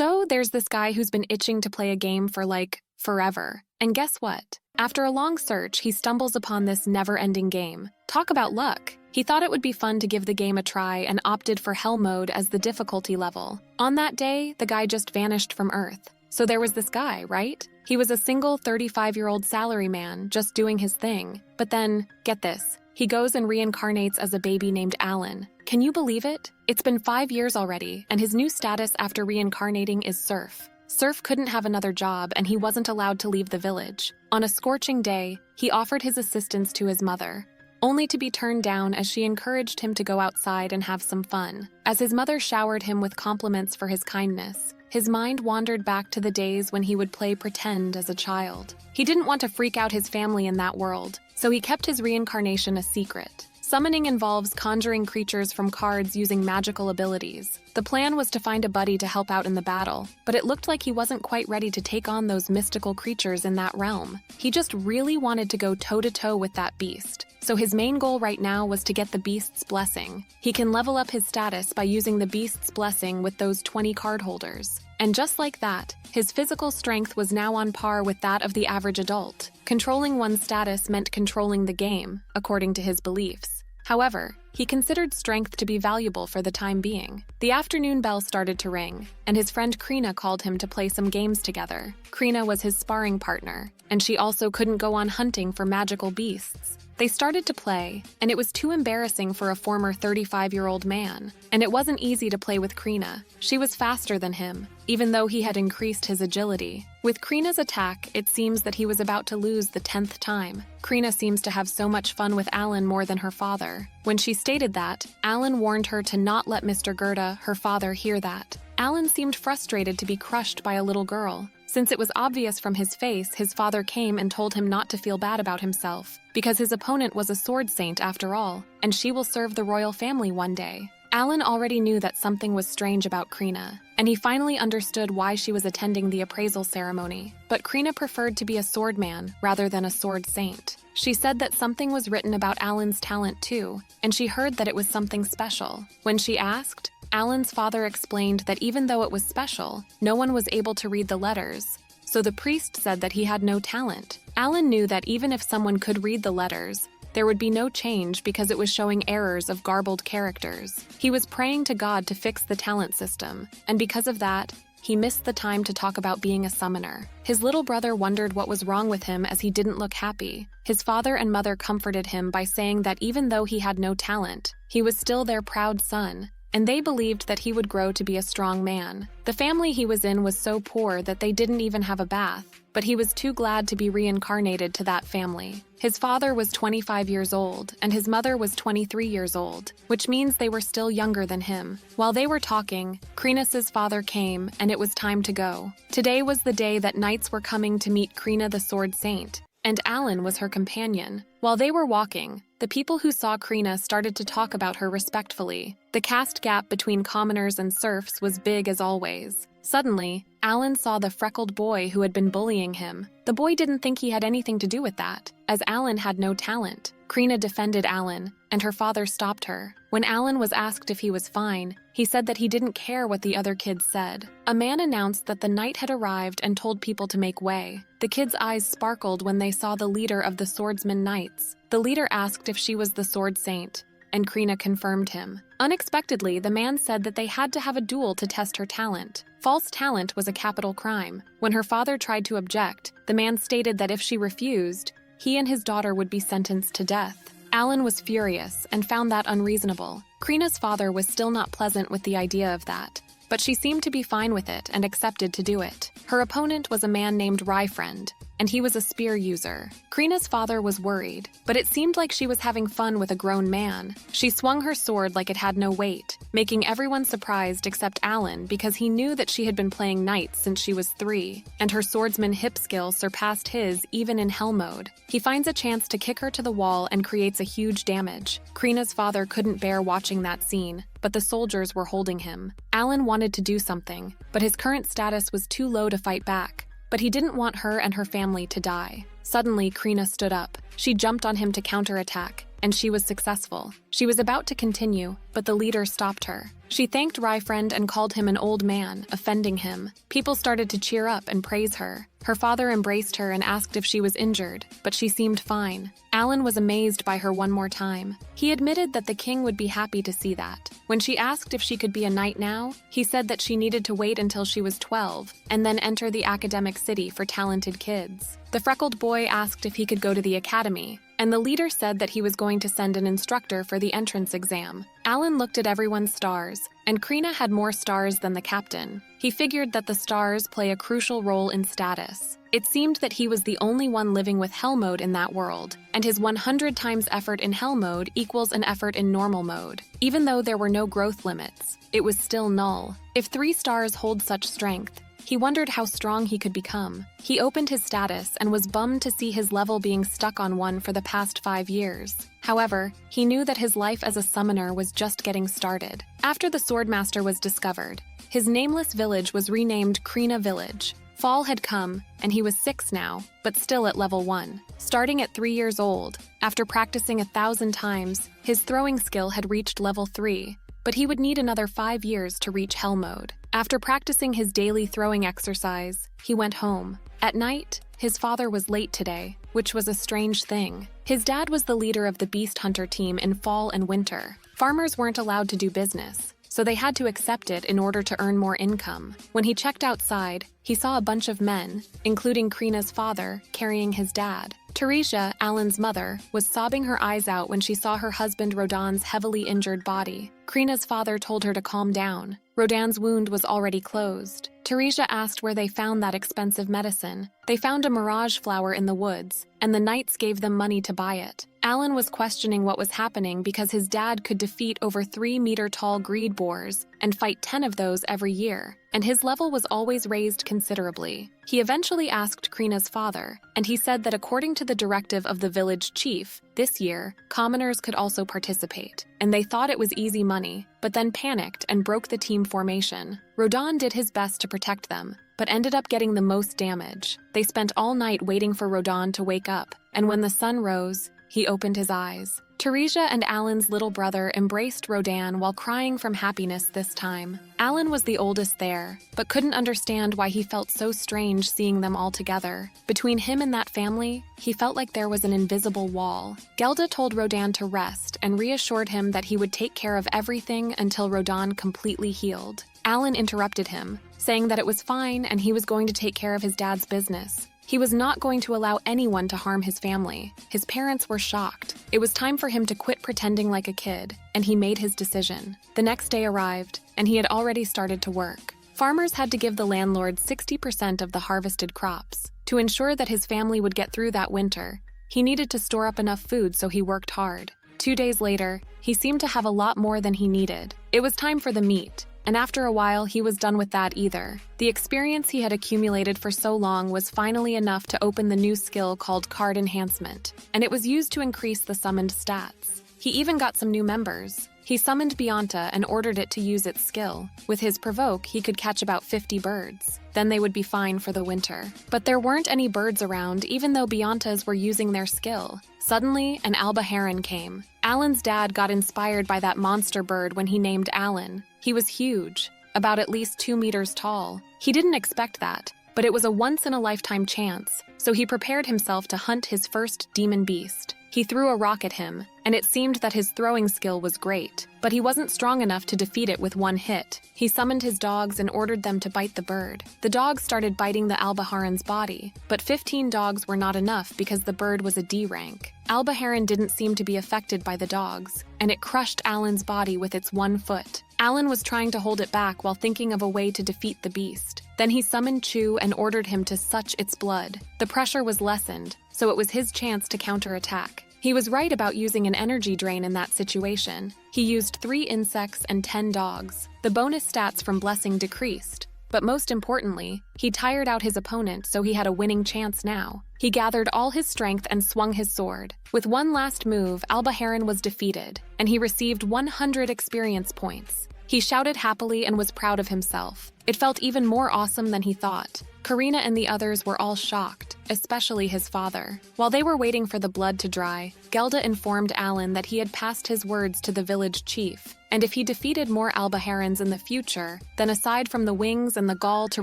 So there's this guy who's been itching to play a game for like forever. And guess what? After a long search, he stumbles upon this never-ending game. Talk about luck. He thought it would be fun to give the game a try and opted for Hell Mode as the difficulty level. On that day, the guy just vanished from Earth. So there was this guy, right? He was a single 35-year-old salaryman just doing his thing. But then, get this, he goes and reincarnates as a baby named Alan. Can you believe it? It's been 5 years already, and his new status after reincarnating is serf. Serf couldn't have another job, and he wasn't allowed to leave the village. On a scorching day, he offered his assistance to his mother, only to be turned down as she encouraged him to go outside and have some fun. As his mother showered him with compliments for his kindness, his mind wandered back to the days when he would play pretend as a child. He didn't want to freak out his family in that world, so he kept his reincarnation a secret. Summoning involves conjuring creatures from cards using magical abilities. The plan was to find a buddy to help out in the battle, but it looked like he wasn't quite ready to take on those mystical creatures in that realm. He just really wanted to go toe-to-toe with that beast. So his main goal right now was to get the beast's blessing. He can level up his status by using the beast's blessing with those 20 card holders. And just like that, his physical strength was now on par with that of the average adult. Controlling one's status meant controlling the game, according to his beliefs. However, he considered strength to be valuable for the time being. The afternoon bell started to ring, and his friend Krina called him to play some games together. Krina was his sparring partner, and she also couldn't go on hunting for magical beasts. They started to play, and it was too embarrassing for a former 35-year-old man. And it wasn't easy to play with Krina. She was faster than him, even though he had increased his agility. With Krina's attack, it seems that he was about to lose the 10th time. Krina seems to have so much fun with Alan more than her father. When she stated that, Alan warned her to not let Mr. Gerda, her father, hear that. Alan seemed frustrated to be crushed by a little girl. Since it was obvious from his face, his father came and told him not to feel bad about himself, because his opponent was a sword saint after all, and she will serve the royal family one day. Alan already knew that something was strange about Krina, and he finally understood why she was attending the appraisal ceremony. But Krina preferred to be a swordman rather than a sword saint. She said that something was written about Alan's talent too, and she heard that it was something special. When she asked, Alan's father explained that even though it was special, no one was able to read the letters. So the priest said that he had no talent. Alan knew that even if someone could read the letters, there would be no change because it was showing errors of garbled characters. He was praying to God to fix the talent system, and because of that, he missed the time to talk about being a summoner. His little brother wondered what was wrong with him as he didn't look happy. His father and mother comforted him by saying that even though he had no talent, he was still their proud son, and they believed that he would grow to be a strong man. The family he was in was so poor that they didn't even have a bath, but he was too glad to be reincarnated to that family. His father was 25 years old, and his mother was 23 years old, which means they were still younger than him. While they were talking, Krina's father came, and it was time to go. Today was the day that knights were coming to meet Krina the Sword Saint, and Alan was her companion. While they were walking, the people who saw Krina started to talk about her respectfully. The caste gap between commoners and serfs was big as always. Suddenly, Alan saw the freckled boy who had been bullying him. The boy didn't think he had anything to do with that, as Alan had no talent. Krina defended Alan, and her father stopped her. When Alan was asked if he was fine, he said that he didn't care what the other kids said. A man announced that the knight had arrived and told people to make way. The kids' eyes sparkled when they saw the leader of the swordsman knights. The leader asked if she was the sword saint, and Krina confirmed him. Unexpectedly, the man said that they had to have a duel to test her talent. False talent was a capital crime. When her father tried to object, the man stated that if she refused, he and his daughter would be sentenced to death. Alan was furious and found that unreasonable. Krina's father was still not pleasant with the idea of that, but she seemed to be fine with it and accepted to do it. Her opponent was a man named Ryfriend, and he was a spear user. Krina's father was worried, but it seemed like she was having fun with a grown man. She swung her sword like it had no weight, making everyone surprised except Alan because he knew that she had been playing knights since she was 3, and her swordsman hip skill surpassed his even in hell mode. He finds a chance to kick her to the wall and creates a huge damage. Krina's father couldn't bear watching that scene, but the soldiers were holding him. Alan wanted to do something, but his current status was too low to fight back. But he didn't want her and her family to die. Suddenly, Krina stood up. She jumped on him to counterattack, and she was successful. She was about to continue, but the leader stopped her. She thanked Friend and called him an old man, offending him. People started to cheer up and praise her. Her father embraced her and asked if she was injured, but she seemed fine. Alan was amazed by her one more time. He admitted that the king would be happy to see that. When she asked if she could be a knight now, he said that she needed to wait until she was 12 and then enter the academic city for talented kids. The freckled boy asked if he could go to the academy, and the leader said that he was going to send an instructor for the entrance exam. Alan looked at everyone's stars, and Krina had more stars than the captain. He figured that the stars play a crucial role in status. It seemed that he was the only one living with hell mode in that world, and his 100 times effort in hell mode equals an effort in normal mode. Even though there were no growth limits, it was still null. If 3 stars hold such strength, he wondered how strong he could become. He opened his status and was bummed to see his level being stuck on 1 for the past 5 years. However, he knew that his life as a summoner was just getting started. After the Swordmaster was discovered, his nameless village was renamed Krina Village. Fall had come, and he was 6 now, but still at level 1. Starting at 3 years old, after practicing 1,000 times, his throwing skill had reached level 3, but he would need another 5 years to reach Hell Mode. After practicing his daily throwing exercise, he went home. At night, his father was late today, which was a strange thing. His dad was the leader of the Beast Hunter team in fall and winter. Farmers weren't allowed to do business, so they had to accept it in order to earn more income. When he checked outside, he saw a bunch of men, including Krina's father, carrying his dad. Teresia, Alan's mother, was sobbing her eyes out when she saw her husband Rodin's heavily injured body. Krina's father told her to calm down. Rodin's wound was already closed. Teresia asked where they found that expensive medicine. They found a mirage flower in the woods, and the knights gave them money to buy it. Alan was questioning what was happening because his dad could defeat over 3-meter-tall greed boars and fight 10 of those every year, and his level was always raised considerably. He eventually asked Krina's father, and he said that according to the directive of the village chief, this year, commoners could also participate, and they thought it was easy money, but then panicked and broke the team formation. Rodin did his best to protect them, but ended up getting the most damage. They spent all night waiting for Rodin to wake up, and when the sun rose, he opened his eyes. Teresia and Alan's little brother embraced Rodin while crying from happiness this time. Alan was the oldest there, but couldn't understand why he felt so strange seeing them all together. Between him and that family, he felt like there was an invisible wall. Gelda told Rodin to rest and reassured him that he would take care of everything until Rodin completely healed. Alan interrupted him, saying that it was fine and he was going to take care of his dad's business. He was not going to allow anyone to harm his family. His parents were shocked. It was time for him to quit pretending like a kid, and he made his decision. The next day arrived, and he had already started to work. Farmers had to give the landlord 60% of the harvested crops. To ensure that his family would get through that winter, he needed to store up enough food, so he worked hard. 2 days later, he seemed to have a lot more than he needed. It was time for the meat. And after a while, he was done with that either. The experience he had accumulated for so long was finally enough to open the new skill called Card Enhancement, and it was used to increase the summoned stats. He even got some new members. He summoned Bianta and ordered it to use its skill. With his provoke, he could catch about 50 birds. Then they would be fine for the winter. But there weren't any birds around, even though Biantas were using their skill. Suddenly, an alba heron came. Alan's dad got inspired by that monster bird when he named Alan. He was huge, about at least 2 meters tall. He didn't expect that, but it was a once-in-a-lifetime chance, so he prepared himself to hunt his first demon beast. He threw a rock at him, and it seemed that his throwing skill was great, but he wasn't strong enough to defeat it with one hit. He summoned his dogs and ordered them to bite the bird. The dogs started biting the albaharan's body, but 15 dogs were not enough because the bird was a D rank. Albaharan didn't seem to be affected by the dogs, and it crushed Alan's body with its 1 foot. Alan was trying to hold it back while thinking of a way to defeat the beast. Then he summoned Chu and ordered him to suck its blood. The pressure was lessened, so it was his chance to counterattack. He was right about using an energy drain in that situation. He used 3 insects and 10 dogs. The bonus stats from Blessing decreased, but most importantly, he tired out his opponent so he had a winning chance now. He gathered all his strength and swung his sword. With one last move, Albaharan was defeated, and he received 100 experience points. He shouted happily and was proud of himself. It felt even more awesome than he thought. Karina and the others were all shocked, especially his father. While they were waiting for the blood to dry, Gelda informed Alan that he had passed his words to the village chief, and if he defeated more Albaherans in the future, then aside from the wings and the gall to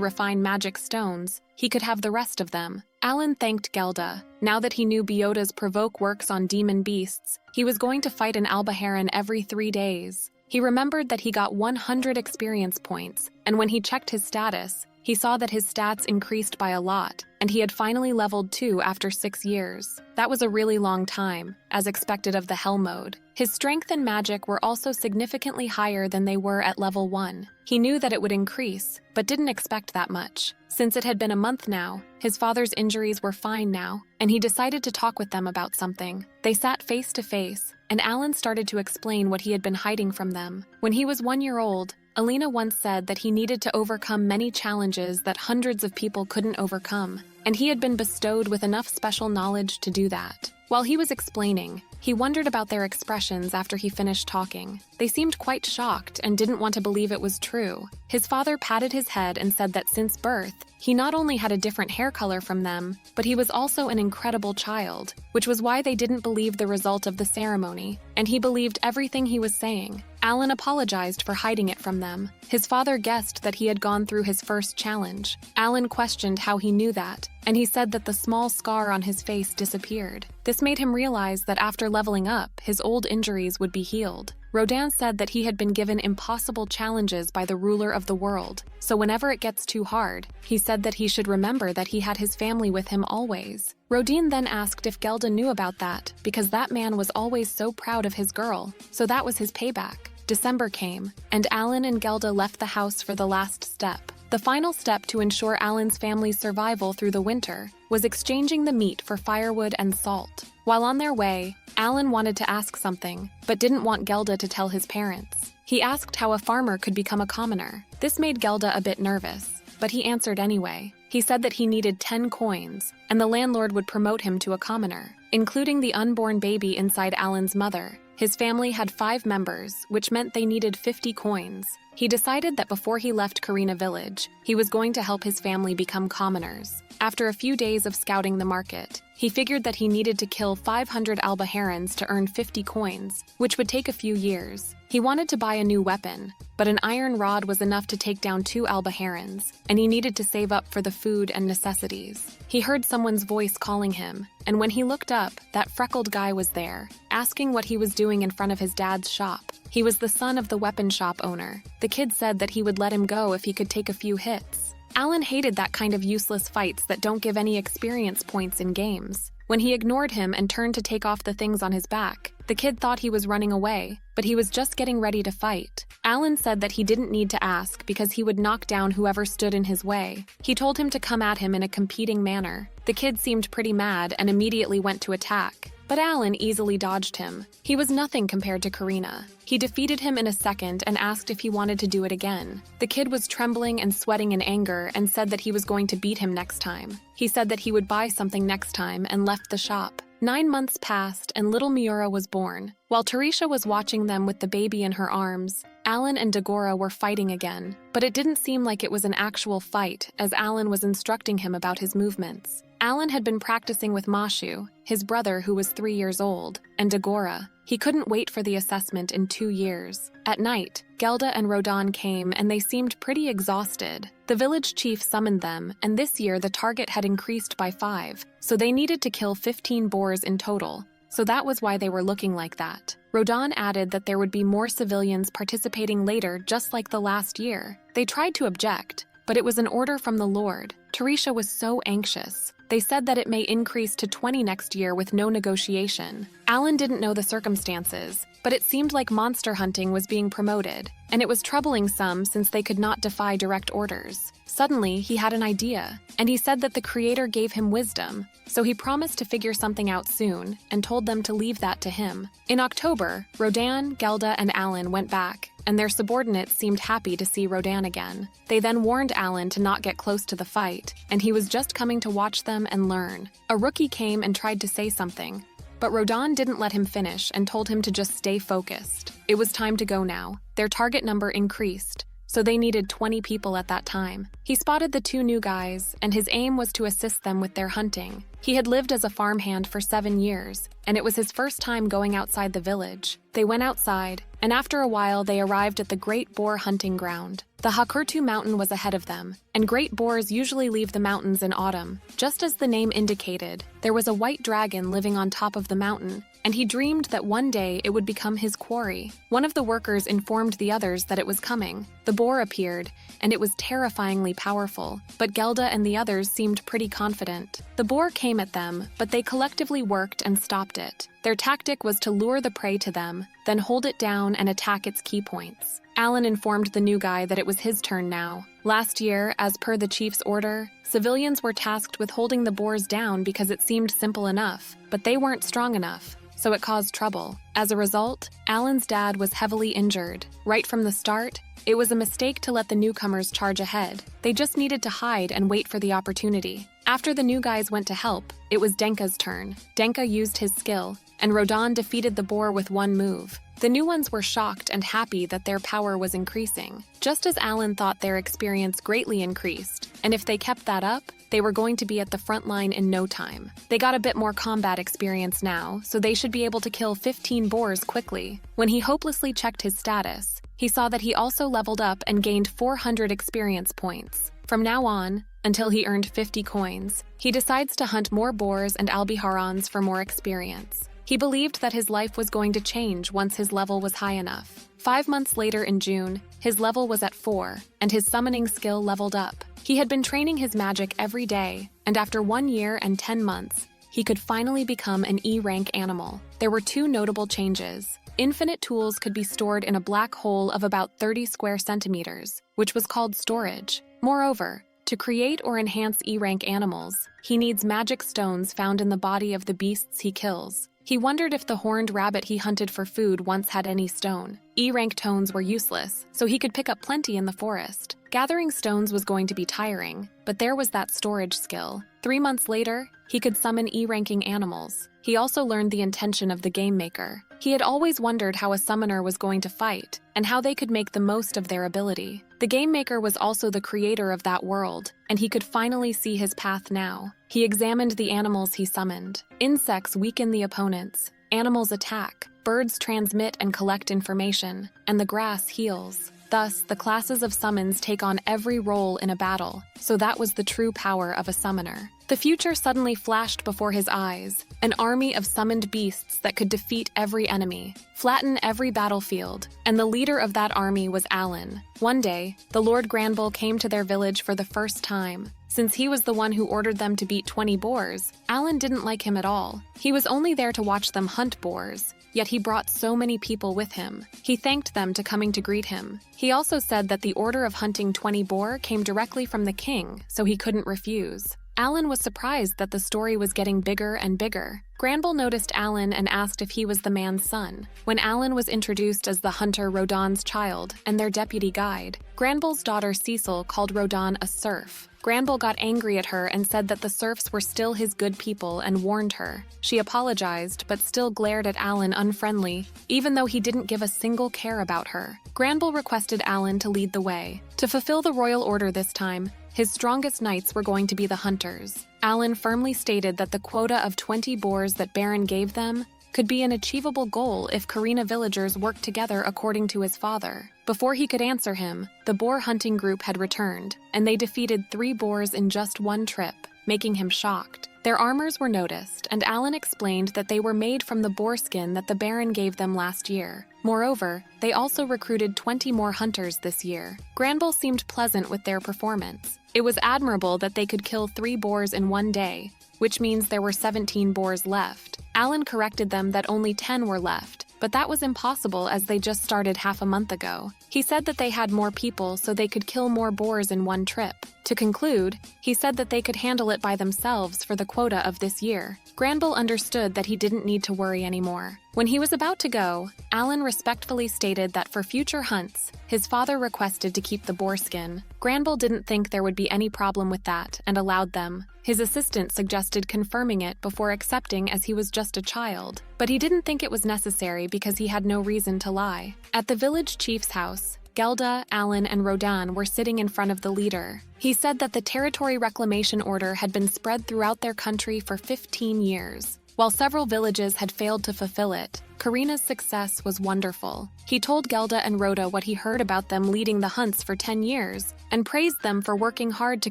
refine magic stones, he could have the rest of them. Alan thanked Gelda. Now that he knew Bioda's provoke works on demon beasts, he was going to fight an Albaheran every 3 days. He remembered that he got 100 experience points, and when he checked his status, he saw that his stats increased by a lot, and he had finally leveled 2 after 6 years. That was a really long time, as expected of the Hell mode. His strength and magic were also significantly higher than they were at level 1. He knew that it would increase, but didn't expect that much. Since it had been a month now, his father's injuries were fine now, and he decided to talk with them about something. They sat face to face, and Alan started to explain what he had been hiding from them. When he was 1 year old, Alina once said that he needed to overcome many challenges that hundreds of people couldn't overcome, and he had been bestowed with enough special knowledge to do that. While he was explaining, he wondered about their expressions after he finished talking. They seemed quite shocked and didn't want to believe it was true. His father patted his head and said that since birth, he not only had a different hair color from them, but he was also an incredible child, which was why they didn't believe the result of the ceremony, and he believed everything he was saying. Alan apologized for hiding it from them. His father guessed that he had gone through his first challenge. Alan questioned how he knew that, and he said that the small scar on his face disappeared. This made him realize that after leveling up, his old injuries would be healed. Rodin said that he had been given impossible challenges by the ruler of the world, so whenever it gets too hard, he said that he should remember that he had his family with him always. Rodin then asked if Gelda knew about that, because that man was always so proud of his girl, so that was his payback. December came, and Alan and Gelda left the house for the last step. The final step to ensure Alan's family's survival through the winter was exchanging the meat for firewood and salt. While on their way, Alan wanted to ask something, but didn't want Gelda to tell his parents. He asked how a farmer could become a commoner. This made Gelda a bit nervous, but he answered anyway. He said that he needed 10 coins, and the landlord would promote him to a commoner, including the unborn baby inside Alan's mother. His family had 5 members, which meant they needed 50 coins. He decided that before he left Karina village, he was going to help his family become commoners. After a few days of scouting the market, he figured that he needed to kill 500 Albaherans to earn 50 coins, which would take a few years. He wanted to buy a new weapon, but an iron rod was enough to take down 2 Albaherans, and he needed to save up for the food and necessities. He heard someone's voice calling him, and when he looked up, that freckled guy was there, asking what he was doing in front of his dad's shop. He was the son of the weapon shop owner. The kid said that he would let him go if he could take a few hits. Alan hated that kind of useless fights that don't give any experience points in games. When he ignored him and turned to take off the things on his back, the kid thought he was running away, but he was just getting ready to fight. Alan said that he didn't need to ask because he would knock down whoever stood in his way. He told him to come at him in a competing manner. The kid seemed pretty mad and immediately went to attack, but Alan easily dodged him. He was nothing compared to Karina. He defeated him in a second and asked if he wanted to do it again. The kid was trembling and sweating in anger and said that he was going to beat him next time. He said that he would buy something next time and left the shop. 9 months passed and little Miura was born. While Tarisha was watching them with the baby in her arms, Alan and Dagora were fighting again, but it didn't seem like it was an actual fight as Alan was instructing him about his movements. Alan had been practicing with Mashu, his brother who was 3 years old, and Dagora. He couldn't wait for the assessment in 2 years. At night, Gelda and Rodin came and they seemed pretty exhausted. The village chief summoned them, and this year the target had increased by 5, so they needed to kill 15 boars in total. So that was why they were looking like that. Rodin added that there would be more civilians participating later just like the last year. They tried to object, but it was an order from the Lord. Tarisha was so anxious. They said that it may increase to 20 next year with no negotiation. Alan didn't know the circumstances, but it seemed like monster hunting was being promoted, and it was troubling some since they could not defy direct orders. Suddenly, he had an idea, and he said that the Creator gave him wisdom, so he promised to figure something out soon and told them to leave that to him. In October, Rodin, Gelda, and Alan went back, and their subordinates seemed happy to see Rodin again. They then warned Alan to not get close to the fight, and he was just coming to watch them and learn. A rookie came and tried to say something, but Rodin didn't let him finish and told him to just stay focused. It was time to go now. Their target number increased. so they needed 20 people at that time. He spotted the two new guys, and his aim was to assist them with their hunting. He had lived as a farmhand for 7 years, and it was his first time going outside the village. They went outside, and after a while they arrived at the Great Boar hunting ground. The Hakurtu mountain was ahead of them, and great boars usually leave the mountains in autumn. Just as the name indicated, there was a white dragon living on top of the mountain, and he dreamed that one day it would become his quarry. One of the workers informed the others that it was coming. The boar appeared, and it was terrifyingly powerful, but Gelda and the others seemed pretty confident. The boar came at them, but they collectively worked and stopped it. Their tactic was to lure the prey to them, then hold it down and attack its key points. Alan informed the new guy that it was his turn now. Last year, as per the chief's order, civilians were tasked with holding the boars down because it seemed simple enough, but they weren't strong enough, so it caused trouble. As a result, Alan's dad was heavily injured. Right from the start, it was a mistake to let the newcomers charge ahead. They just needed to hide and wait for the opportunity. After the new guys went to help, it was Denka's turn. Denka used his skill, and Rodan defeated the boar with one move. The new ones were shocked and happy that their power was increasing, just as Alan thought their experience greatly increased, and if they kept that up, they were going to be at the front line in no time. They got a bit more combat experience now, so they should be able to kill 15 boars quickly. When he hopelessly checked his status, he saw that he also leveled up and gained 400 experience points. From now on, until he earned 50 coins, he decides to hunt more boars and albiharans for more experience. He believed that his life was going to change once his level was high enough. 5 months later in June, his level was at 4, and his summoning skill leveled up. He had been training his magic every day, and after 1 year and 10 months, he could finally become an E-rank animal. There were 2 notable changes. Infinite tools could be stored in a black hole of about 30 square centimeters, which was called storage. Moreover, to create or enhance E-rank animals, he needs magic stones found in the body of the beasts he kills. He wondered if the horned rabbit he hunted for food once had any stone. E-rank tones were useless, so he could pick up plenty in the forest. Gathering stones was going to be tiring, but there was that storage skill. 3 months later, he could summon E-ranking animals. He also learned the intention of the game maker. He had always wondered how a summoner was going to fight, and how they could make the most of their ability. The game maker was also the creator of that world, and he could finally see his path now. He examined the animals he summoned. Insects weaken the opponents, animals attack, birds transmit and collect information, and the grass heals. Thus, the classes of summons take on every role in a battle, so that was the true power of a summoner. The future suddenly flashed before his eyes, an army of summoned beasts that could defeat every enemy, flatten every battlefield, and the leader of that army was Alan. One day, the Lord Granbull came to their village for the first time. Since he was the one who ordered them to beat 20 boars, Alan didn't like him at all. He was only there to watch them hunt boars, yet he brought so many people with him. He thanked them to coming to greet him. He also said that the order of hunting 20 boar came directly from the king, so he couldn't refuse. Alan was surprised that the story was getting bigger and bigger. Granbull noticed Alan and asked if he was the man's son. When Alan was introduced as the hunter Rodan's child and their deputy guide, Granbull's daughter Cecil called Rodan a serf. Granbull got angry at her and said that the serfs were still his good people and warned her. She apologized, but still glared at Alan unfriendly, even though he didn't give a single care about her. Granbull requested Alan to lead the way. To fulfill the royal order this time, his strongest knights were going to be the hunters. Alan firmly stated that the quota of 20 boars that Baron gave them could be an achievable goal if Karina villagers worked together according to his father. Before he could answer him, the boar hunting group had returned, and they defeated 3 boars in just one trip, making him shocked. Their armors were noticed, and Alan explained that they were made from the boar skin that the Baron gave them last year. Moreover, they also recruited 20 more hunters this year. Granbull seemed pleasant with their performance. It was admirable that they could kill 3 boars in one day, which means there were 17 boars left. Alan corrected them that only 10 were left, but that was impossible as they just started half a month ago. He said that they had more people so they could kill more boars in one trip. To conclude, he said that they could handle it by themselves for the quota of this year. Granbull understood that he didn't need to worry anymore. When he was about to go, Alan respectfully stated that for future hunts, his father requested to keep the boar skin. Granbull didn't think there would be any problem with that and allowed them. His assistant suggested confirming it before accepting as he was just a child, but he didn't think it was necessary because he had no reason to lie. At the village chief's house, Gelda, Alan, and Rodan were sitting in front of the leader. He said that the territory reclamation order had been spread throughout their country for 15 years. While several villages had failed to fulfill it, Karina's success was wonderful. He told Gelda and Rhoda what he heard about them leading the hunts for 10 years and praised them for working hard to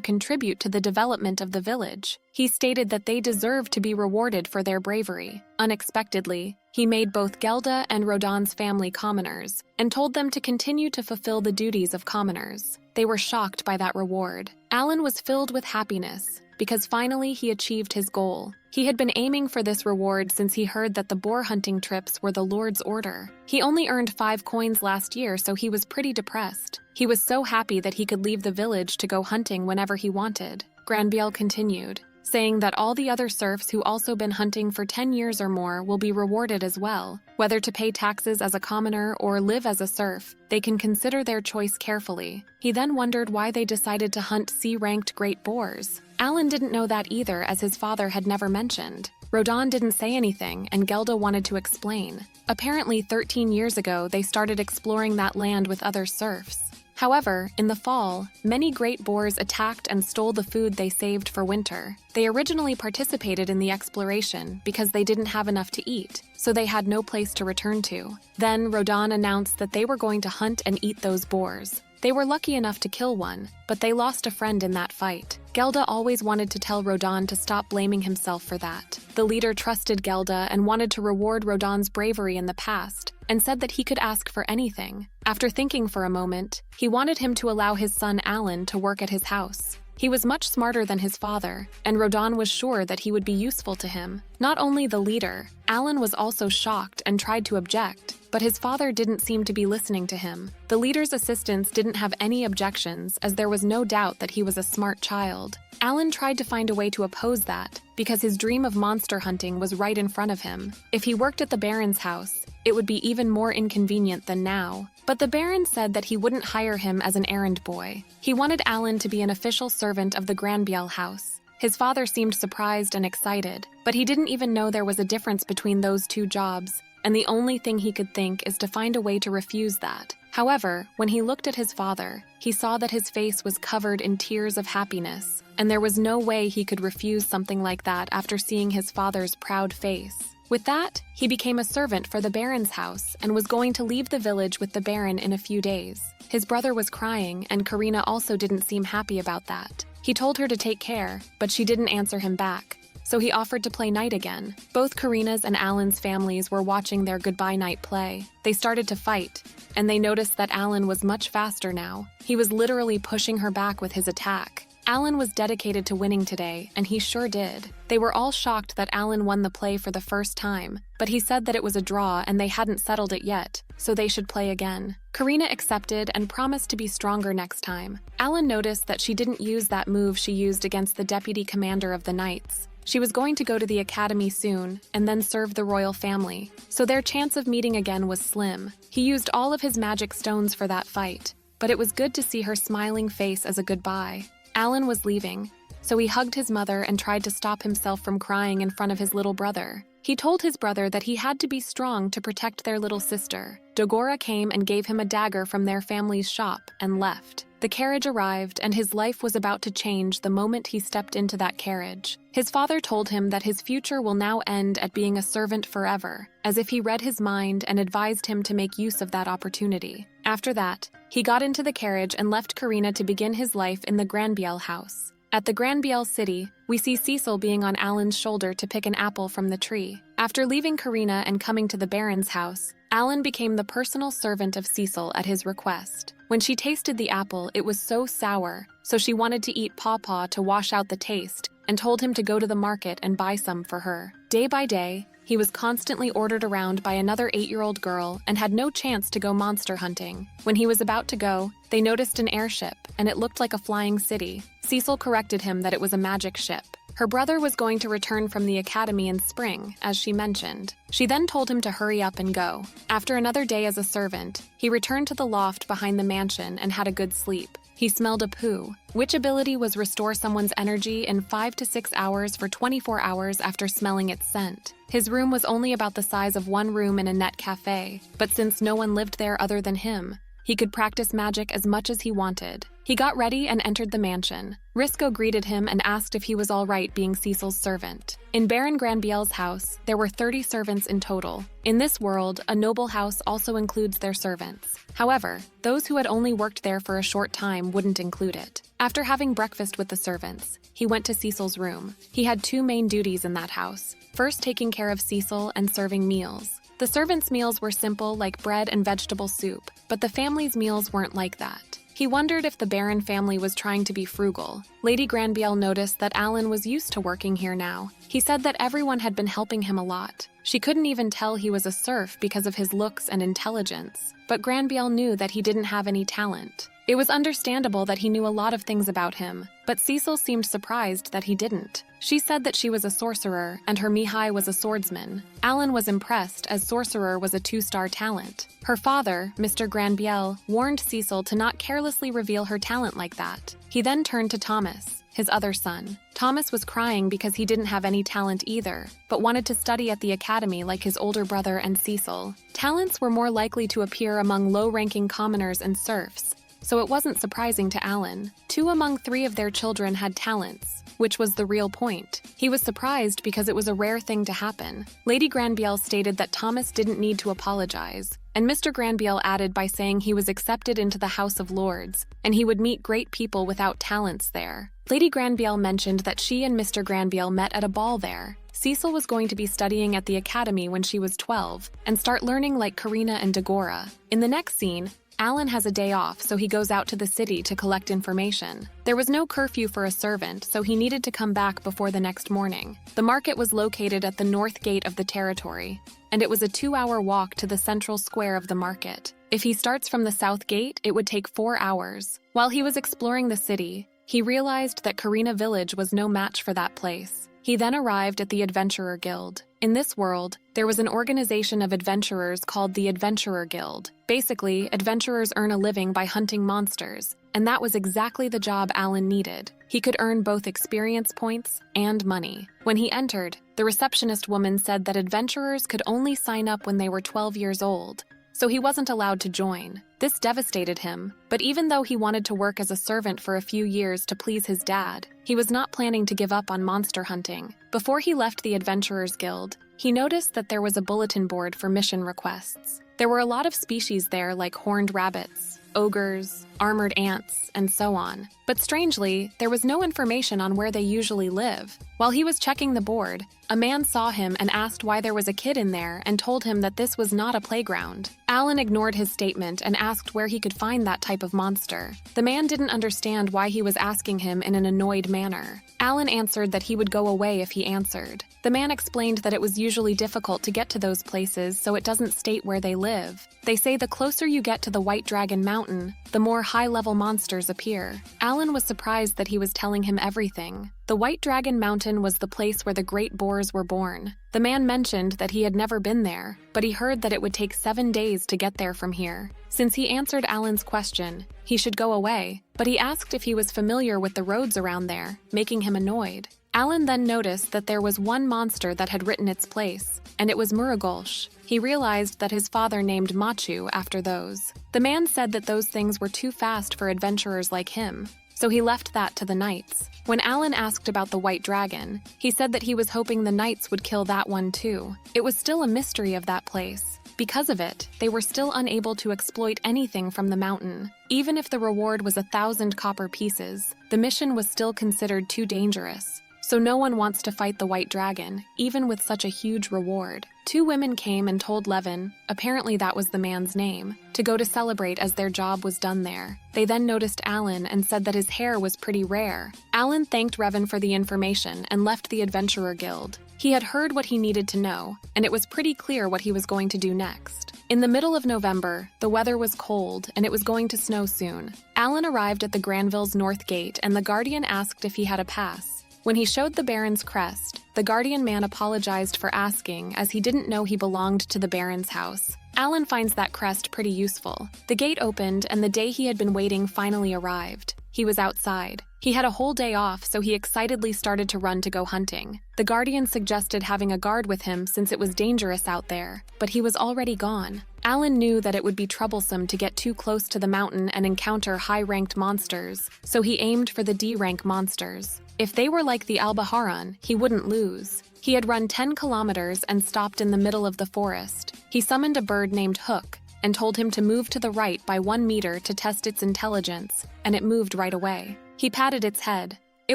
contribute to the development of the village. He stated that they deserved to be rewarded for their bravery. Unexpectedly, he made both Gelda and Rodan's family commoners and told them to continue to fulfill the duties of commoners. They were shocked by that reward. Alan was filled with happiness because finally he achieved his goal. He had been aiming for this reward since he heard that the boar hunting trips were the Lord's order. He only earned 5 coins last year, so he was pretty depressed. He was so happy that he could leave the village to go hunting whenever he wanted. Granbiel continued, saying that all the other serfs who also been hunting for 10 years or more will be rewarded as well. Whether to pay taxes as a commoner or live as a serf, they can consider their choice carefully. He then wondered why they decided to hunt C-ranked great boars. Alan didn't know that either, as his father had never mentioned. Rodan didn't say anything, and Gelda wanted to explain. Apparently 13 years ago, they started exploring that land with other serfs. However, in the fall, many great boars attacked and stole the food they saved for winter. They originally participated in the exploration because they didn't have enough to eat, so they had no place to return to. Then Rodan announced that they were going to hunt and eat those boars. They were lucky enough to kill one, but they lost a friend in that fight. Gelda always wanted to tell Rodan to stop blaming himself for that. The leader trusted Gelda and wanted to reward Rodan's bravery in the past, and said that he could ask for anything. After thinking for a moment, he wanted him to allow his son Alan to work at his house. He was much smarter than his father, and Rodan was sure that he would be useful to him. Not only the leader, Alan was also shocked and tried to object, but his father didn't seem to be listening to him. The leader's assistants didn't have any objections, as there was no doubt that he was a smart child. Alan tried to find a way to oppose that, because his dream of monster hunting was right in front of him. If he worked at the Baron's house, it would be even more inconvenient than now. But the Baron said that he wouldn't hire him as an errand boy. He wanted Alan to be an official servant of the Granbiel house. His father seemed surprised and excited, but he didn't even know there was a difference between those two jobs, and the only thing he could think is to find a way to refuse that. However, when he looked at his father, he saw that his face was covered in tears of happiness, and there was no way he could refuse something like that after seeing his father's proud face. With that, he became a servant for the Baron's house and was going to leave the village with the Baron in a few days. His brother was crying, and Karina also didn't seem happy about that. He told her to take care, but she didn't answer him back, so he offered to play night again. Both Karina's and Alan's families were watching their goodbye night play. They started to fight, and they noticed that Alan was much faster now. He was literally pushing her back with his attack. Alan was dedicated to winning today, and he sure did. They were all shocked that Alan won the play for the first time, but he said that it was a draw and they hadn't settled it yet, so they should play again. Karina accepted and promised to be stronger next time. Alan noticed that she didn't use that move she used against the deputy commander of the Knights. She was going to go to the academy soon and then serve the royal family, so their chance of meeting again was slim. He used all of his magic stones for that fight, but it was good to see her smiling face as a goodbye. Alan was leaving, so he hugged his mother and tried to stop himself from crying in front of his little brother. He told his brother that he had to be strong to protect their little sister. Dogora came and gave him a dagger from their family's shop and left. The carriage arrived, and his life was about to change the moment he stepped into that carriage. His father told him that his future will now end at being a servant forever, as if he read his mind and advised him to make use of that opportunity. After that, he got into the carriage and left Karina to begin his life in the Granbiel house. At the Granbiel city, we see Cecil being on Alan's shoulder to pick an apple from the tree. After leaving Karina and coming to the Baron's house, Alan became the personal servant of Cecil at his request. When she tasted the apple, it was so sour, so she wanted to eat Pawpaw to wash out the taste and told him to go to the market and buy some for her. Day by day, he was constantly ordered around by another 8-year-old girl and had no chance to go monster hunting. When he was about to go, they noticed an airship, and it looked like a flying city. Cecil corrected him that it was a magic ship. Her brother was going to return from the academy in spring, as she mentioned. She then told him to hurry up and go. After another day as a servant, he returned to the loft behind the mansion and had a good sleep. He smelled a poo, which ability was restore someone's energy in 5 to 6 hours for 24 hours after smelling its scent. His room was only about the size of one room in a net cafe, but since no one lived there other than him, He could practice magic as much as he wanted. He got ready and entered the mansion. Risco greeted him and asked if he was all right being Cecil's servant. In Baron Granbiel's house, there were 30 servants in total. In this world, a noble house also includes their servants. However, those who had only worked there for a short time wouldn't include it. After having breakfast with the servants, he went to Cecil's room. He had two main duties in that house. First, taking care of Cecil and serving meals. The servants' meals were simple, like bread and vegetable soup, but the family's meals weren't like that. He wondered if the Baron family was trying to be frugal. Lady Granbiel noticed that Alan was used to working here now. He said that everyone had been helping him a lot. She couldn't even tell he was a serf because of his looks and intelligence, but Granbiel knew that he didn't have any talent. It was understandable that he knew a lot of things about him, but Cecil seemed surprised that he didn't. She said that she was a sorcerer and her Mihai was a swordsman. Alan was impressed as sorcerer was a 2-star talent. Her father, Mr. Granbiel, warned Cecil to not carelessly reveal her talent like that. He then turned to Thomas, his other son. Thomas was crying because he didn't have any talent either, but wanted to study at the academy like his older brother and Cecil. Talents were more likely to appear among low-ranking commoners and serfs, so it wasn't surprising to Alan. 2 among 3 of their children had talents, which was the real point. He was surprised because it was a rare thing to happen. Lady Granbiel stated that Thomas didn't need to apologize, and Mr. Granbiel added by saying he was accepted into the House of Lords, and he would meet great people without talents there. Lady Granbiel mentioned that she and Mr. Granbiel met at a ball there. Cecil was going to be studying at the academy when she was 12, and start learning like Karina and Dagora. In the next scene, Alan has a day off, so he goes out to the city to collect information. There was no curfew for a servant, so he needed to come back before the next morning. The market was located at the north gate of the territory, and it was a 2-hour walk to the central square of the market. If he starts from the south gate, it would take 4 hours. While he was exploring the city, he realized that Karina Village was no match for that place. He then arrived at the Adventurer Guild. In this world, there was an organization of adventurers called the Adventurer Guild. Basically, adventurers earn a living by hunting monsters, and that was exactly the job Alan needed. He could earn both experience points and money. When he entered, the receptionist woman said that adventurers could only sign up when they were 12 years old, so he wasn't allowed to join. This devastated him, but even though he wanted to work as a servant for a few years to please his dad, he was not planning to give up on monster hunting. Before he left the Adventurers Guild, he noticed that there was a bulletin board for mission requests. There were a lot of species there like horned rabbits, ogres, armored ants, and so on. But strangely, there was no information on where they usually live. While he was checking the board, a man saw him and asked why there was a kid in there and told him that this was not a playground. Alan ignored his statement and asked where he could find that type of monster. The man didn't understand why he was asking him in an annoyed manner. Alan answered that he would go away if he answered. The man explained that it was usually difficult to get to those places, so it doesn't state where they live. They say the closer you get to the White Dragon Mountain, the more high-level monsters appear. Alan was surprised that he was telling him everything. The White Dragon Mountain was the place where the great boars were born. The man mentioned that he had never been there, but he heard that it would take 7 days to get there from here. Since he answered Alan's question, he should go away, but he asked if he was familiar with the roads around there, making him annoyed. Alan then noticed that there was one monster that had written its place, and it was Murugolsh. He realized that his father named Machu after those. The man said that those things were too fast for adventurers like him, so he left that to the knights. When Alan asked about the White Dragon, he said that he was hoping the knights would kill that one too. It was still a mystery of that place. Because of it, they were still unable to exploit anything from the mountain. Even if the reward was 1,000 copper pieces, the mission was still considered too dangerous. So no one wants to fight the White Dragon, even with such a huge reward. 2 women came and told Levin, apparently that was the man's name, to go to celebrate as their job was done there. They then noticed Alan and said that his hair was pretty rare. Alan thanked Revan for the information and left the Adventurer Guild. He had heard what he needed to know, and it was pretty clear what he was going to do next. In the middle of November, the weather was cold and it was going to snow soon. Alan arrived at the Granville's North Gate and the Guardian asked if he had a pass. When he showed the Baron's crest, the Guardian man apologized for asking as he didn't know he belonged to the Baron's house. Alan finds that crest pretty useful. The gate opened and the day he had been waiting finally arrived. he was outside. He had a whole day off, so he excitedly started to run to go hunting. The guardian suggested having a guard with him since it was dangerous out there, but he was already gone. Alan knew that it would be troublesome to get too close to the mountain and encounter high-ranked monsters, so he aimed for the D-rank monsters. If they were like the Albaharan, he wouldn't lose. He had run 10 kilometers and stopped in the middle of the forest. He summoned a bird named Hook and told him to move to the right by 1 meter to test its intelligence, and it moved right away. He patted its head. It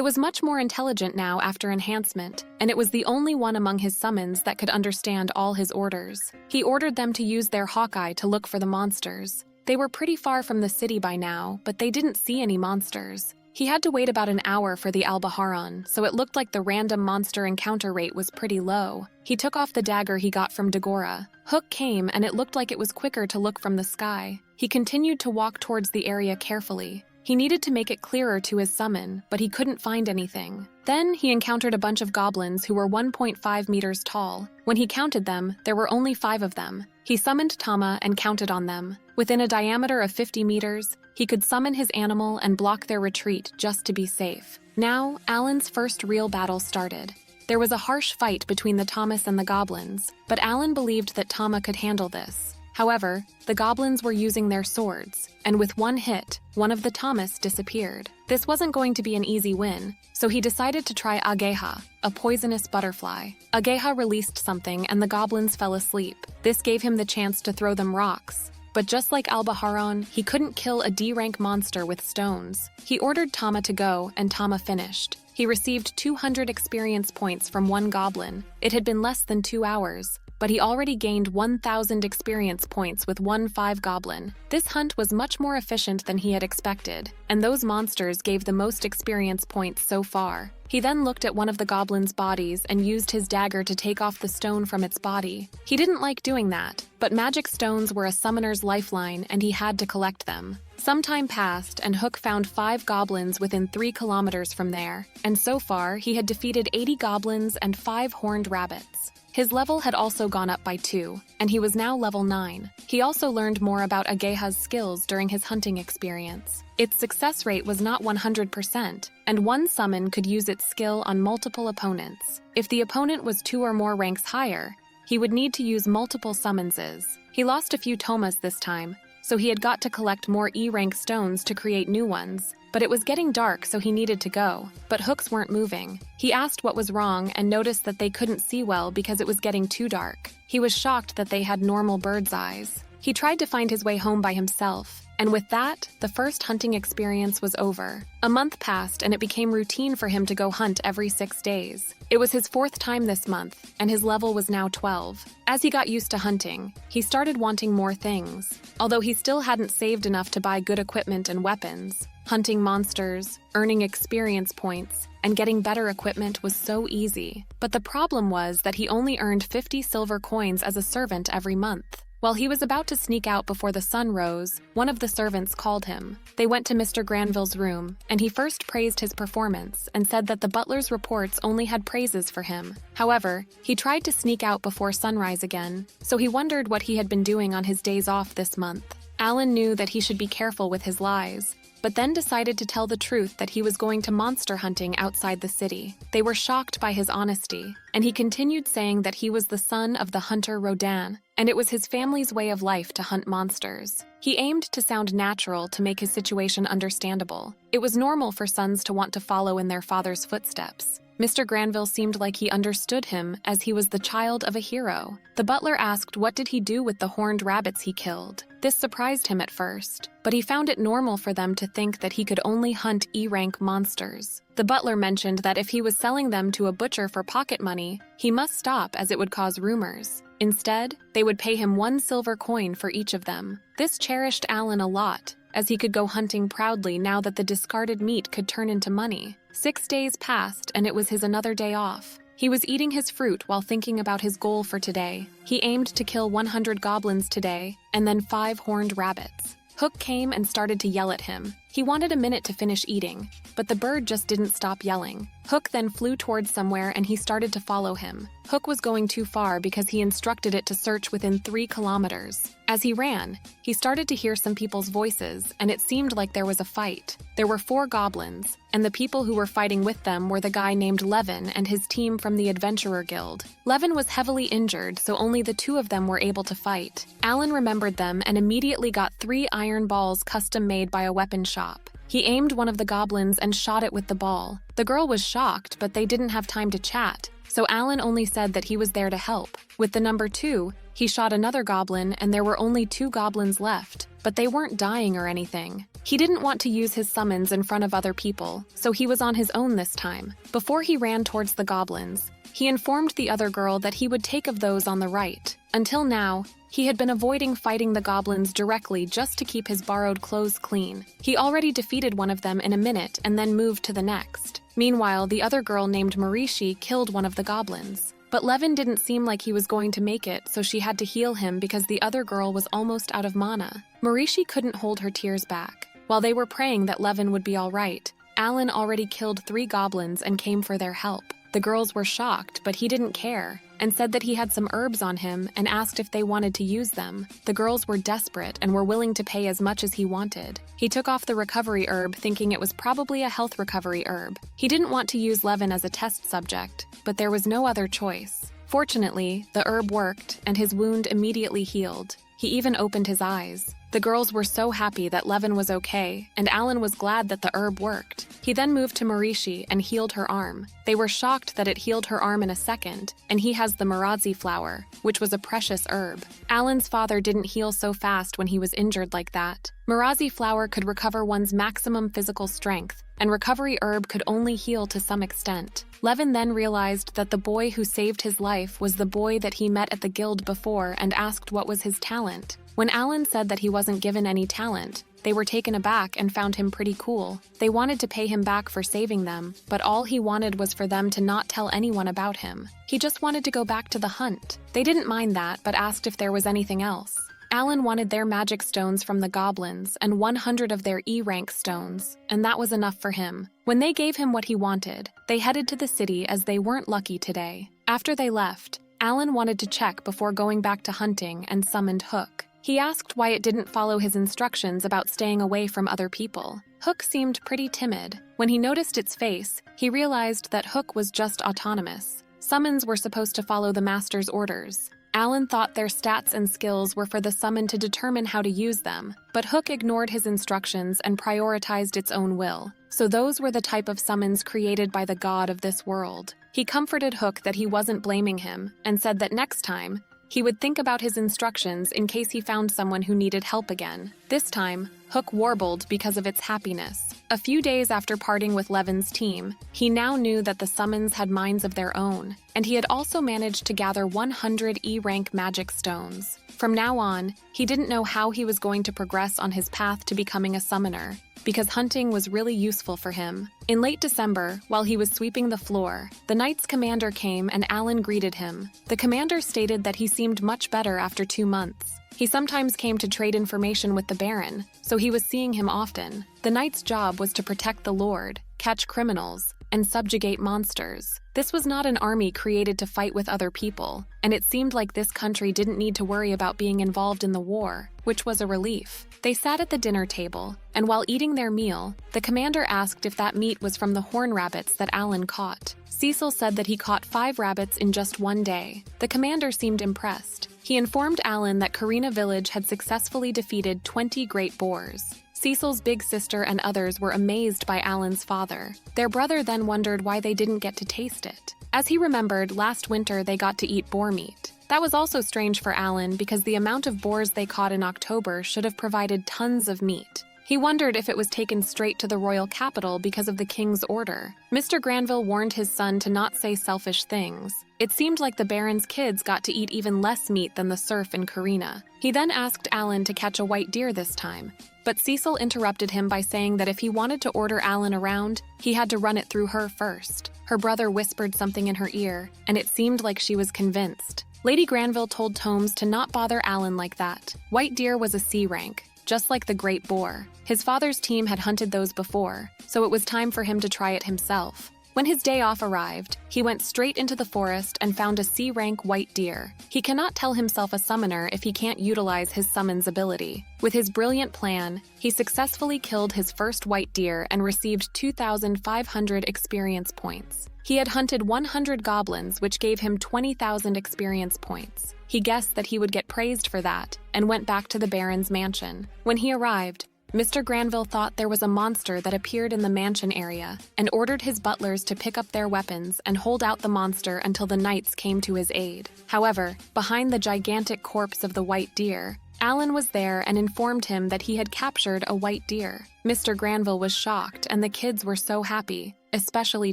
was much more intelligent now after enhancement, and it was the only one among his summons that could understand all his orders. He ordered them to use their hawkeye to look for the monsters. They were pretty far from the city by now, but they didn't see any monsters. He had to wait about an hour for the Albaharan, so it looked like the random monster encounter rate was pretty low. He took off the dagger he got from Dagora. Hook came, and it looked like it was quicker to look from the sky. He continued to walk towards the area carefully. He needed to make it clearer to his summon, but he couldn't find anything. Then he encountered a bunch of goblins who were 1.5 meters tall. When he counted them, there were only 5 of them. He summoned Tama and counted on them. Within a diameter of 50 meters, he could summon his animal and block their retreat just to be safe. Now, Alan's first real battle started. There was a harsh fight between the Thomas and the goblins, but Alan believed that Tama could handle this. However, the goblins were using their swords, and with one hit, one of the Thomas disappeared. This wasn't going to be an easy win, so he decided to try Ageha, a poisonous butterfly. Ageha released something and the goblins fell asleep. This gave him the chance to throw them rocks. But just like Albaharan, he couldn't kill a D-rank monster with stones. He ordered Tama to go, and Tama finished. He received 200 experience points from one goblin. It had been less than 2 hours, but he already gained 1,000 experience points with 1/5 goblin. This hunt was much more efficient than he had expected, and those monsters gave the most experience points so far. He then looked at one of the goblin's bodies and used his dagger to take off the stone from its body. He didn't like doing that, but magic stones were a summoner's lifeline and he had to collect them. Some time passed and Hook found 5 goblins within 3 kilometers from there, and so far he had defeated 80 goblins and 5 horned rabbits. His level had also gone up by 2, and he was now level 9. He also learned more about Ageha's skills during his hunting experience. Its success rate was not 100%, and one summon could use its skill on multiple opponents. If the opponent was 2 or more ranks higher, he would need to use multiple summonses. He lost a few Tomas this time, so he had got to collect more E-rank stones to create new ones. But it was getting dark, so he needed to go. But hooks weren't moving. He asked what was wrong and noticed that they couldn't see well because it was getting too dark. He was shocked that they had normal bird's eyes. He tried to find his way home by himself, and with that, the first hunting experience was over. A month passed, and it became routine for him to go hunt every 6 days. It was his 4th time this month, and his level was now 12. As he got used to hunting, he started wanting more things. Although he still hadn't saved enough to buy good equipment and weapons, hunting monsters, earning experience points, and getting better equipment was so easy. But the problem was that he only earned 50 silver coins as a servant every month. While he was about to sneak out before the sun rose, one of the servants called him. They went to Mr. Granville's room, and he first praised his performance and said that the butler's reports only had praises for him. However, he tried to sneak out before sunrise again, so he wondered what he had been doing on his days off this month. Alan knew that he should be careful with his lies, but then decided to tell the truth that he was going to monster hunting outside the city. They were shocked by his honesty, and he continued saying that he was the son of the hunter Rodin, and it was his family's way of life to hunt monsters. He aimed to sound natural to make his situation understandable. It was normal for sons to want to follow in their father's footsteps. Mr. Granville seemed like he understood him, as he was the child of a hero. The butler asked what did he do with the horned rabbits he killed. This surprised him at first, but he found it normal for them to think that he could only hunt E-rank monsters. The butler mentioned that if he was selling them to a butcher for pocket money, he must stop as it would cause rumors. Instead, they would pay him 1 silver coin for each of them. This cherished Alan a lot, as he could go hunting proudly now that the discarded meat could turn into money. 6 days passed, and it was his another day off. He was eating his fruit while thinking about his goal for today. He aimed to kill 100 goblins today, and then 5 horned rabbits. Hook came and started to yell at him. He wanted a minute to finish eating, but the bird just didn't stop yelling. Hook then flew towards somewhere and he started to follow him. Hook was going too far because he instructed it to search within 3 kilometers. As he ran, he started to hear some people's voices, and it seemed like there was a fight. There were 4 goblins, and the people who were fighting with them were the guy named Levin and his team from the Adventurer Guild. Levin was heavily injured, so only the 2 of them were able to fight. Alan remembered them and immediately got 3 iron balls custom-made by a weapon shop. He aimed one of the goblins and shot it with the ball. The girl was shocked, but they didn't have time to chat, so Alan only said that he was there to help. With the number 2, he shot another goblin and there were only 2 goblins left, but they weren't dying or anything. He didn't want to use his summons in front of other people, so he was on his own this time. Before he ran towards the goblins, he informed the other girl that he would take of those on the right. Until now, he had been avoiding fighting the goblins directly just to keep his borrowed clothes clean. He already defeated one of them in a minute and then moved to the next. Meanwhile, the other girl named Marishi killed one of the goblins. But Levin didn't seem like he was going to make it, so she had to heal him because the other girl was almost out of mana. Marishi couldn't hold her tears back. While they were praying that Levin would be all right, Alan already killed 3 goblins and came for their help. The girls were shocked, but he didn't care, and said that he had some herbs on him and asked if they wanted to use them. The girls were desperate and were willing to pay as much as he wanted. He took off the recovery herb thinking it was probably a health recovery herb. He didn't want to use Levin as a test subject, but there was no other choice. Fortunately, the herb worked and his wound immediately healed. He even opened his eyes. The girls were so happy that Levin was okay, and Alan was glad that the herb worked. He then moved to Marishi and healed her arm. They were shocked that it healed her arm in a second, and he has the Marazi flower, which was a precious herb. Alan's father didn't heal so fast when he was injured like that. Marazi flower could recover one's maximum physical strength, and recovery herb could only heal to some extent. Levin then realized that the boy who saved his life was the boy that he met at the guild before and asked what was his talent. When Alan said that he wasn't given any talent, they were taken aback and found him pretty cool. They wanted to pay him back for saving them, but all he wanted was for them to not tell anyone about him. He just wanted to go back to the hunt. They didn't mind that, but asked if there was anything else. Alan wanted their magic stones from the goblins and 100 of their E-rank stones, and that was enough for him. When they gave him what he wanted, they headed to the city as they weren't lucky today. After they left, Alan wanted to check before going back to hunting and summoned Hook. He asked why it didn't follow his instructions about staying away from other people. Hook seemed pretty timid. When he noticed its face, he realized that Hook was just autonomous. Summons were supposed to follow the master's orders. Alan thought their stats and skills were for the summon to determine how to use them, but Hook ignored his instructions and prioritized its own will. So those were the type of summons created by the god of this world. He comforted Hook that he wasn't blaming him and said that next time, he would think about his instructions in case he found someone who needed help again. This time, Hook warbled because of its happiness. A few days after parting with Levin's team, he now knew that the summons had minds of their own, and he had also managed to gather 100 E-rank magic stones. From now on, he didn't know how he was going to progress on his path to becoming a summoner, because hunting was really useful for him. In late December, while he was sweeping the floor, the Knight's commander came and Alan greeted him. The commander stated that he seemed much better after 2 months. He sometimes came to trade information with the Baron, so he was seeing him often. The Knight's job was to protect the Lord, catch criminals, and subjugate monsters. This was not an army created to fight with other people, and it seemed like this country didn't need to worry about being involved in the war, which was a relief. They sat at the dinner table, and while eating their meal, the commander asked if that meat was from the horn rabbits that Alan caught. Cecil said that he caught 5 rabbits in just 1 day. The commander seemed impressed. He informed Alan that Karina Village had successfully defeated 20 great boars. Cecil's big sister and others were amazed by Alan's father. Their brother then wondered why they didn't get to taste it. As he remembered, last winter they got to eat boar meat. That was also strange for Alan because the amount of boars they caught in October should have provided tons of meat. He wondered if it was taken straight to the royal capital because of the king's order. Mr. Granville warned his son to not say selfish things. It seemed like the Baron's kids got to eat even less meat than the serf and Karina. He then asked Alan to catch a white deer this time, but Cecil interrupted him by saying that if he wanted to order Alan around, he had to run it through her first. Her brother whispered something in her ear, and it seemed like she was convinced. Lady Granville told Tomes to not bother Alan like that. White deer was a C rank, just like the great boar. His father's team had hunted those before, so it was time for him to try it himself. When his day off arrived, he went straight into the forest and found a C-rank white deer. He cannot tell himself a summoner if he can't utilize his summons ability. With his brilliant plan, he successfully killed his first white deer and received 2,500 experience points. He had hunted 100 goblins, which gave him 20,000 experience points. He guessed that he would get praised for that, and went back to the Baron's mansion. When he arrived, Mr. Granville thought there was a monster that appeared in the mansion area and ordered his butlers to pick up their weapons and hold out the monster until the knights came to his aid. However, behind the gigantic corpse of the white deer, Alan was there and informed him that he had captured a white deer. Mr. Granville was shocked, and the kids were so happy, especially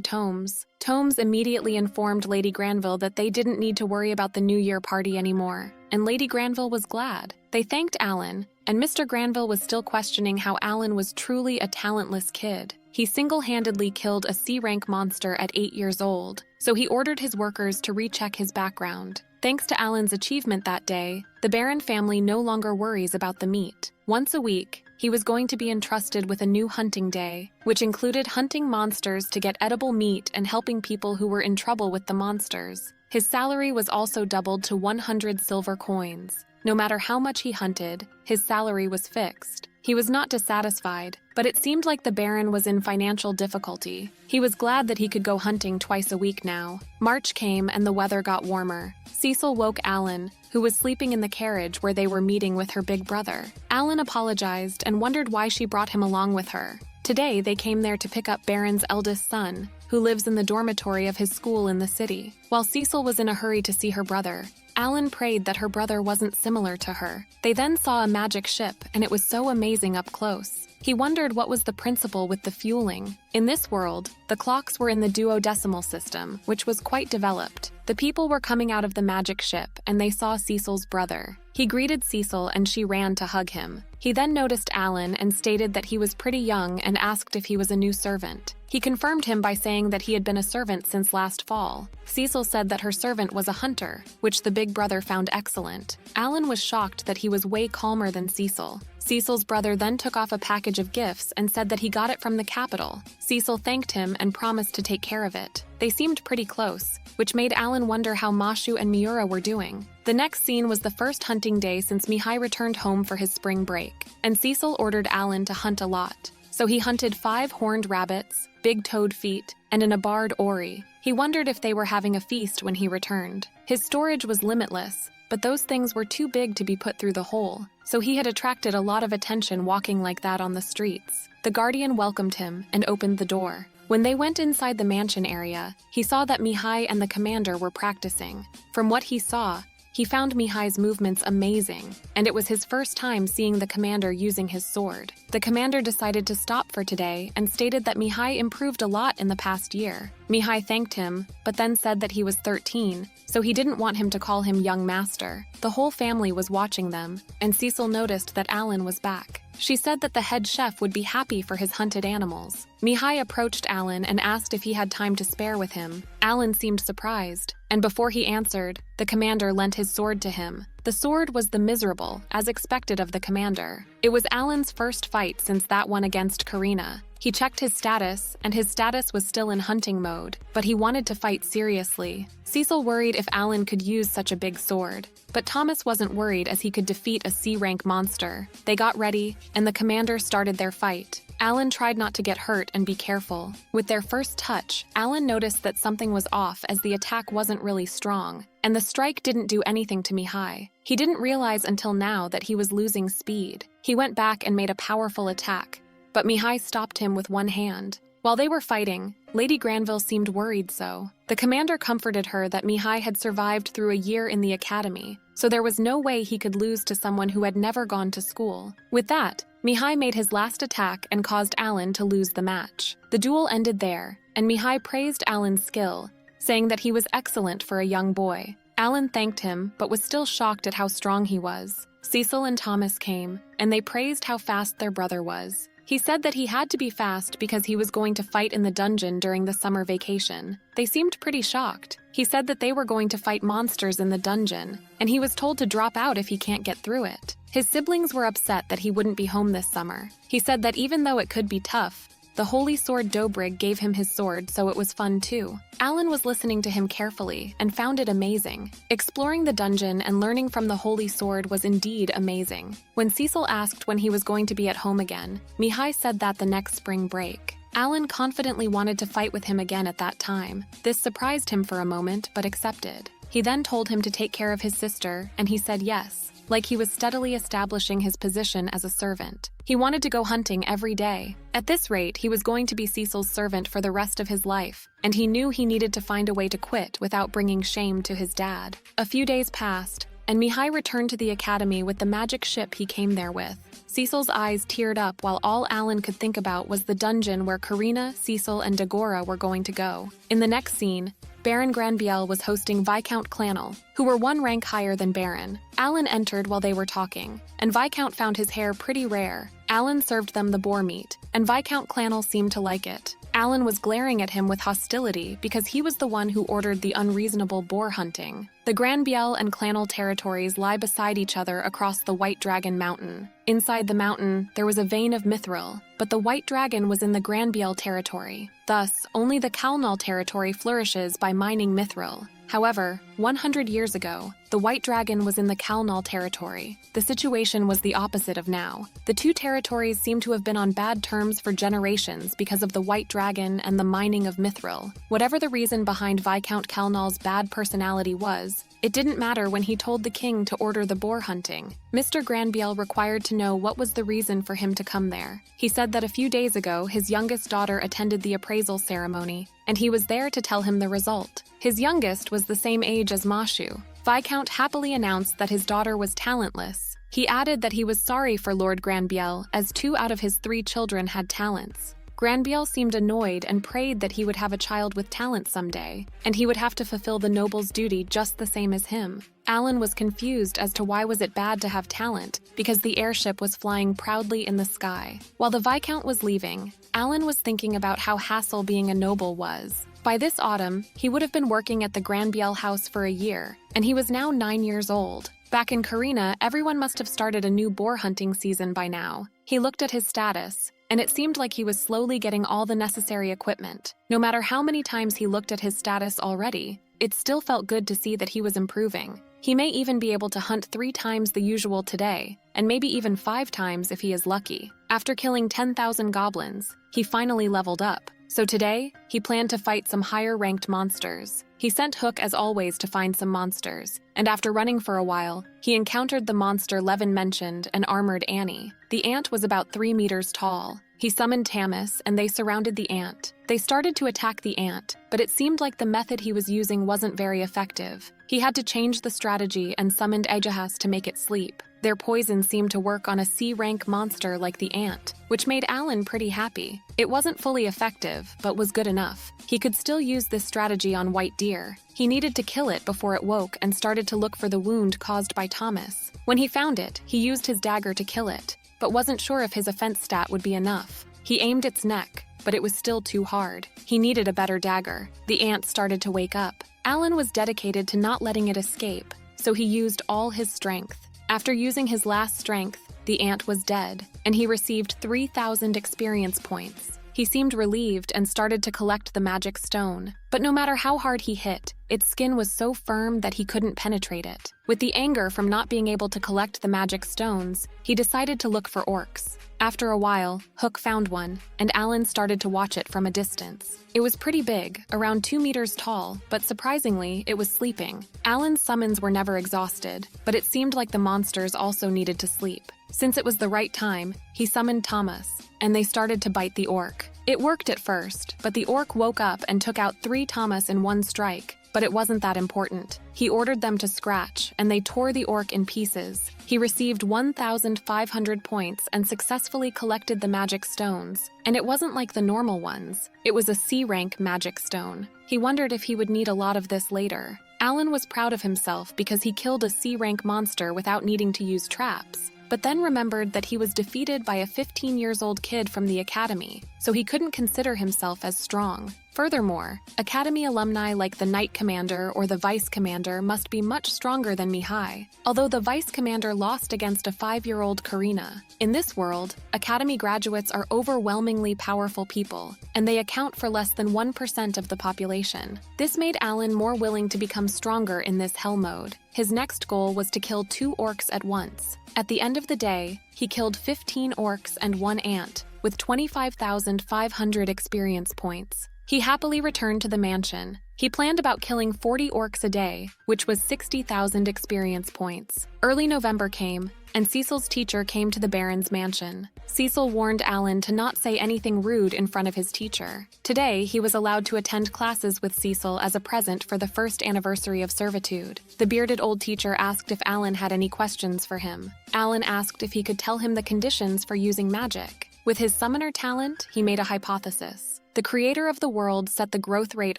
Tomes. Tomes immediately informed Lady Granville that they didn't need to worry about the New Year party anymore, and Lady Granville was glad. They thanked Alan, and Mr. Granville was still questioning how Alan was truly a talentless kid. He single-handedly killed a C-rank monster at 8 years old, so he ordered his workers to recheck his background. Thanks to Alan's achievement that day, the Baron family no longer worries about the meat. Once a week, he was going to be entrusted with a new hunting day, which included hunting monsters to get edible meat and helping people who were in trouble with the monsters. His salary was also doubled to 100 silver coins. No matter how much he hunted, his salary was fixed. He was not dissatisfied, but it seemed like the Baron was in financial difficulty. He was glad that he could go hunting twice a week now. March came and the weather got warmer. Cecil woke Alan, who was sleeping in the carriage where they were meeting with her big brother. Alan apologized and wondered why she brought him along with her. Today, they came there to pick up Baron's eldest son, who lives in the dormitory of his school in the city. While Cecil was in a hurry to see her brother, Alan prayed that her brother wasn't similar to her. They then saw a magic ship, and it was so amazing up close. He wondered what was the principle with the fueling. In this world, the clocks were in the duodecimal system, which was quite developed. The people were coming out of the magic ship, and they saw Cecil's brother. He greeted Cecil, and she ran to hug him. He then noticed Alan and stated that he was pretty young and asked if he was a new servant. He confirmed him by saying that he had been a servant since last fall. Cecil said that her servant was a hunter, which the big brother found excellent. Alan was shocked that he was way calmer than Cecil. Cecil's brother then took off a package of gifts and said that he got it from the capital. Cecil thanked him and promised to take care of it. They seemed pretty close, which made Alan wonder how Mashu and Miura were doing. The next scene was the first hunting day since Mihai returned home for his spring break, and Cecil ordered Alan to hunt a lot. So he hunted 5 horned rabbits, big toad feet, and an abarred ori. He wondered if they were having a feast when he returned. His storage was limitless, but those things were too big to be put through the hole, so he had attracted a lot of attention walking like that on the streets. The guardian welcomed him and opened the door. When they went inside the mansion area, he saw that Mihai and the commander were practicing. From what he saw, he found Mihai's movements amazing, and it was his first time seeing the commander using his sword. The commander decided to stop for today and stated that Mihai improved a lot in the past year. Mihai thanked him, but then said that he was 13, so he didn't want him to call him young master. The whole family was watching them, and Cecil noticed that Alan was back. She said that the head chef would be happy for his hunted animals. Mihai approached Alan and asked if he had time to spare with him. Alan seemed surprised, and before he answered, the commander lent his sword to him. The sword was the miserable, as expected of the commander. It was Alan's first fight since that one against Karina. He checked his status, and his status was still in hunting mode, but he wanted to fight seriously. Cecil worried if Alan could use such a big sword, but Thomas wasn't worried as he could defeat a C-rank monster. They got ready, and the commander started their fight. Alan tried not to get hurt and be careful. With their first touch, Alan noticed that something was off as the attack wasn't really strong, and the strike didn't do anything to Mihai. He didn't realize until now that he was losing speed. He went back and made a powerful attack, but Mihai stopped him with one hand. While they were fighting, Lady Granville seemed worried so. The commander comforted her that Mihai had survived through a year in the academy, so there was no way he could lose to someone who had never gone to school. With that, Mihai made his last attack and caused Alan to lose the match. The duel ended there, and Mihai praised Alan's skill, saying that he was excellent for a young boy. Alan thanked him, but was still shocked at how strong he was. Cecil and Thomas came, and they praised how fast their brother was. He said that he had to be fast because he was going to fight in the dungeon during the summer vacation. They seemed pretty shocked. He said that they were going to fight monsters in the dungeon, and he was told to drop out if he can't get through it. His siblings were upset that he wouldn't be home this summer. He said that even though it could be tough, the holy sword Dobrig gave him his sword, so it was fun too. Alan was listening to him carefully and found it amazing. Exploring the dungeon and learning from the holy sword was indeed amazing. When Cecil asked when he was going to be at home again, Mihai said that the next spring break. Alan confidently wanted to fight with him again at that time. This surprised him for a moment, but accepted. He then told him to take care of his sister, and he said yes, like he was steadily establishing his position as a servant. He wanted to go hunting every day. At this rate, he was going to be Cecil's servant for the rest of his life, and he knew he needed to find a way to quit without bringing shame to his dad. A few days passed, and Mihai returned to the academy with the magic ship he came there with. Cecil's eyes teared up while all Alan could think about was the dungeon where Karina, Cecil, and Dagora were going to go. In the next scene, Baron Granbiel was hosting Viscount Clanel, who were one rank higher than Baron. Alan entered while they were talking, and Viscount found his hair pretty rare. Alan served them the boar meat, and Viscount Clanel seemed to like it. Alan was glaring at him with hostility because he was the one who ordered the unreasonable boar hunting. The Granbiel and Clanel territories lie beside each other across the White Dragon Mountain. Inside the mountain, there was a vein of mithril, but the White Dragon was in the Granbiel territory. Thus, only the Kalnal territory flourishes by mining mithril. However, 100 years ago, the White Dragon was in the Kalnal territory. The situation was the opposite of now. The two territories seem to have been on bad terms for generations because of the White Dragon and the mining of mithril. Whatever the reason behind Viscount Kalnal's bad personality was, it didn't matter when he told the king to order the boar hunting. Mr. Granbiel required to know what was the reason for him to come there. He said that a few days ago, his youngest daughter attended the appraisal ceremony, and he was there to tell him the result. His youngest was the same age as Mashu. Viscount happily announced that his daughter was talentless. He added that he was sorry for Lord Granbiel, as 2 out of his 3 children had talents. Granbiel seemed annoyed and prayed that he would have a child with talent someday, and he would have to fulfill the noble's duty just the same as him. Alan was confused as to why was it bad to have talent, because the airship was flying proudly in the sky. While the Viscount was leaving, Alan was thinking about how hassle being a noble was. By this autumn, he would have been working at the Granbiel house for a year, and he was now 9 years old. Back in Karina, everyone must have started a new boar hunting season by now. He looked at his status, and it seemed like he was slowly getting all the necessary equipment. No matter how many times he looked at his status already, it still felt good to see that he was improving. He may even be able to hunt 3 times the usual today, and maybe even 5 times if he is lucky. After killing 10,000 goblins, he finally leveled up. So today, he planned to fight some higher-ranked monsters. He sent Hook as always to find some monsters, and after running for a while, he encountered the monster Levin mentioned and armored Annie. The ant was about 3 meters tall. He summoned Tamis, and they surrounded the ant. They started to attack the ant, but it seemed like the method he was using wasn't very effective. He had to change the strategy and summoned Ejahas to make it sleep. Their poison seemed to work on a C-rank monster like the ant, which made Alan pretty happy. It wasn't fully effective, but was good enough. He could still use this strategy on White Deer. He needed to kill it before it woke and started to look for the wound caused by Thomas. When he found it, he used his dagger to kill it, but wasn't sure if his offense stat would be enough. He aimed its neck, but it was still too hard. He needed a better dagger. The ant started to wake up. Alan was dedicated to not letting it escape, so he used all his strength. After using his last strength, the ant was dead, and he received 3,000 experience points. He seemed relieved and started to collect the magic stone. But no matter how hard he hit, its skin was so firm that he couldn't penetrate it. With the anger from not being able to collect the magic stones, he decided to look for orcs. After a while, Hook found one, and Alan started to watch it from a distance. It was pretty big, around 2 meters tall, but surprisingly, it was sleeping. Alan's summons were never exhausted, but it seemed like the monsters also needed to sleep. Since it was the right time, he summoned Thomas, and they started to bite the orc. It worked at first, but the orc woke up and took out 3 Thomas in one strike. But it wasn't that important. He ordered them to scratch, and they tore the orc in pieces. He received 1,500 points and successfully collected the magic stones. And it wasn't like the normal ones. It was a C-rank magic stone. He wondered if he would need a lot of this later. Alan was proud of himself because he killed a C-rank monster without needing to use traps. but then remembered that he was defeated by a 15-year-old kid from the academy, so he couldn't consider himself as strong. Furthermore, Academy alumni like the Knight Commander or the Vice Commander must be much stronger than Mihai, although the Vice Commander lost against a 5-year-old Karina. In this world, Academy graduates are overwhelmingly powerful people, and they account for less than 1% of the population. This made Alan more willing to become stronger in this hell mode. His next goal was to kill 2 orcs at once. At the end of the day, he killed 15 orcs and 1 ant, with 25,500 experience points. He happily returned to the mansion. He planned about killing 40 orcs a day, which was 60,000 experience points. Early November came, and Cecil's teacher came to the Baron's mansion. Cecil warned Alan to not say anything rude in front of his teacher. Today, he was allowed to attend classes with Cecil as a present for the first anniversary of servitude. The bearded old teacher asked if Alan had any questions for him. Alan asked if he could tell him the conditions for using magic. With his summoner talent, he made a hypothesis. The creator of the world set the growth rate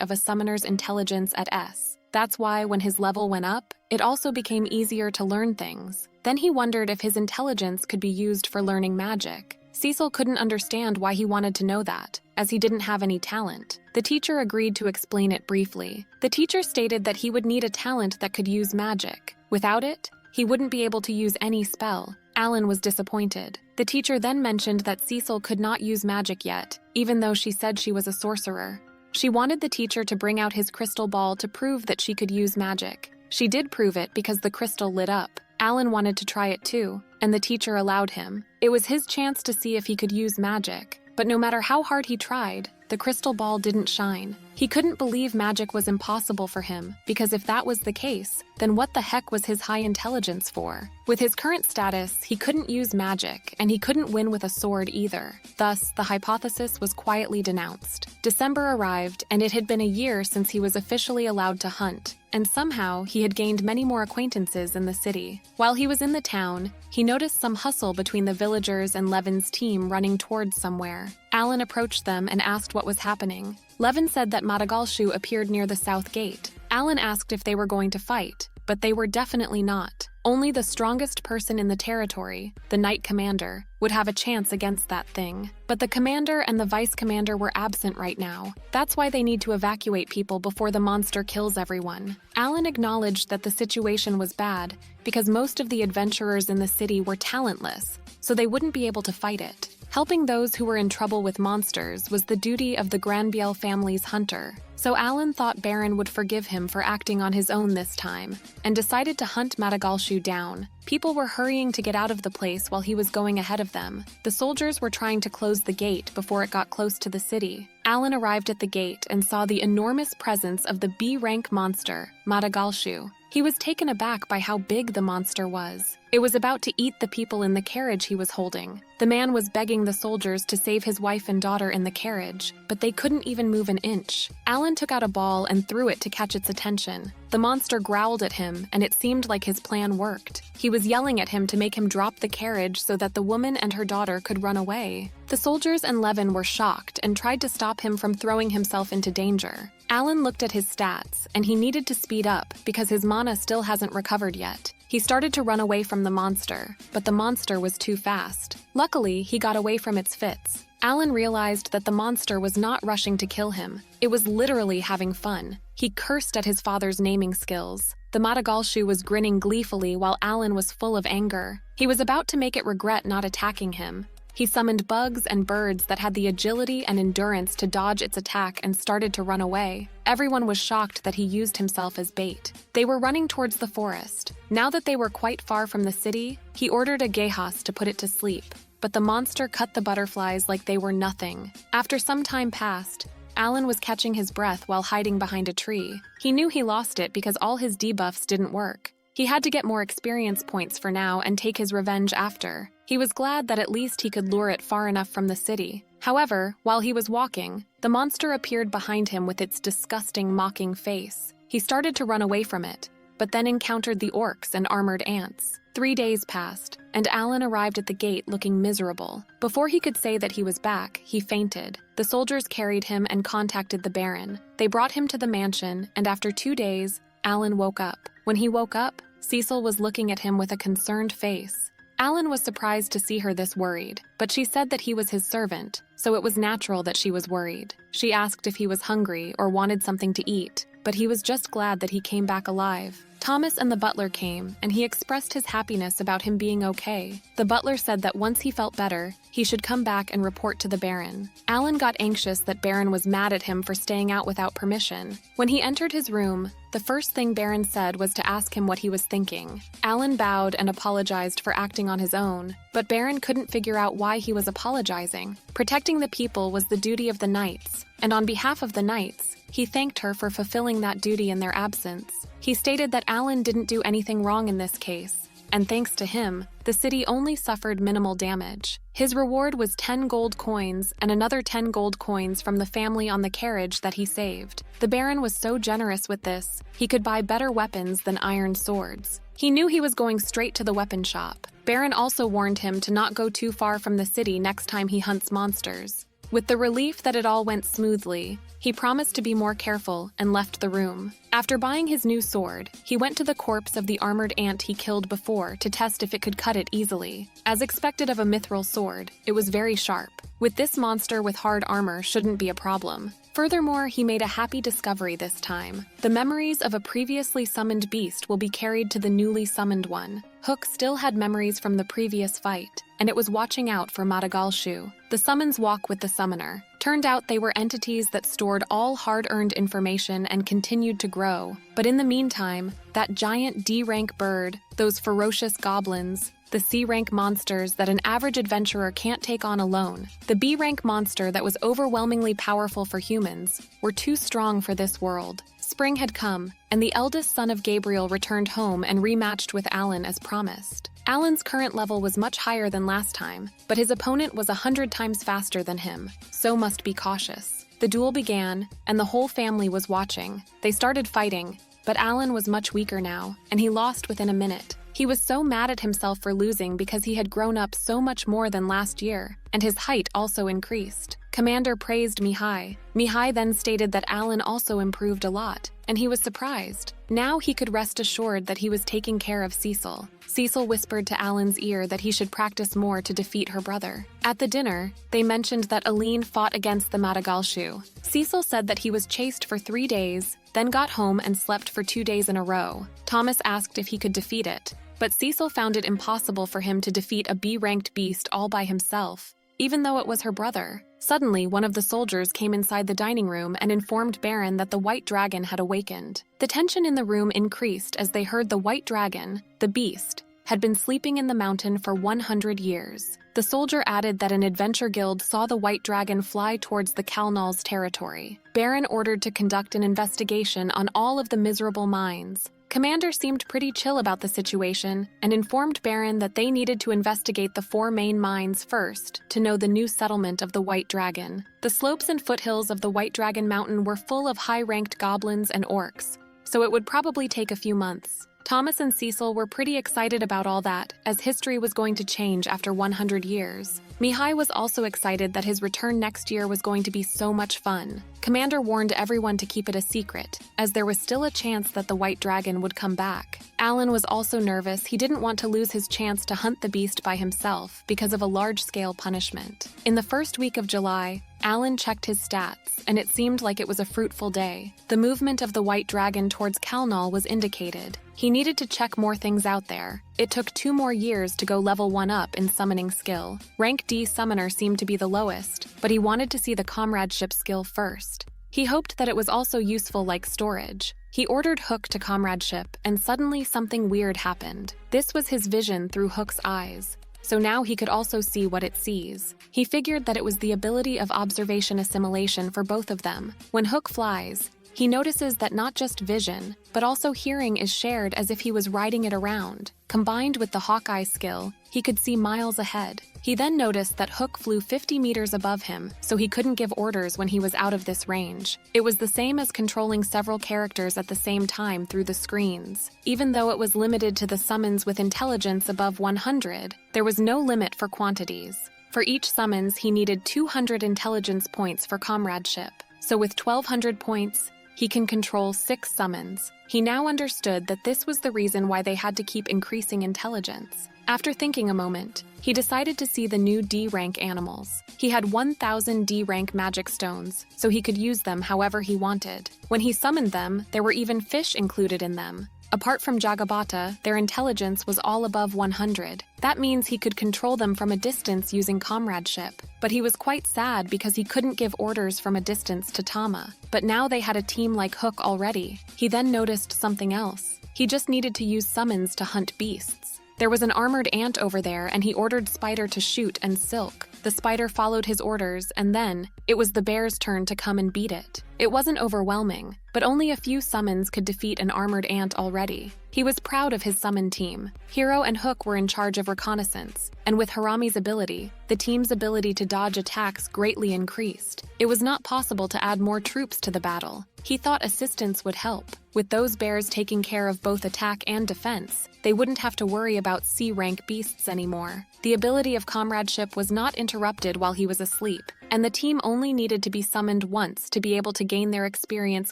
of a summoner's intelligence at S. That's why when his level went up, it also became easier to learn things. Then he wondered if his intelligence could be used for learning magic. Cecil couldn't understand why he wanted to know that, as he didn't have any talent. The teacher agreed to explain it briefly. The teacher stated that he would need a talent that could use magic. Without it, he wouldn't be able to use any spell. Alan was disappointed. The teacher then mentioned that Cecil could not use magic yet, even though she said she was a sorcerer. She wanted the teacher to bring out his crystal ball to prove that she could use magic. She did prove it because the crystal lit up. Alan wanted to try it too, and the teacher allowed him. It was his chance to see if he could use magic. But no matter how hard he tried, the crystal ball didn't shine. He couldn't believe magic was impossible for him, because if that was the case, then what the heck was his high intelligence for? With his current status, he couldn't use magic, and he couldn't win with a sword either. Thus, the hypothesis was quietly denounced. December arrived, and it had been a year since he was officially allowed to hunt, and somehow he had gained many more acquaintances in the city. While he was in the town, he noticed some hustle between the villagers and Levin's team running towards somewhere. Alan approached them and asked what was happening. Levin said that Madagalshu appeared near the south gate. Alan asked if they were going to fight, but they were definitely not. Only the strongest person in the territory, the Knight Commander, would have a chance against that thing. But the Commander and the Vice Commander were absent right now. That's why they need to evacuate people before the monster kills everyone. Alan acknowledged that the situation was bad because most of the adventurers in the city were talentless, so they wouldn't be able to fight it. Helping those who were in trouble with monsters was the duty of the Granbiel family's hunter, so Alan thought Baron would forgive him for acting on his own this time, and decided to hunt Madagalshu down. People were hurrying to get out of the place while he was going ahead of them. The soldiers were trying to close the gate before it got close to the city. Alan arrived at the gate and saw the enormous presence of the B-rank monster, Madagalshu. He was taken aback by how big the monster was. It was about to eat the people in the carriage he was holding. The man was begging the soldiers to save his wife and daughter in the carriage, but they couldn't even move an inch. Alan took out a ball and threw it to catch its attention. The monster growled at him, and it seemed like his plan worked. He was yelling at him to make him drop the carriage so that the woman and her daughter could run away. The soldiers and Levin were shocked and tried to stop him from throwing himself into danger. Alan looked at his stats, and he needed to speed up because his mana still hasn't recovered yet. He started to run away from the monster, but the monster was too fast. Luckily, he got away from its fits. Alan realized that the monster was not rushing to kill him. It was literally having fun. He cursed at his father's naming skills. The Madagalshu was grinning gleefully while Alan was full of anger. He was about to make it regret not attacking him. He summoned bugs and birds that had the agility and endurance to dodge its attack and started to run away. Everyone was shocked that he used himself as bait. They were running towards the forest. Now that they were quite far from the city, he ordered a Gehas to put it to sleep. But the monster cut the butterflies like they were nothing. After some time passed, Alan was catching his breath while hiding behind a tree. He knew he lost it because all his debuffs didn't work. He had to get more experience points for now and take his revenge after. He was glad that at least he could lure it far enough from the city. However, while he was walking, the monster appeared behind him with its disgusting, mocking face. He started to run away from it, but then encountered the orcs and armored ants. 3 days passed, and Alan arrived at the gate looking miserable. Before he could say that he was back, he fainted. The soldiers carried him and contacted the Baron. They brought him to the mansion, and after 2 days, Alan woke up. When he woke up, Cecil was looking at him with a concerned face. Alan was surprised to see her this worried, but she said that he was his servant, so it was natural that she was worried. She asked if he was hungry or wanted something to eat, but he was just glad that he came back alive. Thomas and the butler came, and he expressed his happiness about him being okay. The butler said that once he felt better, he should come back and report to the Baron. Alan got anxious that Baron was mad at him for staying out without permission. When he entered his room, the first thing Baron said was to ask him what he was thinking. Alan bowed and apologized for acting on his own, but Baron couldn't figure out why he was apologizing. Protecting the people was the duty of the knights, and on behalf of the knights, he thanked her for fulfilling that duty in their absence. He stated that Alan didn't do anything wrong in this case, and thanks to him, the city only suffered minimal damage. His reward was 10 gold coins and another 10 gold coins from the family on the carriage that he saved. The Baron was so generous with this, he could buy better weapons than iron swords. He knew he was going straight to the weapon shop. Baron also warned him to not go too far from the city next time he hunts monsters. With the relief that it all went smoothly, he promised to be more careful and left the room. After buying his new sword, he went to the corpse of the armored ant he killed before to test if it could cut it easily. As expected of a mithril sword, it was very sharp. With this monster with hard armor shouldn't be a problem. Furthermore, he made a happy discovery this time. The memories of a previously summoned beast will be carried to the newly summoned one. Hook still had memories from the previous fight, and it was watching out for Madagalshu. The summons walk with the summoner. Turned out they were entities that stored all hard-earned information and continued to grow. But in the meantime, that giant D-rank bird, those ferocious goblins, the C-rank monsters that an average adventurer can't take on alone, the B-rank monster that was overwhelmingly powerful for humans, were too strong for this world. Spring had come, and the eldest son of Gabriel returned home and rematched with Alan as promised. Alan's current level was much higher than last time, but his opponent was 100 times faster than him, so must be cautious. The duel began, and the whole family was watching. They started fighting, but Alan was much weaker now, and he lost within a minute. He was so mad at himself for losing because he had grown up so much more than last year, and his height also increased. Commander praised Mihai. Mihai then stated that Alan also improved a lot, and he was surprised. Now he could rest assured that he was taking care of Cecil. Cecil whispered to Alan's ear that he should practice more to defeat her brother. At the dinner, they mentioned that Aline fought against the Madagalshu. Cecil said that he was chased for 3 days, then got home and slept for 2 days in a row. Thomas asked if he could defeat it, but Cecil found it impossible for him to defeat a B-ranked beast all by himself, even though it was her brother. Suddenly, one of the soldiers came inside the dining room and informed Baron that the white dragon had awakened. The tension in the room increased as they heard the white dragon, the beast, had been sleeping in the mountain for 100 years. The soldier added that an adventure guild saw the white dragon fly towards the Kalnal's territory. Baron ordered to conduct an investigation on all of the miserable mines. Commander seemed pretty chill about the situation and informed Baron that they needed to investigate the 4 main mines first to know the new settlement of the White Dragon. The slopes and foothills of the White Dragon Mountain were full of high-ranked goblins and orcs, so it would probably take a few months. Thomas and Cecil were pretty excited about all that, as history was going to change after 100 years. Mihai was also excited that his return next year was going to be so much fun. Commander warned everyone to keep it a secret, as there was still a chance that the White Dragon would come back. Alan was also nervous. He didn't want to lose his chance to hunt the beast by himself because of a large-scale punishment. In the first week of July, Alan checked his stats, and it seemed like it was a fruitful day. The movement of the White Dragon towards Kalnal was indicated. He needed to check more things out there. It took 2 more years to go level 1 up in summoning skill. Rank D summoner seemed to be the lowest, but he wanted to see the comradeship skill first. He hoped that it was also useful like storage. He ordered Hook to comradeship, and suddenly something weird happened. This was his vision through Hook's eyes, so now he could also see what it sees. He figured that it was the ability of observation assimilation for both of them. When Hook flies, he notices that not just vision, but also hearing is shared as if he was riding it around. Combined with the Hawkeye skill, he could see miles ahead. He then noticed that Hook flew 50 meters above him, so he couldn't give orders when he was out of this range. It was the same as controlling several characters at the same time through the screens. Even though it was limited to the summons with intelligence above 100, there was no limit for quantities. For each summons, he needed 200 intelligence points for comradeship. So with 1,200 points, he can control 6 summons. He now understood that this was the reason why they had to keep increasing intelligence. After thinking a moment, he decided to see the new D-rank animals. He had 1,000 D-rank magic stones, so he could use them however he wanted. When he summoned them, there were even fish included in them. Apart from Jagabata, their intelligence was all above 100. That means he could control them from a distance using comradeship. But he was quite sad because he couldn't give orders from a distance to Tama. But now they had a team like Hook already. He then noticed something else. He just needed to use summons to hunt beasts. There was an armored ant over there, and he ordered Spider to shoot and Silk. The spider followed his orders, and then it was the bear's turn to come and beat it. It wasn't overwhelming, but only a few summons could defeat an armored ant already. He was proud of his summon team. Hiro and Hook were in charge of reconnaissance, and with Harami's ability, the team's ability to dodge attacks greatly increased. It was not possible to add more troops to the battle. He thought assistance would help. With those bears taking care of both attack and defense, they wouldn't have to worry about C-rank beasts anymore. The ability of comradeship was not interrupted while he was asleep, and the team only needed to be summoned once to be able to gain their experience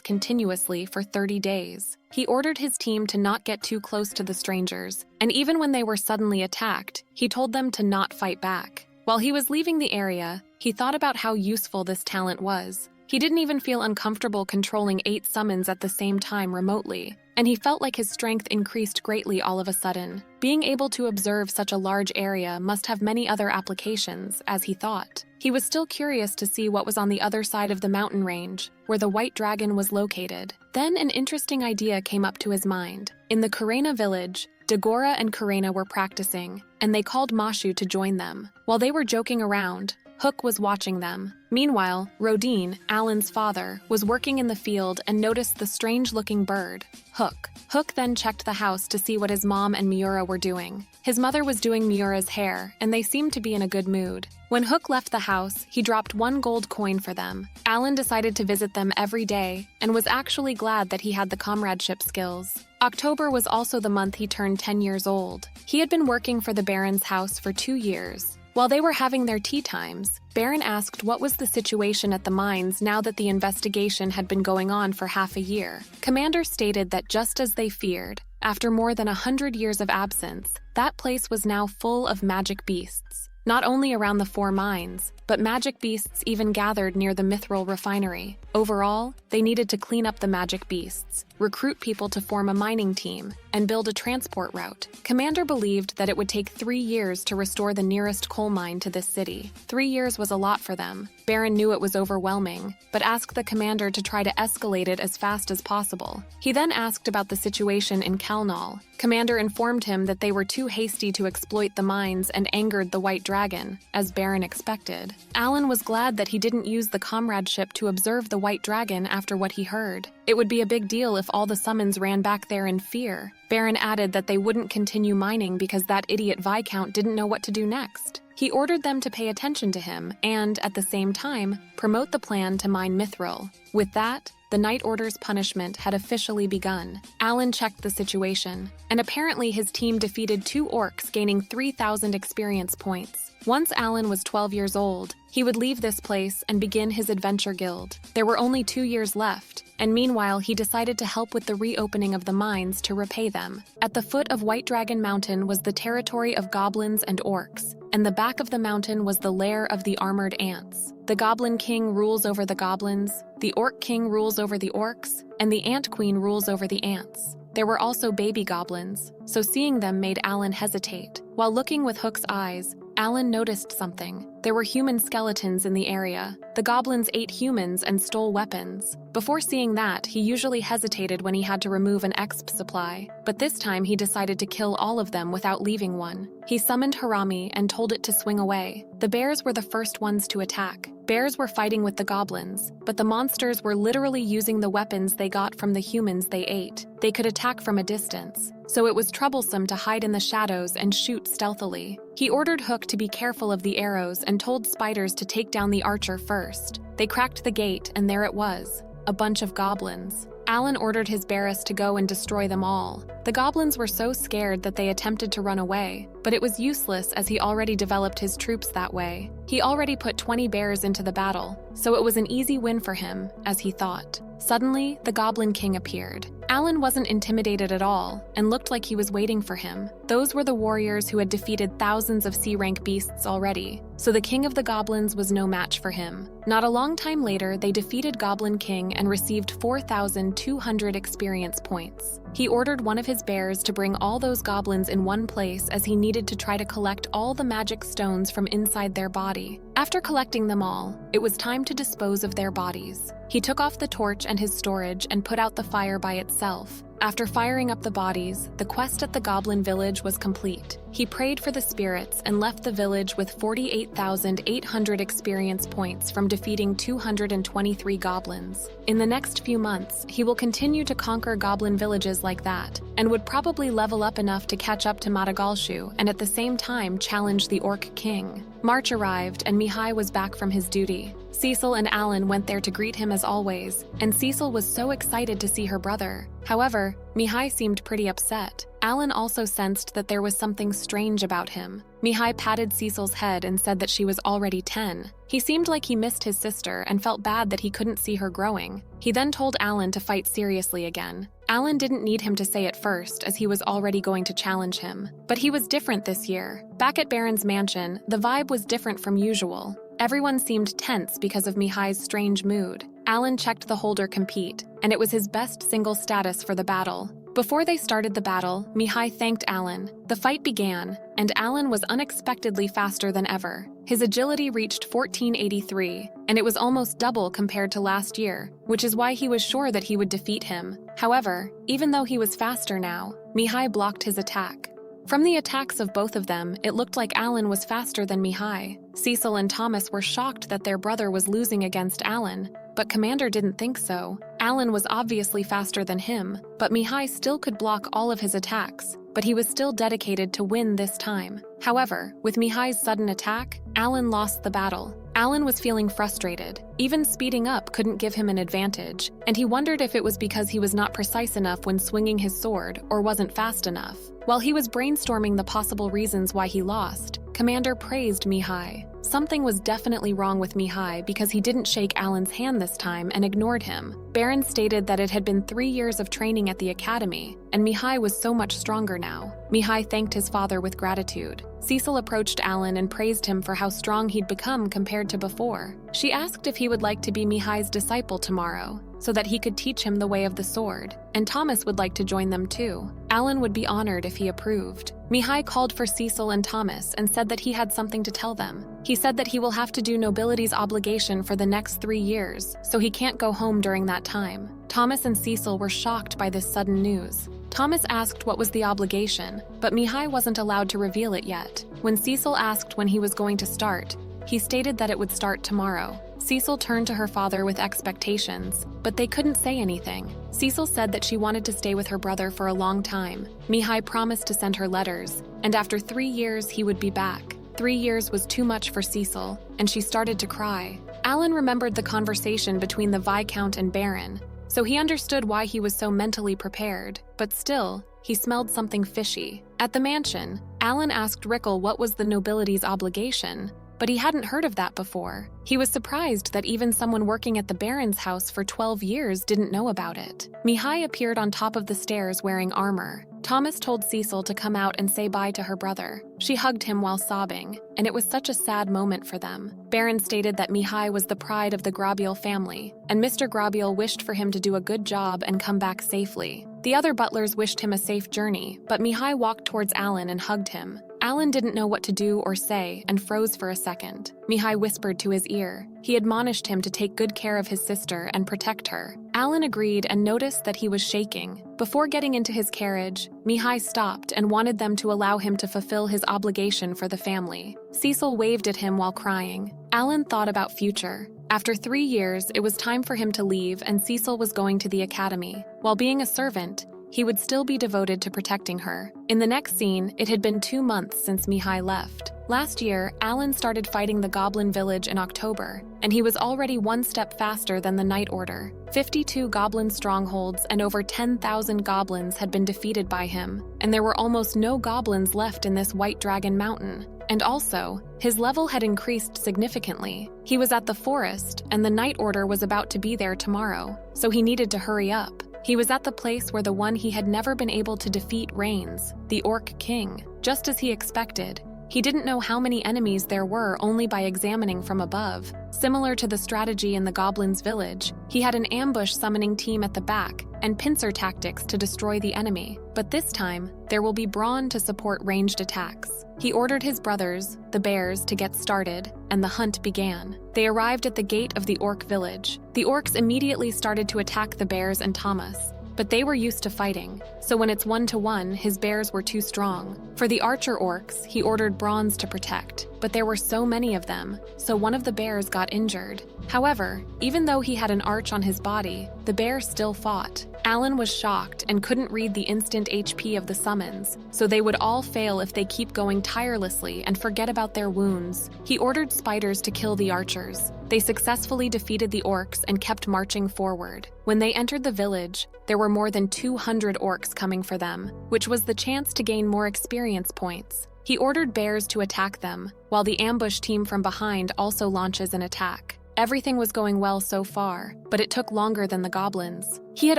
continuously for 30 days. He ordered his team to not get too close to the strangers, and even when they were suddenly attacked, he told them to not fight back. While he was leaving the area, he thought about how useful this talent was. He didn't even feel uncomfortable controlling 8 summons at the same time remotely, and he felt like his strength increased greatly all of a sudden. Being able to observe such a large area must have many other applications, as he thought. He was still curious to see what was on the other side of the mountain range, where the white dragon was located. Then an interesting idea came up to his mind. In the Karena village, Dagora and Karena were practicing, and they called Mashu to join them. While they were joking around, Hook was watching them. Meanwhile, Rodin, Alan's father, was working in the field and noticed the strange-looking bird, Hook. Hook then checked the house to see what his mom and Miura were doing. His mother was doing Miura's hair, and they seemed to be in a good mood. When Hook left the house, he dropped 1 gold coin for them. Alan decided to visit them every day, and was actually glad that he had the comradeship skills. October was also the month he turned 10 years old. He had been working for the Baron's house for 2 years. While they were having their tea times, Baron asked what was the situation at the mines now that the investigation had been going on for half a year. Commander stated that just as they feared, after more than 100 years of absence, that place was now full of magic beasts. Not only around the 4 mines, but magic beasts even gathered near the Mithril refinery. Overall, they needed to clean up the magic beasts, recruit people to form a mining team, and build a transport route. Commander believed that it would take 3 years to restore the nearest coal mine to this city. 3 years was a lot for them. Baron knew it was overwhelming, but asked the commander to try to escalate it as fast as possible. He then asked about the situation in Kalnal. Commander informed him that they were too hasty to exploit the mines and angered the White Dragon, as Baron expected. Alan was glad that he didn't use the comradeship to observe the White Dragon after what he heard. It would be a big deal if all the summons ran back there in fear. Baron added that they wouldn't continue mining because that idiot Viscount didn't know what to do next. He ordered them to pay attention to him and, at the same time, promote the plan to mine Mithril. With that, the Night Order's punishment had officially begun. Alan checked the situation, and apparently his team defeated 2 orcs, gaining 3,000 experience points. Once Alan was 12 years old, he would leave this place and begin his adventure guild. There were only 2 years left, and meanwhile he decided to help with the reopening of the mines to repay them. At the foot of White Dragon Mountain was the territory of goblins and orcs, and the back of the mountain was the lair of the armored ants. The Goblin King rules over the goblins, the Orc King rules over the orcs, and the Ant Queen rules over the ants. There were also baby goblins, so seeing them made Alan hesitate. While looking with Hook's eyes, Alan noticed something. There were human skeletons in the area. The goblins ate humans and stole weapons. Before seeing that, he usually hesitated when he had to remove an exp supply, but this time he decided to kill all of them without leaving one. He summoned Harami and told it to swing away. The bears were the first ones to attack. Bears were fighting with the goblins, but the monsters were literally using the weapons they got from the humans they ate. They could attack from a distance, so it was troublesome to hide in the shadows and shoot stealthily. He ordered Hook to be careful of the arrows and told Spiders to take down the archer first. They cracked the gate, and there it was, a bunch of goblins. Alan ordered his Barris to go and destroy them all. The goblins were so scared that they attempted to run away, but it was useless as he already developed his troops that way. He already put 20 bears into the battle, so it was an easy win for him, as he thought. Suddenly, the Goblin King appeared. Alan wasn't intimidated at all and looked like he was waiting for him. Those were the warriors who had defeated thousands of C-rank beasts already, so the king of the goblins was no match for him. Not a long time later, they defeated Goblin King and received 4,200 experience points. He ordered one of his bears to bring all those goblins in one place as he needed to try to collect all the magic stones from inside their body. After collecting them all, it was time to dispose of their bodies. He took off the torch and his storage and put out the fire by itself. After firing up the bodies, the quest at the Goblin Village was complete. He prayed for the spirits and left the village with 48,800 experience points from defeating 223 goblins. In the next few months, he will continue to conquer goblin villages like that, and would probably level up enough to catch up to Madagalshu and at the same time challenge the Orc King. March arrived and Mihai was back from his duty. Cecil and Alan went there to greet him as always, and Cecil was so excited to see her brother. However, Mihai seemed pretty upset. Alan also sensed that there was something strange about him. Mihai patted Cecil's head and said that she was already 10. He seemed like he missed his sister and felt bad that he couldn't see her growing. He then told Alan to fight seriously again. Alan didn't need him to say it first, as he was already going to challenge him. But he was different this year. Back at Baron's mansion, the vibe was different from usual. Everyone seemed tense because of Mihai's strange mood. Alan checked the holder compete, and it was his best single status for the battle. Before they started the battle, Mihai thanked Alan. The fight began, and Alan was unexpectedly faster than ever. His agility reached 1483, and it was almost double compared to last year, which is why he was sure that he would defeat him. However, even though he was faster now, Mihai blocked his attack. From the attacks of both of them, it looked like Alan was faster than Mihai. Cecil and Thomas were shocked that their brother was losing against Alan, but Commander didn't think so. Alan was obviously faster than him, but Mihai still could block all of his attacks, but he was still dedicated to win this time. However, with Mihai's sudden attack, Alan lost the battle. Alan was feeling frustrated. Even speeding up couldn't give him an advantage, and he wondered if it was because he was not precise enough when swinging his sword or wasn't fast enough. While he was brainstorming the possible reasons why he lost, Commander praised Mihai. Something was definitely wrong with Mihai because he didn't shake Alan's hand this time and ignored him. Baron stated that it had been 3 years of training at the academy, and Mihai was so much stronger now. Mihai thanked his father with gratitude. Cecil approached Alan and praised him for how strong he'd become compared to before. She asked if he would like to be Mihai's disciple tomorrow, so that he could teach him the way of the sword, and Thomas would like to join them too. Alan would be honored if he approved. Mihai called for Cecil and Thomas and said that he had something to tell them. He said that he will have to do nobility's obligation for the next 3 years, so he can't go home during that time. Thomas and Cecil were shocked by this sudden news. Thomas asked what was the obligation, but Mihai wasn't allowed to reveal it yet. When Cecil asked when he was going to start, he stated that it would start tomorrow. Cecil turned to her father with expectations, but they couldn't say anything. Cecil said that she wanted to stay with her brother for a long time. Mihai promised to send her letters, and after 3 years he would be back. 3 years was too much for Cecil, and she started to cry. Alan remembered the conversation between the Viscount and Baron, so he understood why he was so mentally prepared, but still, he smelled something fishy. At the mansion, Alan asked Rickle what was the nobility's obligation, but he hadn't heard of that before. He was surprised that even someone working at the Baron's house for 12 years didn't know about it. Mihai appeared on top of the stairs wearing armor. Thomas told Cecil to come out and say bye to her brother. She hugged him while sobbing, and it was such a sad moment for them. Baron stated that Mihai was the pride of the Grabiel family, and Mr. Grabiel wished for him to do a good job and come back safely. The other butlers wished him a safe journey, but Mihai walked towards Alan and hugged him. Alan didn't know what to do or say and froze for a second. Mihai whispered to his ear. He admonished him to take good care of his sister and protect her. Alan agreed and noticed that he was shaking. Before getting into his carriage, Mihai stopped and wanted them to allow him to fulfill his obligation for the family. Cecil waved at him while crying. Alan thought about future. After 3 years, it was time for him to leave and Cecil was going to the academy. While being a servant, he would still be devoted to protecting her. In the next scene, it had been 2 months since Mihai left. Last year, Alan started fighting the Goblin Village in October, and he was already 1 step faster than the Night Order. 52 goblin strongholds and over 10,000 goblins had been defeated by him, and there were almost no goblins left in this White Dragon Mountain. And also, his level had increased significantly. He was at the forest, and the Night Order was about to be there tomorrow, so he needed to hurry up. He was at the place where the one he had never been able to defeat reigns, the Orc King. Just as he expected, he didn't know how many enemies there were only by examining from above. Similar to the strategy in the Goblin's village, he had an ambush summoning team at the back and pincer tactics to destroy the enemy. But this time, there will be brawn to support ranged attacks. He ordered his brothers, the bears, to get started, and the hunt began. They arrived at the gate of the Orc village. The orcs immediately started to attack the bears and Thomas, but they were used to fighting, so when it's 1-to-1, his bears were too strong. For the archer orcs, he ordered bronze to protect, but there were so many of them, so one of the bears got injured. However, even though he had an arch on his body, the bear still fought. Alan was shocked and couldn't read the instant HP of the summons, so they would all fail if they keep going tirelessly and forget about their wounds. He ordered spiders to kill the archers. They successfully defeated the orcs and kept marching forward. When they entered the village, there were more than 200 orcs coming for them, which was the chance to gain more experience points. He ordered bears to attack them, while the ambush team from behind also launches an attack. Everything was going well so far, but it took longer than the goblins. He had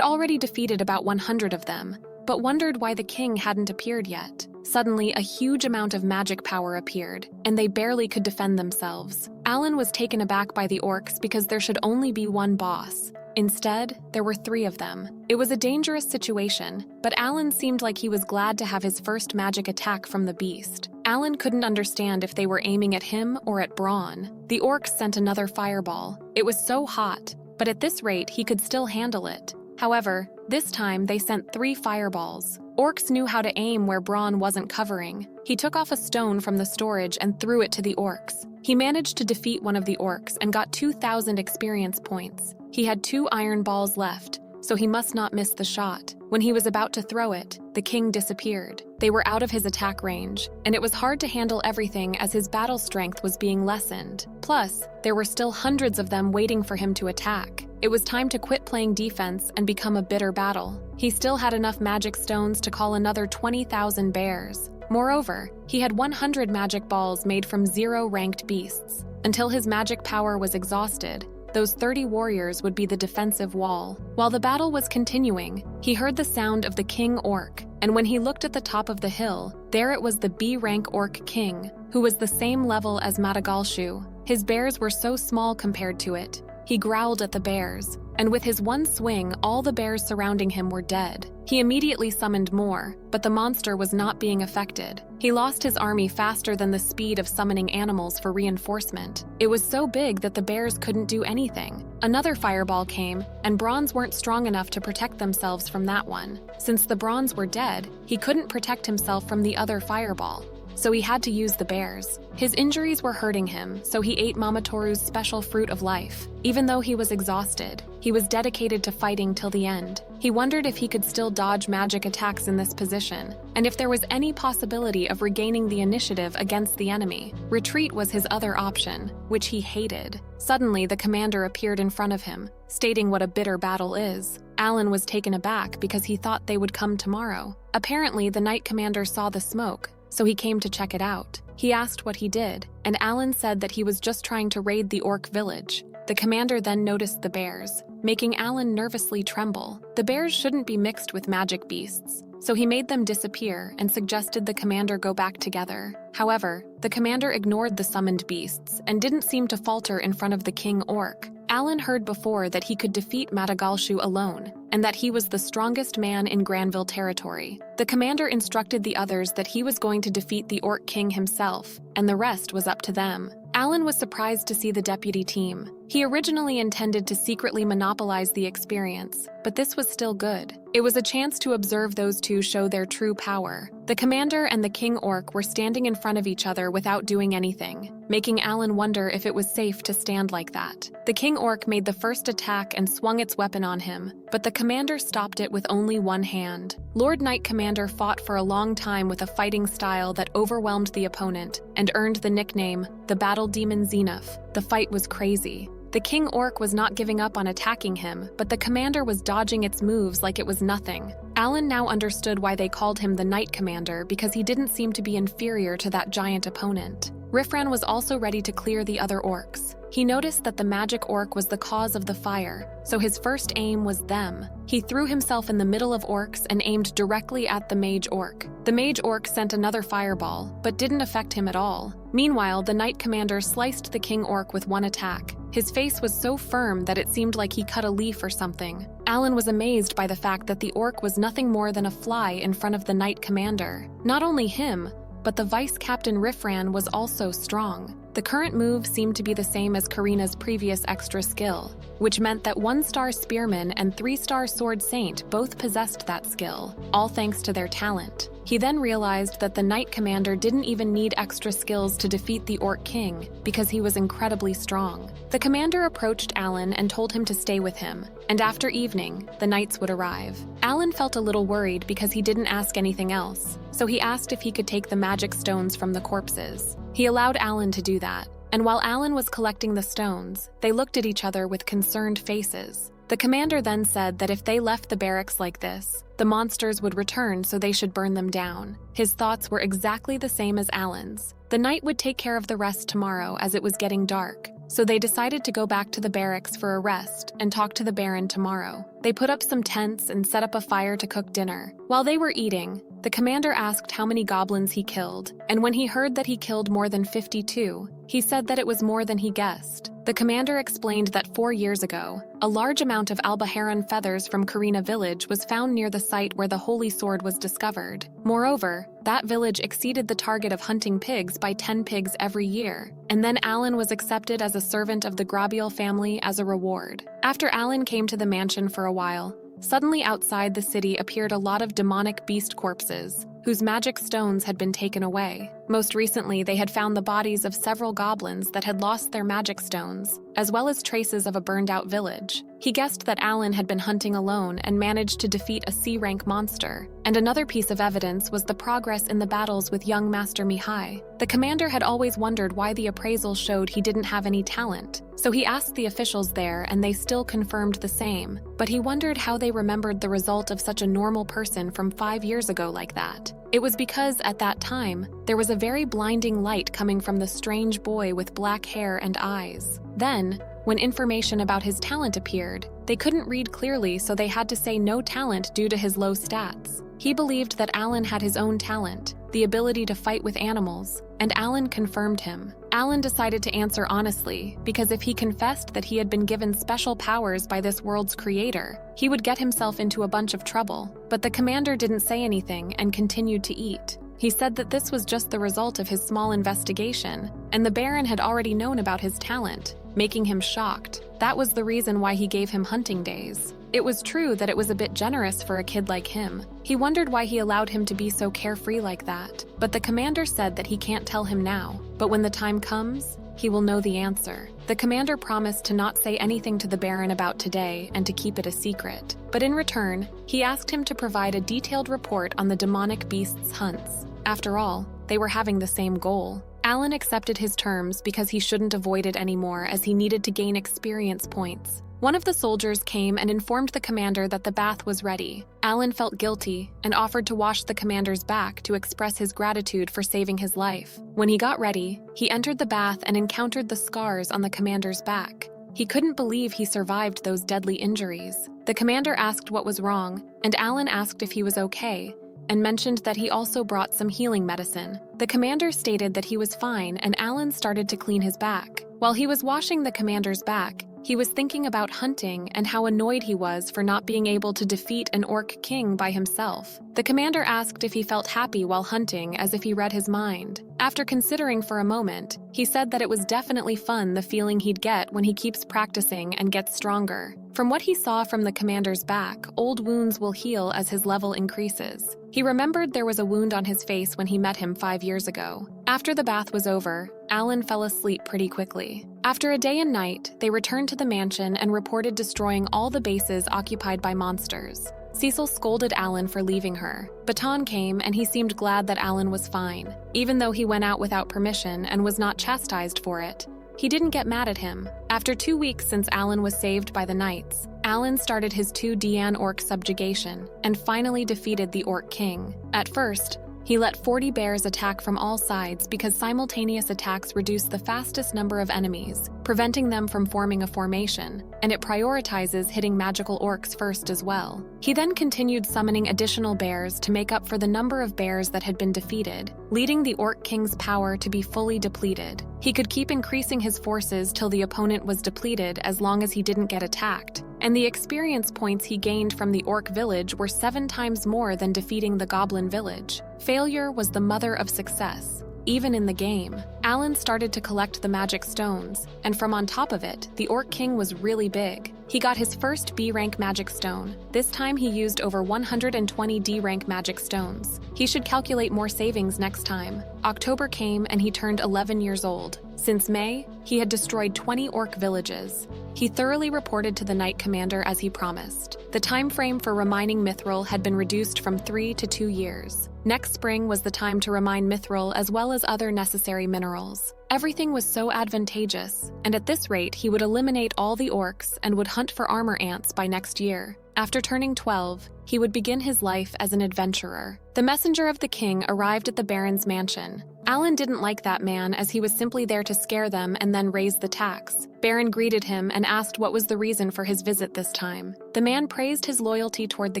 already defeated about 100 of them, but wondered why the king hadn't appeared yet. Suddenly, a huge amount of magic power appeared, and they barely could defend themselves. Alan was taken aback by the orcs because there should only be one boss. Instead, there were 3 of them. It was a dangerous situation, but Alan seemed like he was glad to have his first magic attack from the beast. Alan couldn't understand if they were aiming at him or at Brawn. The orcs sent another fireball. It was so hot, but at this rate he could still handle it. However, this time they sent 3 fireballs. Orcs knew how to aim where Brawn wasn't covering. He took off a stone from the storage and threw it to the orcs. He managed to defeat one of the orcs and got 2,000 experience points. He had 2 iron balls left, so he must not miss the shot. When he was about to throw it, the king disappeared. They were out of his attack range, and it was hard to handle everything as his battle strength was being lessened. Plus, there were still hundreds of them waiting for him to attack. It was time to quit playing defense and become a bitter battle. He still had enough magic stones to call another 20,000 bears. Moreover, he had 100 magic balls made from 0 ranked beasts. Until his magic power was exhausted, those 30 warriors would be the defensive wall. While the battle was continuing, he heard the sound of the king orc, and when he looked at the top of the hill, there it was the B-rank orc king, who was the same level as Madagalshu. His bears were so small compared to it. He growled at the bears, and with his one swing, all the bears surrounding him were dead. He immediately summoned more, but the monster was not being affected. He lost his army faster than the speed of summoning animals for reinforcement. It was so big that the bears couldn't do anything. Another fireball came, and Bronze weren't strong enough to protect themselves from that one. Since the Bronze were dead, he couldn't protect himself from the other fireball, so he had to use the bears. His injuries were hurting him, so he ate Mamotoru's special fruit of life. Even though he was exhausted, he was dedicated to fighting till the end. He wondered if he could still dodge magic attacks in this position, and if there was any possibility of regaining the initiative against the enemy. Retreat was his other option, which he hated. Suddenly, the commander appeared in front of him, stating what a bitter battle is. Alan was taken aback because he thought they would come tomorrow. Apparently, the knight commander saw the smoke, so he came to check it out. He asked what he did, and Alan said that he was just trying to raid the orc village. The commander then noticed the bears, making Alan nervously tremble. The bears shouldn't be mixed with magic beasts, so he made them disappear and suggested the commander go back together. However, the commander ignored the summoned beasts and didn't seem to falter in front of the king orc. Alan heard before that he could defeat Madagalshu alone, and that he was the strongest man in Granville territory. The commander instructed the others that he was going to defeat the Orc King himself, and the rest was up to them. Alan was surprised to see the deputy team. He originally intended to secretly monopolize the experience, but this was still good. It was a chance to observe those two show their true power. The commander and the king orc were standing in front of each other without doing anything, making Alan wonder if it was safe to stand like that. The king orc made the first attack and swung its weapon on him, but the commander stopped it with only one hand. Lord Knight Commander fought for a long time with a fighting style that overwhelmed the opponent and earned the nickname, the Battle Demon Zenith. The fight was crazy. The king orc was not giving up on attacking him, but the commander was dodging its moves like it was nothing. Alan now understood why they called him the Knight Commander, because he didn't seem to be inferior to that giant opponent. Rifran was also ready to clear the other orcs. He noticed that the magic orc was the cause of the fire, so his first aim was them. He threw himself in the middle of orcs and aimed directly at the mage orc. The mage orc sent another fireball, but didn't affect him at all. Meanwhile, the knight commander sliced the king orc with one attack. His face was so firm that it seemed like he cut a leaf or something. Alan was amazed by the fact that the orc was nothing more than a fly in front of the knight commander. Not only him, but the vice captain Rifran was also strong. The current move seemed to be the same as Karina's previous extra skill, which meant that 1-star spearman and 3-star sword saint both possessed that skill, all thanks to their talent. He then realized that the knight commander didn't even need extra skills to defeat the orc king, because he was incredibly strong. The commander approached Alan and told him to stay with him, and after evening, the knights would arrive. Alan felt a little worried because he didn't ask anything else, so he asked if he could take the magic stones from the corpses. He allowed Alan to do that, and while Alan was collecting the stones, they looked at each other with concerned faces. The commander then said that if they left the barracks like this, the monsters would return, so they should burn them down. His thoughts were exactly the same as Alan's. The knight would take care of the rest tomorrow as it was getting dark, so they decided to go back to the barracks for a rest and talk to the Baron tomorrow. They put up some tents and set up a fire to cook dinner. While they were eating, the commander asked how many goblins he killed, and when he heard that he killed more than 52, he said that it was more than he guessed. The commander explained that 4 years ago, a large amount of Albaharan feathers from Karina village was found near the site where the holy sword was discovered. Moreover, that village exceeded the target of hunting pigs by 10 pigs every year, and then Alan was accepted as a servant of the Grabiel family as a reward. After Alan came to the mansion for a while, suddenly outside the city appeared a lot of demonic beast corpses, whose magic stones had been taken away. Most recently, they had found the bodies of several goblins that had lost their magic stones, as well as traces of a burned-out village. He guessed that Alan had been hunting alone and managed to defeat a C-rank monster. And another piece of evidence was the progress in the battles with young Master Mihai. The commander had always wondered why the appraisal showed he didn't have any talent, so he asked the officials there and they still confirmed the same, but he wondered how they remembered the result of such a normal person from 5 years ago like that. It was because, at that time, there was a very blinding light coming from the strange boy with black hair and eyes. Then, when information about his talent appeared, they couldn't read clearly, so they had to say no talent due to his low stats. He believed that Alan had his own talent, the ability to fight with animals, and Alan confirmed him. Alan decided to answer honestly, because if he confessed that he had been given special powers by this world's creator, he would get himself into a bunch of trouble. But the commander didn't say anything and continued to eat. He said that this was just the result of his small investigation, and the Baron had already known about his talent, making him shocked. That was the reason why he gave him hunting days. It was true that it was a bit generous for a kid like him. He wondered why he allowed him to be so carefree like that, but the commander said that he can't tell him now, but when the time comes, he will know the answer. The commander promised to not say anything to the Baron about today and to keep it a secret, but in return, he asked him to provide a detailed report on the demonic beasts' hunts. After all, they were having the same goal. Alan accepted his terms because he shouldn't avoid it anymore, as he needed to gain experience points. One of the soldiers came and informed the commander that the bath was ready. Alan felt guilty and offered to wash the commander's back to express his gratitude for saving his life. When he got ready, he entered the bath and encountered the scars on the commander's back. He couldn't believe he survived those deadly injuries. The commander asked what was wrong, and Alan asked if he was okay, and mentioned that he also brought some healing medicine. The commander stated that he was fine, and Alan started to clean his back. While he was washing the commander's back, he was thinking about hunting and how annoyed he was for not being able to defeat an orc king by himself. The commander asked if he felt happy while hunting, as if he read his mind. After considering for a moment, he said that it was definitely fun, the feeling he'd get when he keeps practicing and gets stronger. From what he saw from the commander's back, old wounds will heal as his level increases. He remembered there was a wound on his face when he met him 5 years ago. After the bath was over, Alan fell asleep pretty quickly. After a day and night, they returned to the mansion and reported destroying all the bases occupied by monsters. Cecil scolded Alan for leaving her. Baton came and he seemed glad that Alan was fine, even though he went out without permission and was not chastised for it. He didn't get mad at him. After 2 weeks since Alan was saved by the knights, Alan started his 2 Dian orc subjugation and finally defeated the orc king. At first, He let 40 bears attack from all sides because simultaneous attacks reduce the fastest number of enemies, preventing them from forming a formation, and it prioritizes hitting magical orcs first as well. He then continued summoning additional bears to make up for the number of bears that had been defeated, leading the Orc King's power to be fully depleted. He could keep increasing his forces till the opponent was depleted as long as he didn't get attacked, and the experience points he gained from the orc village were 7 times more than defeating the goblin village. Failure was the mother of success. Even in the game, Alan started to collect the magic stones, and from on top of it, the Orc King was really big. He got his first B-rank magic stone. This time he used over 120 D-rank magic stones. He should calculate more savings next time. October came and he turned 11 years old. Since May, he had destroyed 20 orc villages. He thoroughly reported to the Knight Commander as he promised. The time frame for reminding Mithril had been reduced from 3 to 2 years. Next spring was the time to remine Mithril as well as other necessary minerals. Everything was so advantageous, and at this rate he would eliminate all the orcs and would hunt for armor ants by next year. After turning 12, he would begin his life as an adventurer. The messenger of the king arrived at the Baron's mansion. Alan didn't like that man as he was simply there to scare them and then raise the tax. Baron greeted him and asked what was the reason for his visit this time. The man praised his loyalty toward the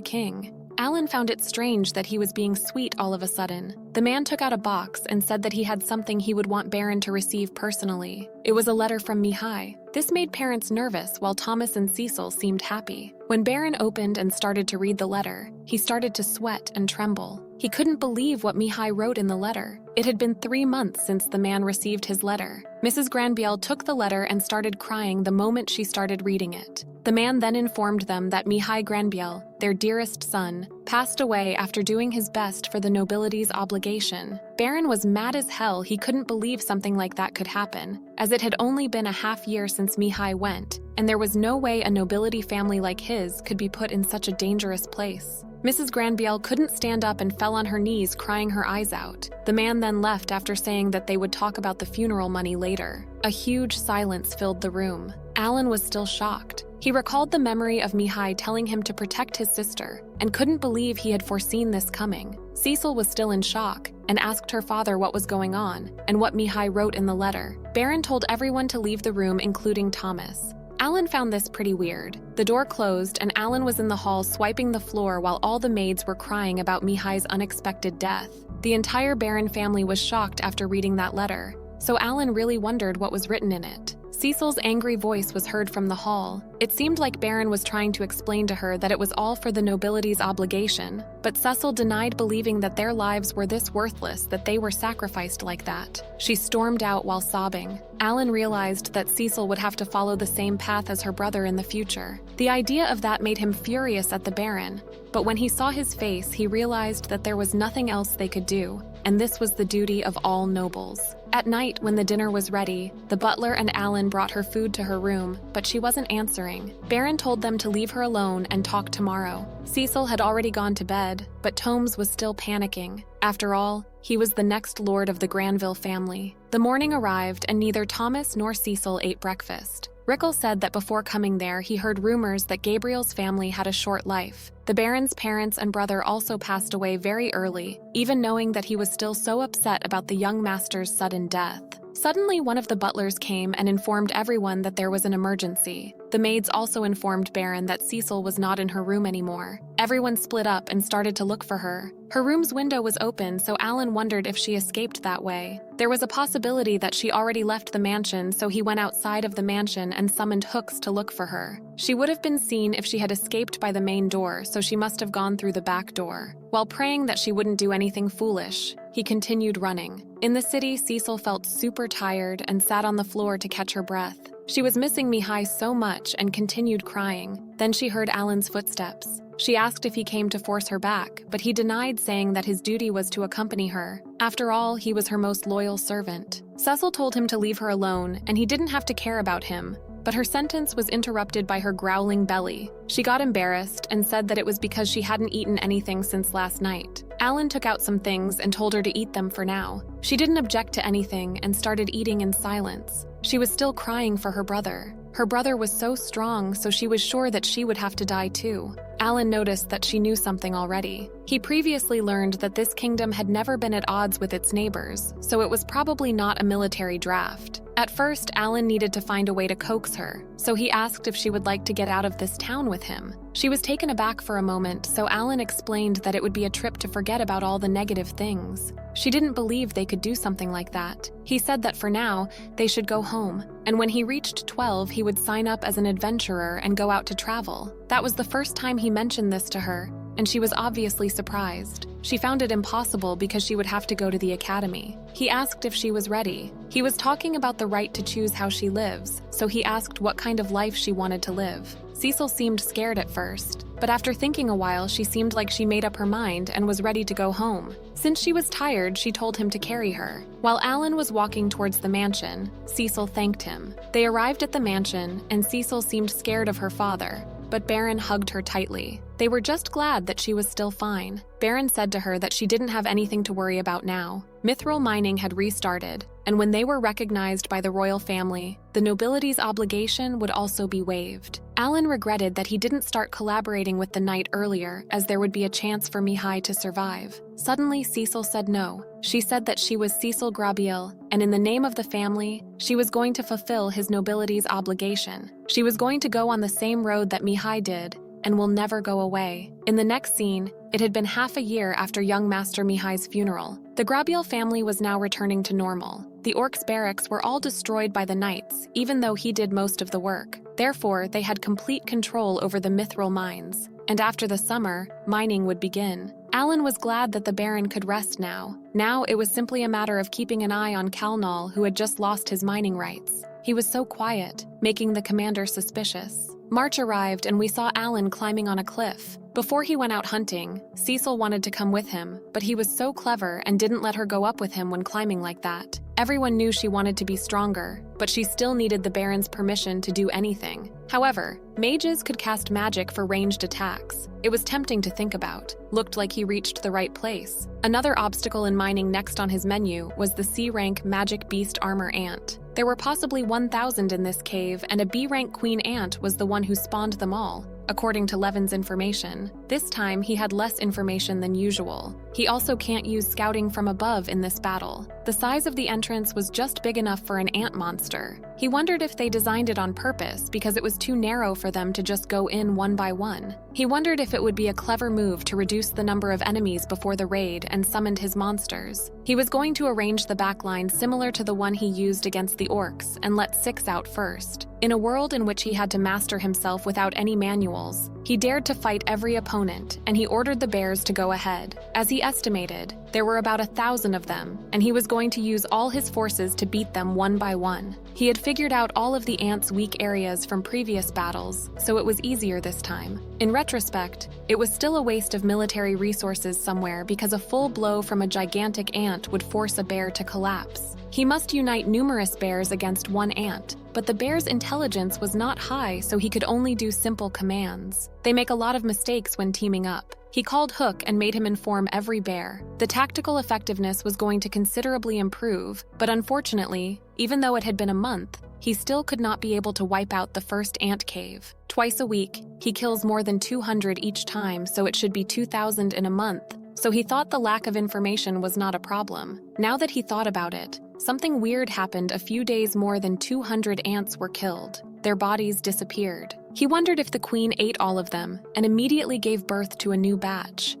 king. Alan found it strange that he was being sweet all of a sudden. The man took out a box and said that he had something he would want Baron to receive personally. It was a letter from Mihai. This made parents nervous while Thomas and Cecil seemed happy. When Baron opened and started to read the letter, he started to sweat and tremble. He couldn't believe what Mihai wrote in the letter. It had been 3 months since the man received his letter. Mrs. Granbiel took the letter and started crying the moment she started reading it. The man then informed them that Mihai Granbiel, their dearest son, passed away after doing his best for the nobility's obligation. Baron was mad as hell. He couldn't believe something like that could happen, as it had only been a half year since Mihai went, and there was no way a nobility family like his could be put in such a dangerous place. Mrs. Granbiel couldn't stand up and fell on her knees crying her eyes out. The man then left after saying that they would talk about the funeral money later. A huge silence filled the room. Alan was still shocked. He recalled the memory of Mihai telling him to protect his sister, and couldn't believe he had foreseen this coming. Cecil was still in shock, and asked her father what was going on, and what Mihai wrote in the letter. Baron told everyone to leave the room, including Thomas. Alan found this pretty weird. The door closed, and Alan was in the hall swiping the floor while all the maids were crying about Mihai's unexpected death. The entire Baron family was shocked after reading that letter, so Alan really wondered what was written in it. Cecil's angry voice was heard from the hall. It seemed like Baron was trying to explain to her that it was all for the nobility's obligation, but Cecil denied believing that their lives were this worthless that they were sacrificed like that. She stormed out while sobbing. Alan realized that Cecil would have to follow the same path as her brother in the future. The idea of that made him furious at the Baron, but when he saw his face, he realized that there was nothing else they could do, and this was the duty of all nobles. At night, when the dinner was ready, the butler and Alan brought her food to her room, but she wasn't answering. Baron told them to leave her alone and talk tomorrow. Cecil had already gone to bed, but Tomes was still panicking. After all, he was the next lord of the Granville family. The morning arrived, and neither Thomas nor Cecil ate breakfast. Rickle said that before coming there, he heard rumors that Gabriel's family had a short life. The Baron's parents and brother also passed away very early, even knowing that he was still so upset about the young master's sudden death. Suddenly, one of the butlers came and informed everyone that there was an emergency. The maids also informed Baron that Cecil was not in her room anymore. Everyone split up and started to look for her. Her room's window was open, so Alan wondered if she escaped that way. There was a possibility that she already left the mansion, so he went outside of the mansion and summoned hooks to look for her. She would have been seen if she had escaped by the main door, so she must have gone through the back door. While praying that she wouldn't do anything foolish, he continued running. In the city, Cecil felt super tired and sat on the floor to catch her breath. She was missing Mihai so much and continued crying. Then she heard Alan's footsteps. She asked if he came to force her back, but he denied, saying that his duty was to accompany her. After all, he was her most loyal servant. Cecil told him to leave her alone, and he didn't have to care about him. But her sentence was interrupted by her growling belly. She got embarrassed and said that it was because she hadn't eaten anything since last night. Alan took out some things and told her to eat them for now. She didn't object to anything and started eating in silence. She was still crying for her brother. Her brother was so strong, so she was sure that she would have to die too. Alan noticed that she knew something already. He previously learned that this kingdom had never been at odds with its neighbors, so it was probably not a military draft. At first, Alan needed to find a way to coax her, so he asked if she would like to get out of this town with him. She was taken aback for a moment, so Alan explained that it would be a trip to forget about all the negative things. She didn't believe they could do something like that. He said that for now, they should go home, and when he reached 12, he would sign up as an adventurer and go out to travel. That was the first time he mentioned this to her, and she was obviously surprised. She found it impossible because she would have to go to the academy. He asked if she was ready. He was talking about the right to choose how she lives, so he asked what kind of life she wanted to live. Cecil seemed scared at first, but after thinking a while, she seemed like she made up her mind and was ready to go home. Since she was tired, she told him to carry her. While Alan was walking towards the mansion, Cecil thanked him. They arrived at the mansion, and Cecil seemed scared of her father, but Baron hugged her tightly. They were just glad that she was still fine. Baron said to her that she didn't have anything to worry about now. Mithril mining had restarted, and when they were recognized by the royal family, the nobility's obligation would also be waived. Alan regretted that he didn't start collaborating with the knight earlier, as there would be a chance for Mihai to survive. Suddenly, Cecil said no. She said that she was Cecil Grabiel, and in the name of the family, she was going to fulfill his nobility's obligation. She was going to go on the same road that Mihai did, and will never go away. In the next scene, it had been half a year after young Master Mihai's funeral. The Grabiel family was now returning to normal. The orcs' barracks were all destroyed by the knights, even though he did most of the work. Therefore, they had complete control over the mithril mines. And after the summer, mining would begin. Alan was glad that the Baron could rest now. Now it was simply a matter of keeping an eye on Kalnal, who had just lost his mining rights. He was so quiet, making the commander suspicious. March arrived and we saw Alan climbing on a cliff. Before he went out hunting, Cecil wanted to come with him, but he was so clever and didn't let her go up with him when climbing like that. Everyone knew she wanted to be stronger, but she still needed the Baron's permission to do anything. However, mages could cast magic for ranged attacks. It was tempting to think about. Looked like he reached the right place. Another obstacle in mining next on his menu was the C-rank magic beast armor ant. There were possibly 1,000 in this cave, and a B-rank queen ant was the one who spawned them all, according to Levin's information. This time, he had less information than usual. He also can't use scouting from above in this battle. The size of the entrance was just big enough for an ant monster. He wondered if they designed it on purpose because it was too narrow for them to just go in one by one. He wondered if it would be a clever move to reduce the number of enemies before the raid and summoned his monsters. He was going to arrange the backline similar to the one he used against the orcs and let 6 out first. In a world in which he had to master himself without any manuals, he dared to fight every opponent, and he ordered the bears to go ahead. As he estimated, there were about 1,000 of them, and he was going to use all his forces to beat them one by one. He had figured out all of the ants' weak areas from previous battles, so it was easier this time. In retrospect, it was still a waste of military resources somewhere because a full blow from a gigantic ant would force a bear to collapse. He must unite numerous bears against one ant, but the bear's intelligence was not high, so he could only do simple commands. They make a lot of mistakes when teaming up. He called Hook and made him inform every bear. The tactical effectiveness was going to considerably improve, but unfortunately, even though it had been a month, he still could not be able to wipe out the first ant cave. Twice a week, he kills more than 200 each time, so it should be 2,000 in a month. So he thought the lack of information was not a problem. Now that he thought about it, something weird happened. A few days more than 200 ants were killed. Their bodies disappeared. He wondered if the queen ate all of them and immediately gave birth to a new batch.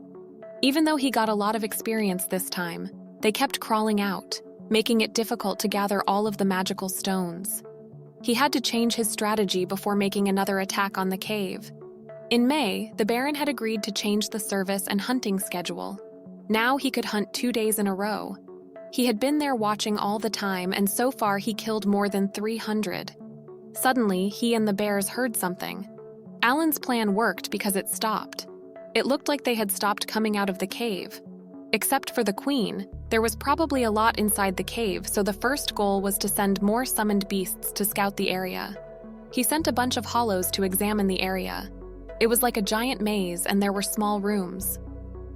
Even though he got a lot of experience this time, they kept crawling out, making it difficult to gather all of the magical stones. He had to change his strategy before making another attack on the cave. In May, the Baron had agreed to change the service and hunting schedule. Now he could hunt 2 days in a row. He had been there watching all the time, and so far he killed more than 300. Suddenly, he and the bears heard something. Alan's plan worked because it stopped. It looked like they had stopped coming out of the cave. Except for the queen, there was probably a lot inside the cave, so the first goal was to send more summoned beasts to scout the area. He sent a bunch of hollows to examine the area. It was like a giant maze, and there were small rooms.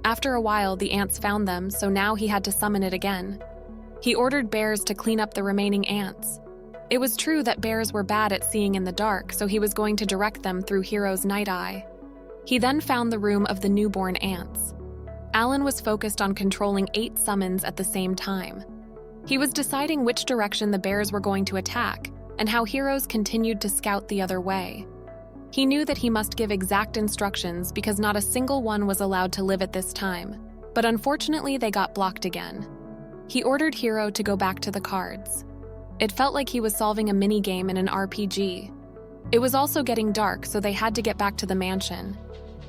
After a while, the ants found them, so now he had to summon it again. He ordered bears to clean up the remaining ants. It was true that bears were bad at seeing in the dark, so he was going to direct them through Hero's Night Eye. He then found the room of the newborn ants. Alan was focused on controlling 8 summons at the same time. He was deciding which direction the bears were going to attack and how heroes continued to scout the other way. He knew that he must give exact instructions because not a single one was allowed to live at this time, but unfortunately they got blocked again. He ordered Hero to go back to the cards. It felt like he was solving a mini-game in an RPG. It was also getting dark, so they had to get back to the mansion.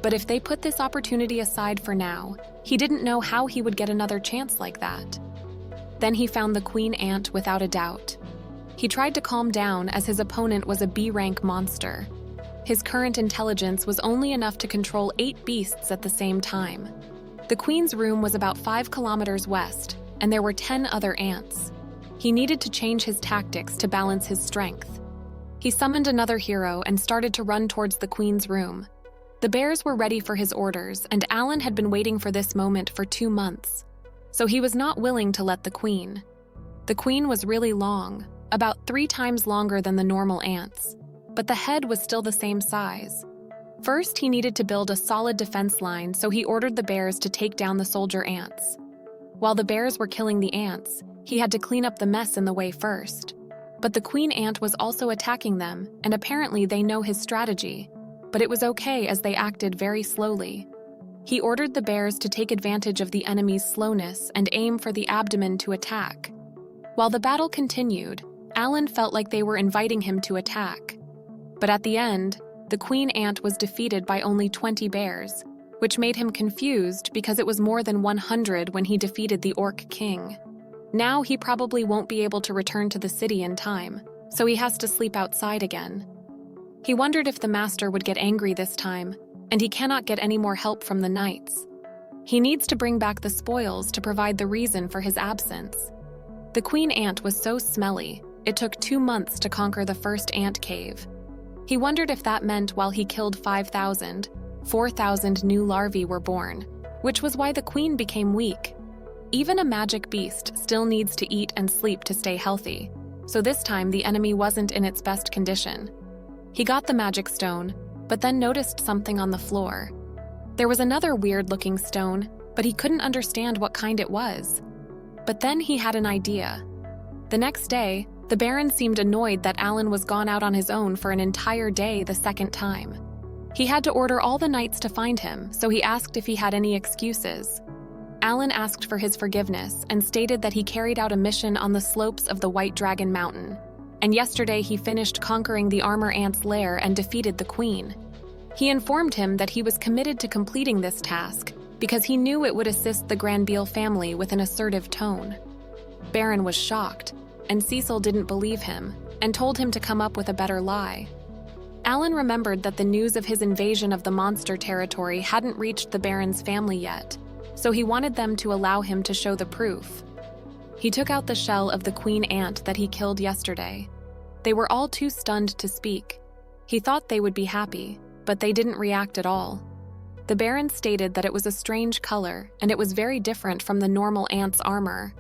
But if they put this opportunity aside for now, he didn't know how he would get another chance like that. Then he found the queen ant without a doubt. He tried to calm down as his opponent was a B-rank monster. His current intelligence was only enough to control 8 beasts at the same time. The queen's room was about 5 kilometers west, and there were 10 other ants. He needed to change his tactics to balance his strength. He summoned another hero and started to run towards the queen's room. The bears were ready for his orders, and Alan had been waiting for this moment for 2 months, so he was not willing to let the queen. The queen was really long, about 3 times longer than the normal ants, but the head was still the same size. First, he needed to build a solid defense line, so he ordered the bears to take down the soldier ants. While the bears were killing the ants, he had to clean up the mess in the way first. But the queen ant was also attacking them, and apparently they know his strategy. But it was okay as they acted very slowly. He ordered the bears to take advantage of the enemy's slowness and aim for the abdomen to attack. While the battle continued, Alan felt like they were inviting him to attack. But at the end, the queen ant was defeated by only 20 bears, which made him confused because it was more than 100 when he defeated the orc king. Now he probably won't be able to return to the city in time, so he has to sleep outside again. He wondered if the master would get angry this time, and he cannot get any more help from the knights. He needs to bring back the spoils to provide the reason for his absence. The queen ant was so smelly, it took 2 months to conquer the first ant cave. He wondered if that meant while he killed 5,000, 4,000 new larvae were born, which was why the queen became weak. Even a magic beast still needs to eat and sleep to stay healthy, so this time the enemy wasn't in its best condition. He got the magic stone, but then noticed something on the floor. There was another weird-looking stone, but he couldn't understand what kind it was. But then he had an idea. The next day, the Baron seemed annoyed that Alan was gone out on his own for an entire day the second time. He had to order all the knights to find him, so he asked if he had any excuses. Alan asked for his forgiveness and stated that he carried out a mission on the slopes of the White Dragon Mountain, and yesterday he finished conquering the armor ant's lair and defeated the queen. He informed him that he was committed to completing this task because he knew it would assist the Granville family with an assertive tone. Baron was shocked, and Cecil didn't believe him and told him to come up with a better lie. Alan remembered that the news of his invasion of the monster territory hadn't reached the Baron's family yet, so he wanted them to allow him to show the proof. He took out the shell of the queen ant that he killed yesterday. They were all too stunned to speak. He thought they would be happy, but they didn't react at all. The Baron stated that it was a strange color, and it was very different from the normal ant's armor.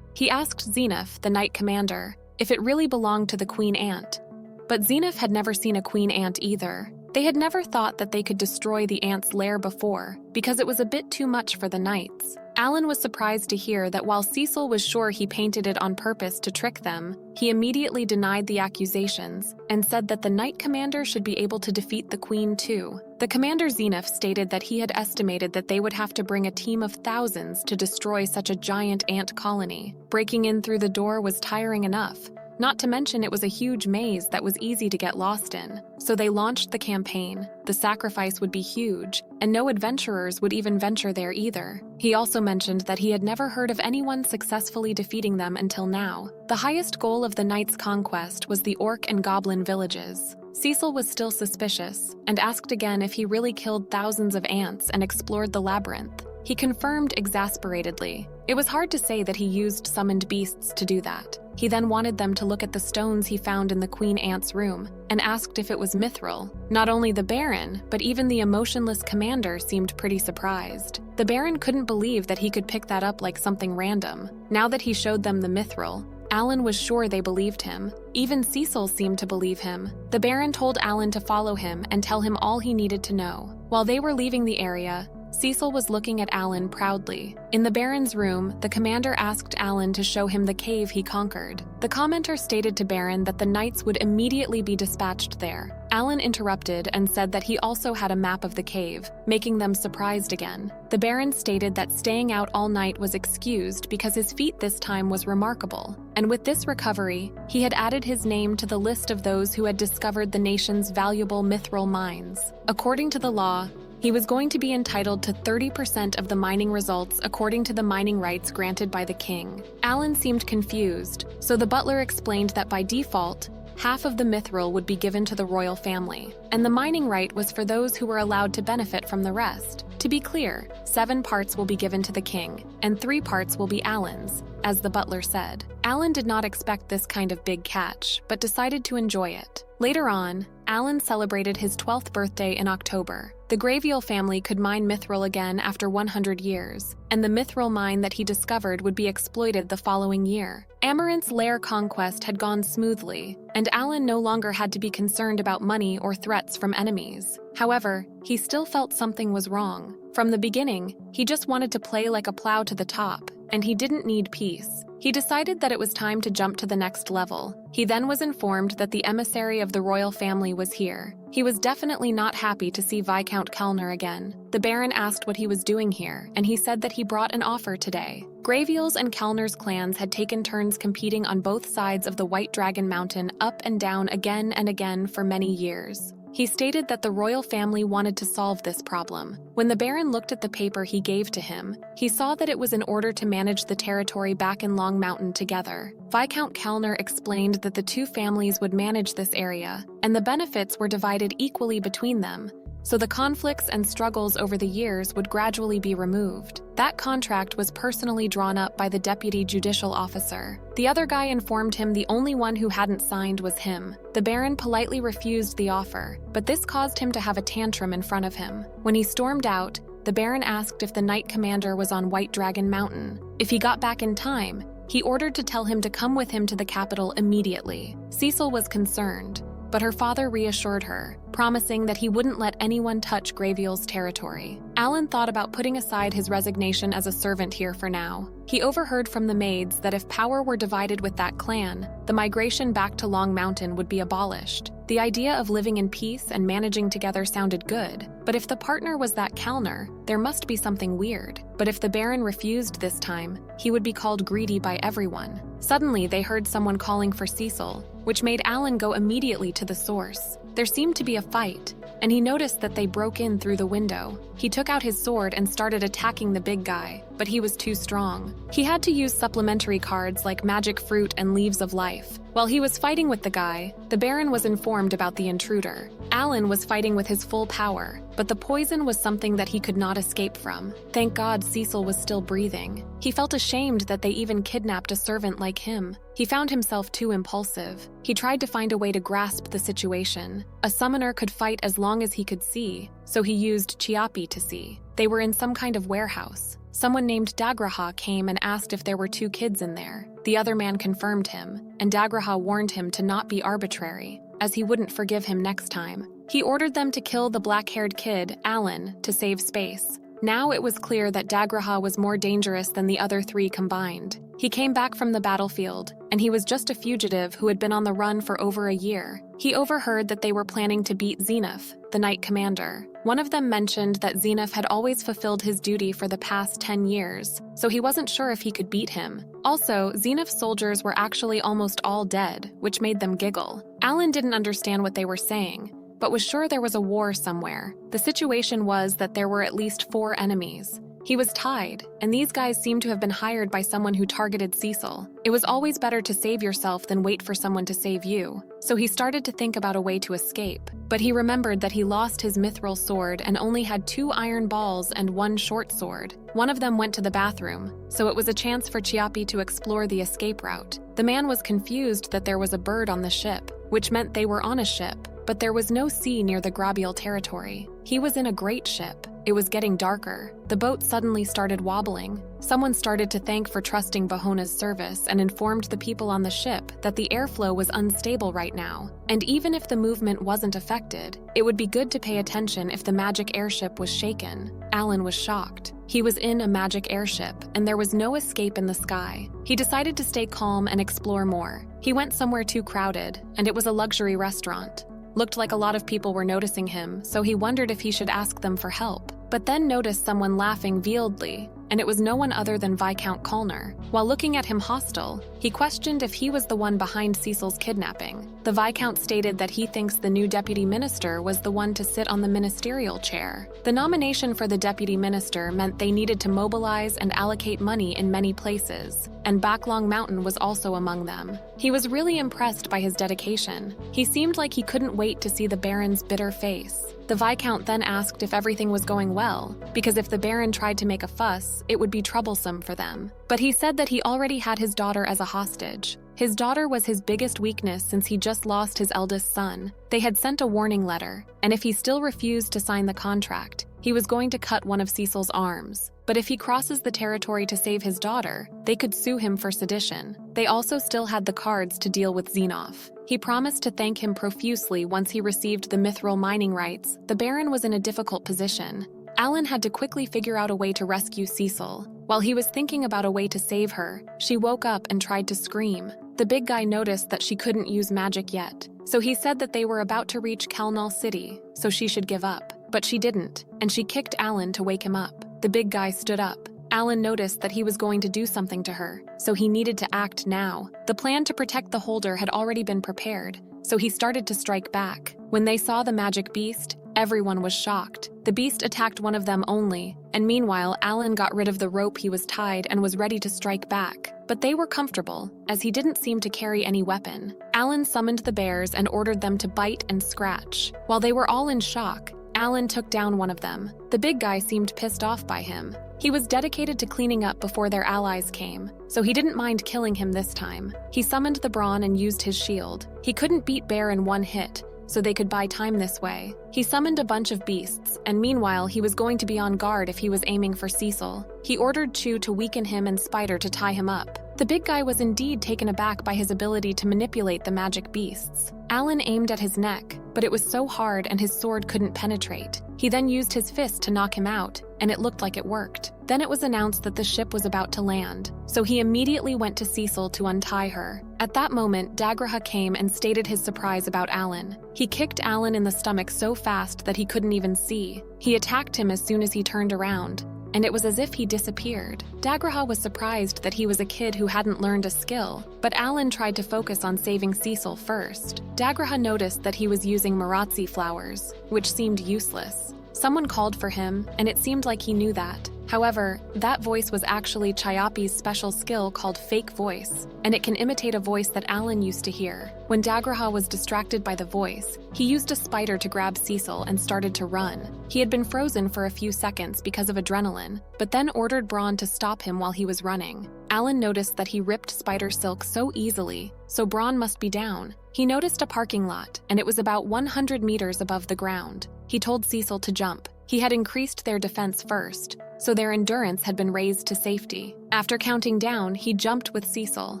He asked Zenith, the knight commander, if it really belonged to the queen ant. But Zenith had never seen a queen ant either. They had never thought that they could destroy the ant's lair before, because it was a bit too much for the knights. Alan was surprised to hear that while Cecil was sure he painted it on purpose to trick them, he immediately denied the accusations and said that the knight commander should be able to defeat the queen too. The commander Zenith stated that he had estimated that they would have to bring a team of thousands to destroy such a giant ant colony. Breaking in through the door was tiring enough. Not to mention it was a huge maze that was easy to get lost in. So they launched the campaign. The sacrifice would be huge, and no adventurers would even venture there either. He also mentioned that he had never heard of anyone successfully defeating them until now. The highest goal of the Knights' conquest was the orc and goblin villages. Cecil was still suspicious, and asked again if he really killed thousands of ants and explored the labyrinth. He confirmed exasperatedly. It was hard to say that he used summoned beasts to do that. He then wanted them to look at the stones he found in the queen ant's room, and asked if it was mithril. Not only the Baron, but even the emotionless commander seemed pretty surprised. The Baron couldn't believe that he could pick that up like something random. Now that he showed them the mithril, Alan was sure they believed him. Even Cecil seemed to believe him. The Baron told Alan to follow him and tell him all he needed to know. While they were leaving the area, Cecil was looking at Alan proudly. In the Baron's room, the commander asked Alan to show him the cave he conquered. The commenter stated to Baron that the knights would immediately be dispatched there. Alan interrupted and said that he also had a map of the cave, making them surprised again. The Baron stated that staying out all night was excused because his feat this time was remarkable. And with this recovery, he had added his name to the list of those who had discovered the nation's valuable mithril mines. According to the law, he was going to be entitled to 30% of the mining results according to the mining rights granted by the king. Alan seemed confused, so the butler explained that by default, half of the mithril would be given to the royal family, and the mining right was for those who were allowed to benefit from the rest. To be clear, 7 parts will be given to the king, and 3 parts will be Alan's, as the butler said. Alan did not expect this kind of big catch, but decided to enjoy it. Later on, Alan celebrated his 12th birthday in October. The Graviel family could mine mithril again after 100 years, and the mithril mine that he discovered would be exploited the following year. Amaranth's lair conquest had gone smoothly, and Alan no longer had to be concerned about money or threats from enemies. However, he still felt something was wrong. From the beginning, he just wanted to play like a plow to the top, and he didn't need peace. He decided that it was time to jump to the next level. He then was informed that the emissary of the royal family was here. He was definitely not happy to see Viscount Kellner again. The Baron asked what he was doing here, and he said that he brought an offer today. Graviel's and Kellner's clans had taken turns competing on both sides of the White Dragon Mountain up and down again and again for many years. He stated that the royal family wanted to solve this problem. When the Baron looked at the paper he gave to him, he saw that it was in order to manage the territory back in Long Mountain together. Viscount Kellner explained that the two families would manage this area, and the benefits were divided equally between them, so the conflicts and struggles over the years would gradually be removed. That contract was personally drawn up by the deputy judicial officer. The other guy informed him the only one who hadn't signed was him. The Baron politely refused the offer, but this caused him to have a tantrum in front of him. When he stormed out, the Baron asked if the Knight Commander was on White Dragon Mountain. If he got back in time, he ordered to tell him to come with him to the capital immediately. Cecil was concerned, but her father reassured her, promising that he wouldn't let anyone touch Graviel's territory. Alan thought about putting aside his resignation as a servant here for now. He overheard from the maids that if power were divided with that clan, the migration back to Long Mountain would be abolished. The idea of living in peace and managing together sounded good, but if the partner was that Kellner, there must be something weird. But if the Baron refused this time, he would be called greedy by everyone. Suddenly, they heard someone calling for Cecil, which made Alan go immediately to the source. There seemed to be a fight, and he noticed that they broke in through the window. He took out his sword and started attacking the big guy, but he was too strong. He had to use supplementary cards like Magic Fruit and Leaves of Life. While he was fighting with the guy, the Baron was informed about the intruder. Alan was fighting with his full power, but the poison was something that he could not escape from. Thank God Cecil was still breathing. He felt ashamed that they even kidnapped a servant like him. He found himself too impulsive. He tried to find a way to grasp the situation. A summoner could fight as long as he could see, so he used Chiapi to see. They were in some kind of warehouse. Someone named Dagraha came and asked if there were 2 kids in there. The other man confirmed him, and Dagraha warned him to not be arbitrary, as he wouldn't forgive him next time. He ordered them to kill the black-haired kid, Alan, to save space. Now it was clear that Dagraha was more dangerous than the other 3 combined. He came back from the battlefield, and he was just a fugitive who had been on the run for over a year. He overheard that they were planning to beat Zenith, the Knight Commander. One of them mentioned that Zenith had always fulfilled his duty for the past 10 years, so he wasn't sure if he could beat him. Also, Zenith's soldiers were actually almost all dead, which made them giggle. Alan didn't understand what they were saying, but was sure there was a war somewhere. The situation was that there were at least 4 enemies. He was tied, and these guys seemed to have been hired by someone who targeted Cecil. It was always better to save yourself than wait for someone to save you, so he started to think about a way to escape. But he remembered that he lost his mithril sword and only had 2 iron balls and 1 short sword. One of them went to the bathroom, so it was a chance for Chiapi to explore the escape route. The man was confused that there was a bird on the ship, which meant they were on a ship, but there was no sea near the Grabiel territory. He was in a great ship. It was getting darker. The boat suddenly started wobbling. Someone started to thank for trusting Bahona's service and informed the people on the ship that the airflow was unstable right now, and even if the movement wasn't affected, it would be good to pay attention if the magic airship was shaken. Alan was shocked. He was in a magic airship, and there was no escape in the sky. He decided to stay calm and explore more. He went somewhere too crowded, and it was a luxury restaurant. Looked like a lot of people were noticing him, so he wondered if he should ask them for help, but then noticed someone laughing vehemently, and it was no one other than Viscount Callner. While looking at him hostile, he questioned if he was the one behind Cecil's kidnapping. The Viscount stated that he thinks the new deputy minister was the one to sit on the ministerial chair. The nomination for the deputy minister meant they needed to mobilize and allocate money in many places, and Backlong Mountain was also among them. He was really impressed by his dedication. He seemed like he couldn't wait to see the Baron's bitter face. The Viscount then asked if everything was going well, because if the Baron tried to make a fuss, it would be troublesome for them. But he said that he already had his daughter as a hostage. His daughter was his biggest weakness since he just lost his eldest son. They had sent a warning letter, and if he still refused to sign the contract, he was going to cut one of Cecil's arms. But if he crosses the territory to save his daughter, they could sue him for sedition. They also still had the cards to deal with Xenoph. He promised to thank him profusely once he received the mithril mining rights. The Baron was in a difficult position. Alan had to quickly figure out a way to rescue Cecil. While he was thinking about a way to save her, she woke up and tried to scream. The big guy noticed that she couldn't use magic yet, so he said that they were about to reach Kalnal City, so she should give up. But she didn't, and she kicked Alan to wake him up. The big guy stood up. Alan noticed that he was going to do something to her, so he needed to act now. The plan to protect the holder had already been prepared, so he started to strike back. When they saw the magic beast, everyone was shocked. The beast attacked one of them only, and meanwhile Alan got rid of the rope he was tied and was ready to strike back. But they were comfortable, as he didn't seem to carry any weapon. Alan summoned the bears and ordered them to bite and scratch. While they were all in shock, Alan took down one of them. The big guy seemed pissed off by him. He was dedicated to cleaning up before their allies came, so he didn't mind killing him this time. He summoned the brawn and used his shield. He couldn't beat Bear in one hit, so they could buy time this way. He summoned a bunch of beasts, and meanwhile he was going to be on guard if he was aiming for Cecil. He ordered Chew to weaken him and Spider to tie him up. The big guy was indeed taken aback by his ability to manipulate the magic beasts. Alan aimed at his neck, but it was so hard and his sword couldn't penetrate. He then used his fist to knock him out, and it looked like it worked. Then it was announced that the ship was about to land, so he immediately went to Cecil to untie her. At that moment, Dagraha came and stated his surprise about Alan. He kicked Alan in the stomach so fast that he couldn't even see. He attacked him as soon as he turned around, and it was as if he disappeared. Dagraha was surprised that he was a kid who hadn't learned a skill, but Alan tried to focus on saving Cecil first. Dagraha noticed that he was using Marazzi flowers, which seemed useless. Someone called for him, and it seemed like he knew that. However, that voice was actually Chayapi's special skill called Fake Voice, and it can imitate a voice that Alan used to hear. When Dagraha was distracted by the voice, he used a spider to grab Cecil and started to run. He had been frozen for a few seconds because of adrenaline, but then ordered Brawn to stop him while he was running. Alan noticed that he ripped spider silk so easily, so Brawn must be down. He noticed a parking lot, and it was about 100 meters above the ground. He told Cecil to jump. He had increased their defense first, so their endurance had been raised to safety. After counting down, he jumped with Cecil.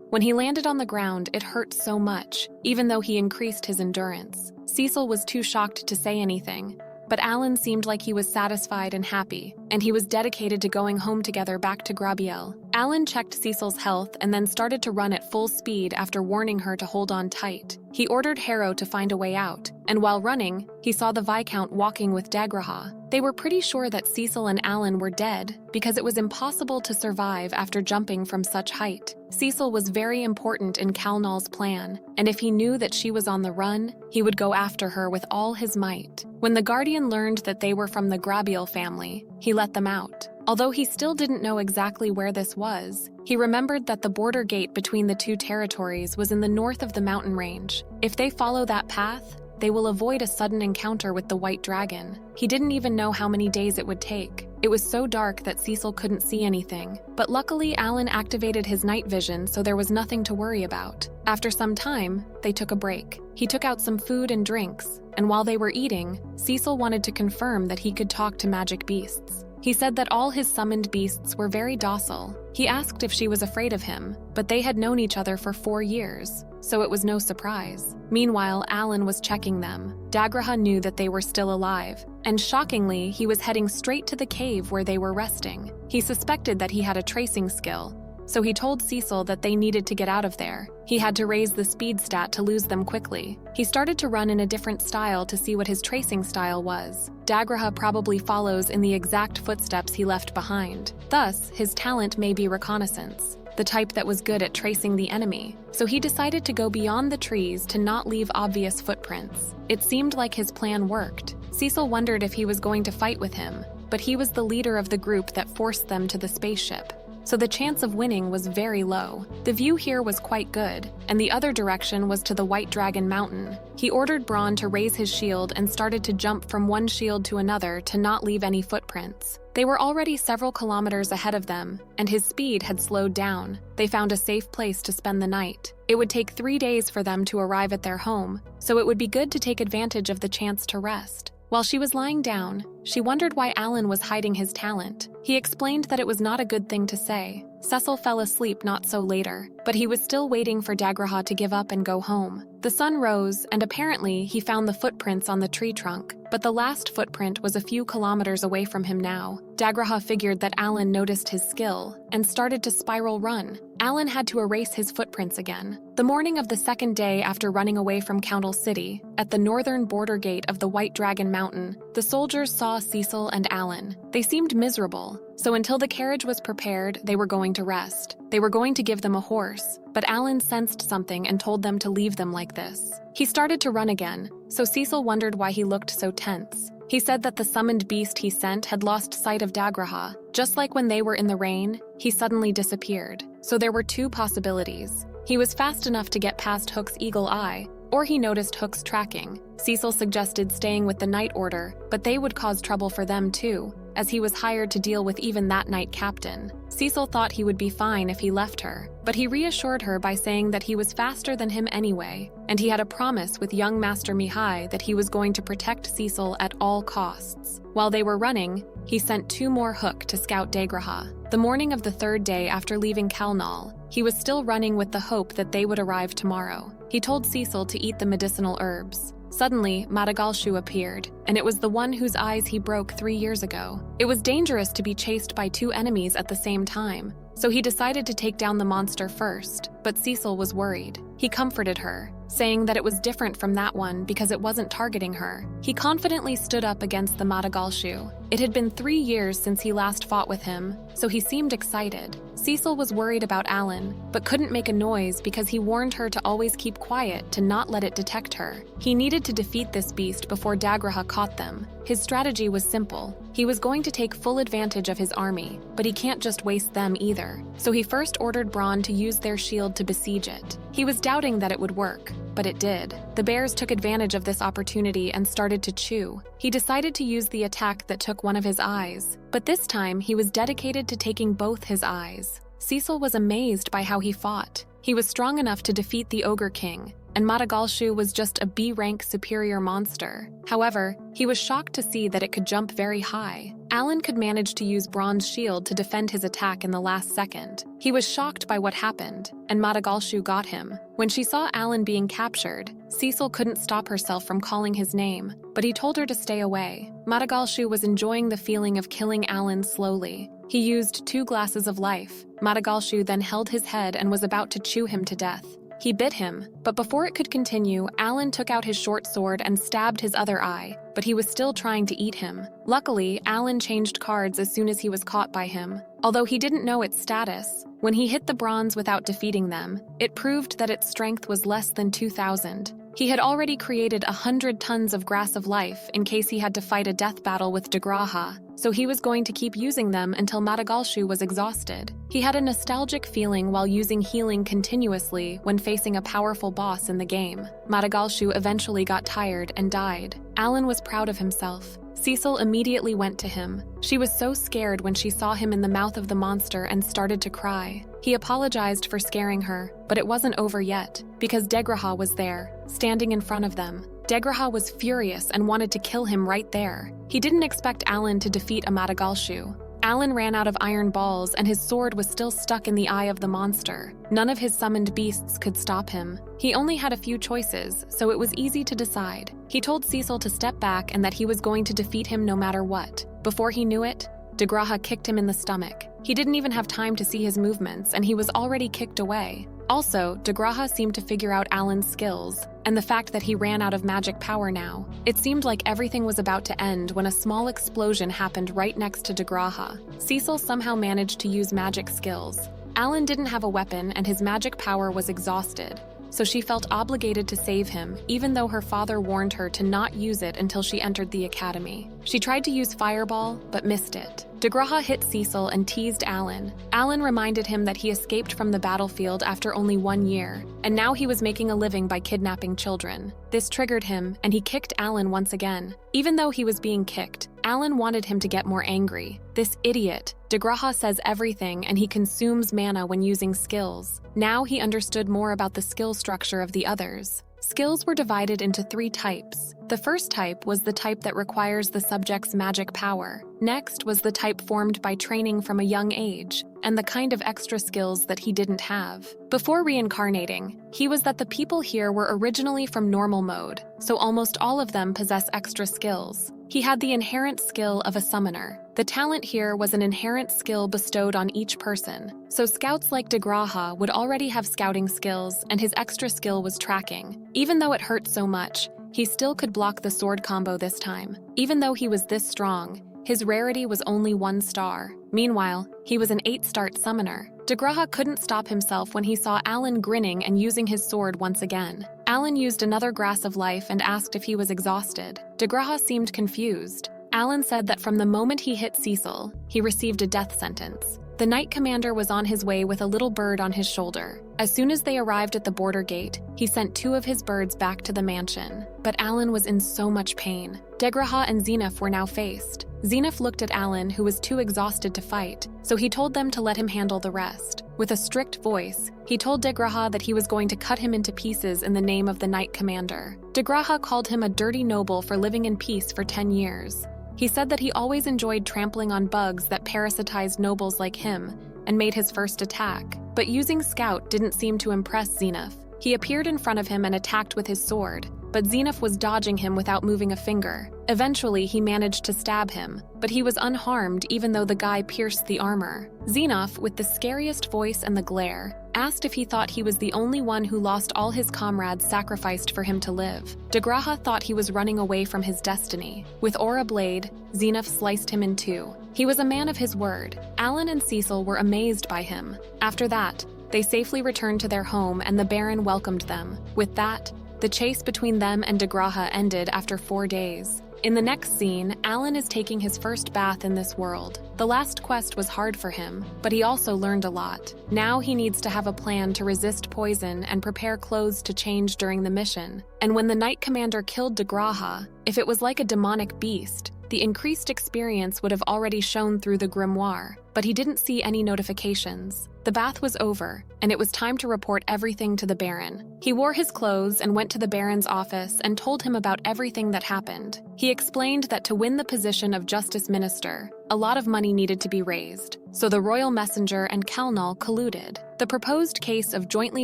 When he landed on the ground, it hurt so much, even though he increased his endurance. Cecil was too shocked to say anything, but Alan seemed like he was satisfied and happy, and he was dedicated to going home together back to Grabiel. Alan checked Cecil's health and then started to run at full speed after warning her to hold on tight. He ordered Harrow to find a way out, and while running, he saw the Viscount walking with Dagraha. They were pretty sure that Cecil and Alan were dead because it was impossible to survive after jumping from such height. Cecil was very important in Kalnal's plan, and if he knew that she was on the run, he would go after her with all his might. When the Guardian learned that they were from the Grabiel family, he let them out. Although he still didn't know exactly where this was, he remembered that the border gate between the two territories was in the north of the mountain range. If they follow that path, they will avoid a sudden encounter with the White Dragon. He didn't even know how many days it would take. It was so dark that Cecil couldn't see anything, but luckily Alan activated his night vision, so there was nothing to worry about. After some time, they took a break. He took out some food and drinks, and while they were eating, Cecil wanted to confirm that he could talk to magic beasts. He said that all his summoned beasts were very docile. He asked if she was afraid of him, but they had known each other for 4 years, so it was no surprise. Meanwhile, Alan was checking them. Dagraha knew that they were still alive, and shockingly, he was heading straight to the cave where they were resting. He suspected that he had a tracing skill, so he told Cecil that they needed to get out of there. He had to raise the speed stat to lose them quickly. He started to run in a different style to see what his tracing style was. Dagraha probably follows in the exact footsteps he left behind. Thus, his talent may be reconnaissance, the type that was good at tracing the enemy. So he decided to go beyond the trees to not leave obvious footprints. It seemed like his plan worked. Cecil wondered if he was going to fight with him, but he was the leader of the group that forced them to the spaceship, so the chance of winning was very low. The view here was quite good, and the other direction was to the White Dragon Mountain. He ordered Braun to raise his shield and started to jump from one shield to another to not leave any footprints. They were already several kilometers ahead of them, and his speed had slowed down. They found a safe place to spend the night. It would take 3 days for them to arrive at their home, so it would be good to take advantage of the chance to rest. While she was lying down, she wondered why Alan was hiding his talent. He explained that it was not a good thing to say. Cecil fell asleep not so later, but he was still waiting for Dagraha to give up and go home. The sun rose, and apparently he found the footprints on the tree trunk, but the last footprint was a few kilometers away from him now. Dagraha figured that Alan noticed his skill and started to spiral run. Alan had to erase his footprints again. The morning of the second day after running away from Council City, at the northern border gate of the White Dragon Mountain, the soldiers saw Cecil and Alan. They seemed miserable, so until the carriage was prepared, they were going to rest. They were going to give them a horse, but Alan sensed something and told them to leave them like this. He started to run again, so Cecil wondered why he looked so tense. He said that the summoned beast he sent had lost sight of Dagraha. Just like when they were in the rain, he suddenly disappeared. So there were 2 possibilities. He was fast enough to get past Hook's eagle eye, or he noticed Hook's tracking. Cecil suggested staying with the night order, but they would cause trouble for them too, as he was hired to deal with even that night captain. Cecil thought he would be fine if he left her, but he reassured her by saying that he was faster than him anyway, and he had a promise with young Master Mihai that he was going to protect Cecil at all costs. While they were running, he sent 2 more Hook to scout Dagraha. The morning of the 3rd day after leaving Kalnal, he was still running with the hope that they would arrive tomorrow. He told Cecil to eat the medicinal herbs. Suddenly, Madagalshu appeared, and it was the one whose eyes he broke 3 years ago. It was dangerous to be chased by 2 enemies at the same time, so he decided to take down the monster first, but Cecil was worried. He comforted her, saying that it was different from that one because it wasn't targeting her. He confidently stood up against the Madagalshu. It had been 3 years since he last fought with him, so he seemed excited. Cecil was worried about Alan, but couldn't make a noise because he warned her to always keep quiet to not let it detect her. He needed to defeat this beast before Dagraha caught them. His strategy was simple. He was going to take full advantage of his army, but he can't just waste them either. So he first ordered Braun to use their shield to besiege it. He was doubting that it would work, but it did. The bears took advantage of this opportunity and started to chew. He decided to use the attack that took one of his eyes, but this time he was dedicated to taking both his eyes. Cecil was amazed by how he fought. He was strong enough to defeat the Ogre King, and Madagalshu was just a B-rank superior monster. However, he was shocked to see that it could jump very high. Alan could manage to use Braun's shield to defend his attack in the last second. He was shocked by what happened, and Madagalshu got him. When she saw Alan being captured, Cecil couldn't stop herself from calling his name, but he told her to stay away. Madagalshu was enjoying the feeling of killing Alan slowly. He used 2 glasses of life. Madagalshu then held his head and was about to chew him to death. He bit him, but before it could continue, Alan took out his short sword and stabbed his other eye, but he was still trying to eat him. Luckily, Alan changed cards as soon as he was caught by him. Although he didn't know its status, when he hit the bronze without defeating them, it proved that its strength was less than 2,000. He had already created 100 tons of Grass of Life in case he had to fight a death battle with Dagraha, so he was going to keep using them until Madagalshu was exhausted. He had a nostalgic feeling while using healing continuously when facing a powerful boss in the game. Madagalshu eventually got tired and died. Alan was proud of himself. Cecil immediately went to him. She was so scared when she saw him in the mouth of the monster and started to cry. He apologized for scaring her, but it wasn't over yet, because Degraha was there, standing in front of them. Degraha was furious and wanted to kill him right there. He didn't expect Alan to defeat Amadagalshu. Alan ran out of iron balls and his sword was still stuck in the eye of the monster. None of his summoned beasts could stop him. He only had a few choices, so it was easy to decide. He told Cecil to step back and that he was going to defeat him no matter what. Before he knew it, Degraha kicked him in the stomach. He didn't even have time to see his movements and he was already kicked away. Also, Degraha seemed to figure out Alan's skills, and the fact that he ran out of magic power now. It seemed like everything was about to end when a small explosion happened right next to Degraha. Cecil somehow managed to use magic skills. Alan didn't have a weapon and his magic power was exhausted, so she felt obligated to save him, even though her father warned her to not use it until she entered the academy. She tried to use Fireball, but missed it. Degraha hit Cecil and teased Alan. Alan reminded him that he escaped from the battlefield after only 1 year, and now he was making a living by kidnapping children. This triggered him, and he kicked Alan once again. Even though he was being kicked, Alan wanted him to get more angry. This idiot. Degraha says everything, and he consumes mana when using skills. Now he understood more about the skill structure of the others. Skills were divided into 3 types. The first type was the type that requires the subject's magic power. Next was the type formed by training from a young age, and the kind of extra skills that he didn't have. Before reincarnating, he was that the people here were originally from normal mode, so almost all of them possess extra skills. He had the inherent skill of a summoner. The talent here was an inherent skill bestowed on each person. So scouts like Degraha would already have scouting skills, and his extra skill was tracking. Even though it hurt so much, he still could block the sword combo this time. Even though he was this strong, his rarity was only 1 star. Meanwhile, he was an 8-star summoner. Degraha couldn't stop himself when he saw Alan grinning and using his sword once again. Alan used another grass of life and asked if he was exhausted. Degraha seemed confused. Alan said that from the moment he hit Cecil, he received a death sentence. The Knight Commander was on his way with a little bird on his shoulder. As soon as they arrived at the border gate, he sent 2 of his birds back to the mansion. But Alan was in so much pain. Degraha and Zenith were now faced. Zenith looked at Alan, who was too exhausted to fight, so he told them to let him handle the rest. With a strict voice, he told Degraha that he was going to cut him into pieces in the name of the Knight Commander. Degraha called him a dirty noble for living in peace for 10 years. He said that he always enjoyed trampling on bugs that parasitized nobles like him and made his first attack. But using Scout didn't seem to impress Zenith. He appeared in front of him and attacked with his sword, but Zenith was dodging him without moving a finger. Eventually, he managed to stab him, but he was unharmed even though the guy pierced the armor. Zenith, with the scariest voice and the glare, asked if he thought he was the only one who lost all his comrades sacrificed for him to live. Degraha thought he was running away from his destiny. With Aura Blade, Zenith sliced him in 2. He was a man of his word. Alan and Cecil were amazed by him. After that, they safely returned to their home and the Baron welcomed them. With that, the chase between them and Degraha ended after 4 days. In the next scene, Alan is taking his first bath in this world. The last quest was hard for him, but he also learned a lot. Now he needs to have a plan to resist poison and prepare clothes to change during the mission. And when the Knight Commander killed Degraha, if it was like a demonic beast, the increased experience would have already shown through the grimoire, but he didn't see any notifications. The bath was over, and it was time to report everything to the Baron. He wore his clothes and went to the Baron's office and told him about everything that happened. He explained that to win the position of Justice Minister, a lot of money needed to be raised, so the Royal Messenger and Kalnal colluded. The proposed case of jointly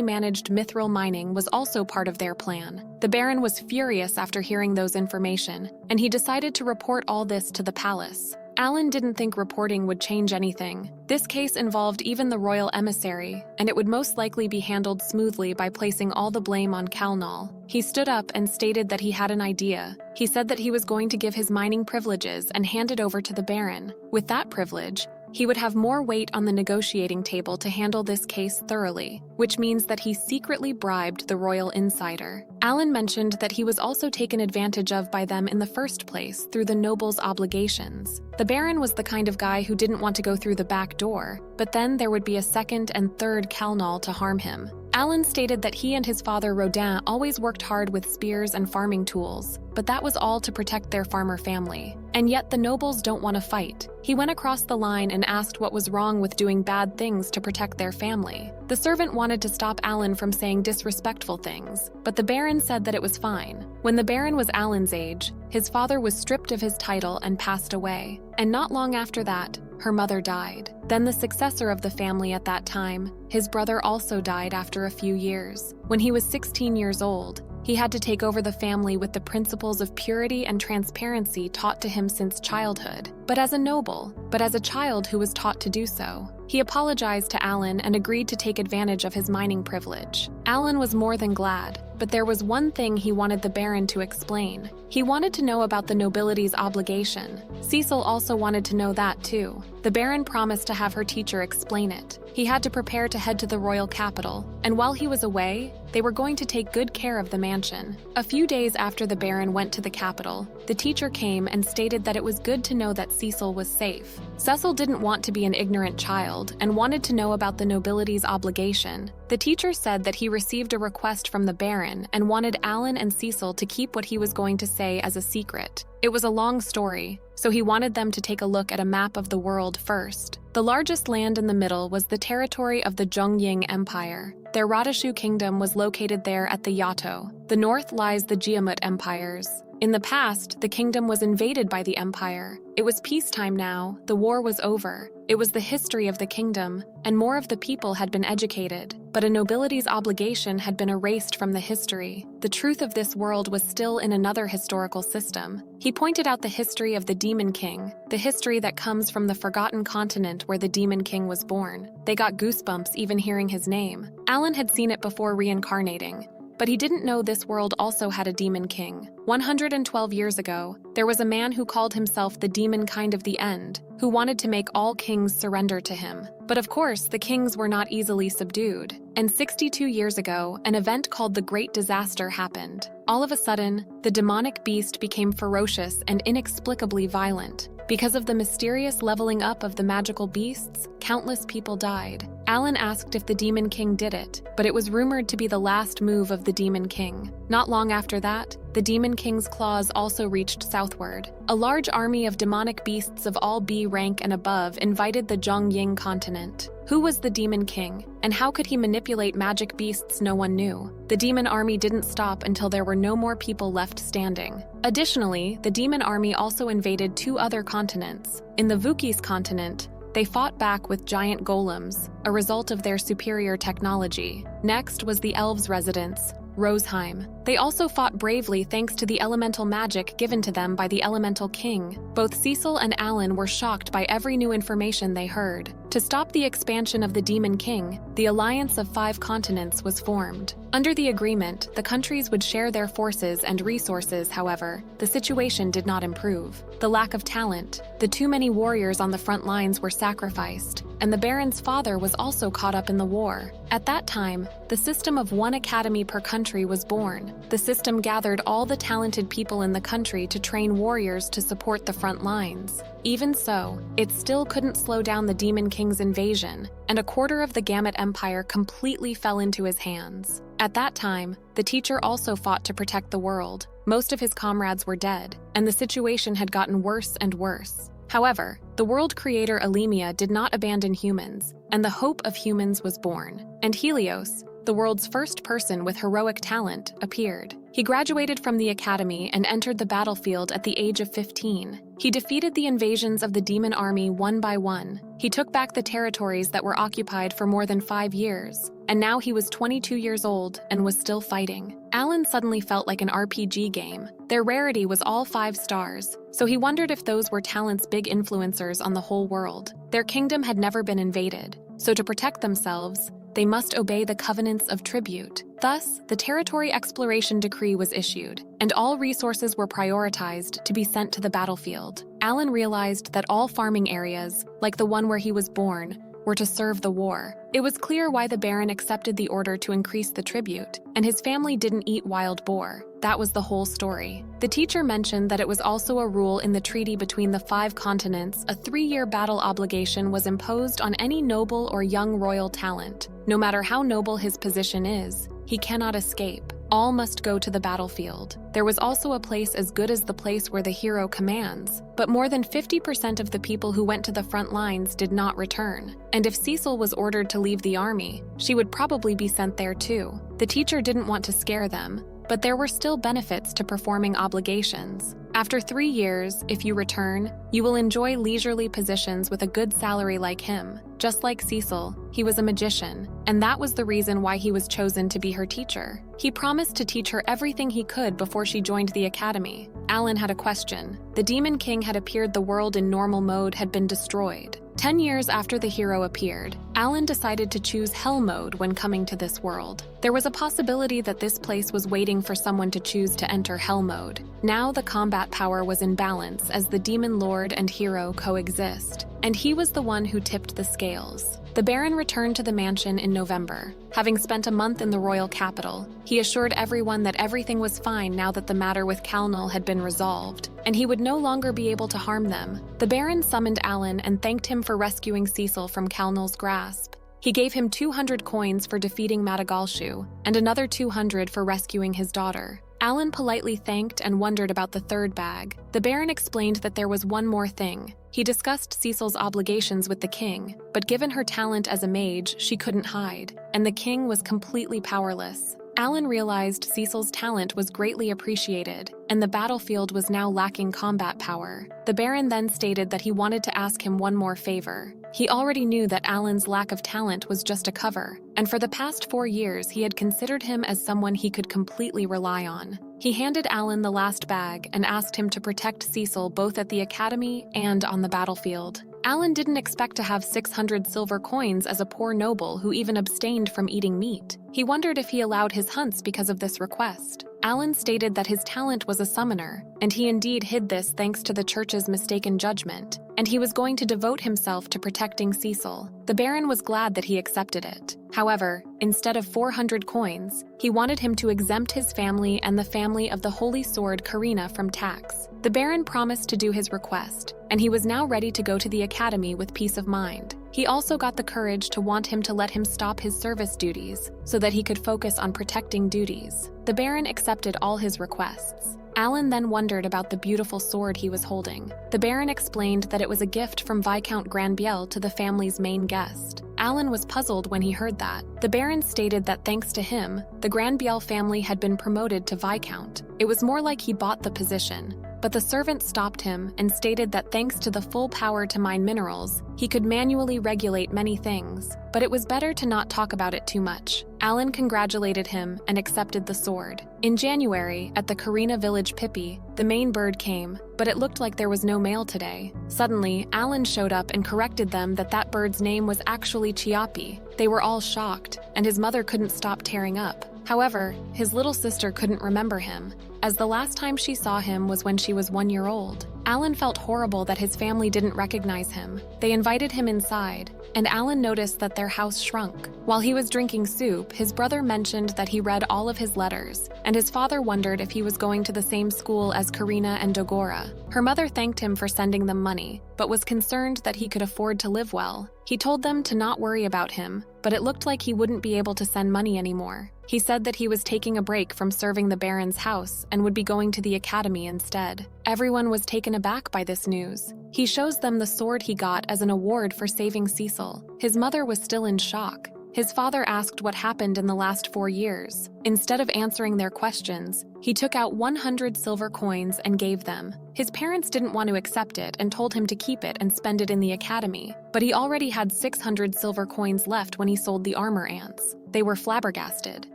managed mithril mining was also part of their plan. The Baron was furious after hearing those information, and he decided to report all this to the palace. Alan didn't think reporting would change anything. This case involved even the royal emissary, and it would most likely be handled smoothly by placing all the blame on Kalnal. He stood up and stated that he had an idea. He said that he was going to give his mining privileges and hand it over to the Baron. With that privilege, he would have more weight on the negotiating table to handle this case thoroughly, which means that he secretly bribed the royal insider. Alan mentioned that he was also taken advantage of by them in the first place through the noble's obligations. The Baron was the kind of guy who didn't want to go through the back door, but then there would be a second and third Kalnal to harm him. Alan stated that he and his father Rodin always worked hard with spears and farming tools, but that was all to protect their farmer family. And yet the nobles don't want to fight. He went across the line and asked what was wrong with doing bad things to protect their family. The servant wanted to stop Alan from saying disrespectful things, but the Baron said that it was fine. When the Baron was Alan's age, his father was stripped of his title and passed away. And not long after that, her mother died. Then the successor of the family at that time, his brother, also died after a few years. When he was 16 years old, he had to take over the family with the principles of purity and transparency taught to him since childhood. But as a child who was taught to do so. He apologized to Alan and agreed to take advantage of his mining privilege. Alan was more than glad, but there was one thing he wanted the Baron to explain. He wanted to know about the nobility's obligation. Cecil also wanted to know that too. The Baron promised to have her teacher explain it. He had to prepare to head to the royal capital, and while he was away, they were going to take good care of the mansion. A few days after the Baron went to the capital, the teacher came and stated that it was good to know that Cecil was safe. Cecil didn't want to be an ignorant child and wanted to know about the nobility's obligation. The teacher said that he received a request from the Baron and wanted Alan and Cecil to keep what he was going to say as a secret. It was a long story, so he wanted them to take a look at a map of the world first. The largest land in the middle was the territory of the Zhongying Empire. Their Radashu kingdom was located there at the Yato. The north lies the Jiamut empires. In the past, the kingdom was invaded by the empire. It was peacetime now, the war was over. It was the history of the kingdom, and more of the people had been educated. But a nobility's obligation had been erased from the history. The truth of this world was still in another historical system. He pointed out the history of the Demon King, the history that comes from the forgotten continent where the Demon King was born. They got goosebumps even hearing his name. Alan had seen it before reincarnating, but he didn't know this world also had a Demon King. 112 years ago, there was a man who called himself the Demon Kind of the End, who wanted to make all kings surrender to him. But of course, the kings were not easily subdued. And 62 years ago, an event called the Great Disaster happened. All of a sudden, the demonic beast became ferocious and inexplicably violent. Because of the mysterious leveling up of the magical beasts, countless people died. Alan asked if the Demon King did it, but it was rumored to be the last move of the Demon King. Not long after that, the Demon King's claws also reached southward. A large army of demonic beasts of all B rank and above invaded the Zhongying continent. Who was the Demon King, and how could he manipulate magic beasts? No one knew. The demon army didn't stop until there were no more people left standing. Additionally, the demon army also invaded 2 other continents. In the Vukis continent, they fought back with giant golems, a result of their superior technology. Next was the elves' residence, Roseheim. They also fought bravely thanks to the elemental magic given to them by the Elemental King. Both Cecil and Alan were shocked by every new information they heard. To stop the expansion of the Demon King, the Alliance of 5 Continents was formed. Under the agreement, the countries would share their forces and resources. However, the situation did not improve. The lack of talent, the too many warriors on the front lines were sacrificed, and the Baron's father was also caught up in the war. At that time, the system of 1 academy per country was born. The system gathered all the talented people in the country to train warriors to support the front lines. Even so, it still couldn't slow down the Demon King's invasion, and a quarter of the Gamut Empire completely fell into his hands. At that time, the teacher also fought to protect the world. Most of his comrades were dead, and the situation had gotten worse and worse. However, the world creator Alemia did not abandon humans, and the hope of humans was born. And Helios, the world's first person with heroic talent, appeared. He graduated from the academy and entered the battlefield at the age of 15. He defeated the invasions of the demon army one by one. He took back the territories that were occupied for more than 5 years, and now he was 22 years old and was still fighting. Alan suddenly felt like an RPG game. Their rarity was all 5 stars, so he wondered if those were talent's big influencers on the whole world. Their kingdom had never been invaded, so to protect themselves, they must obey the covenants of tribute. Thus, the territory exploration decree was issued, and all resources were prioritized to be sent to the battlefield. Alan realized that all farming areas, like the one where he was born, were to serve the war. It was clear why the Baron accepted the order to increase the tribute, and his family didn't eat wild boar. That was the whole story. The teacher mentioned that it was also a rule in the treaty between the 5 continents. A 3-year battle obligation was imposed on any noble or young royal talent. No matter how noble his position is, he cannot escape. All must go to the battlefield. There was also a place as good as the place where the hero commands, but more than 50% of the people who went to the front lines did not return. And if Cecil was ordered to leave the army, she would probably be sent there too. The teacher didn't want to scare them, but there were still benefits to performing obligations. After 3 years, if you return, you will enjoy leisurely positions with a good salary like him. Just like Cecil, he was a magician, and that was the reason why he was chosen to be her teacher. He promised to teach her everything he could before she joined the academy. Alan had a question. The Demon King had appeared. The world in normal mode had been destroyed. 10 years after the hero appeared, Alan decided to choose Hell mode when coming to this world. There was a possibility that this place was waiting for someone to choose to enter Hell mode. Now the combat power was in balance as the Demon Lord and hero coexist, and he was the one who tipped the scales. The Baron returned to the mansion in November. Having spent a month in the royal capital, he assured everyone that everything was fine now that the matter with Calnal had been resolved, and he would no longer be able to harm them. The Baron summoned Alan and thanked him for rescuing Cecil from Calnal's grasp. He gave him 200 coins for defeating Madagalshu, and another 200 for rescuing his daughter. Alan politely thanked and wondered about the third bag. The Baron explained that there was one more thing. He discussed Cecil's obligations with the king, but given her talent as a mage, she couldn't hide, and the king was completely powerless. Alan realized Cecil's talent was greatly appreciated, and the battlefield was now lacking combat power. The Baron then stated that he wanted to ask him one more favor. He already knew that Alan's lack of talent was just a cover, and for the past 4 years he had considered him as someone he could completely rely on. He handed Alan the last bag and asked him to protect Cecil both at the academy and on the battlefield. Alan didn't expect to have 600 silver coins as a poor noble who even abstained from eating meat. He wondered if he allowed his hunts because of this request. Alan stated that his talent was a summoner, and he indeed hid this thanks to the church's mistaken judgment, and he was going to devote himself to protecting Cecil. The Baron was glad that he accepted it. However, instead of 400 coins, he wanted him to exempt his family and the family of the Holy Sword Karina from tax. The Baron promised to do his request, and he was now ready to go to the academy with peace of mind. He also got the courage to want him to let him stop his service duties so that he could focus on protecting duties. The Baron accepted all his requests. Alan then wondered about the beautiful sword he was holding. The Baron explained that it was a gift from Viscount Granbiel to the family's main guest. Alan was puzzled when he heard that. The Baron stated that thanks to him, the Granbiel family had been promoted to Viscount. It was more like he bought the position. But the servant stopped him and stated that thanks to the full power to mine minerals, he could manually regulate many things, but it was better to not talk about it too much. Alan congratulated him and accepted the sword. In January, at the Karina village Pippi, the main bird came, but it looked like there was no mail today. Suddenly, Alan showed up and corrected them that that bird's name was actually Chiapi. They were all shocked, and his mother couldn't stop tearing up. However, his little sister couldn't remember him, as the last time she saw him was when she was 1 year old. Alan felt horrible that his family didn't recognize him. They invited him inside, and Alan noticed that their house shrunk. While he was drinking soup, his brother mentioned that he read all of his letters, and his father wondered if he was going to the same school as Karina and Dogora. Her mother thanked him for sending them money, but was concerned that he could afford to live well. He told them to not worry about him, but it looked like he wouldn't be able to send money anymore. He said that he was taking a break from serving the Baron's house and would be going to the academy instead. Everyone was taken aback by this news. He shows them the sword he got as an award for saving Cecil. His mother was still in shock. His father asked what happened in the last 4 years. Instead of answering their questions, he took out 100 silver coins and gave them. His parents didn't want to accept it and told him to keep it and spend it in the academy, but he already had 600 silver coins left when he sold the armor ants. They were flabbergasted.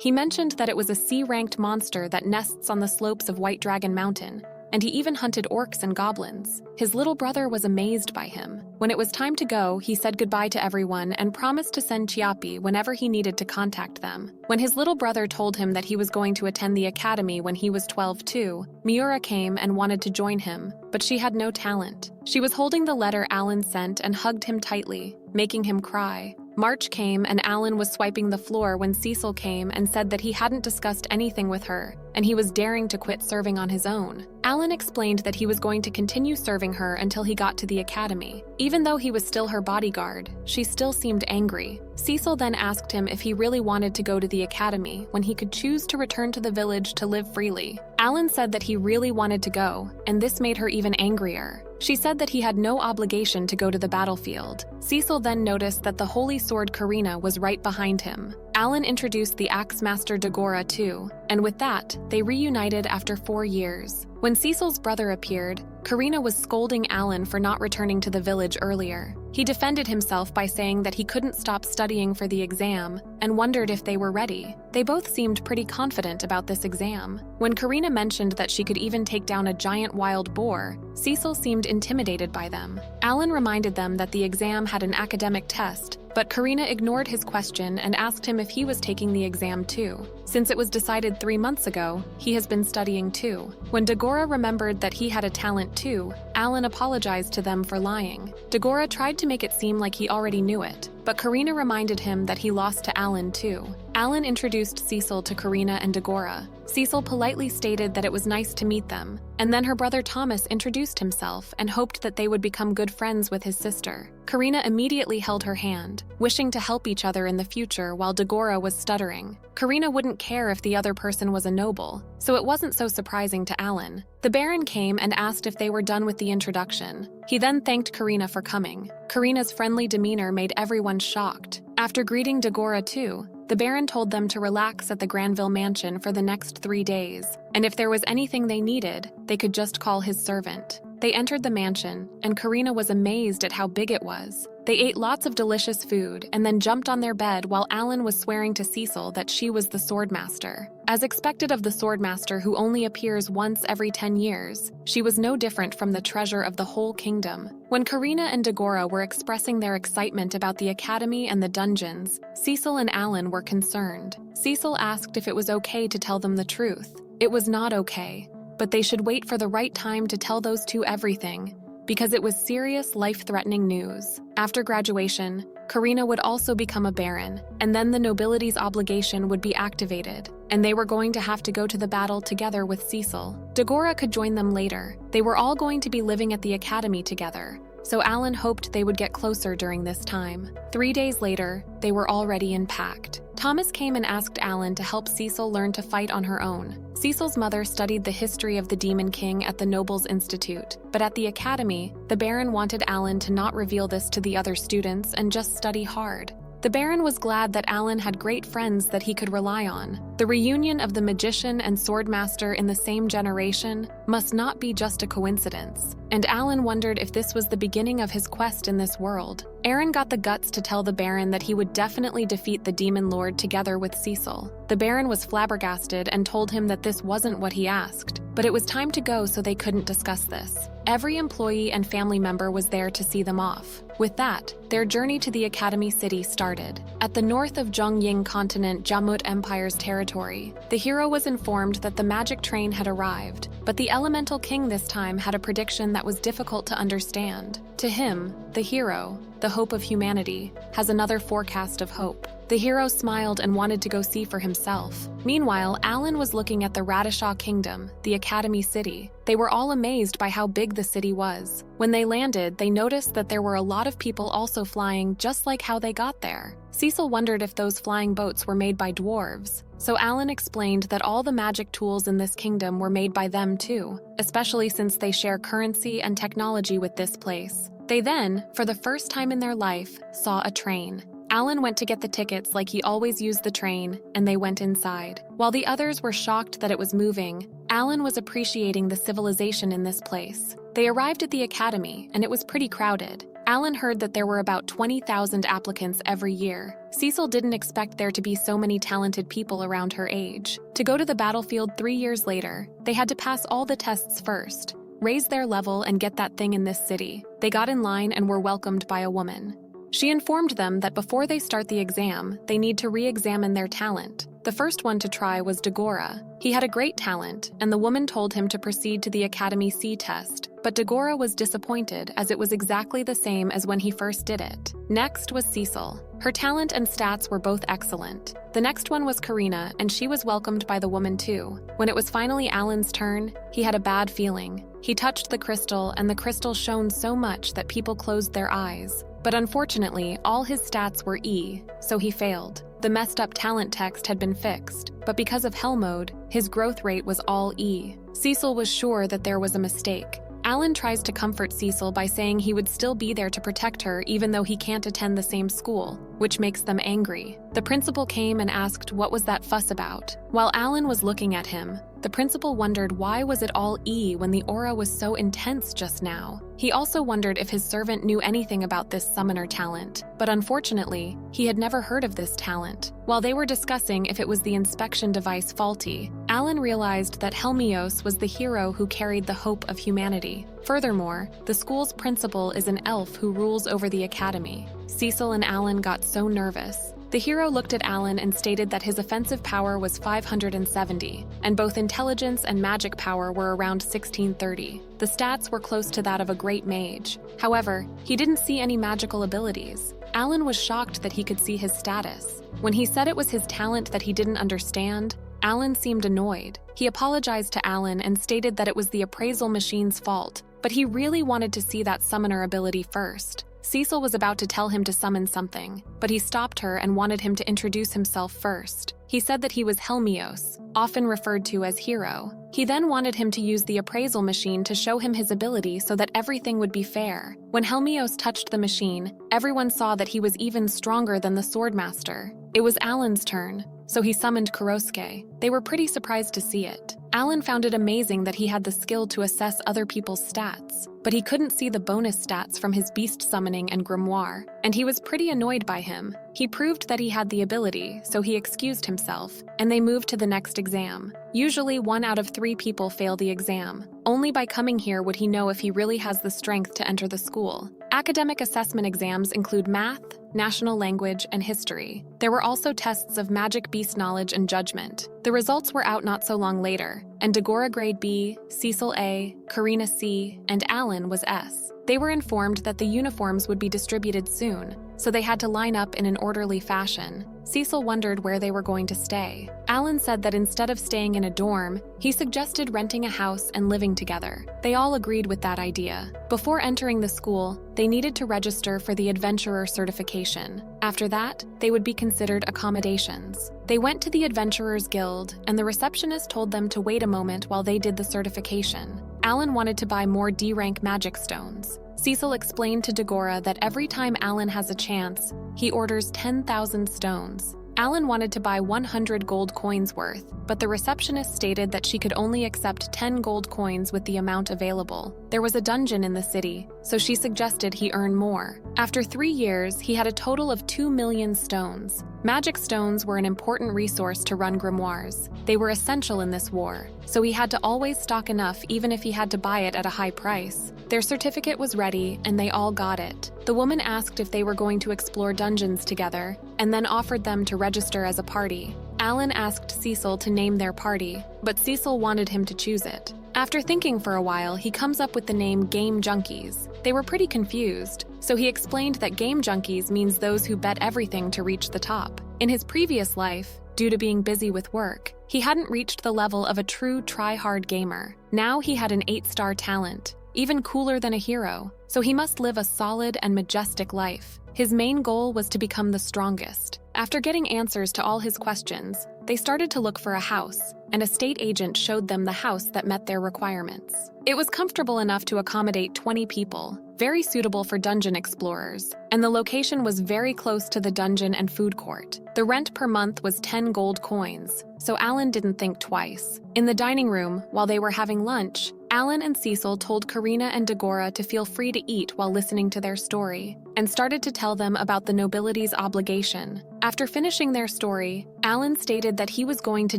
He mentioned that it was a C-ranked monster that nests on the slopes of White Dragon Mountain, and he even hunted orcs and goblins. His little brother was amazed by him. When it was time to go, he said goodbye to everyone and promised to send Chiapi whenever he needed to contact them. When his little brother told him that he was going to attend the academy when he was 12 too, Miura came and wanted to join him, but she had no talent. She was holding the letter Alan sent and hugged him tightly, making him cry. March came and Alan was swiping the floor when Cecil came and said that he hadn't discussed anything with her. and he was daring to quit serving on his own. Alan explained that he was going to continue serving her until he got to the academy. Even though he was still her bodyguard, she still seemed angry. Cecil then asked him if he really wanted to go to the academy when he could choose to return to the village to live freely. Alan said that he really wanted to go, and this made her even angrier. She said that he had no obligation to go to the battlefield. Cecil then noticed that the holy sword Karina was right behind him. Alan introduced the Axe Master Dagora too, and with that, they reunited after 4 years. When Cecil's brother appeared, Karina was scolding Alan for not returning to the village earlier. He defended himself by saying that he couldn't stop studying for the exam and wondered if they were ready. They both seemed pretty confident about this exam. When Karina mentioned that she could even take down a giant wild boar, Cecil seemed intimidated by them. Alan reminded them that the exam had an academic test, but Karina ignored his question and asked him if he was taking the exam too. Since it was decided 3 months ago, he has been studying too. When Dagora remembered that he had a talent too, Alan apologized to them for lying. Dagora tried to make it seem like he already knew it, but Karina reminded him that he lost to Alan too. Alan introduced Cecil to Karina and Dagora. Cecil politely stated that it was nice to meet them, and then her brother Thomas introduced himself and hoped that they would become good friends with his sister. Karina immediately held her hand, wishing to help each other in the future while Dagora was stuttering. Karina wouldn't care if the other person was a noble, so it wasn't so surprising to Alan. The Baron came and asked if they were done with the introduction. He then thanked Karina for coming. Karina's friendly demeanor made everyone shocked. After greeting Dagora too, the Baron told them to relax at the Granville mansion for the next 3 days, and if there was anything they needed, they could just call his servant. They entered the mansion, and Karina was amazed at how big it was. They ate lots of delicious food and then jumped on their bed while Alan was swearing to Cecil that she was the swordmaster. As expected of the swordmaster who only appears once every 10 years, she was no different from the treasure of the whole kingdom. When Karina and Dagora were expressing their excitement about the academy and the dungeons, Cecil and Alan were concerned. Cecil asked if it was okay to tell them the truth. It was not okay, but they should wait for the right time to tell those two everything, because it was serious, life-threatening news. After graduation, Karina would also become a baron, and then the nobility's obligation would be activated, and they were going to have to go to the battle together with Cecil. Dagora could join them later. They were all going to be living at the academy together, so Alan hoped they would get closer during this time. 3 days later, they were already in pact. Thomas came and asked Alan to help Cecil learn to fight on her own. Cecil's mother studied the history of the Demon King at the Nobles Institute, but at the academy, the Baron wanted Alan to not reveal this to the other students and just study hard. The Baron was glad that Alan had great friends that he could rely on. The reunion of the magician and swordmaster in the same generation must not be just a coincidence, and Alan wondered if this was the beginning of his quest in this world. Aaron got the guts to tell the Baron that he would definitely defeat the Demon Lord together with Cecil. The Baron was flabbergasted and told him that this wasn't what he asked, but it was time to go, so they couldn't discuss this. Every employee and family member was there to see them off. With that, their journey to the Academy City started. At the north of Zhongying continent, Jamut Empire's territory, the hero was informed that the magic train had arrived, but the Elemental King this time had a prediction that was difficult to understand. To him, the hero, the hope of humanity, has another forecast of hope. The hero smiled and wanted to go see for himself. Meanwhile, Alan was looking at the Radishaw Kingdom, the Academy City. They were all amazed by how big the city was. When they landed, they noticed that there were a lot of people also flying just like how they got there. Cecil wondered if those flying boats were made by dwarves. So Alan explained that all the magic tools in this kingdom were made by them too, especially since they share currency and technology with this place. They then, for the first time in their life, saw a train. Alan went to get the tickets like he always used the train, and they went inside. While the others were shocked that it was moving, Alan was appreciating the civilization in this place. They arrived at the academy, and it was pretty crowded. Alan heard that there were about 20,000 applicants every year. Cecil didn't expect there to be so many talented people around her age. To go to the battlefield 3 years later, they had to pass all the tests first, raise their level, and get that thing in this city. They got in line and were welcomed by a woman. She informed them that before they start the exam, they need to re-examine their talent. The first one to try was Dagora. He had a great talent, and the woman told him to proceed to the Academy C test, but Dagora was disappointed as it was exactly the same as when he first did it. Next was Cecil. Her talent and stats were both excellent. The next one was Karina, and she was welcomed by the woman too. When it was finally Alan's turn, he had a bad feeling. He touched the crystal, and the crystal shone so much that people closed their eyes. But unfortunately, all his stats were E, so he failed. The messed up talent text had been fixed, but because of Hell Mode, his growth rate was all E. Cecil was sure that there was a mistake. Alan tries to comfort Cecil by saying he would still be there to protect her even though he can't attend the same school, which makes them angry. The principal came and asked what was that fuss about. While Alan was looking at him, the principal wondered why was it all E when the aura was so intense just now. He also wondered if his servant knew anything about this summoner talent, but unfortunately, he had never heard of this talent. While they were discussing if it was the inspection device faulty, Alan realized that Helmios was the hero who carried the hope of humanity. Furthermore, the school's principal is an elf who rules over the academy. Cecil and Alan got so nervous. The hero looked at Alan and stated that his offensive power was 570, and both intelligence and magic power were around 1630. The stats were close to that of a great mage. However, he didn't see any magical abilities. Alan was shocked that he could see his status. When he said it was his talent that he didn't understand, Alan seemed annoyed. He apologized to Alan and stated that it was the appraisal machine's fault, but he really wanted to see that summoner ability first. Cecil was about to tell him to summon something, but he stopped her and wanted him to introduce himself first. He said that he was Helmios, often referred to as Hero. He then wanted him to use the appraisal machine to show him his ability so that everything would be fair. When Helmios touched the machine, everyone saw that he was even stronger than the Swordmaster. It was Alan's turn, so he summoned Kurosuke. They were pretty surprised to see it. Alan found it amazing that he had the skill to assess other people's stats, but he couldn't see the bonus stats from his beast summoning and grimoire, and he was pretty annoyed by him. He proved that he had the ability, so he excused himself, and they moved to the next exam. Usually 1 out of 3 people fail the exam. Only by coming here would he know if he really has the strength to enter the school. Academic assessment exams include math, national language, and history. There were also tests of magic beast knowledge and judgment. The results were out not so long later, and Dagora grade B, Cecil A, Karina C, and Alan was S. They were informed that the uniforms would be distributed soon, so they had to line up in an orderly fashion. Cecil wondered where they were going to stay. Alan said that instead of staying in a dorm, he suggested renting a house and living together. They all agreed with that idea. Before entering the school, they needed to register for the Adventurer certification. After that, they would be considered accommodations. They went to the Adventurers Guild, and the receptionist told them to wait a moment while they did the certification. Alan wanted to buy more D-rank magic stones. Cecil explained to Dagora that every time Alan has a chance, he orders 10,000 stones. Alan wanted to buy 100 gold coins worth, but the receptionist stated that she could only accept 10 gold coins with the amount available. There was a dungeon in the city, so she suggested he earn more. After 3 years, he had a total of 2 million stones. Magic stones were an important resource to run grimoires. They were essential in this war, so he had to always stock enough even if he had to buy it at a high price. Their certificate was ready, and they all got it. The woman asked if they were going to explore dungeons together, and then offered them to register as a party. Alan asked Cecil to name their party, but Cecil wanted him to choose it. After thinking for a while, he comes up with the name Game Junkies. They were pretty confused, so he explained that Game Junkies means those who bet everything to reach the top. In his previous life, due to being busy with work, he hadn't reached the level of a true try-hard gamer. Now he had an 8-star talent, even cooler than a hero, so he must live a solid and majestic life. His main goal was to become the strongest. After getting answers to all his questions, they started to look for a house, and a state agent showed them the house that met their requirements. It was comfortable enough to accommodate 20 people, very suitable for dungeon explorers, and the location was very close to the dungeon and food court. The rent per month was 10 gold coins, so Alan didn't think twice. In the dining room, while they were having lunch, Alan and Cecil told Karina and Dagora to feel free to eat while listening to their story, and started to tell them about the nobility's obligation. After finishing their story, Alan stated that he was going to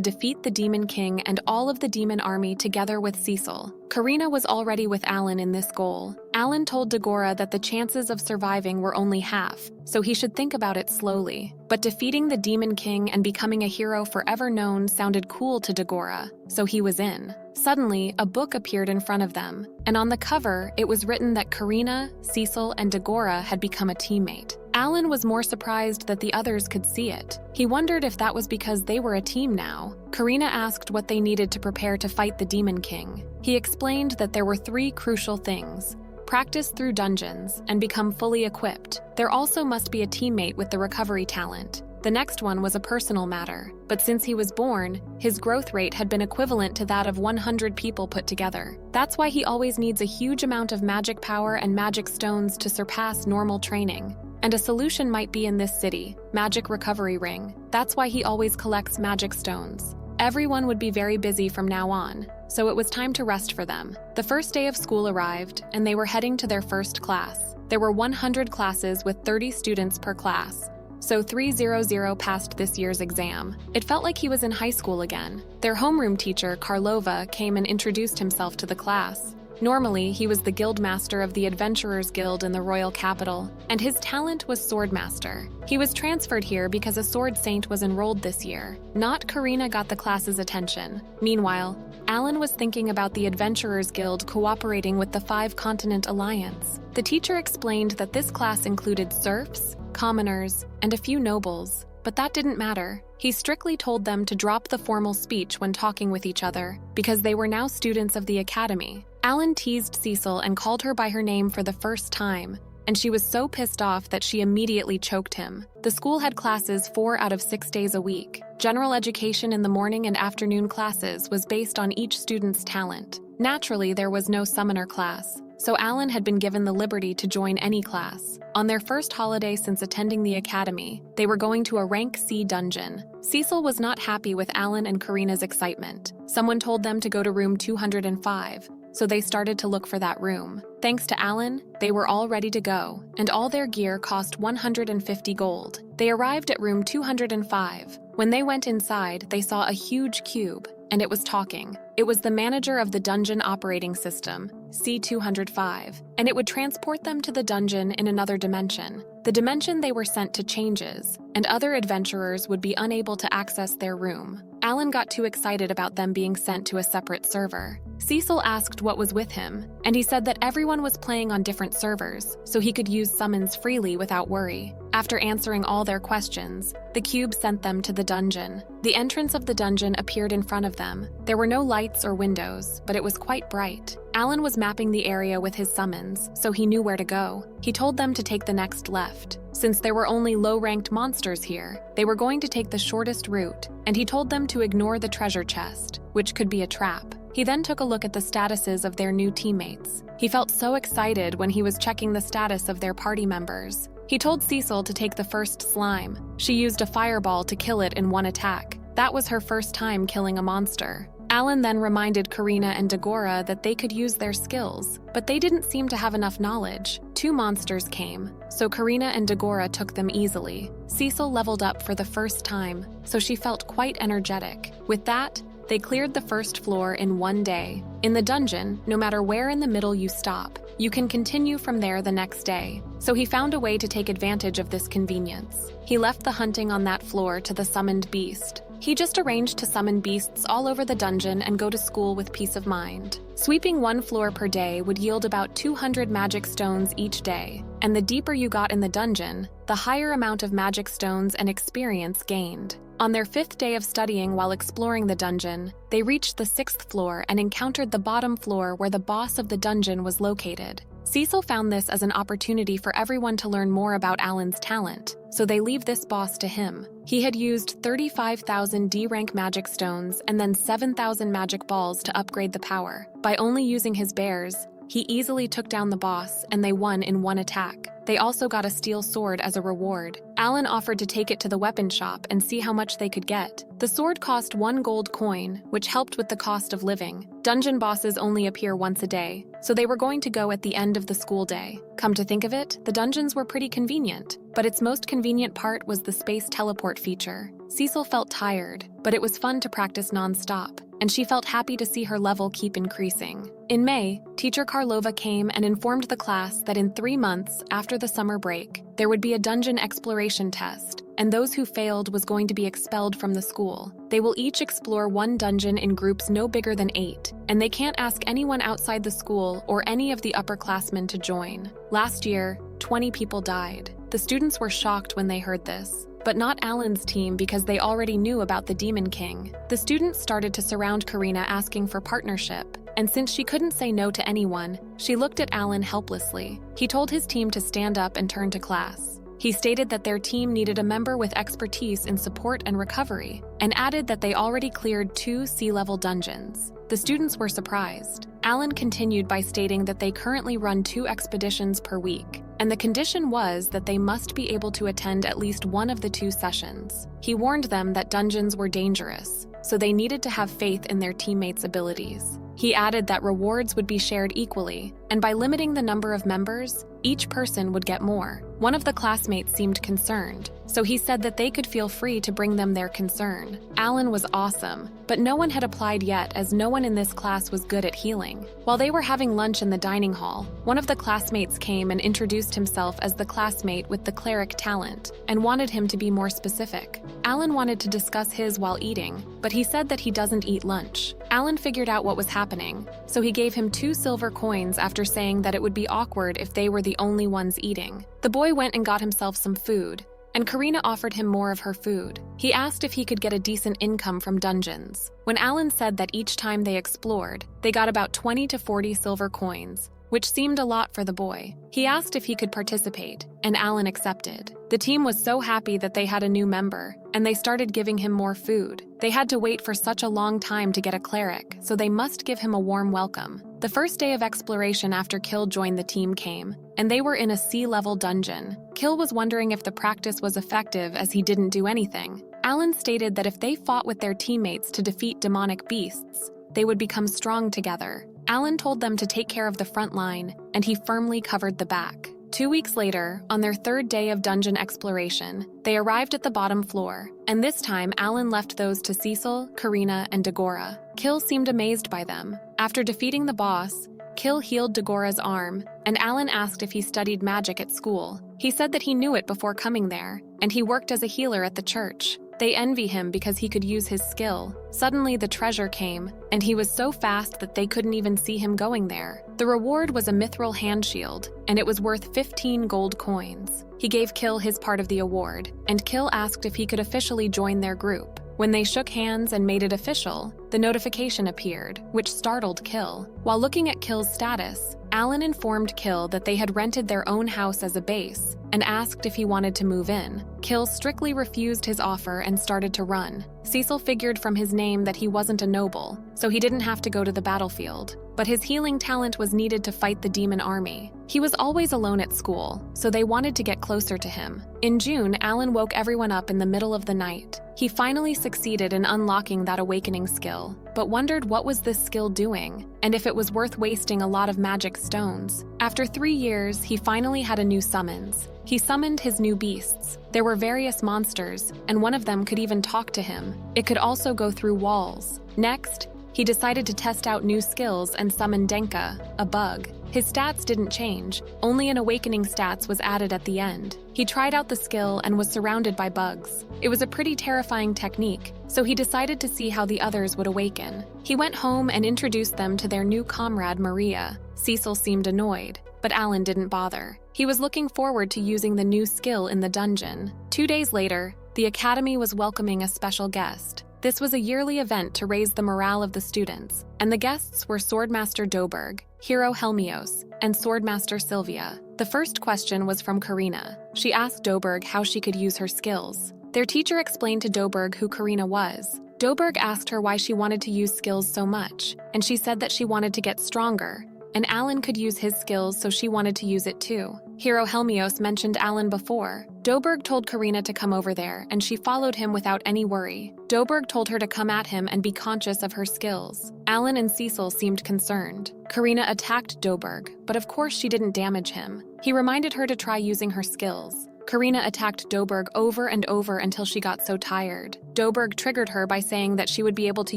defeat the Demon King and all of the demon army together with Cecil. Karina was already with Alan in this goal. Alan told Dagora that the chances of surviving were only half, so he should think about it slowly. But defeating the Demon King and becoming a hero forever known sounded cool to Dagora, so he was in. Suddenly, a book appeared in front of them, and on the cover, it was written that Karina, Cecil, and Dagora had become a teammate. Alan was more surprised that the others could see it. He wondered if that was because they were a team now. Karina asked what they needed to prepare to fight the Demon King. He explained that there were 3 crucial things: practice through dungeons and become fully equipped. There also must be a teammate with the recovery talent. The next one was a personal matter, but since he was born, his growth rate had been equivalent to that of 100 people put together. That's why he always needs a huge amount of magic power and magic stones to surpass normal training. And a solution might be in this city, Magic Recovery Ring. That's why he always collects magic stones. Everyone would be very busy from now on, so it was time to rest for them. The first day of school arrived, and they were heading to their first class. There were 100 classes with 30 students per class, so 300 passed this year's exam. It felt like he was in high school again. Their homeroom teacher, Karlova, came and introduced himself to the class. Normally, he was the guild master of the Adventurers Guild in the royal capital, and his talent was Swordmaster. He was transferred here because a Sword Saint was enrolled this year. Not Karina got the class's attention. Meanwhile, Alan was thinking about the Adventurers Guild cooperating with the 5-Continent Alliance. The teacher explained that this class included serfs, commoners, and a few nobles, but that didn't matter. He strictly told them to drop the formal speech when talking with each other, because they were now students of the academy. Alan teased Cecil and called her by her name for the first time, and she was so pissed off that she immediately choked him. The school had classes 4 out of 6 days a week. General education in the morning and afternoon classes was based on each student's talent. Naturally, there was no summoner class, so Alan had been given the liberty to join any class. On their first holiday since attending the academy, they were going to a rank C dungeon. Cecil was not happy with Alan and Karina's excitement. Someone told them to go to room 205, so they started to look for that room. Thanks to Alan, they were all ready to go, and all their gear cost 150 gold. They arrived at room 205. When they went inside, they saw a huge cube, and it was talking. It was the manager of the dungeon operating system, C205, and it would transport them to the dungeon in another dimension. The dimension they were sent to changes, and other adventurers would be unable to access their room. Alan got too excited about them being sent to a separate server. Cecil asked what was with him, and he said that everyone was playing on different servers, so he could use summons freely without worry. After answering all their questions, the cube sent them to the dungeon. The entrance of the dungeon appeared in front of them. There were no lights or windows, but it was quite bright. Alan was mapping the area with his summons, so he knew where to go. He told them to take the next left. Since there were only low-ranked monsters here, they were going to take the shortest route, and he told them to ignore the treasure chest, which could be a trap. He then took a look at the statuses of their new teammates. He felt so excited when he was checking the status of their party members. He told Cecil to take the first slime. She used a fireball to kill it in one attack. That was her first time killing a monster. Alan then reminded Karina and Dagora that they could use their skills, but they didn't seem to have enough knowledge. 2 monsters came, so Karina and Dagora took them easily. Cecil leveled up for the first time, so she felt quite energetic. With that, they cleared the first floor in 1 day. In the dungeon, no matter where in the middle you stop, you can continue from there the next day. So he found a way to take advantage of this convenience. He left the hunting on that floor to the summoned beast. He just arranged to summon beasts all over the dungeon and go to school with peace of mind. Sweeping 1 floor per day would yield about 200 magic stones each day, and the deeper you got in the dungeon, the higher amount of magic stones and experience gained. On their 5th day of studying while exploring the dungeon, they reached the 6th floor and encountered the bottom floor where the boss of the dungeon was located. Cecil found this as an opportunity for everyone to learn more about Alan's talent, so they leave this boss to him. He had used 35,000 D-rank magic stones and then 7,000 magic balls to upgrade the power. By only using his bears, he easily took down the boss, and they won in 1 attack. They also got a steel sword as a reward. Alan offered to take it to the weapon shop and see how much they could get. The sword cost 1 gold coin, which helped with the cost of living. Dungeon bosses only appear once a day, so they were going to go at the end of the school day. Come to think of it, the dungeons were pretty convenient, but its most convenient part was the space teleport feature. Cecil felt tired, but it was fun to practice non-stop, and she felt happy to see her level keep increasing. In May, teacher Karlova came and informed the class that in 3 months after the summer break, there would be a dungeon exploration test, and those who failed was going to be expelled from the school. They will each explore 1 dungeon in groups no bigger than 8, and they can't ask anyone outside the school or any of the upperclassmen to join. Last year, 20 people died. The The students were shocked when they heard this, but not Alan's team because they already knew about the Demon King. The students started to surround Karina asking for partnership, and since she couldn't say no to anyone, she looked at Alan helplessly. He told his team to stand up and turn to class. He stated that their team needed a member with expertise in support and recovery, and added that they already cleared 2 sea-level dungeons. The students were surprised. Alan continued by stating that they currently run 2 expeditions per week, and the condition was that they must be able to attend at least one of the 2 sessions. He warned them that dungeons were dangerous, so they needed to have faith in their teammates' abilities. He added that rewards would be shared equally, and by limiting the number of members, each person would get more. One of the classmates seemed concerned, so he said that they could feel free to bring them their concern. Alan was awesome, but no one had applied yet as no one in this class was good at healing. While they were having lunch in the dining hall, one of the classmates came and introduced himself as the classmate with the cleric talent and wanted him to be more specific. Alan wanted to discuss his while eating, but he said that he doesn't eat lunch. Alan figured out what was happening, so he gave him 2 silver coins after saying that it would be awkward if they were the only ones eating. The boy went and got himself some food, and Karina offered him more of her food. He asked if he could get a decent income from dungeons. When Alan said that each time they explored, they got about 20 to 40 silver coins, which seemed a lot for the boy. He asked if he could participate, and Alan accepted. The team was so happy that they had a new member, and they started giving him more food. They had to wait for such a long time to get a cleric, so they must give him a warm welcome. The first day of exploration after Kill joined the team came, and they were in a sea-level dungeon. Kill was wondering if the practice was effective as he didn't do anything. Alan stated that if they fought with their teammates to defeat demonic beasts, they would become strong together. Alan told them to take care of the front line, and he firmly covered the back. 2 weeks later, on their 3rd day of dungeon exploration, they arrived at the bottom floor, and this time Alan left those to Cecil, Karina, and Dagora. Kill seemed amazed by them. After defeating the boss, Kill healed Dagora's arm, and Alan asked if he studied magic at school. He said that he knew it before coming there, and he worked as a healer at the church. They envy him because he could use his skill. Suddenly, the treasure came, and he was so fast that they couldn't even see him going there. The reward was a mithril hand shield, and it was worth 15 gold coins. He gave Kill his part of the award, and Kill asked if he could officially join their group. When they shook hands and made it official, the notification appeared, which startled Kill. While looking at Kill's status, Alan informed Kill that they had rented their own house as a base and asked if he wanted to move in. Kill strictly refused his offer and started to run. Cecil figured from his name that he wasn't a noble, so he didn't have to go to the battlefield, but his healing talent was needed to fight the demon army. He was always alone at school, so they wanted to get closer to him. In June, Alan woke everyone up in the middle of the night. He finally succeeded in unlocking that awakening skill, but wondered what was this skill doing, and if it was worth wasting a lot of magic stones. After 3 years, he finally had a new summons. He summoned his new beasts. There were various monsters, and one of them could even talk to him. It could also go through walls. Next, he decided to test out new skills and summon Denka, a bug. His stats didn't change, only an awakening stats was added at the end. He tried out the skill and was surrounded by bugs. It was a pretty terrifying technique, so he decided to see how the others would awaken. He went home and introduced them to their new comrade, Maria. Cecil seemed annoyed, but Alan didn't bother. He was looking forward to using the new skill in the dungeon. 2 days later, the academy was welcoming a special guest. This was a yearly event to raise the morale of the students, and the guests were Swordmaster Doberg, Hero Helmios, and Swordmaster Sylvia. The first question was from Karina. She asked Doberg how she could use her skills. Their teacher explained to Doberg who Karina was. Doberg asked her why she wanted to use skills so much, and she said that she wanted to get stronger, and Alan could use his skills, so she wanted to use it too. Hero Helmios mentioned Alan before. Doberg told Karina to come over there, and she followed him without any worry. Doberg told her to come at him and be conscious of her skills. Alan and Cecil seemed concerned. Karina attacked Doberg, but of course she didn't damage him. He reminded her to try using her skills. Karina attacked Doberg over and over until she got so tired. Doberg triggered her by saying that she would be able to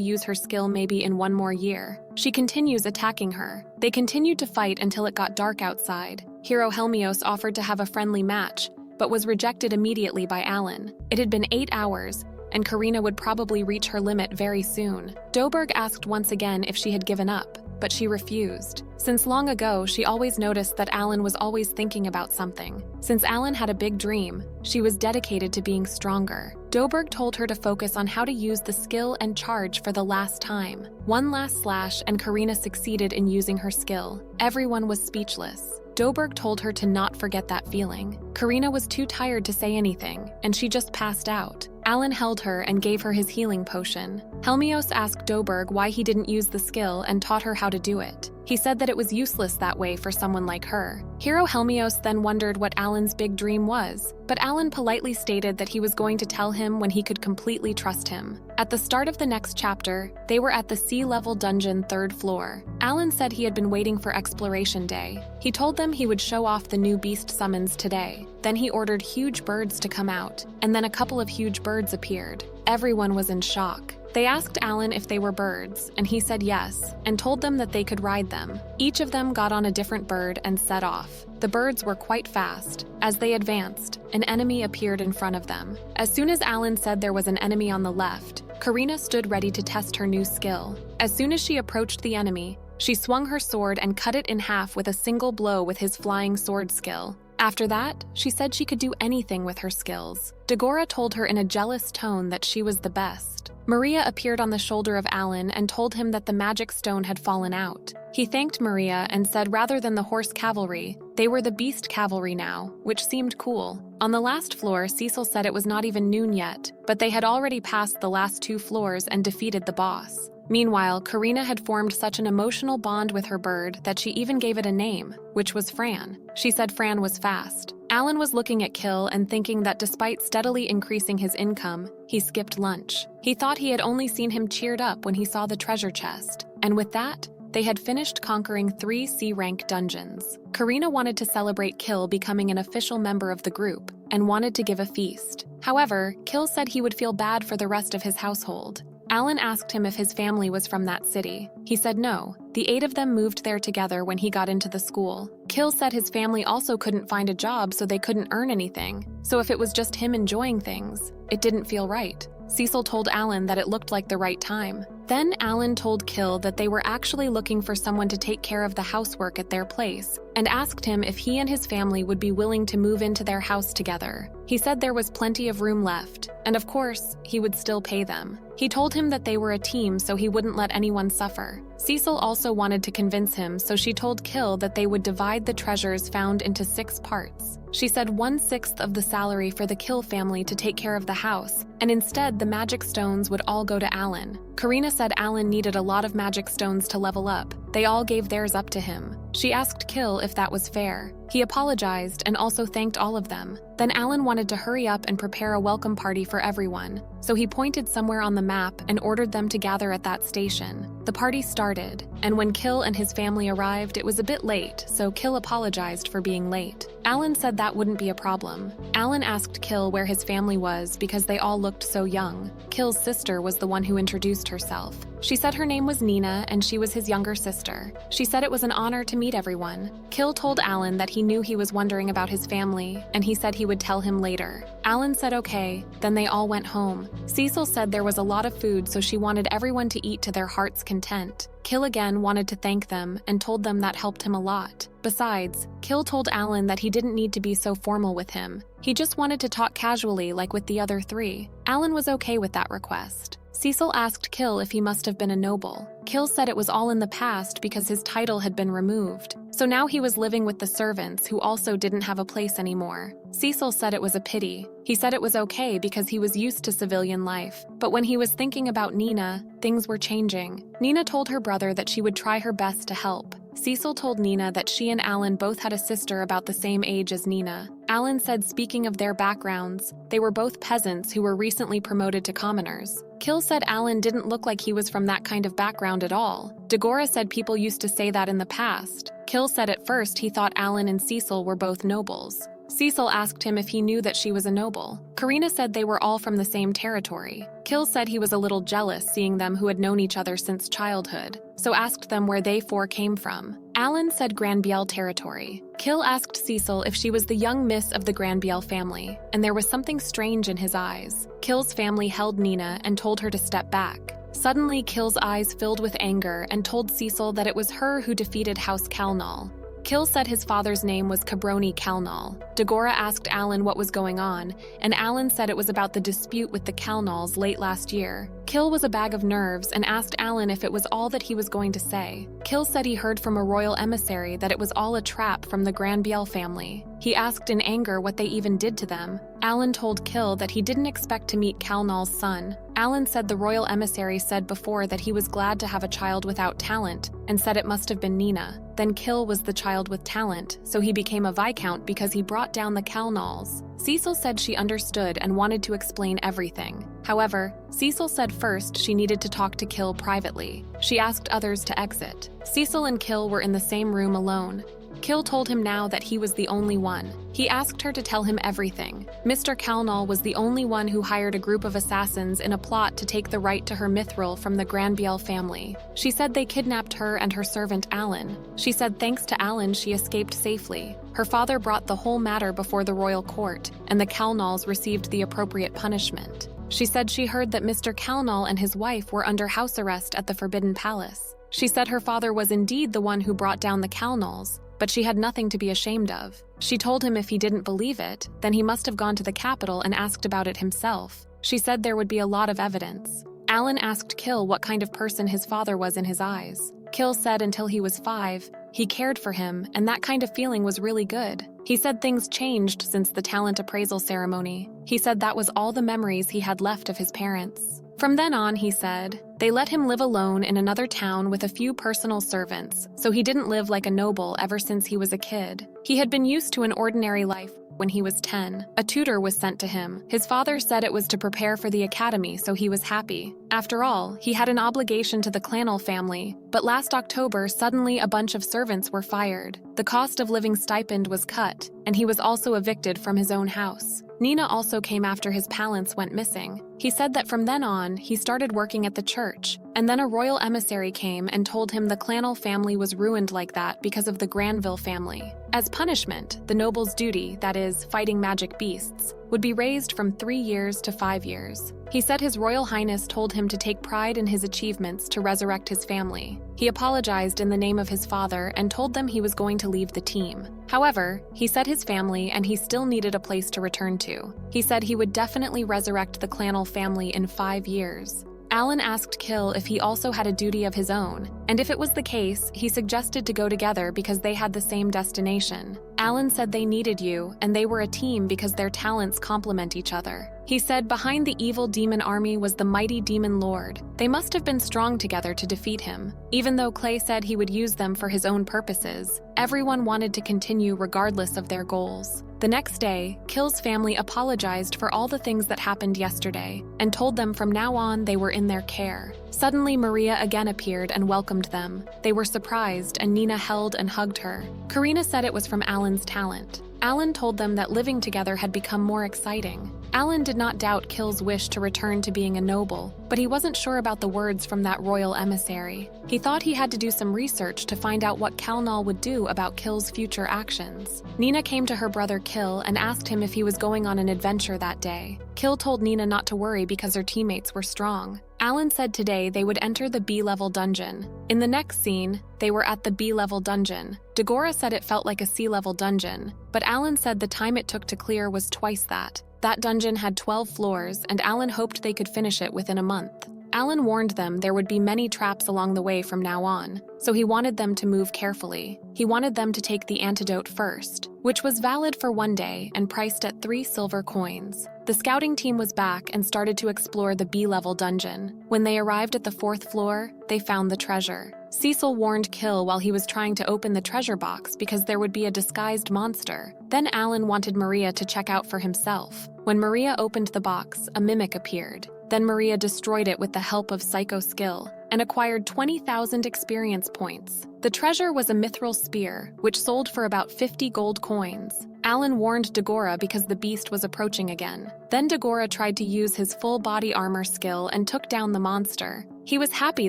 use her skill maybe in 1 more year. She continues attacking her. They continued to fight until it got dark outside. Hero Helmios offered to have a friendly match, but was rejected immediately by Alan. It had been 8 hours, and Karina would probably reach her limit very soon. Doberg asked once again if she had given up, but she refused. Since long ago, she always noticed that Alan was always thinking about something. Since Alan had a big dream, she was dedicated to being stronger. Doberg told her to focus on how to use the skill and charge for the last time. One last slash and Karina succeeded in using her skill. Everyone was speechless. Doberg told her to not forget that feeling. Karina was too tired to say anything, and she just passed out. Alan held her and gave her his healing potion. Helmios asked Doberg why he didn't use the skill and taught her how to do it. He said that it was useless that way for someone like her. Hero Helmios then wondered what Alan's big dream was, but Alan politely stated that he was going to tell him when he could completely trust him. At the start of the next chapter, they were at the sea-level dungeon 3rd floor. Alan said he had been waiting for exploration day. He told them he would show off the new beast summons today. Then he ordered huge birds to come out, and then a couple of huge birds appeared. Everyone was in shock. They asked Alan if they were birds, and he said yes, and told them that they could ride them. Each of them got on a different bird and set off. The birds were quite fast. As they advanced, an enemy appeared in front of them. As soon as Alan said there was an enemy on the left, Karina stood ready to test her new skill. As soon as she approached the enemy, she swung her sword and cut it in half with a single blow with his flying sword skill. After that, she said she could do anything with her skills. Dagora told her in a jealous tone that she was the best. Maria appeared on the shoulder of Alan and told him that the magic stone had fallen out. He thanked Maria and said rather than the horse cavalry, they were the beast cavalry now, which seemed cool. On the last floor, Cecil said it was not even noon yet, but they had already passed the last 2 floors and defeated the boss. Meanwhile, Karina had formed such an emotional bond with her bird that she even gave it a name, which was Fran. She said Fran was fast. Alan was looking at Kill and thinking that despite steadily increasing his income, he skipped lunch. He thought he had only seen him cheered up when he saw the treasure chest. And with that, they had finished conquering 3 C-rank dungeons. Karina wanted to celebrate Kill becoming an official member of the group and wanted to give a feast. However, Kill said he would feel bad for the rest of his household. Alan asked him if his family was from that city. He said no. The 8 of them moved there together when he got into the school. Kill said his family also couldn't find a job, so they couldn't earn anything. So if it was just him enjoying things, it didn't feel right. Cecil told Alan that it looked like the right time. Then Alan told Kill that they were actually looking for someone to take care of the housework at their place, and asked him if he and his family would be willing to move into their house together. He said there was plenty of room left, and of course, he would still pay them. He told him that they were a team so he wouldn't let anyone suffer. Cecil also wanted to convince him, so she told Kill that they would divide the treasures found into 6 parts. She said 1/6 of the salary for the Kill family to take care of the house, and instead the magic stones would all go to Alan. Karina said Alan needed a lot of magic stones to level up. They all gave theirs up to him. She asked Kill if that was fair. He apologized and also thanked all of them. Then Alan wanted to hurry up and prepare a welcome party for everyone, so he pointed somewhere on the map and ordered them to gather at that station. The party started, and when Kill and his family arrived, it was a bit late, so Kill apologized for being late. Alan said that wouldn't be a problem. Alan asked Kill where his family was because they all looked so young. Kill's sister was the one who introduced herself. She said her name was Nina and she was his younger sister. She said it was an honor to meet everyone. Kill told Alan that he knew he was wondering about his family, and he said he would tell him later. Alan said okay, then they all went home. Cecil said there was a lot of food, so she wanted everyone to eat to their heart's content. Kill again wanted to thank them and told them that helped him a lot. Besides, Kill told Alan that he didn't need to be so formal with him. He just wanted to talk casually like with the other 3. Alan was okay with that request. Cecil asked Kill if he must have been a noble. Kill said it was all in the past because his title had been removed. So now he was living with the servants who also didn't have a place anymore. Cecil said it was a pity. He said it was okay because he was used to civilian life. But when he was thinking about Nina, things were changing. Nina told her brother that she would try her best to help. Cecil told Nina that she and Alan both had a sister about the same age as Nina. Alan said speaking of their backgrounds, they were both peasants who were recently promoted to commoners. Kill said Alan didn't look like he was from that kind of background at all. Dagora said people used to say that in the past. Kill said at first he thought Alan and Cecil were both nobles. Cecil asked him if he knew that she was a noble. Karina said they were all from the same territory. Kill said he was a little jealous seeing them who had known each other since childhood, so asked them where they 4 came from. Alan said Granbiel territory. Kill asked Cecil if she was the young miss of the Granbiel family, and there was something strange in his eyes. Kill's family held Nina and told her to step back. Suddenly, Kill's eyes filled with anger and told Cecil that it was her who defeated House Calnal. Kill said his father's name was Cabroni Calnal. Dagora asked Alan what was going on, and Alan said it was about the dispute with the Calnals late last year. Kill was a bag of nerves and asked Alan if it was all that he was going to say. Kill said he heard from a royal emissary that it was all a trap from the Granbiel family. He asked in anger what they even did to them. Alan told Kill that he didn't expect to meet Calnal's son. Alan said the royal emissary said before that he was glad to have a child without talent, and said it must have been Nina. Then Kill was the child with talent, so he became a viscount because he brought down the Calnals. Cecil said she understood and wanted to explain everything. However, Cecil said first she needed to talk to Kill privately. She asked others to exit. Cecil and Kill were in the same room alone. Kill told him now that he was the only one. He asked her to tell him everything. Mr. Calnal was the only one who hired a group of assassins in a plot to take the right to her mithril from the Granbiel family. She said they kidnapped her and her servant Alan. She said thanks to Alan she escaped safely. Her father brought the whole matter before the royal court, and the Calnals received the appropriate punishment. She said she heard that Mr. Calnal and his wife were under house arrest at the Forbidden Palace. She said her father was indeed the one who brought down the Calnals, but she had nothing to be ashamed of. She told him if he didn't believe it, then he must have gone to the capital and asked about it himself. She said there would be a lot of evidence. Alan asked Kill what kind of person his father was in his eyes. Kill said until he was 5, he cared for him, and that kind of feeling was really good. He said things changed since the talent appraisal ceremony. He said that was all the memories he had left of his parents. From then on, he said, they let him live alone in another town with a few personal servants, so he didn't live like a noble ever since he was a kid. He had been used to an ordinary life. When he was 10, a tutor was sent to him. His father said it was to prepare for the academy, so he was happy. After all, he had an obligation to the Clanel family, but last October, suddenly a bunch of servants were fired. The cost of living stipend was cut, and he was also evicted from his own house. Nina also came after his palance went missing. He said that from then on, he started working at the church, and then a royal emissary came and told him the Clanel family was ruined like that because of the Granville family. As punishment, the noble's duty, that is, fighting magic beasts, would be raised from 3 years to 5 years. He said His Royal Highness told him to take pride in his achievements to resurrect his family. He apologized in the name of his father and told them he was going to leave the team. However, he said his family and he still needed a place to return to. He said he would definitely resurrect the Clanel family in 5 years. Alan asked Kill if he also had a duty of his own, and if it was the case, he suggested to go together because they had the same destination. Alan said they needed you, and they were a team because their talents complement each other. He said behind the evil demon army was the mighty demon lord. They must have been strong together to defeat him. Even though Clay said he would use them for his own purposes, everyone wanted to continue regardless of their goals. The next day, Kill's family apologized for all the things that happened yesterday and told them from now on they were in their care. Suddenly, Maria again appeared and welcomed them. They were surprised, and Nina held and hugged her. Karina said it was from Alan's talent. Alan told them that living together had become more exciting. Alan did not doubt Kill's wish to return to being a noble, but he wasn't sure about the words from that royal emissary. He thought he had to do some research to find out what Calnal would do about Kill's future actions. Nina came to her brother Kill and asked him if he was going on an adventure that day. Kill told Nina not to worry because her teammates were strong. Alan said today they would enter the B-level dungeon. In the next scene, they were at the B-level dungeon. Dagora said it felt like a C-level dungeon, but Alan said the time it took to clear was twice that. That dungeon had 12 floors, and Alan hoped they could finish it within a month. Alan warned them there would be many traps along the way from now on, so he wanted them to move carefully. He wanted them to take the antidote first, which was valid for 1 day and priced at 3 silver coins. The scouting team was back and started to explore the B-level dungeon. When they arrived at the 4th floor, they found the treasure. Cecil warned Kill while he was trying to open the treasure box because there would be a disguised monster. Then Alan wanted Maria to check out for himself. When Maria opened the box, a mimic appeared. Then Maria destroyed it with the help of psycho skill and acquired 20,000 experience points. The treasure was a mithril spear, which sold for about 50 gold coins. Alan warned Dagora because the beast was approaching again. Then Dagora tried to use his full body armor skill and took down the monster. He was happy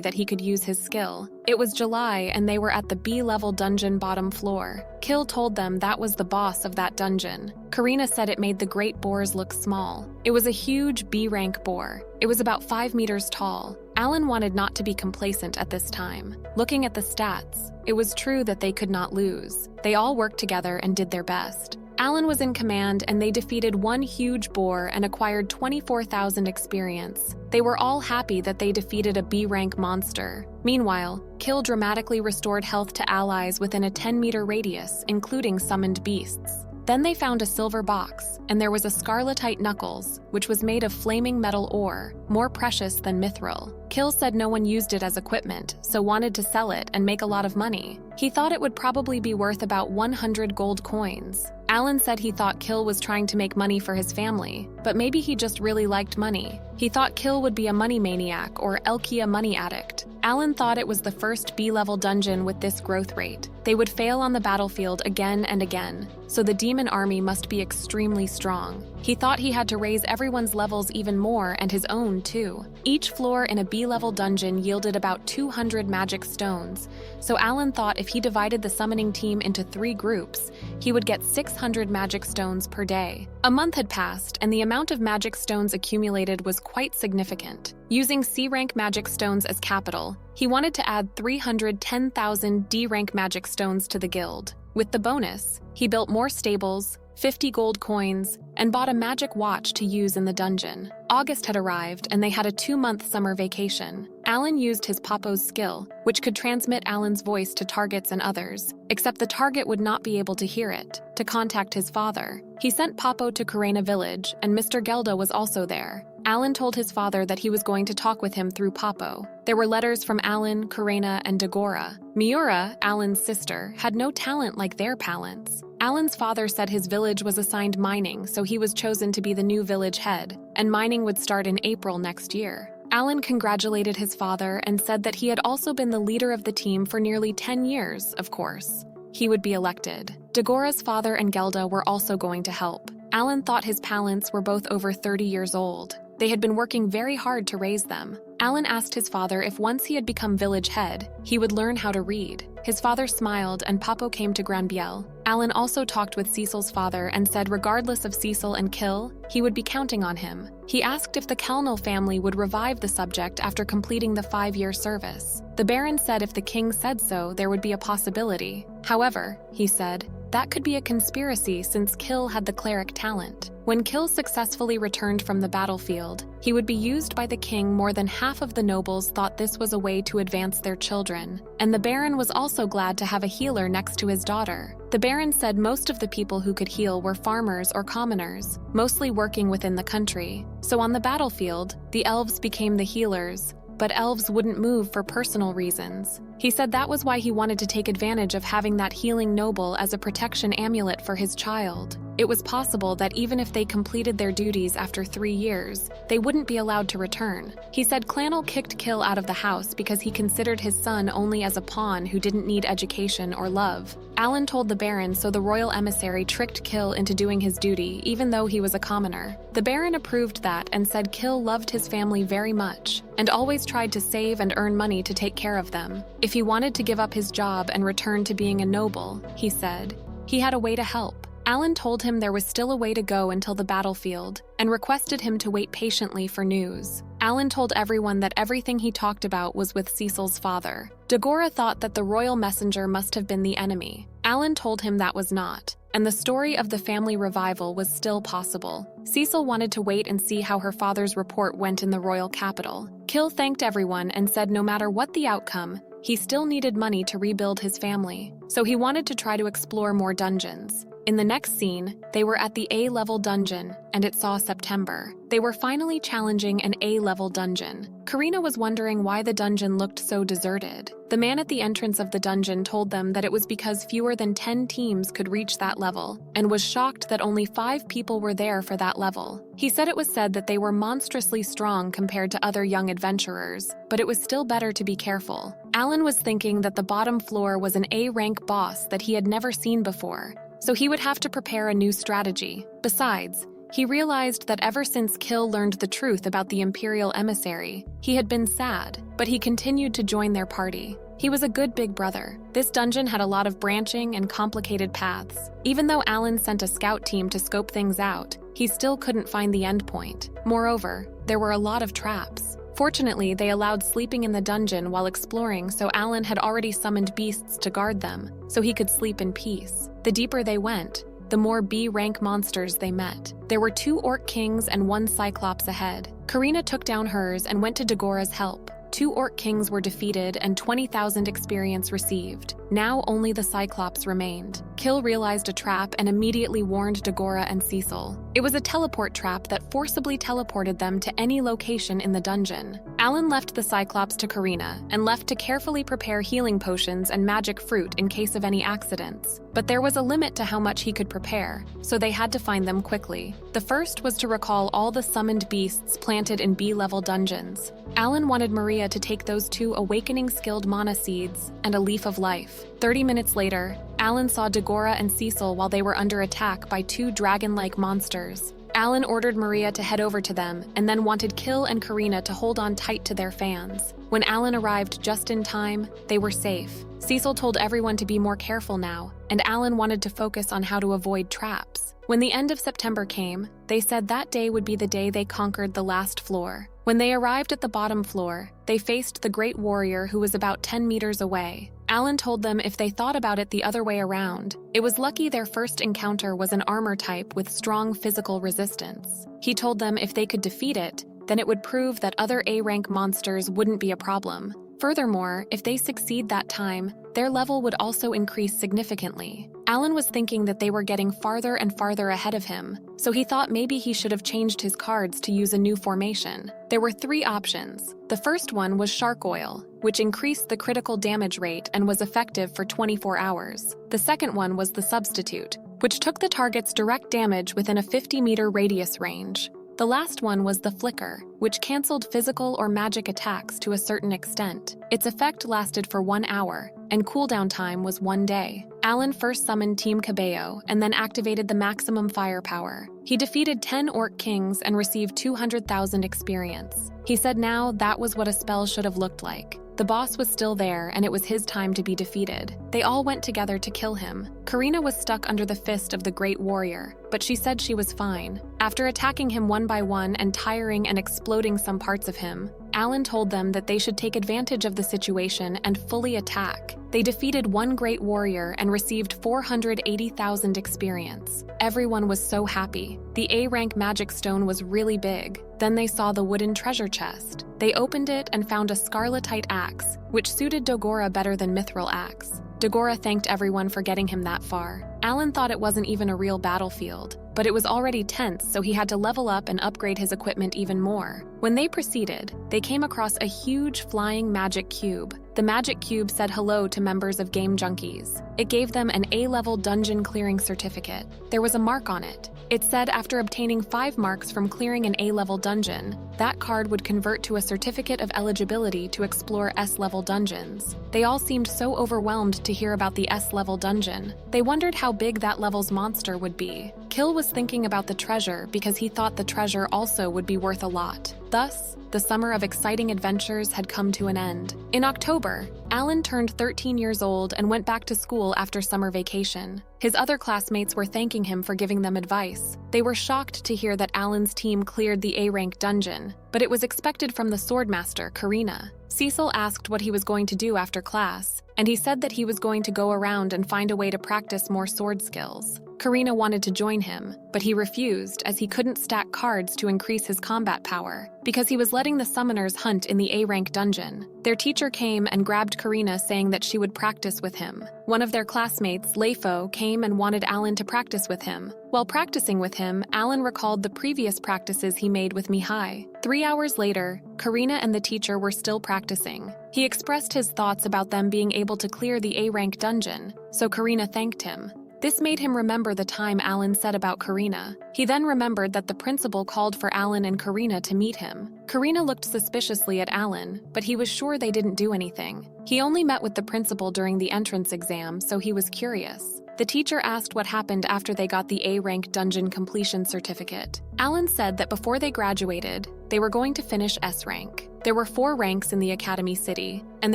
that he could use his skill. It was July and they were at the B-level dungeon bottom floor. Kill told them that was the boss of that dungeon. Karina said it made the great boars look small. It was a huge B-rank boar. It was about 5 meters tall. Alan wanted not to be complacent at this time. Looking at the stats, it was true that they could not lose. They all worked together and did their best. Alan was in command and they defeated one huge boar and acquired 24,000 experience. They were all happy that they defeated a B-rank monster. Meanwhile, Kill dramatically restored health to allies within a 10-meter radius, including summoned beasts. Then they found a silver box, and there was a scarletite knuckles, which was made of flaming metal ore, more precious than mithril. Kill said no one used it as equipment, so wanted to sell it and make a lot of money. He thought it would probably be worth about 100 gold coins. Alan said he thought Kill was trying to make money for his family, but maybe he just really liked money. He thought Kill would be a money maniac or Elkia money addict. Alan thought it was the first B-level dungeon with this growth rate. They would fail on the battlefield again and again, so the demon army must be extremely strong. He thought he had to raise everyone's levels even more and his own too. Each floor in a B-level dungeon yielded about 200 magic stones, so Alan thought if he divided the summoning team into 3 groups, he would get 600 magic stones per day. A month had passed, and the amount of magic stones accumulated was quite significant. Using C-rank magic stones as capital, he wanted to add 310,000 D-rank magic stones to the guild. With the bonus, he built more stables, 50 gold coins, and bought a magic watch to use in the dungeon. August had arrived, and they had a 2-month summer vacation. Alan used his Papo's skill, which could transmit Alan's voice to targets and others, except the target would not be able to hear it, to contact his father. He sent Papo to Karena village, and Mr. Gelda was also there. Alan told his father that he was going to talk with him through Papo. There were letters from Alan, Karena, and Dagora. Miura, Alan's sister, had no talent like their palants. Alan's father said his village was assigned mining, so he was chosen to be the new village head, and mining would start in April next year. Alan congratulated his father and said that he had also been the leader of the team for nearly 10 years, of course. He would be elected. Dagora's father and Gelda were also going to help. Alan thought his palants were both over 30 years old. They had been working very hard to raise them. Alan asked his father if once he had become village head, he would learn how to read. His father smiled and Papo came to Granbiel. Alan also talked with Cecil's father and said regardless of Cecil and Kill, he would be counting on him. He asked if the Kelnal family would revive the subject after completing the 5-year service. The Baron said if the king said so, there would be a possibility. However, he said, that could be a conspiracy since Kill had the cleric talent. When Kill successfully returned from the battlefield, he would be used by the king. More than half of the nobles thought this was a way to advance their children, and the Baron was also glad to have a healer next to his daughter. The Baron said most of the people who could heal were farmers or commoners, mostly working within the country. So on the battlefield, the elves became the healers, but elves wouldn't move for personal reasons. He said that was why he wanted to take advantage of having that healing noble as a protection amulet for his child. It was possible that even if they completed their duties after 3 years, they wouldn't be allowed to return. He said Clanel kicked Kill out of the house because he considered his son only as a pawn who didn't need education or love. Alan told the Baron, so the royal emissary tricked Kill into doing his duty even though he was a commoner. The Baron approved that and said Kill loved his family very much and always tried to save and earn money to take care of them. If he wanted to give up his job and return to being a noble, he said, he had a way to help. Alan told him there was still a way to go until the battlefield and requested him to wait patiently for news. Alan told everyone that everything he talked about was with Cecil's father. Dagora thought that the royal messenger must have been the enemy. Alan told him that was not, and the story of the family revival was still possible. Cecil wanted to wait and see how her father's report went in the royal capital. Kill thanked everyone and said no matter what the outcome, he still needed money to rebuild his family, so he wanted to try to explore more dungeons. In the next scene, they were at the A-level dungeon, and it saw September. They were finally challenging an A-level dungeon. Karina was wondering why the dungeon looked so deserted. The man at the entrance of the dungeon told them that it was because fewer than 10 teams could reach that level, and was shocked that only 5 people were there for that level. He said it was said that they were monstrously strong compared to other young adventurers, but it was still better to be careful. Alan was thinking that the bottom floor was an A-rank boss that he had never seen before, so he would have to prepare a new strategy. Besides, he realized that ever since Kill learned the truth about the Imperial emissary, he had been sad, but he continued to join their party. He was a good big brother. This dungeon had a lot of branching and complicated paths. Even though Alan sent a scout team to scope things out, he still couldn't find the end point. Moreover, there were a lot of traps. Fortunately, they allowed sleeping in the dungeon while exploring, so Alan had already summoned beasts to guard them, so he could sleep in peace. The deeper they went, the more B-rank monsters they met. There were 2 orc kings and 1 cyclops ahead. Karina took down hers and went to Dagora's help. 2 orc kings were defeated and 20,000 experience received. Now only the Cyclops remained. Kill realized a trap and immediately warned Dagora and Cecil. It was a teleport trap that forcibly teleported them to any location in the dungeon. Alan left the Cyclops to Karina and left to carefully prepare healing potions and magic fruit in case of any accidents. But there was a limit to how much he could prepare, so they had to find them quickly. The first was to recall all the summoned beasts planted in B-level dungeons. Alan wanted Maria to take those 2 awakening-skilled mana seeds and a leaf of life. 30 minutes later, Alan saw Dagora and Cecil while they were under attack by 2 dragon-like monsters. Alan ordered Maria to head over to them and then wanted Kill and Karina to hold on tight to their fans. When Alan arrived just in time, they were safe. Cecil told everyone to be more careful now, and Alan wanted to focus on how to avoid traps. When the end of September came, they said that day would be the day they conquered the last floor. When they arrived at the bottom floor, they faced the Great Warrior who was about 10 meters away. Alan told them if they thought about it the other way around, it was lucky their first encounter was an armor type with strong physical resistance. He told them if they could defeat it, then it would prove that other A-rank monsters wouldn't be a problem. Furthermore, if they succeed that time, their level would also increase significantly. Alan was thinking that they were getting farther and farther ahead of him, so he thought maybe he should have changed his cards to use a new formation. There were 3 options. The first one was Shark Oil, which increased the critical damage rate and was effective for 24 hours. The second one was the Substitute, which took the target's direct damage within a 50-meter radius range. The last one was the Flicker, which cancelled physical or magic attacks to a certain extent. Its effect lasted for 1 hour, and cooldown time was 1 day. Alan first summoned Team Cabello and then activated the maximum firepower. He defeated 10 Orc Kings and received 200,000 experience. He said now that was what a spell should have looked like. The boss was still there, and it was his time to be defeated. They all went together to kill him. Karina was stuck under the fist of the Great Warrior, but she said she was fine. After attacking him one by one and tiring and exploding some parts of him, Alan told them that they should take advantage of the situation and fully attack. They defeated 1 Great Warrior and received 480,000 experience. Everyone was so happy. The A-rank magic stone was really big. Then they saw the wooden treasure chest. They opened it and found a scarletite axe, which suited Dagora better than Mithril axe. Dagora thanked everyone for getting him that far. Alan thought it wasn't even a real battlefield, but it was already tense, so he had to level up and upgrade his equipment even more. When they proceeded, they came across a huge flying magic cube. The magic cube said hello to members of Game Junkies. It gave them an A-level dungeon clearing certificate. There was a mark on it. It said after obtaining 5 marks from clearing an A-level dungeon, that card would convert to a certificate of eligibility to explore S-level dungeons. They all seemed so overwhelmed to hear about the S-level dungeon. They wondered how big that level's monster would be. Kill was thinking about the treasure because he thought the treasure also would be worth a lot. Thus, the summer of exciting adventures had come to an end. In October, Alan turned 13 years old and went back to school after summer vacation. His other classmates were thanking him for giving them advice. They were shocked to hear that Alan's team cleared the A-rank dungeon, but it was expected from the swordmaster, Karina. Cecil asked what he was going to do after class, and he said that he was going to go around and find a way to practice more sword skills. Karina wanted to join him, but he refused as he couldn't stack cards to increase his combat power, because he was letting the summoners hunt in the A-rank dungeon. Their teacher came and grabbed Karina, saying that she would practice with him. One of their classmates, Leifo, came and wanted Alan to practice with him. While practicing with him, Alan recalled the previous practices he made with Mihai. 3 hours later, Karina and the teacher were still practicing. He expressed his thoughts about them being able to clear the A-rank dungeon, so Karina thanked him. This made him remember the time Alan said about Karina. He then remembered that the principal called for Alan and Karina to meet him. Karina looked suspiciously at Alan, but he was sure they didn't do anything. He only met with the principal during the entrance exam, so he was curious. The teacher asked what happened after they got the A-rank dungeon completion certificate. Alan said that before they graduated, they were going to finish S-rank. There were 4 ranks in the Academy City, and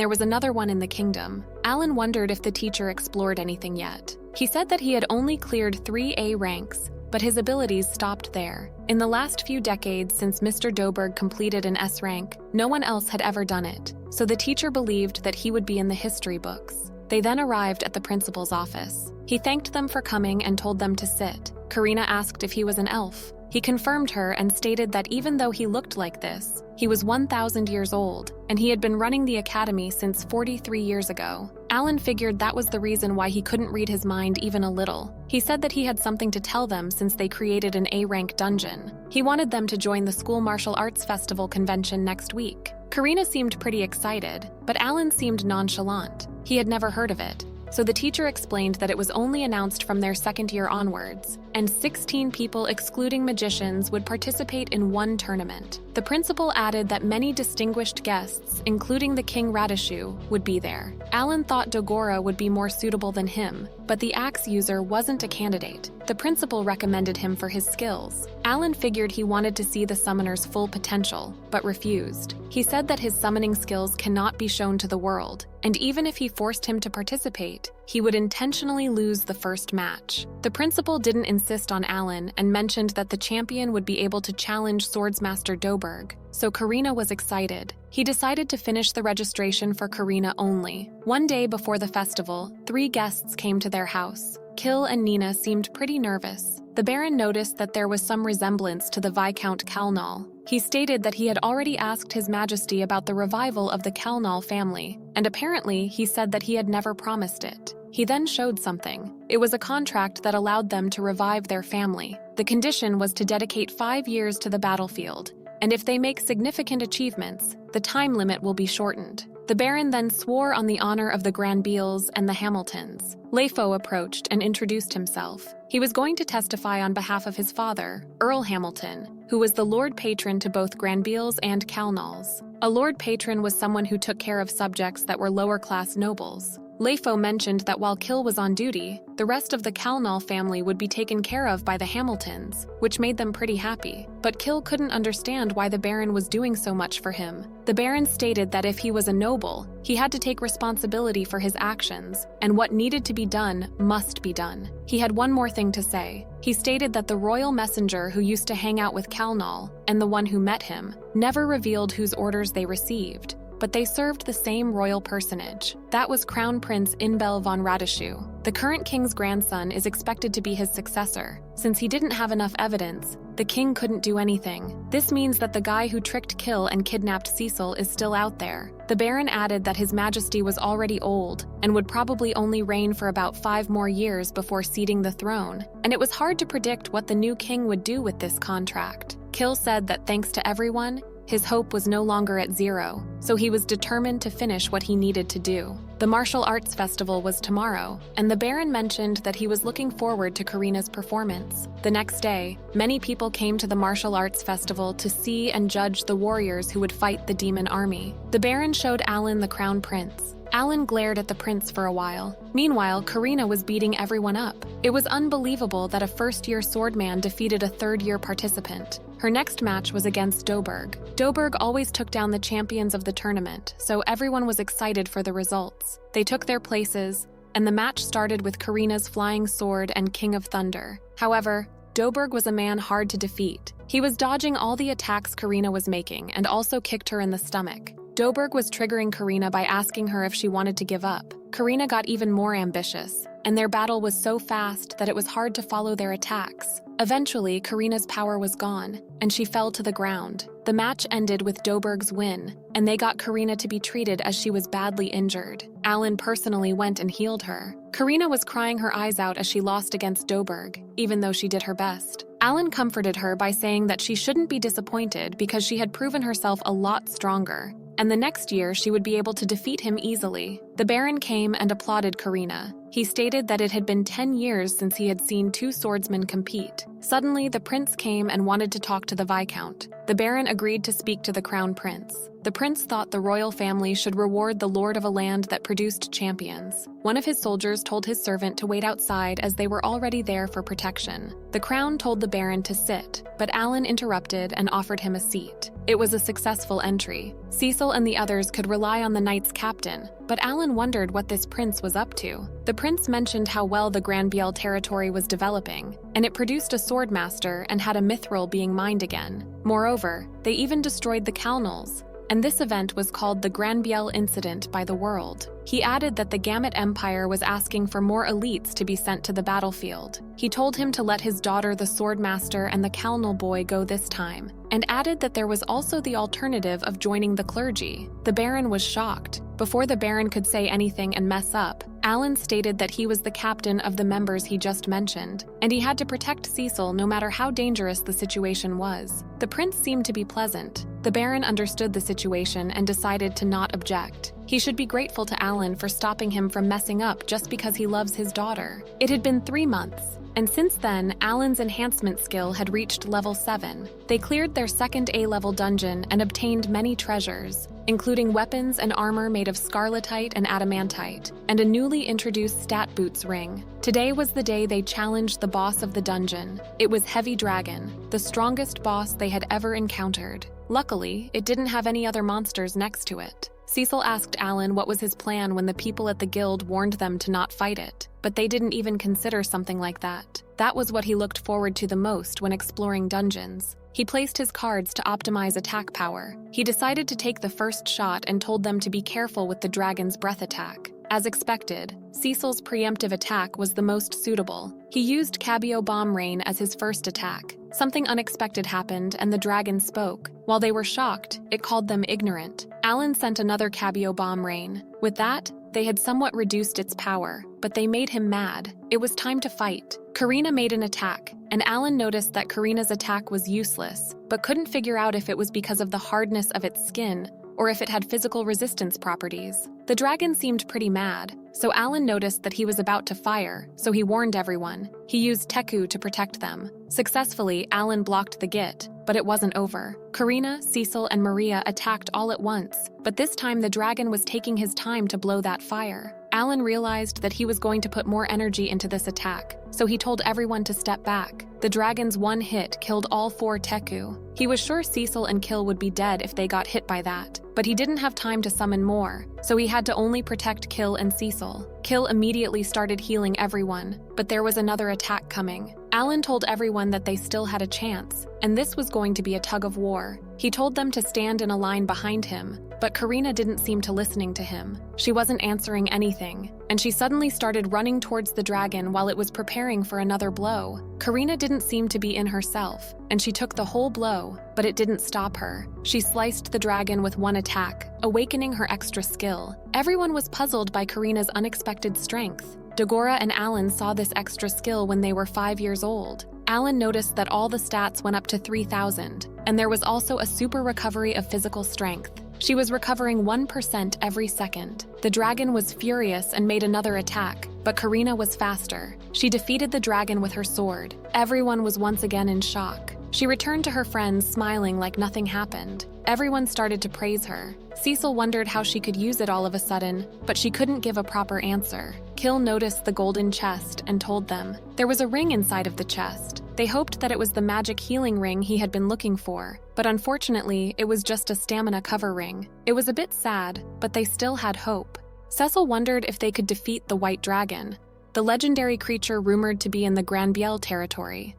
there was another one in the Kingdom. Alan wondered if the teacher explored anything yet. He said that he had only cleared 3 A ranks, but his abilities stopped there. In the last few decades since Mr. Doberg completed an S rank, no one else had ever done it, so the teacher believed that he would be in the history books. They then arrived at the principal's office. He thanked them for coming and told them to sit. Karina asked if he was an elf. He confirmed her and stated that even though he looked like this, he was 1,000 years old, and he had been running the academy since 43 years ago. Alan figured that was the reason why he couldn't read his mind even a little. He said that he had something to tell them since they created an A-rank dungeon. He wanted them to join the school martial arts festival convention next week. Karina seemed pretty excited, but Alan seemed nonchalant. He had never heard of it. So the teacher explained that it was only announced from their second year onwards, and 16 people excluding magicians would participate in one tournament. The principal added that many distinguished guests, including the King Radishu, would be there. Alan thought Dogora would be more suitable than him, but the axe user wasn't a candidate. The principal recommended him for his skills. Alan figured he wanted to see the summoner's full potential, but refused. He said that his summoning skills cannot be shown to the world, and even if he forced him to participate, he would intentionally lose the first match. The principal didn't insist on Alan and mentioned that the champion would be able to challenge Swordsmaster Doberg, so Karina was excited. He decided to finish the registration for Karina only. One day before the festival, 3 guests came to their house. Kill and Nina seemed pretty nervous. The Baron noticed that there was some resemblance to the Viscount Kalnal. He stated that he had already asked His Majesty about the revival of the Kalnal family, and apparently he said that he had never promised it. He then showed something. It was a contract that allowed them to revive their family. The condition was to dedicate 5 years to the battlefield, and if they make significant achievements, the time limit will be shortened. The Baron then swore on the honor of the Granbeels and the Hamiltons. Leifo approached and introduced himself. He was going to testify on behalf of his father, Earl Hamilton, who was the Lord Patron to both Granbeels and Kalnals. A Lord Patron was someone who took care of subjects that were lower-class nobles. Leifo mentioned that while Kill was on duty, the rest of the Kalnal family would be taken care of by the Hamiltons, which made them pretty happy. But Kill couldn't understand why the Baron was doing so much for him. The Baron stated that if he was a noble, he had to take responsibility for his actions, and what needed to be done must be done. He had one more thing to say. He stated that the royal messenger who used to hang out with Kalnal, and the one who met him, never revealed whose orders they received, but they served the same royal personage. That was Crown Prince Inbel von Radishu. The current king's grandson is expected to be his successor. Since he didn't have enough evidence, the king couldn't do anything. This means that the guy who tricked Kill and kidnapped Cecil is still out there. The Baron added that His Majesty was already old and would probably only reign for about 5 more years before ceding the throne, and it was hard to predict what the new king would do with this contract. Kill said that thanks to everyone, his hope was no longer at 0, so he was determined to finish what he needed to do. The martial arts festival was tomorrow, and the Baron mentioned that he was looking forward to Karina's performance. The next day, many people came to the martial arts festival to see and judge the warriors who would fight the demon army. The Baron showed Alan the Crown Prince. Alan glared at the prince for a while. Meanwhile, Karina was beating everyone up. It was unbelievable that a first-year swordman defeated a third-year participant. Her next match was against Doberg. Doberg always took down the champions of the tournament, so everyone was excited for the results. They took their places, and the match started with Karina's flying sword and King of Thunder. However, Doberg was a man hard to defeat. He was dodging all the attacks Karina was making and also kicked her in the stomach. Doberg was triggering Karina by asking her if she wanted to give up. Karina got even more ambitious, and their battle was so fast that it was hard to follow their attacks. Eventually, Karina's power was gone, and she fell to the ground. The match ended with Doberg's win, and they got Karina to be treated as she was badly injured. Alan personally went and healed her. Karina was crying her eyes out as she lost against Doberg, even though she did her best. Alan comforted her by saying that she shouldn't be disappointed because she had proven herself a lot stronger, and the next year she would be able to defeat him easily. The Baron came and applauded Karina. He stated that it had been 10 years since he had seen 2 swordsmen compete. Suddenly, the prince came and wanted to talk to the Viscount. The Baron agreed to speak to the Crown Prince. The prince thought the royal family should reward the lord of a land that produced champions. One of his soldiers told his servant to wait outside as they were already there for protection. The Crown told the Baron to sit, but Alan interrupted and offered him a seat. It was a successful entry. Cecil and the others could rely on the knight's captain, but Alan wondered what this prince was up to. The prince mentioned how well the Grand Biel territory was developing, and it produced a sword master and had a mithril being mined again. Moreover, they even destroyed the Kalnals, and this event was called the Grand Biel Incident by the world. He added that the Gamut Empire was asking for more elites to be sent to the battlefield. He told him to let his daughter, the Swordmaster, and the Kalnal boy go this time, and added that there was also the alternative of joining the clergy. The Baron was shocked. Before the Baron could say anything and mess up, Alan stated that he was the captain of the members he just mentioned, and he had to protect Cecil no matter how dangerous the situation was. The prince seemed to be pleasant. The Baron understood the situation and decided to not object. He should be grateful to Alan for stopping him from messing up just because he loves his daughter. It had been 3 months, and since then, Alan's enhancement skill had reached level 7. They cleared their second A-level dungeon and obtained many treasures, including weapons and armor made of scarletite and adamantite, and a newly introduced stat boots ring. Today was the day they challenged the boss of the dungeon. It was Heavy Dragon, the strongest boss they had ever encountered. Luckily, it didn't have any other monsters next to it. Cecil asked Alan what was his plan when the people at the guild warned them to not fight it, but they didn't even consider something like that. That was what he looked forward to the most when exploring dungeons. He placed his cards to optimize attack power. He decided to take the first shot and told them to be careful with the dragon's breath attack. As expected, Cecil's preemptive attack was the most suitable. He used Cabio Bomb Rain as his first attack. Something unexpected happened and the dragon spoke. While they were shocked, it called them ignorant. Alan sent another Cabio Bomb Rain. With that, they had somewhat reduced its power, but they made him mad. It was time to fight. Karina made an attack, and Alan noticed that Karina's attack was useless, but couldn't figure out if it was because of the hardness of its skin or if it had physical resistance properties. The dragon seemed pretty mad, so Alan noticed that he was about to fire, so he warned everyone. He used Teku to protect them. Successfully, Alan blocked the Git, but it wasn't over. Karina, Cecil, and Maria attacked all at once, but this time the dragon was taking his time to blow that fire. Alan realized that he was going to put more energy into this attack, so he told everyone to step back. The dragon's one hit killed all 4 Teku. He was sure Cecil and Kill would be dead if they got hit by that, but he didn't have time to summon more, so he had to only protect Kill and Cecil. Kill immediately started healing everyone, but there was another attack coming. Alan told everyone that they still had a chance, and this was going to be a tug of war. He told them to stand in a line behind him, but Karina didn't seem to listening to him. She wasn't answering anything, and she suddenly started running towards the dragon while it was preparing for another blow. Karina didn't seem to be in herself, and she took the whole blow, but it didn't stop her. She sliced the dragon with one attack, awakening her extra skill. Everyone was puzzled by Karina's unexpected strength. Dagora and Alan saw this extra skill when they were 5 years old. Alan noticed that all the stats went up to 3,000, and there was also a super recovery of physical strength. She was recovering 1% every second. The dragon was furious and made another attack, but Karina was faster. She defeated the dragon with her sword. Everyone was once again in shock. She returned to her friends smiling like nothing happened. Everyone started to praise her. Cecil wondered how she could use it all of a sudden, but she couldn't give a proper answer. Kill noticed the golden chest and told them there was a ring inside of the chest. They hoped that it was the magic healing ring he had been looking for, but unfortunately, it was just a stamina cover ring. It was a bit sad, but they still had hope. Cecil wondered if they could defeat the White Dragon, the legendary creature rumored to be in the Grand Biel territory.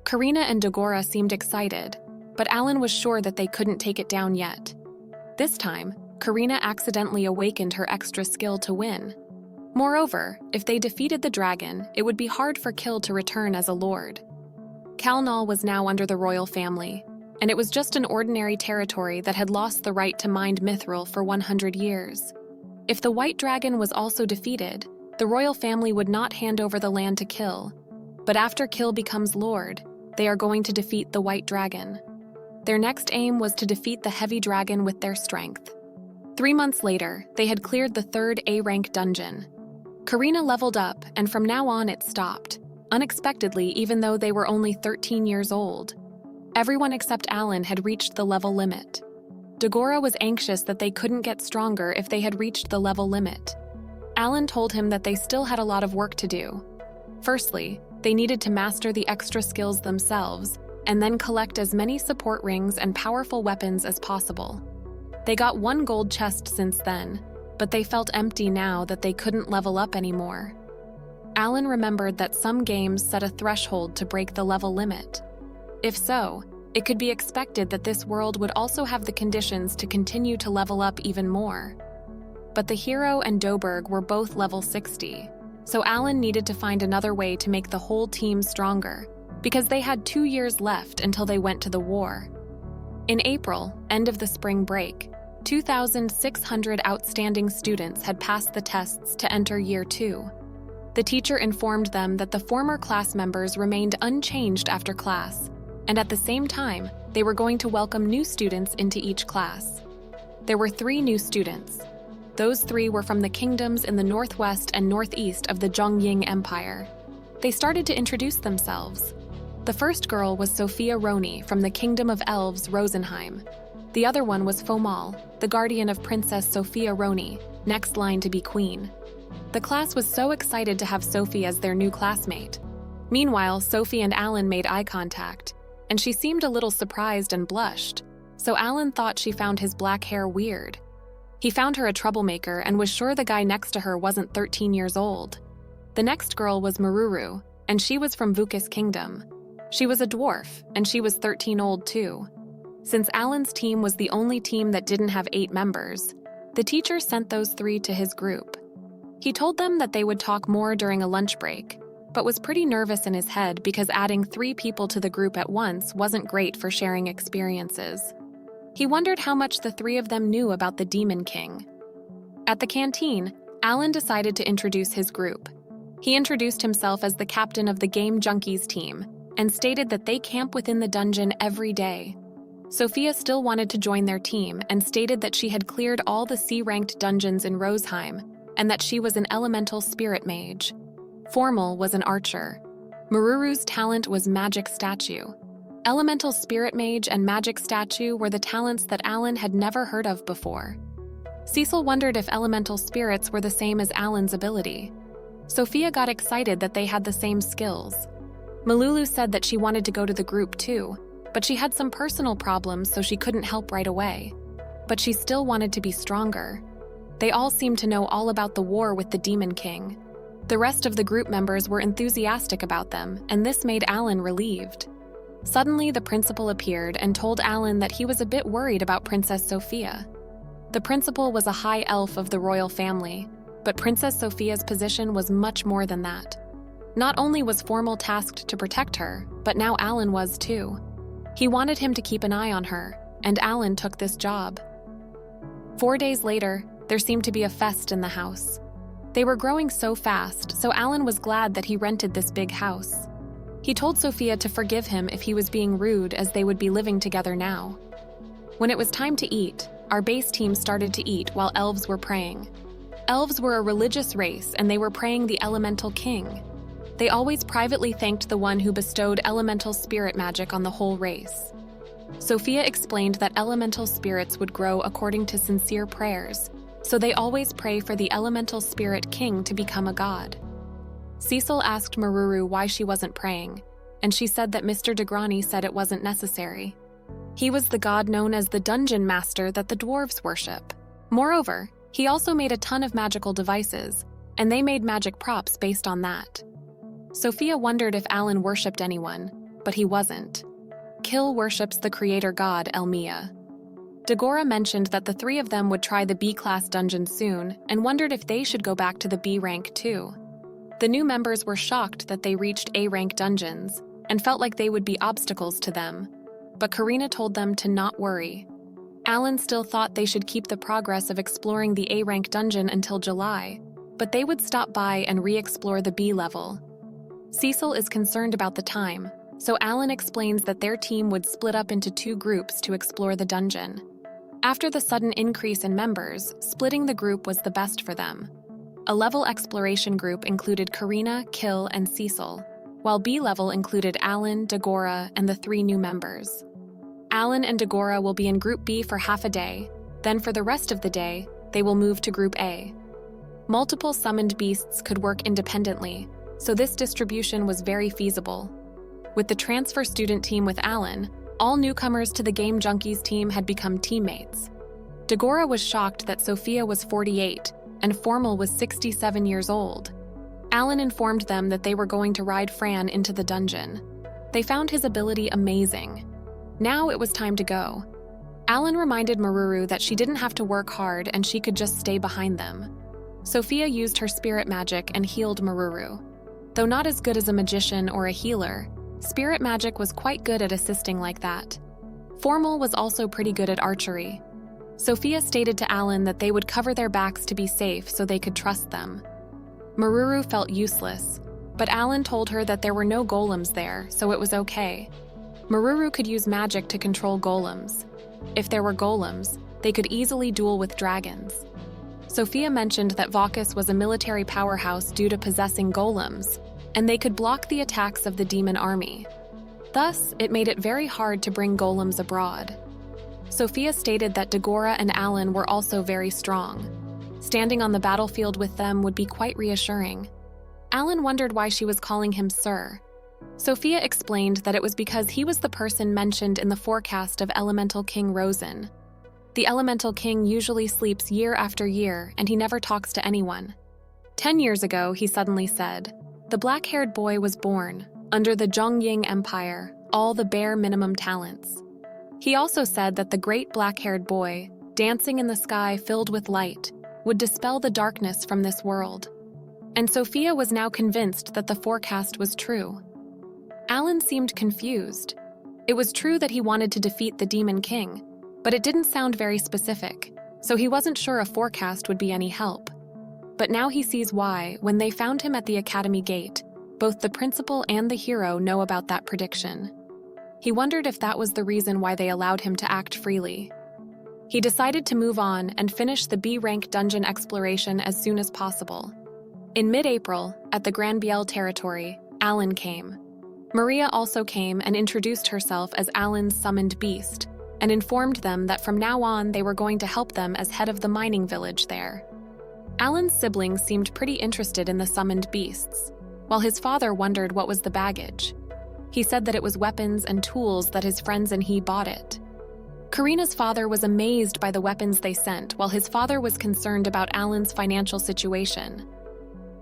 Karina and Dagora seemed excited, but Alan was sure that they couldn't take it down yet. This time, Karina accidentally awakened her extra skill to win. Moreover, if they defeated the dragon, it would be hard for Kill to return as a lord. Kalnal was now under the royal family, and it was just an ordinary territory that had lost the right to mine mithril for 100 years. If the White Dragon was also defeated, the royal family would not hand over the land to Kill. But after Kill becomes lord, they are going to defeat the White Dragon. Their next aim was to defeat the Heavy Dragon with their strength. 3 months later, they had cleared the 3rd A-rank dungeon. Karina leveled up, and from now on it stopped, unexpectedly even though they were only 13 years old. Everyone except Alan had reached the level limit. Dagora was anxious that they couldn't get stronger if they had reached the level limit. Alan told him that they still had a lot of work to do. Firstly, they needed to master the extra skills themselves, and then collect as many support rings and powerful weapons as possible. They got 1 gold chest since then, but they felt empty now that they couldn't level up anymore. Alan remembered that some games set a threshold to break the level limit. If so, it could be expected that this world would also have the conditions to continue to level up even more. But the hero and Doberg were both level 60, so Alan needed to find another way to make the whole team stronger, because they had 2 years left until they went to the war. In April, end of the spring break, 2,600 outstanding students had passed the tests to enter Year 2. The teacher informed them that the former class members remained unchanged after class, and at the same time, they were going to welcome new students into each class. There were 3 new students. Those 3 were from the kingdoms in the northwest and northeast of the Zhongying Empire. They started to introduce themselves. The first girl was Sophia Roni from the Kingdom of Elves Rosenheim. The other one was Fomal, the guardian of Princess Sophia Roni, next line to be queen. The class was so excited to have Sophie as their new classmate. Meanwhile, Sophie and Alan made eye contact, and she seemed a little surprised and blushed, so Alan thought she found his black hair weird. He found her a troublemaker and was sure the guy next to her wasn't 13 years old. The next girl was Maruru, and she was from Vukis Kingdom. She was a dwarf, and she was 13 old too. Since Alan's team was the only team that didn't have 8 members, the teacher sent those 3 to his group. He told them that they would talk more during a lunch break, but was pretty nervous in his head because adding 3 people to the group at once wasn't great for sharing experiences. He wondered how much the 3 of them knew about the Demon King. At the canteen, Alan decided to introduce his group. He introduced himself as the captain of the Game Junkies team and stated that they camp within the dungeon every day. Sophia still wanted to join their team and stated that she had cleared all the C-ranked dungeons in Roseheim and that she was an elemental spirit mage. Formal was an archer. Maruru's talent was magic statue. Elemental spirit mage and magic statue were the talents that Alan had never heard of before. Cecil wondered if elemental spirits were the same as Alan's ability. Sophia got excited that they had the same skills. Malulu said that she wanted to go to the group too, but she had some personal problems so she couldn't help right away. But she still wanted to be stronger. They all seemed to know all about the war with the Demon King. The rest of the group members were enthusiastic about them, and this made Alan relieved. Suddenly, the principal appeared and told Alan that he was a bit worried about Princess Sophia. The principal was a high elf of the royal family, but Princess Sophia's position was much more than that. Not only was Formal tasked to protect her, but now Alan was too. He wanted him to keep an eye on her, and Alan took this job. 4 days later, there seemed to be a fest in the house. They were growing so fast, so Alan was glad that he rented this big house. He told Sophia to forgive him if he was being rude, as they would be living together now. When it was time to eat, our base team started to eat while elves were praying. Elves were a religious race, and they were praying the elemental king. They always privately thanked the one who bestowed elemental spirit magic on the whole race. Sophia explained that elemental spirits would grow according to sincere prayers, so they always pray for the elemental spirit king to become a god. Cecil asked Maruru why she wasn't praying, and she said that Mr. Degrani said it wasn't necessary. He was the god known as the dungeon master that the dwarves worship. Moreover, he also made a ton of magical devices, and they made magic props based on that. Sophia wondered if Alan worshipped anyone, but he wasn't. Kill worships the creator god Elmia. Dagora mentioned that the 3 of them would try the B-class dungeon soon and wondered if they should go back to the B rank too. The new members were shocked that they reached A-rank dungeons and felt like they would be obstacles to them, but Karina told them to not worry. Alan still thought they should keep the progress of exploring the A-rank dungeon until July, but they would stop by and re-explore the B level. Cecil is concerned about the time, so Alan explains that their team would split up into 2 groups to explore the dungeon. After the sudden increase in members, splitting the group was the best for them. A level exploration group included Karina, Kill, and Cecil, while B level included Alan, Dagora, and the 3 new members. Alan and Dagora will be in Group B for half a day, then for the rest of the day, they will move to Group A. Multiple summoned beasts could work independently, so this distribution was very feasible. With the transfer student team with Alan, all newcomers to the Game Junkies team had become teammates. Dagora was shocked that Sophia was 48 and Formal was 67 years old. Alan informed them that they were going to ride Fran into the dungeon. They found his ability amazing. Now it was time to go. Alan reminded Maruru that she didn't have to work hard and she could just stay behind them. Sophia used her spirit magic and healed Maruru. Though not as good as a magician or a healer, spirit magic was quite good at assisting like that. Formal was also pretty good at archery. Sophia stated to Alan that they would cover their backs to be safe so they could trust them. Maruru felt useless, but Alan told her that there were no golems there, so it was okay. Maruru could use magic to control golems. If there were golems, they could easily duel with dragons. Sophia mentioned that Vaucus was a military powerhouse due to possessing golems, and they could block the attacks of the demon army. Thus, it made it very hard to bring golems abroad. Sophia stated that Dagora and Alan were also very strong. Standing on the battlefield with them would be quite reassuring. Alan wondered why she was calling him Sir. Sophia explained that it was because he was the person mentioned in the forecast of Elemental King Rosen. The Elemental King usually sleeps year after year, and he never talks to anyone. 10 years ago, he suddenly said, the black-haired boy was born, under the Zhongying Empire, all the bare minimum talents. He also said that the great black-haired boy, dancing in the sky filled with light, would dispel the darkness from this world. And Sophia was now convinced that the forecast was true. Alan seemed confused. It was true that he wanted to defeat the Demon King, but it didn't sound very specific, so he wasn't sure a forecast would be any help. But now he sees why, when they found him at the academy gate, both the principal and the hero know about that prediction. He wondered if that was the reason why they allowed him to act freely. He decided to move on and finish the B-rank dungeon exploration as soon as possible. In mid-April, at the Grand Biel territory, Alan came. Maria also came and introduced herself as Alan's summoned beast, and informed them that from now on they were going to help them as head of the mining village there. Alan's siblings seemed pretty interested in the summoned beasts, while his father wondered what was the baggage. He said that it was weapons and tools that his friends and he bought it. Karina's father was amazed by the weapons they sent, while his father was concerned about Alan's financial situation.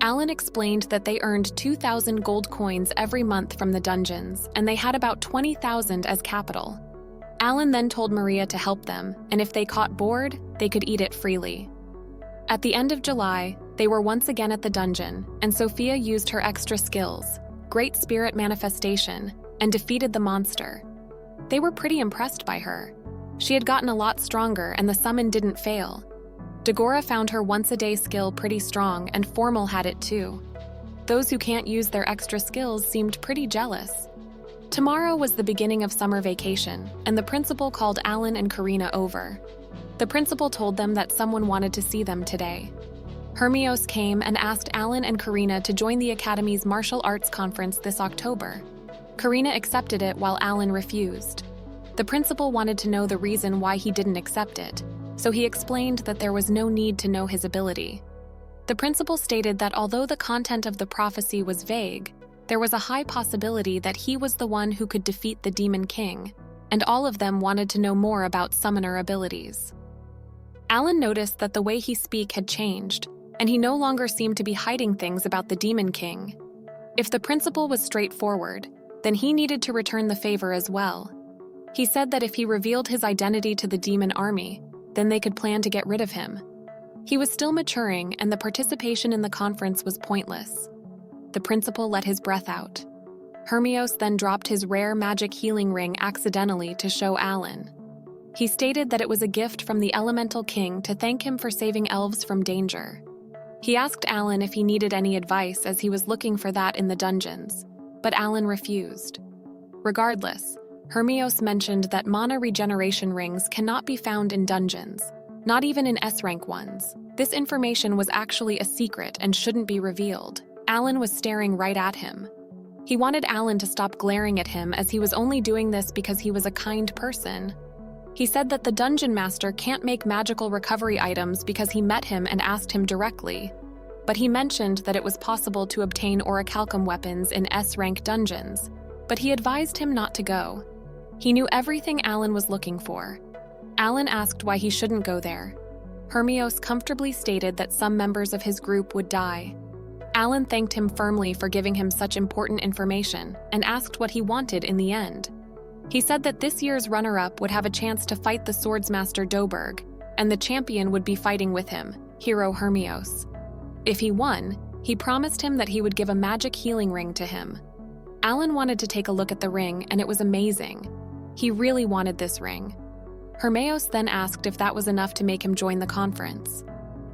Alan explained that they earned 2,000 gold coins every month from the dungeons, and they had about 20,000 as capital. Alan then told Maria to help them, and if they caught board, they could eat it freely. At the end of July, they were once again at the dungeon, and Sophia used her extra skills, Great Spirit Manifestation, and defeated the monster. They were pretty impressed by her. She had gotten a lot stronger, and the summon didn't fail. Dagora found her once-a-day skill pretty strong, and Formal had it too. Those who can't use their extra skills seemed pretty jealous. Tomorrow was the beginning of summer vacation, and the principal called Alan and Karina over. The principal told them that someone wanted to see them today. Hermios came and asked Alan and Karina to join the Academy's martial arts conference this October. Karina accepted it while Alan refused. The principal wanted to know the reason why he didn't accept it, so he explained that there was no need to know his ability. The principal stated that although the content of the prophecy was vague, there was a high possibility that he was the one who could defeat the Demon King, and all of them wanted to know more about summoner abilities. Alan noticed that the way he spoke had changed, and he no longer seemed to be hiding things about the Demon King. If the principal was straightforward, then he needed to return the favor as well. He said that if he revealed his identity to the demon army, then they could plan to get rid of him. He was still maturing, and the participation in the conference was pointless. The principal let his breath out. Hermios then dropped his rare magic healing ring accidentally to show Alan. He stated that it was a gift from the Elemental King to thank him for saving elves from danger. He asked Alan if he needed any advice as he was looking for that in the dungeons, but Alan refused. Regardless, Hermios mentioned that mana regeneration rings cannot be found in dungeons, not even in S-rank ones. This information was actually a secret and shouldn't be revealed. Alan was staring right at him. He wanted Alan to stop glaring at him as he was only doing this because he was a kind person. He said that the dungeon master can't make magical recovery items because he met him and asked him directly, but he mentioned that it was possible to obtain orichalcum weapons in S-rank dungeons, but he advised him not to go. He knew everything Alan was looking for. Alan asked why he shouldn't go there. Hermios comfortably stated that some members of his group would die. Alan thanked him firmly for giving him such important information and asked what he wanted in the end. He said that this year's runner-up would have a chance to fight the swordsmaster Doberg, and the champion would be fighting with him, hero Hermios. If he won, he promised him that he would give a magic healing ring to him. Alan wanted to take a look at the ring, and it was amazing. He really wanted this ring. Hermios then asked if that was enough to make him join the conference.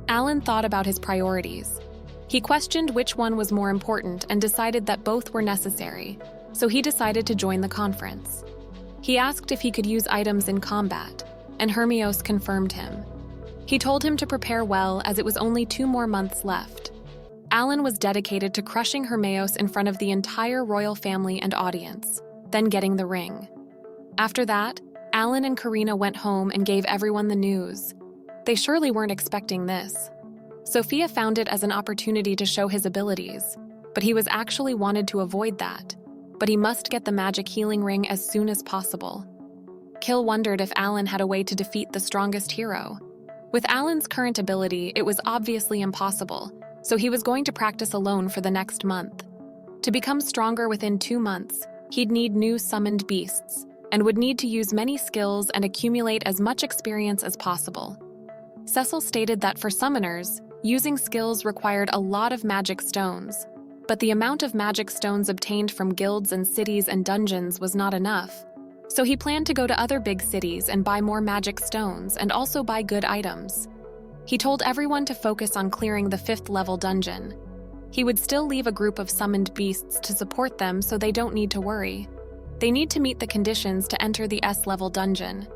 Alan thought about his priorities. He questioned which one was more important and decided that both were necessary, so he decided to join the conference. He asked if he could use items in combat, and Hermios confirmed him. He told him to prepare well as it was only 2 more months left. Alan was dedicated to crushing Hermios in front of the entire royal family and audience, then getting the ring. After that, Alan and Karina went home and gave everyone the news. They surely weren't expecting this. Sophia found it as an opportunity to show his abilities, but he was actually wanted to avoid that. But he must get the magic healing ring as soon as possible. Kill wondered if Alan had a way to defeat the strongest hero. With Alan's current ability, it was obviously impossible, so he was going to practice alone for the next month. To become stronger within 2 months, he'd need new summoned beasts, and would need to use many skills and accumulate as much experience as possible. Cecil stated that for summoners, using skills required a lot of magic stones, but the amount of magic stones obtained from guilds and cities and dungeons was not enough, so he planned to go to other big cities and buy more magic stones and also buy good items. He told everyone to focus on clearing the 5th level dungeon. He would still leave a group of summoned beasts to support them so they don't need to worry. They need to meet the conditions to enter the S-level dungeon.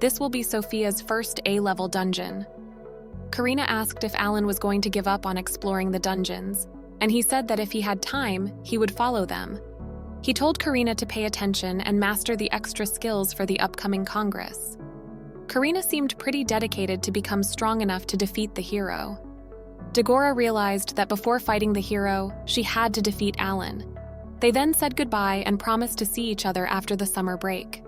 This will be Sophia's first A-level dungeon. Karina asked if Alan was going to give up on exploring the dungeons, and he said that if he had time, he would follow them. He told Karina to pay attention and master the extra skills for the upcoming Congress. Karina seemed pretty dedicated to become strong enough to defeat the hero. Dagora realized that before fighting the hero, she had to defeat Alan. They then said goodbye and promised to see each other after the summer break.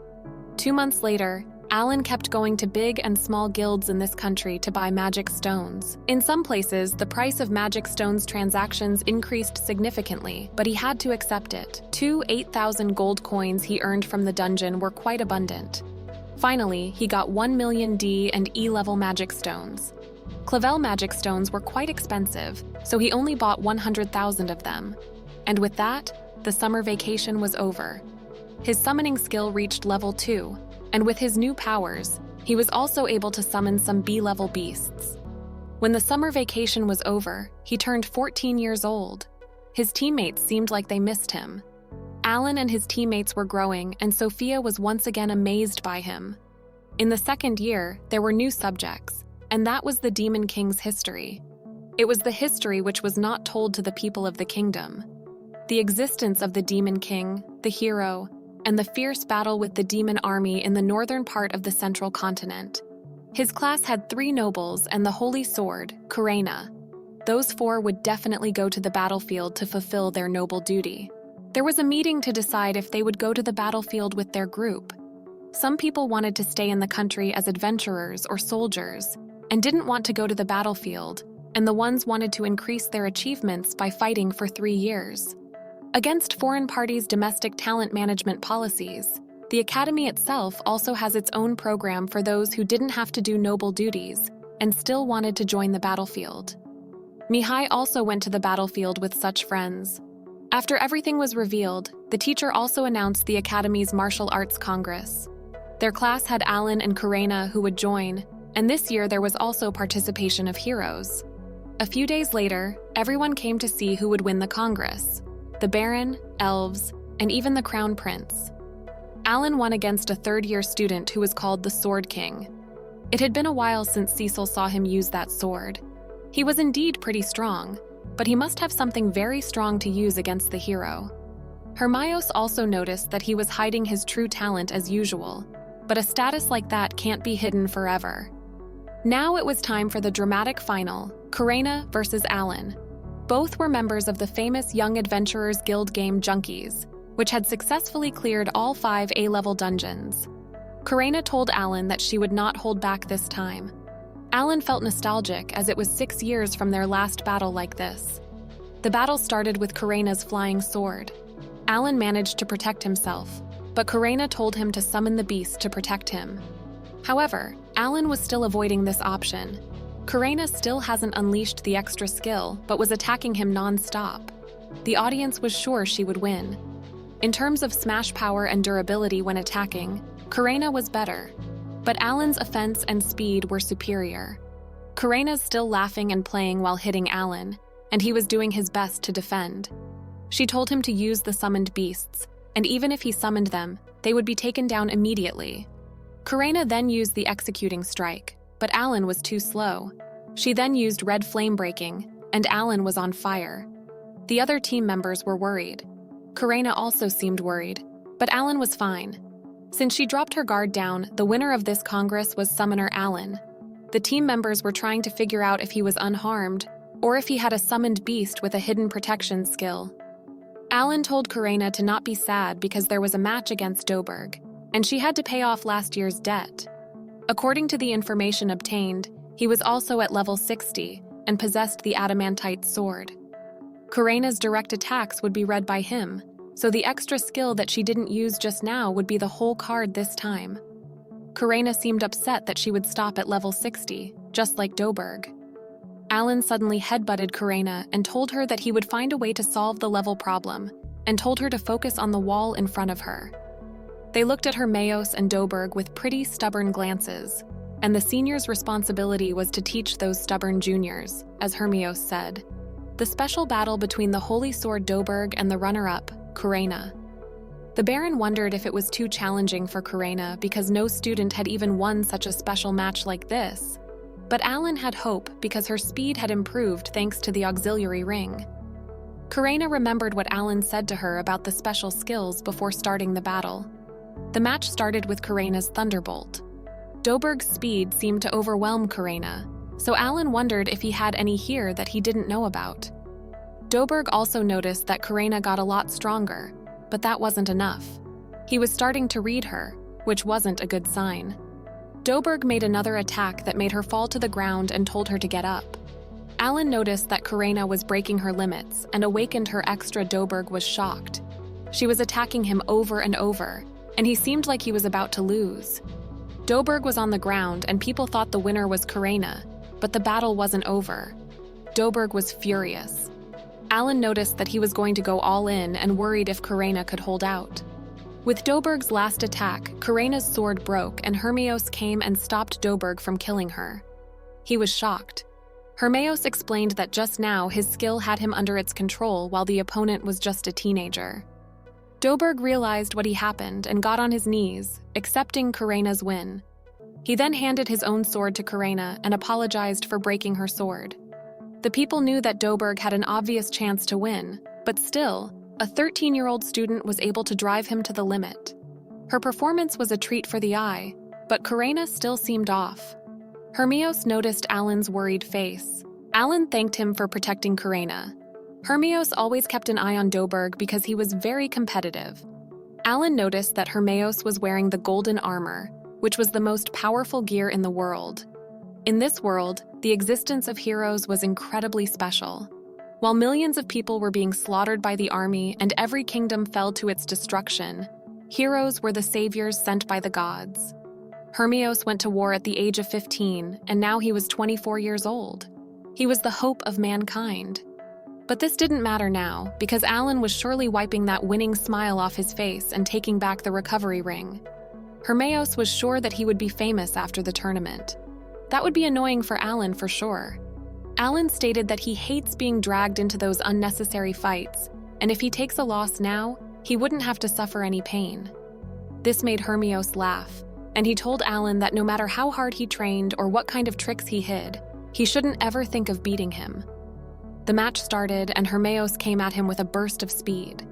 2 months later, Alan kept going to big and small guilds in this country to buy magic stones. In some places, the price of magic stones transactions increased significantly, but he had to accept it. 2 8,000 gold coins he earned from the dungeon were quite abundant. Finally, he got 1 million D and E-level magic stones. Clavel magic stones were quite expensive, so he only bought 100,000 of them. And with that, the summer vacation was over. His summoning skill reached level 2, and with his new powers, he was also able to summon some B-level beasts. When the summer vacation was over, he turned 14 years old. His teammates seemed like they missed him. Alan and his teammates were growing, and Sophia was once again amazed by him. In the 2nd year, there were new subjects, and that was the Demon King's history. It was the history which was not told to the people of the kingdom. The existence of the Demon King, the hero, and the fierce battle with the demon army in the northern part of the central continent. His class had 3 nobles and the holy sword, Kurena. Those 4 would definitely go to the battlefield to fulfill their noble duty. There was a meeting to decide if they would go to the battlefield with their group. Some people wanted to stay in the country as adventurers or soldiers, and didn't want to go to the battlefield, and the ones wanted to increase their achievements by fighting for 3 years. Against foreign parties' domestic talent management policies, the Academy itself also has its own program for those who didn't have to do noble duties and still wanted to join the battlefield. Mihai also went to the battlefield with such friends. After everything was revealed, the teacher also announced the Academy's Martial Arts Congress. Their class had Alan and Kurena who would join, and this year there was also participation of heroes. A few days later, everyone came to see who would win the Congress. The Baron, elves, and even the Crown Prince. Alan won against a 3rd-year student who was called the Sword King. It had been a while since Cecil saw him use that sword. He was indeed pretty strong, but he must have something very strong to use against the hero. Hermios also noticed that he was hiding his true talent as usual, but a status like that can't be hidden forever. Now it was time for the dramatic final, Kurena versus Alan. Both were members of the famous Young Adventurers Guild game Junkies, which had successfully cleared all 5 A-level dungeons. Karena told Alan that she would not hold back this time. Alan felt nostalgic as it was 6 years from their last battle like this. The battle started with Karena's flying sword. Alan managed to protect himself, but Karena told him to summon the beast to protect him. However, Alan was still avoiding this option. Karena still hasn't unleashed the extra skill, but was attacking him non-stop. The audience was sure she would win. In terms of smash power and durability when attacking, Karena was better, but Alan's offense and speed were superior. Karena's still laughing and playing while hitting Alan, and he was doing his best to defend. She told him to use the summoned beasts, and even if he summoned them, they would be taken down immediately. Karena then used the executing strike, but Alan was too slow. She then used red flame breaking, and Alan was on fire. The other team members were worried. Karena also seemed worried, but Alan was fine. Since she dropped her guard down, the winner of this Congress was Summoner Alan. The team members were trying to figure out if he was unharmed, or if he had a summoned beast with a hidden protection skill. Alan told Karena to not be sad because there was a match against Doberg, and she had to pay off last year's debt. According to the information obtained, he was also at level 60 and possessed the adamantite sword. Karena's direct attacks would be read by him, so the extra skill that she didn't use just now would be the whole card this time. Karena seemed upset that she would stop at level 60, just like Doberg. Alan suddenly headbutted Karena and told her that he would find a way to solve the level problem, and told her to focus on the wall in front of her. They looked at Hermeos and Doberg with pretty stubborn glances, and the senior's responsibility was to teach those stubborn juniors, as Hermeos said. The special battle between the Holy Sword Doberg and the runner-up, Karena. The Baron wondered if it was too challenging for Karena because no student had even won such a special match like this. But Alan had hope because her speed had improved thanks to the auxiliary ring. Karena remembered what Alan said to her about the special skills before starting the battle. The match started with Karena's Thunderbolt. Doberg's speed seemed to overwhelm Karena, so Alan wondered if he had any here that he didn't know about. Doberg also noticed that Karena got a lot stronger, but that wasn't enough. He was starting to read her, which wasn't a good sign. Doberg made another attack that made her fall to the ground and told her to get up. Alan noticed that Karena was breaking her limits and awakened her extra. Doberg was shocked. She was attacking him over and over, and he seemed like he was about to lose. Doberg was on the ground and people thought the winner was Karena, but the battle wasn't over. Doberg was furious. Alan noticed that he was going to go all in and worried if Karena could hold out. With Doberg's last attack, Karena's sword broke and Hermeos came and stopped Doberg from killing her. He was shocked. Hermeos explained that just now his skill had him under its control while the opponent was just a teenager. Doberg realized what had happened and got on his knees, accepting Karena's win. He then handed his own sword to Karena and apologized for breaking her sword. The people knew that Doberg had an obvious chance to win, but still, a 13-year-old student was able to drive him to the limit. Her performance was a treat for the eye, but Karena still seemed off. Hermeos noticed Alan's worried face. Alan thanked him for protecting Karena. Hermeos always kept an eye on Doberg because he was very competitive. Alan noticed that Hermeos was wearing the golden armor, which was the most powerful gear in the world. In this world, the existence of heroes was incredibly special. While millions of people were being slaughtered by the army and every kingdom fell to its destruction, heroes were the saviors sent by the gods. Hermeos went to war at the age of 15, and now he was 24 years old. He was the hope of mankind. But this didn't matter now, because Alan was surely wiping that winning smile off his face and taking back the recovery ring. Hermeos was sure that he would be famous after the tournament. That would be annoying for Alan for sure. Alan stated that he hates being dragged into those unnecessary fights, and if he takes a loss now, he wouldn't have to suffer any pain. This made Hermeos laugh, and he told Alan that no matter how hard he trained or what kind of tricks he hid, he shouldn't ever think of beating him. The match started, and Hermeos came at him with a burst of speed.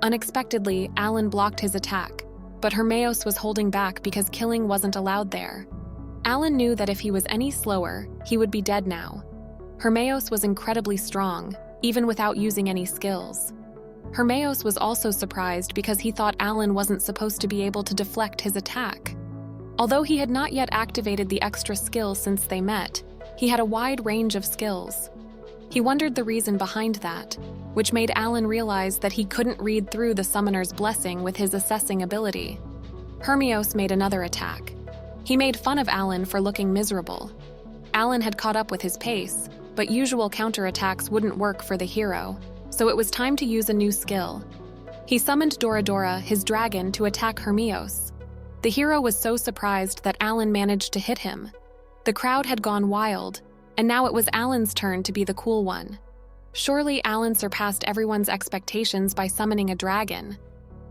Unexpectedly, Alan blocked his attack, but Hermeos was holding back because killing wasn't allowed there. Alan knew that if he was any slower, he would be dead now. Hermeos was incredibly strong, even without using any skills. Hermeos was also surprised because he thought Alan wasn't supposed to be able to deflect his attack. Although he had not yet activated the extra skill since they met, he had a wide range of skills. He wondered the reason behind that, which made Alan realize that he couldn't read through the summoner's blessing with his assessing ability. Hermios made another attack. He made fun of Alan for looking miserable. Alan had caught up with his pace, but usual counterattacks wouldn't work for the hero, so it was time to use a new skill. He summoned Doradora, his dragon, to attack Hermios. The hero was so surprised that Alan managed to hit him. The crowd had gone wild, and now it was Alan's turn to be the cool one. Surely Alan surpassed everyone's expectations by summoning a dragon.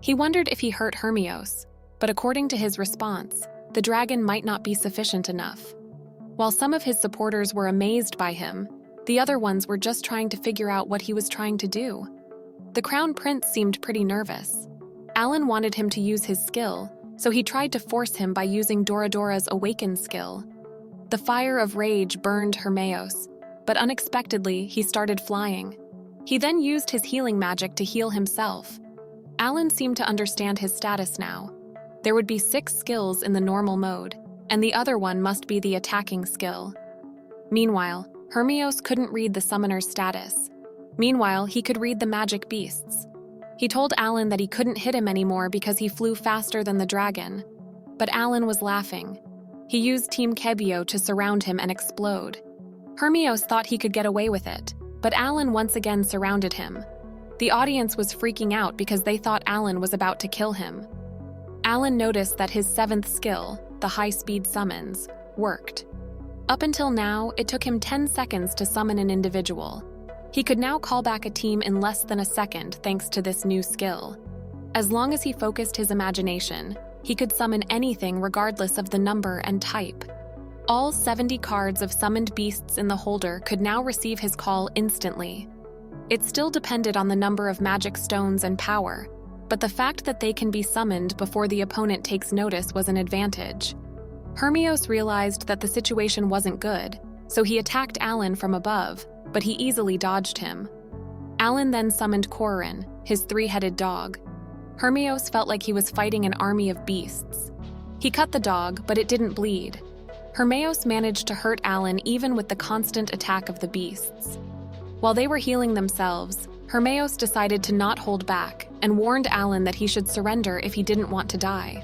He wondered if he hurt Hermios, but according to his response, the dragon might not be sufficient enough. While some of his supporters were amazed by him, the other ones were just trying to figure out what he was trying to do. The Crown Prince seemed pretty nervous. Alan wanted him to use his skill, so he tried to force him by using Doradora's Awaken skill. The fire of rage burned Hermios, but unexpectedly he started flying. He then used his healing magic to heal himself. Alan seemed to understand his status now. There would be 6 skills in the normal mode, and the other one must be the attacking skill. Meanwhile, Hermios couldn't read the summoner's status. Meanwhile, he could read the magic beasts. He told Alan that he couldn't hit him anymore because he flew faster than the dragon. But Alan was laughing. He used Team Kebio to surround him and explode. Hermios thought he could get away with it, but Alan once again surrounded him. The audience was freaking out because they thought Alan was about to kill him. Alan noticed that his 7th skill, the high-speed summons, worked. Up until now, it took him 10 seconds to summon an individual. He could now call back a team in less than a second thanks to this new skill. As long as he focused his imagination, he could summon anything regardless of the number and type. All 70 cards of summoned beasts in the holder could now receive his call instantly. It still depended on the number of magic stones and power, but the fact that they can be summoned before the opponent takes notice was an advantage. Hermios realized that the situation wasn't good, so he attacked Alan from above, but he easily dodged him. Alan then summoned Korin, his 3-headed dog. Hermios felt like he was fighting an army of beasts. He cut the dog, but it didn't bleed. Hermios managed to hurt Alan even with the constant attack of the beasts. While they were healing themselves, Hermios decided to not hold back and warned Alan that he should surrender if he didn't want to die.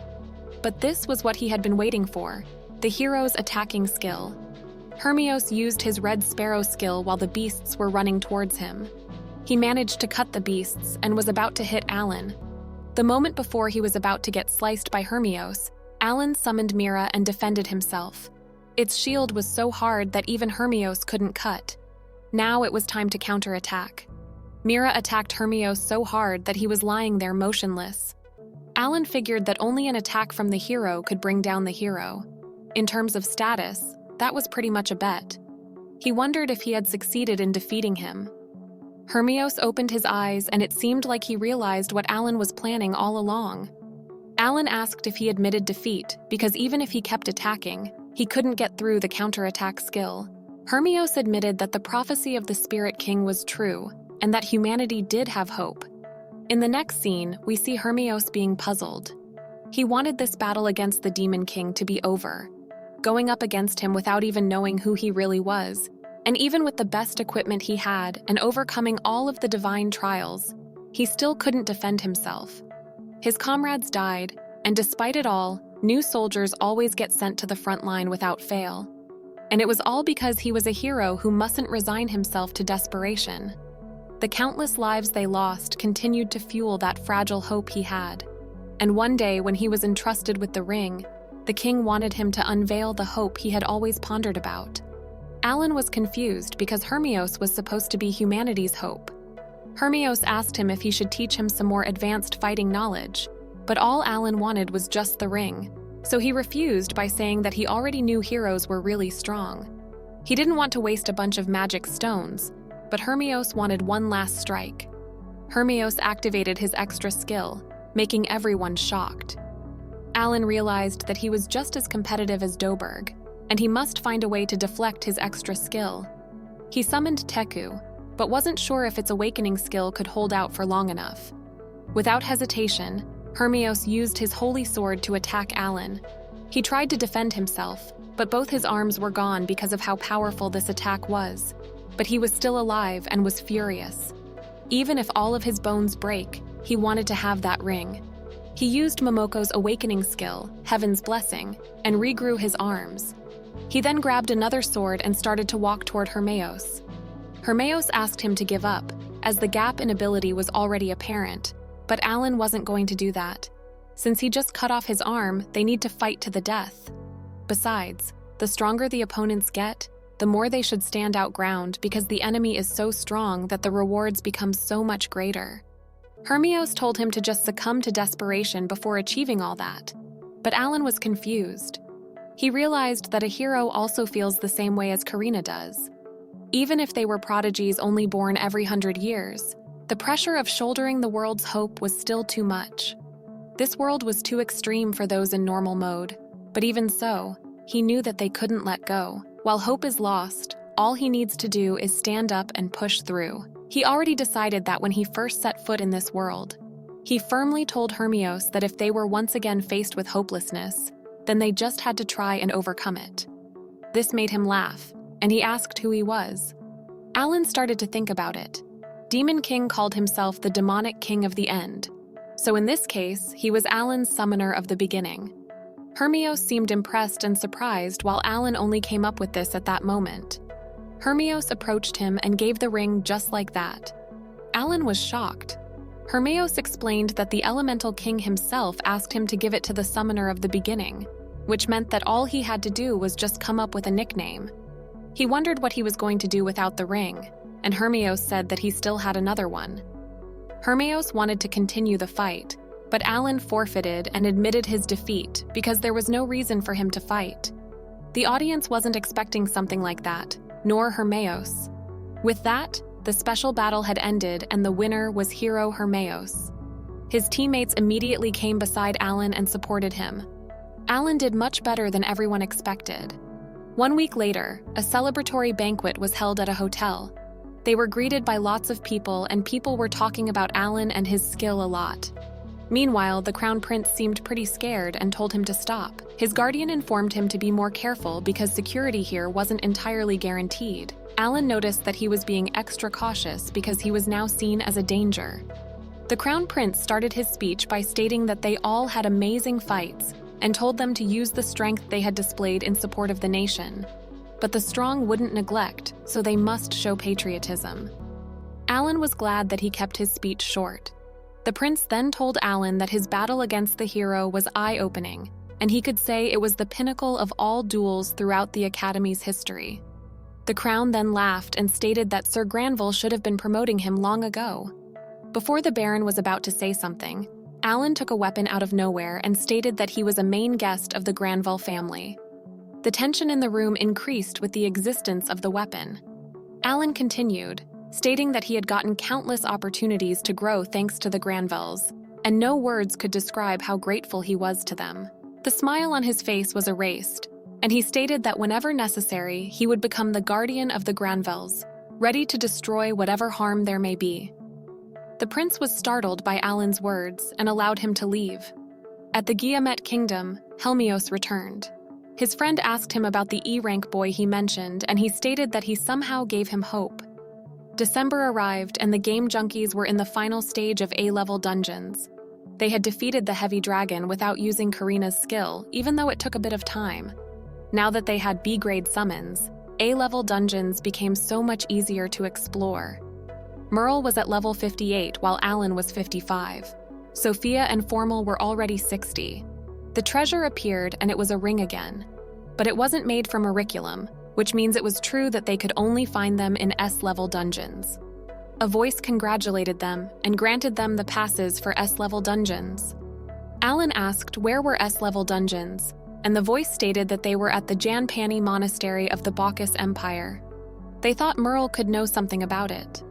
But this was what he had been waiting for, the hero's attacking skill. Hermios used his Red Sparrow skill while the beasts were running towards him. He managed to cut the beasts and was about to hit Alan. The moment before he was about to get sliced by Hermios, Alan summoned Mira and defended himself. Its shield was so hard that even Hermios couldn't cut. Now it was time to counterattack. Mira attacked Hermios so hard that he was lying there motionless. Alan figured that only an attack from the hero could bring down the hero. In terms of status, that was pretty much a bet. He wondered if he had succeeded in defeating him. Hermios opened his eyes and it seemed like he realized what Alan was planning all along. Alan asked if he admitted defeat because even if he kept attacking, he couldn't get through the counterattack skill. Hermios admitted that the prophecy of the Spirit King was true and that humanity did have hope. In the next scene, we see Hermios being puzzled. He wanted this battle against the Demon King to be over, going up against him without even knowing who he really was, and even with the best equipment he had and overcoming all of the divine trials, he still couldn't defend himself. His comrades died, and despite it all, new soldiers always get sent to the front line without fail. And it was all because he was a hero who mustn't resign himself to desperation. The countless lives they lost continued to fuel that fragile hope he had. And one day, when he was entrusted with the ring, the king wanted him to unveil the hope he had always pondered about. Alan was confused because Hermios was supposed to be humanity's hope. Hermios asked him if he should teach him some more advanced fighting knowledge, but all Alan wanted was just the ring, so he refused by saying that he already knew heroes were really strong. He didn't want to waste a bunch of magic stones, but Hermios wanted one last strike. Hermios activated his extra skill, making everyone shocked. Alan realized that he was just as competitive as Doberg, and he must find a way to deflect his extra skill. He summoned Teku, but wasn't sure if its awakening skill could hold out for long enough. Without hesitation, Hermios used his holy sword to attack Alan. He tried to defend himself, but both his arms were gone because of how powerful this attack was. But he was still alive and was furious. Even if all of his bones break, he wanted to have that ring. He used Momoko's awakening skill, Heaven's Blessing, and regrew his arms. He then grabbed another sword and started to walk toward Hermeos. Hermeos asked him to give up, as the gap in ability was already apparent, but Alan wasn't going to do that. Since he just cut off his arm, they need to fight to the death. Besides, the stronger the opponents get, the more they should stand out ground because the enemy is so strong that the rewards become so much greater. Hermeos told him to just succumb to desperation before achieving all that. But Alan was confused. He realized that a hero also feels the same way as Karina does. Even if they were prodigies only born every 100 years, the pressure of shouldering the world's hope was still too much. This world was too extreme for those in normal mode, but even so, he knew that they couldn't let go. While hope is lost, all he needs to do is stand up and push through. He already decided that when he first set foot in this world. He firmly told Hermeos that if they were once again faced with hopelessness, then they just had to try and overcome it. This made him laugh, and he asked who he was. Alan started to think about it. Demon King called himself the demonic king of the end. So in this case, he was Alan's summoner of the beginning. Hermeos seemed impressed and surprised while Alan only came up with this at that moment. Hermeos approached him and gave the ring just like that. Alan was shocked. Hermeos explained that the Elemental King himself asked him to give it to the summoner of the beginning, which meant that all he had to do was just come up with a nickname. He wondered what he was going to do without the ring, and Hermeos said that he still had another one. Hermeos wanted to continue the fight, but Alan forfeited and admitted his defeat because there was no reason for him to fight. The audience wasn't expecting something like that, nor Hermeos. With that, the special battle had ended and the winner was hero Hermeos. His teammates immediately came beside Alan and supported him. Alan did much better than everyone expected. 1 week later, a celebratory banquet was held at a hotel. They were greeted by lots of people and people were talking about Alan and his skill a lot. Meanwhile, the Crown Prince seemed pretty scared and told him to stop. His guardian informed him to be more careful because security here wasn't entirely guaranteed. Alan noticed that he was being extra cautious because he was now seen as a danger. The Crown Prince started his speech by stating that they all had amazing fights and told them to use the strength they had displayed in support of the nation. But the strong wouldn't neglect, so they must show patriotism. Alan was glad that he kept his speech short. The prince then told Alan that his battle against the hero was eye-opening, and he could say it was the pinnacle of all duels throughout the Academy's history. The Crown then laughed and stated that Sir Granville should have been promoting him long ago. Before the Baron was about to say something, Alan took a weapon out of nowhere and stated that he was a main guest of the Granville family. The tension in the room increased with the existence of the weapon. Alan continued, stating that he had gotten countless opportunities to grow thanks to the Granvilles, and no words could describe how grateful he was to them. The smile on his face was erased, and he stated that whenever necessary, he would become the guardian of the Granvilles, ready to destroy whatever harm there may be. The prince was startled by Alan's words and allowed him to leave. At the Guillemette Kingdom, Hermeos returned. His friend asked him about the E-rank boy he mentioned, and he stated that he somehow gave him hope. December arrived, and the game junkies were in the final stage of A-level dungeons. They had defeated the heavy dragon without using Karina's skill, even though it took a bit of time. Now that they had B-grade summons, A-level dungeons became so much easier to explore. Merle was at level 58 while Alan was 55. Sophia and Formal were already 60. The treasure appeared and it was a ring again. But it wasn't made from auriculum, which means it was true that they could only find them in S-level dungeons. A voice congratulated them and granted them the passes for S-level dungeons. Alan asked where were S-level dungeons, and the voice stated that they were at the Janpani Monastery of the Bacchus Empire. They thought Merle could know something about it.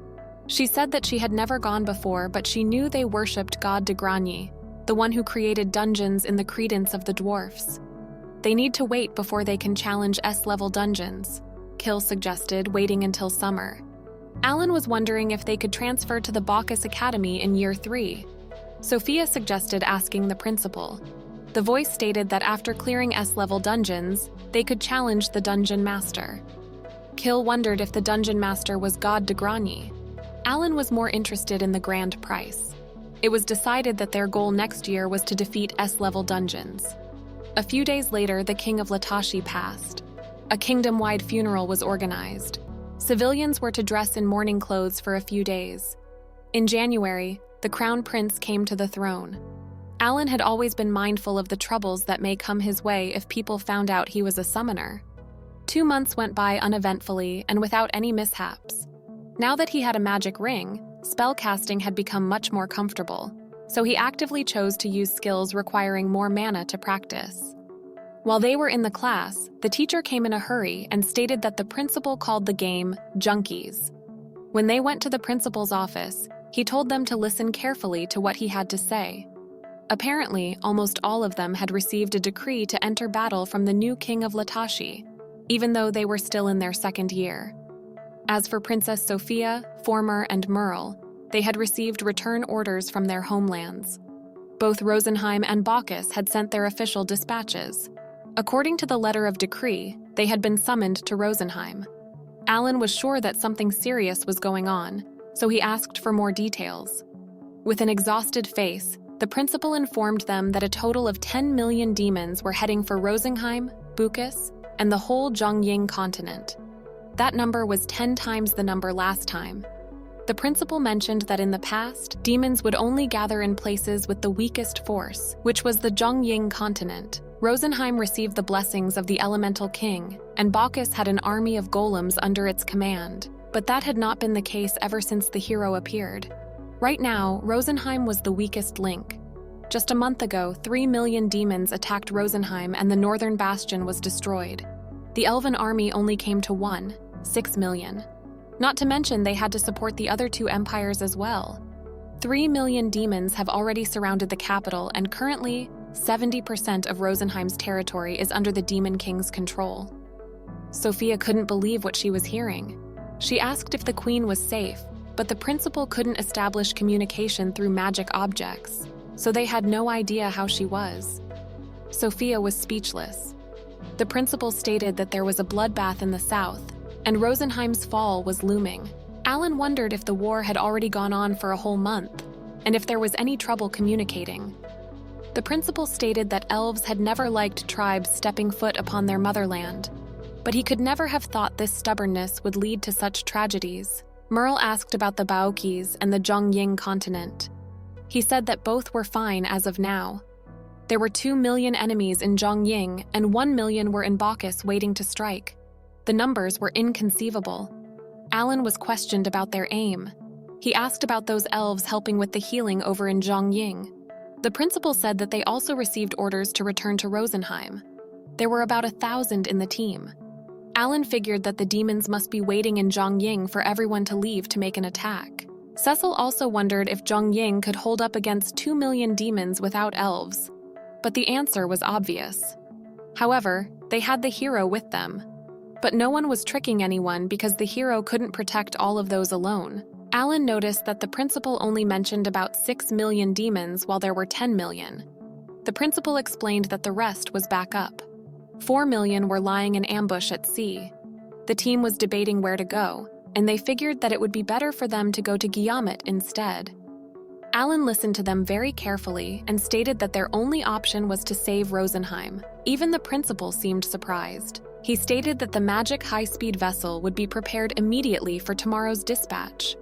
She said that she had never gone before, but she knew they worshipped God de Grigny, the one who created dungeons in the credence of the dwarfs. They need to wait before they can challenge S-level dungeons, Kill suggested, waiting until summer. Alan was wondering if they could transfer to the Bacchus Academy in year 3. Sophia suggested asking the principal. The voice stated that after clearing S-level dungeons, they could challenge the dungeon master. Kill wondered if the dungeon master was God de Grani. Alan was more interested in the grand prize. It was decided that their goal next year was to defeat S-level dungeons. A few days later, the king of Latashi passed. A kingdom-wide funeral was organized. Civilians were to dress in mourning clothes for a few days. In January, the crown prince came to the throne. Alan had always been mindful of the troubles that may come his way if people found out he was a summoner. 2 months went by uneventfully and without any mishaps. Now that he had a magic ring, spellcasting had become much more comfortable, so he actively chose to use skills requiring more mana to practice. While they were in the class, the teacher came in a hurry and stated that the principal called the game Junkies. When they went to the principal's office, he told them to listen carefully to what he had to say. Apparently, almost all of them had received a decree to enter battle from the new king of Latashi, even though they were still in their second year. As for Princess Sophia, Former, and Merle, they had received return orders from their homelands. Both Rosenheim and Bacchus had sent their official dispatches. According to the letter of decree, they had been summoned to Rosenheim. Alan was sure that something serious was going on, so he asked for more details. With an exhausted face, the principal informed them that a total of 10 million demons were heading for Rosenheim, Bacchus, and the whole Zhongying continent. That number was 10 times the number last time. The principal mentioned that in the past, demons would only gather in places with the weakest force, which was the Zhongying continent. Rosenheim received the blessings of the elemental king, and Bacchus had an army of golems under its command, but that had not been the case ever since the hero appeared. Right now, Rosenheim was the weakest link. Just a month ago, 3 million demons attacked Rosenheim and the northern bastion was destroyed. The elven army only came to 6 million. Not to mention they had to support the other 2 empires as well. 3 million demons have already surrounded the capital, and currently, 70% of Rosenheim's territory is under the Demon King's control. Sophia couldn't believe what she was hearing. She asked if the queen was safe, but the principal couldn't establish communication through magic objects, so they had no idea how she was. Sophia was speechless. The principal stated that there was a bloodbath in the south, and Rosenheim's fall was looming. Alan wondered if the war had already gone on for a whole month, and if there was any trouble communicating. The principal stated that elves had never liked tribes stepping foot upon their motherland, but he could never have thought this stubbornness would lead to such tragedies. Merle asked about the Baokis and the Zhongying continent. He said that both were fine as of now. There were 2 million enemies in Zhongying and 1 million were in Bacchus waiting to strike. The numbers were inconceivable. Alan was questioned about their aim. He asked about those elves helping with the healing over in Zhongying. The principal said that they also received orders to return to Rosenheim. There were about 1,000 in the team. Alan figured that the demons must be waiting in Zhongying for everyone to leave to make an attack. Cecil also wondered if Zhongying could hold up against 2 million demons without elves, but the answer was obvious. However, they had the hero with them. But no one was tricking anyone because the hero couldn't protect all of those alone. Alan noticed that the principal only mentioned about 6 million demons while there were 10 million. The principal explained that the rest was back up. 4 million were lying in ambush at sea. The team was debating where to go, and they figured that it would be better for them to go to Guillemot instead. Alan listened to them very carefully and stated that their only option was to save Rosenheim. Even the principal seemed surprised. He stated that the magic high-speed vessel would be prepared immediately for tomorrow's dispatch.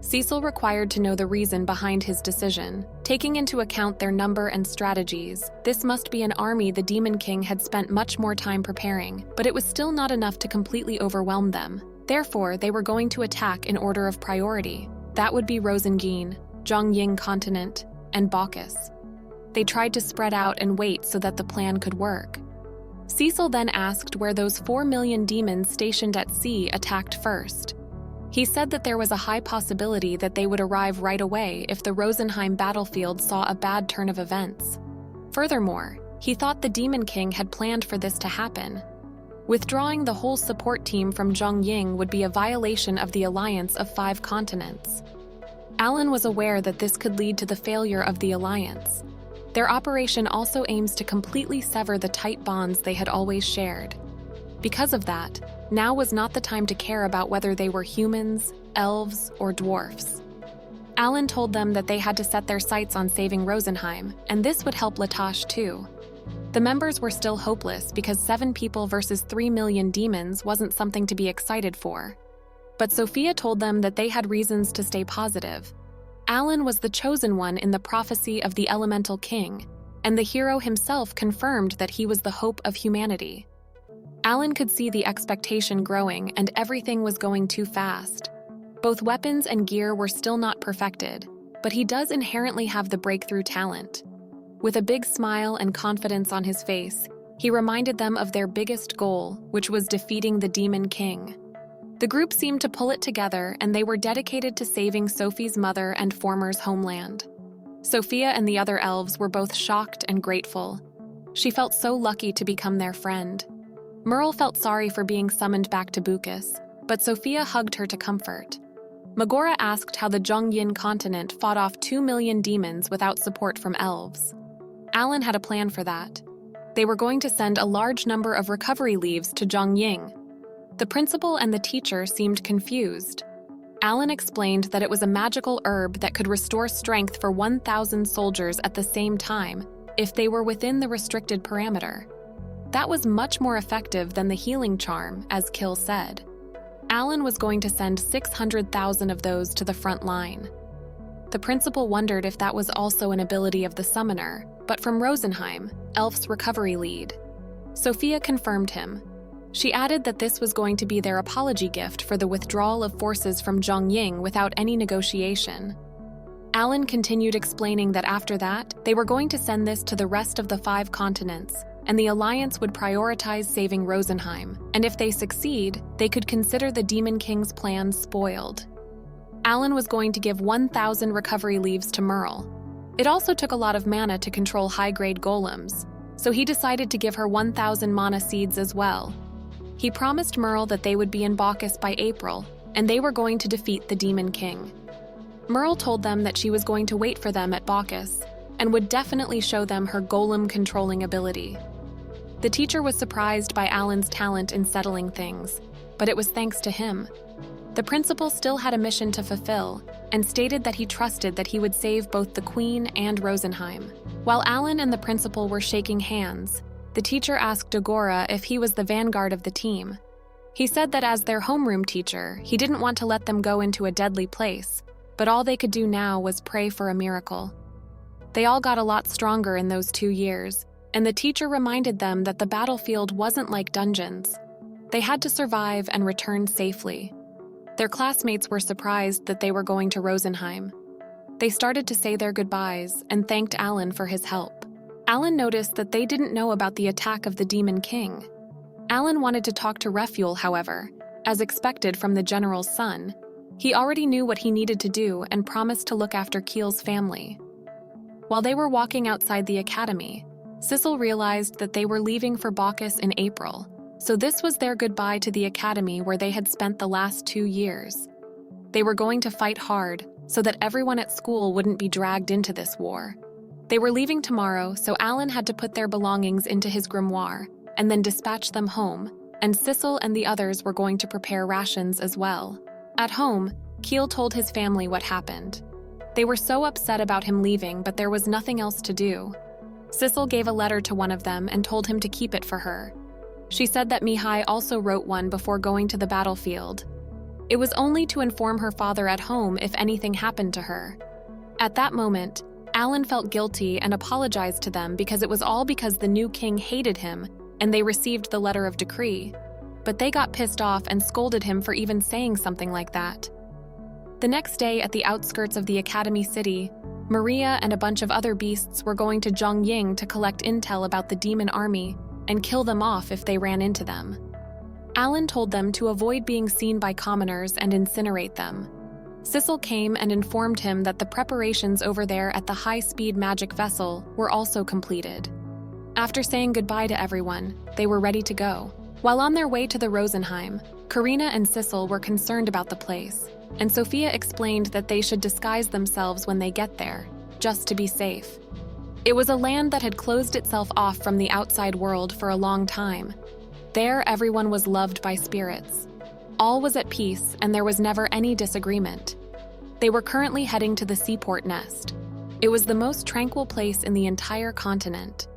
Cecil required to know the reason behind his decision. Taking into account their number and strategies, this must be an army the Demon King had spent much more time preparing, but it was still not enough to completely overwhelm them. Therefore, they were going to attack in order of priority. That would be Rosengeen, Zhongying Continent, and Bacchus. They tried to spread out and wait so that the plan could work. Cecil then asked where those 4 million demons stationed at sea attacked first. He said that there was a high possibility that they would arrive right away if the Rosenheim battlefield saw a bad turn of events. Furthermore, he thought the Demon King had planned for this to happen. Withdrawing the whole support team from Zhongying would be a violation of the alliance of 5 continents. Alan was aware that this could lead to the failure of the alliance, Their operation also aims to completely sever the tight bonds they had always shared. Because of that, now was not the time to care about whether they were humans, elves, or dwarfs. Alan told them that they had to set their sights on saving Rosenheim, and this would help Latosh too. The members were still hopeless because 7 people versus 3 million demons wasn't something to be excited for. But Sophia told them that they had reasons to stay positive. Alan was the chosen one in the prophecy of the Elemental King, and the hero himself confirmed that he was the hope of humanity. Alan could see the expectation growing and everything was going too fast. Both weapons and gear were still not perfected, but he does inherently have the breakthrough talent. With a big smile and confidence on his face, he reminded them of their biggest goal, which was defeating the Demon King. The group seemed to pull it together, and they were dedicated to saving Sophie's mother and Former's homeland. Sophia and the other elves were both shocked and grateful. She felt so lucky to become their friend. Merle felt sorry for being summoned back to Bucus, but Sophia hugged her to comfort. Megora asked how the Zhongyin continent fought off 2 million demons without support from elves. Alan had a plan for that. They were going to send a large number of recovery leaves to Zhongying. The principal and the teacher seemed confused. Alan explained that it was a magical herb that could restore strength for 1,000 soldiers at the same time if they were within the restricted parameter. That was much more effective than the healing charm, as Kill said. Alan was going to send 600,000 of those to the front line. The principal wondered if that was also an ability of the summoner, but from Rosenheim, Elf's recovery lead. Sophia confirmed him. She added that this was going to be their apology gift for the withdrawal of forces from Zhongying without any negotiation. Alan continued explaining that after that, they were going to send this to the rest of the 5 continents, and the Alliance would prioritize saving Rosenheim, and if they succeed, they could consider the Demon King's plan spoiled. Alan was going to give 1,000 recovery leaves to Merle. It also took a lot of mana to control high-grade golems, so he decided to give her 1,000 mana seeds as well. He promised Merle that they would be in Bacchus by April, and they were going to defeat the Demon King. Merle told them that she was going to wait for them at Bacchus, and would definitely show them her golem-controlling ability. The teacher was surprised by Alan's talent in settling things, but it was thanks to him. The principal still had a mission to fulfill, and stated that he trusted that he would save both the Queen and Rosenheim. While Alan and the principal were shaking hands, the teacher asked Dagora if he was the vanguard of the team. He said that as their homeroom teacher, he didn't want to let them go into a deadly place, but all they could do now was pray for a miracle. They all got a lot stronger in those 2 years, and the teacher reminded them that the battlefield wasn't like dungeons. They had to survive and return safely. Their classmates were surprised that they were going to Rosenheim. They started to say their goodbyes and thanked Alan for his help. Alan noticed that they didn't know about the attack of the Demon King. Alan wanted to talk to Refuel, however, as expected from the general's son. He already knew what he needed to do and promised to look after Keel's family. While they were walking outside the academy, Sissel realized that they were leaving for Bacchus in April, so this was their goodbye to the academy where they had spent the last 2 years. They were going to fight hard so that everyone at school wouldn't be dragged into this war. They were leaving tomorrow, so Alan had to put their belongings into his grimoire and then dispatch them home, and Sissel and the others were going to prepare rations as well. At home, Keel told his family what happened. They were so upset about him leaving, but there was nothing else to do. Sissel gave a letter to one of them and told him to keep it for her. She said that Mihai also wrote one before going to the battlefield. It was only to inform her father at home if anything happened to her. At that moment, Alan felt guilty and apologized to them because it was all because the new king hated him and they received the letter of decree. But they got pissed off and scolded him for even saying something like that. The next day at the outskirts of the Academy City, Maria and a bunch of other beasts were going to Zhongying to collect intel about the demon army and kill them off if they ran into them. Alan told them to avoid being seen by commoners and incinerate them. Sissel came and informed him that the preparations over there at the high-speed magic vessel were also completed. After saying goodbye to everyone, they were ready to go. While on their way to the Rosenheim, Karina and Sissel were concerned about the place, and Sophia explained that they should disguise themselves when they get there, just to be safe. It was a land that had closed itself off from the outside world for a long time. There, everyone was loved by spirits. All was at peace, and there was never any disagreement. They were currently heading to the seaport nest. It was the most tranquil place in the entire continent.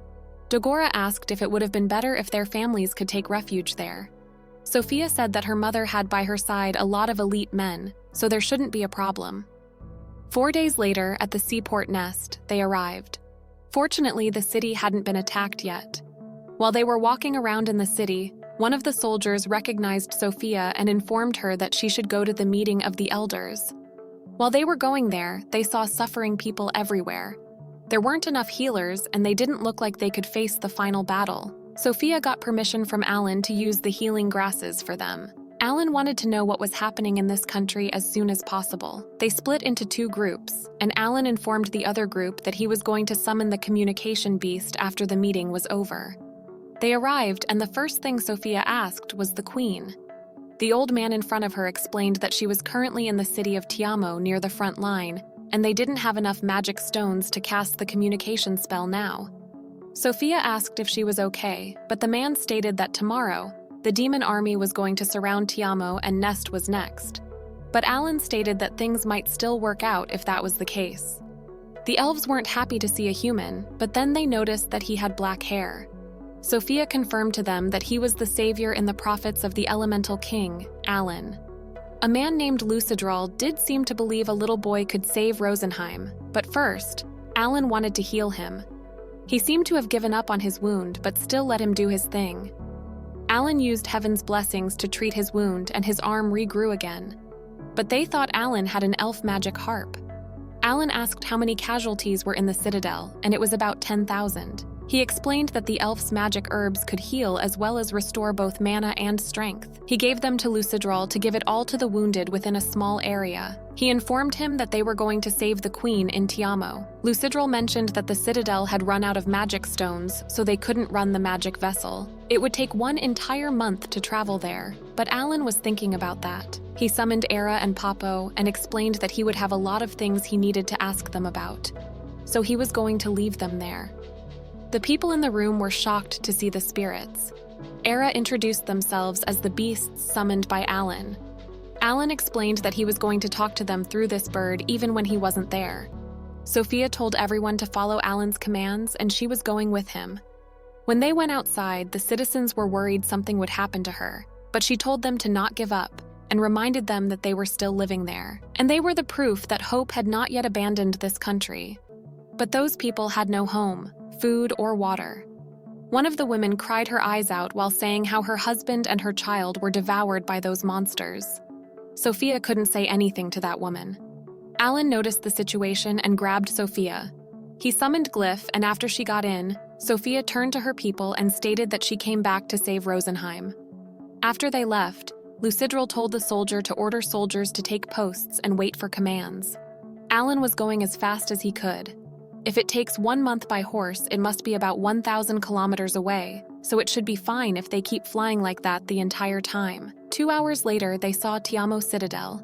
Dogora asked if it would have been better if their families could take refuge there. Sophia said that her mother had by her side a lot of elite men, so there shouldn't be a problem. 4 days later, at the seaport nest, they arrived. Fortunately, the city hadn't been attacked yet. While they were walking around in the city, one of the soldiers recognized Sophia and informed her that she should go to the meeting of the elders. While they were going there, they saw suffering people everywhere. There weren't enough healers, and they didn't look like they could face the final battle. Sophia got permission from Alan to use the healing grasses for them. Alan wanted to know what was happening in this country as soon as possible. They split into 2 groups, and Alan informed the other group that he was going to summon the communication beast after the meeting was over. They arrived, and the first thing Sophia asked was the queen. The old man in front of her explained that she was currently in the city of Tiamo near the front line, and they didn't have enough magic stones to cast the communication spell now. Sophia asked if she was okay, but the man stated that tomorrow, the demon army was going to surround Tiamo and Nest was next. But Alan stated that things might still work out if that was the case. The elves weren't happy to see a human, but then they noticed that he had black hair. Sophia confirmed to them that he was the savior in the prophets of the elemental king, Alan. A man named Lucidral did seem to believe a little boy could save Rosenheim, but first, Alan wanted to heal him. He seemed to have given up on his wound, but still let him do his thing. Alan used heaven's blessings to treat his wound, and his arm regrew again. But they thought Alan had an elf magic harp. Alan asked how many casualties were in the citadel, and it was about 10,000. He explained that the elf's magic herbs could heal as well as restore both mana and strength. He gave them to Lucidral to give it all to the wounded within a small area. He informed him that they were going to save the queen in Tiamo. Lucidral mentioned that the citadel had run out of magic stones, so they couldn't run the magic vessel. It would take 1 entire month to travel there, but Alan was thinking about that. He summoned Era and Papo and explained that he would have a lot of things he needed to ask them about. So he was going to leave them there. The people in the room were shocked to see the spirits. Era introduced themselves as the beasts summoned by Alan. Alan explained that he was going to talk to them through this bird even when he wasn't there. Sophia told everyone to follow Alan's commands, and she was going with him. When they went outside, the citizens were worried something would happen to her, but she told them to not give up and reminded them that they were still living there. And they were the proof that hope had not yet abandoned this country. But those people had no home, food, or water. One of the women cried her eyes out while saying how her husband and her child were devoured by those monsters. Sophia couldn't say anything to that woman. Alan noticed the situation and grabbed Sophia. He summoned Glyph, and after she got in, Sophia turned to her people and stated that she came back to save Rosenheim. After they left, Lucidral told the soldier to order soldiers to take posts and wait for commands. Alan was going as fast as he could. If it takes 1 month by horse, it must be about 1,000 kilometers away, so it should be fine if they keep flying like that the entire time. 2 hours later, they saw Tiamo Citadel.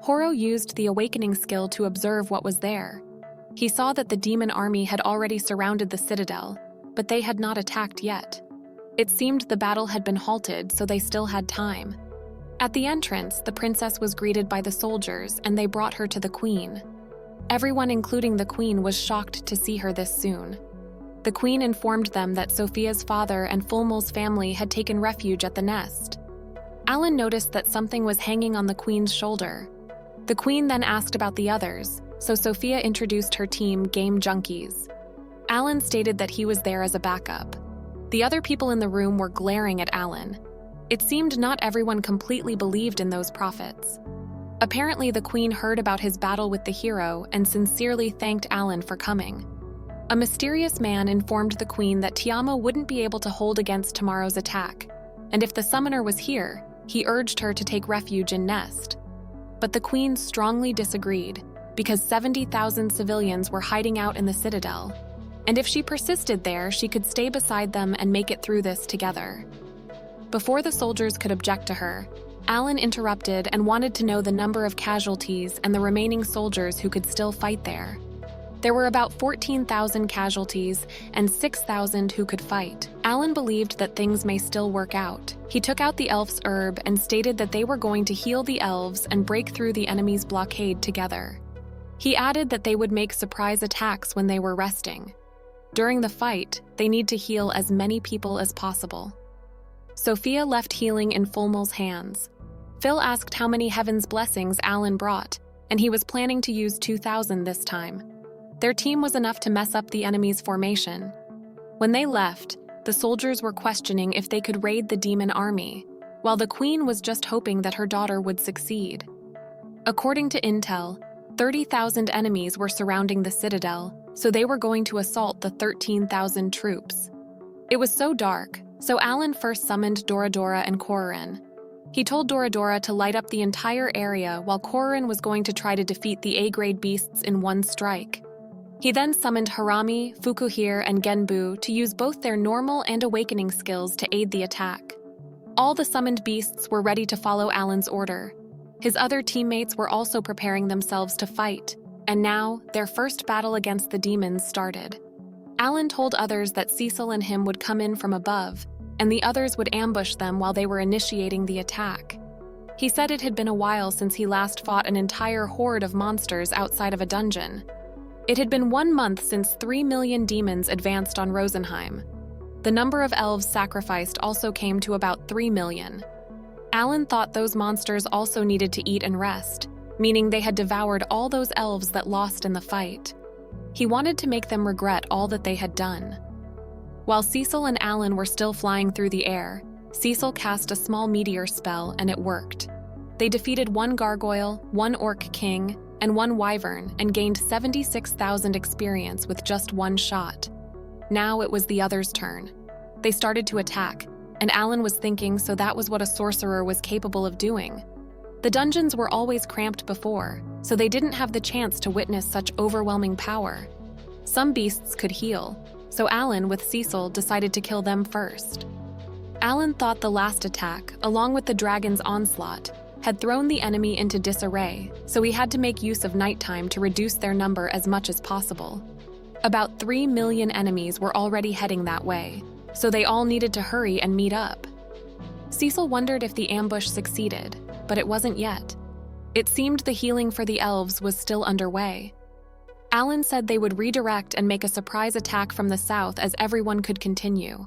Horo used the awakening skill to observe what was there. He saw that the demon army had already surrounded the citadel, but they had not attacked yet. It seemed the battle had been halted, so they still had time. At the entrance, the princess was greeted by the soldiers, and they brought her to the queen. Everyone, including the queen, was shocked to see her this soon. The queen informed them that Sophia's father and Fulmul's family had taken refuge at the nest. Alan noticed that something was hanging on the queen's shoulder. The queen then asked about the others, so Sophia introduced her team, Game Junkies. Alan stated that he was there as a backup. The other people in the room were glaring at Alan. It seemed not everyone completely believed in those prophets. Apparently, the queen heard about his battle with the hero and sincerely thanked Alan for coming. A mysterious man informed the queen that Tiamo wouldn't be able to hold against tomorrow's attack, and if the summoner was here, he urged her to take refuge in Nest. But the queen strongly disagreed, because 70,000 civilians were hiding out in the citadel, and if she persisted there, she could stay beside them and make it through this together. Before the soldiers could object to her, Alan interrupted and wanted to know the number of casualties and the remaining soldiers who could still fight there. There were about 14,000 casualties and 6,000 who could fight. Alan believed that things may still work out. He took out the elf's herb and stated that they were going to heal the elves and break through the enemy's blockade together. He added that they would make surprise attacks when they were resting. During the fight, they need to heal as many people as possible. Sophia left healing in Fulmal's hands. Phil asked how many heaven's blessings Alan brought, and he was planning to use 2,000 this time. Their team was enough to mess up the enemy's formation. When they left, the soldiers were questioning if they could raid the demon army, while the queen was just hoping that her daughter would succeed. According to intel, 30,000 enemies were surrounding the citadel, so they were going to assault the 13,000 troops. It was so dark, so Alan first summoned Doradora and Korin. He told Doradora to light up the entire area while Korin was going to try to defeat the A-grade beasts in one strike. He then summoned Harami, Fukuhir, and Genbu to use both their normal and awakening skills to aid the attack. All the summoned beasts were ready to follow Alan's order. His other teammates were also preparing themselves to fight, and now their first battle against the demons started. Alan told others that Cecil and him would come in from above, and the others would ambush them while they were initiating the attack. He said it had been a while since he last fought an entire horde of monsters outside of a dungeon. It had been 1 month since 3 million demons advanced on Rosenheim. The number of elves sacrificed also came to about 3 million. Alan thought those monsters also needed to eat and rest, meaning they had devoured all those elves that lost in the fight. He wanted to make them regret all that they had done. While Cecil and Alan were still flying through the air, Cecil cast a small meteor spell and it worked. They defeated 1 gargoyle, 1 orc king, and 1 wyvern and gained 76,000 experience with just 1 shot. Now it was the others' turn. They started to attack, and Alan was thinking so that was what a sorcerer was capable of doing. The dungeons were always cramped before, so they didn't have the chance to witness such overwhelming power. Some beasts could heal, so Alan with Cecil decided to kill them first. Alan thought the last attack, along with the dragon's onslaught, had thrown the enemy into disarray, so he had to make use of nighttime to reduce their number as much as possible. About 3 million enemies were already heading that way, so they all needed to hurry and meet up. Cecil wondered if the ambush succeeded, but it wasn't yet. It seemed the healing for the elves was still underway. Alan said they would redirect and make a surprise attack from the south as everyone could continue.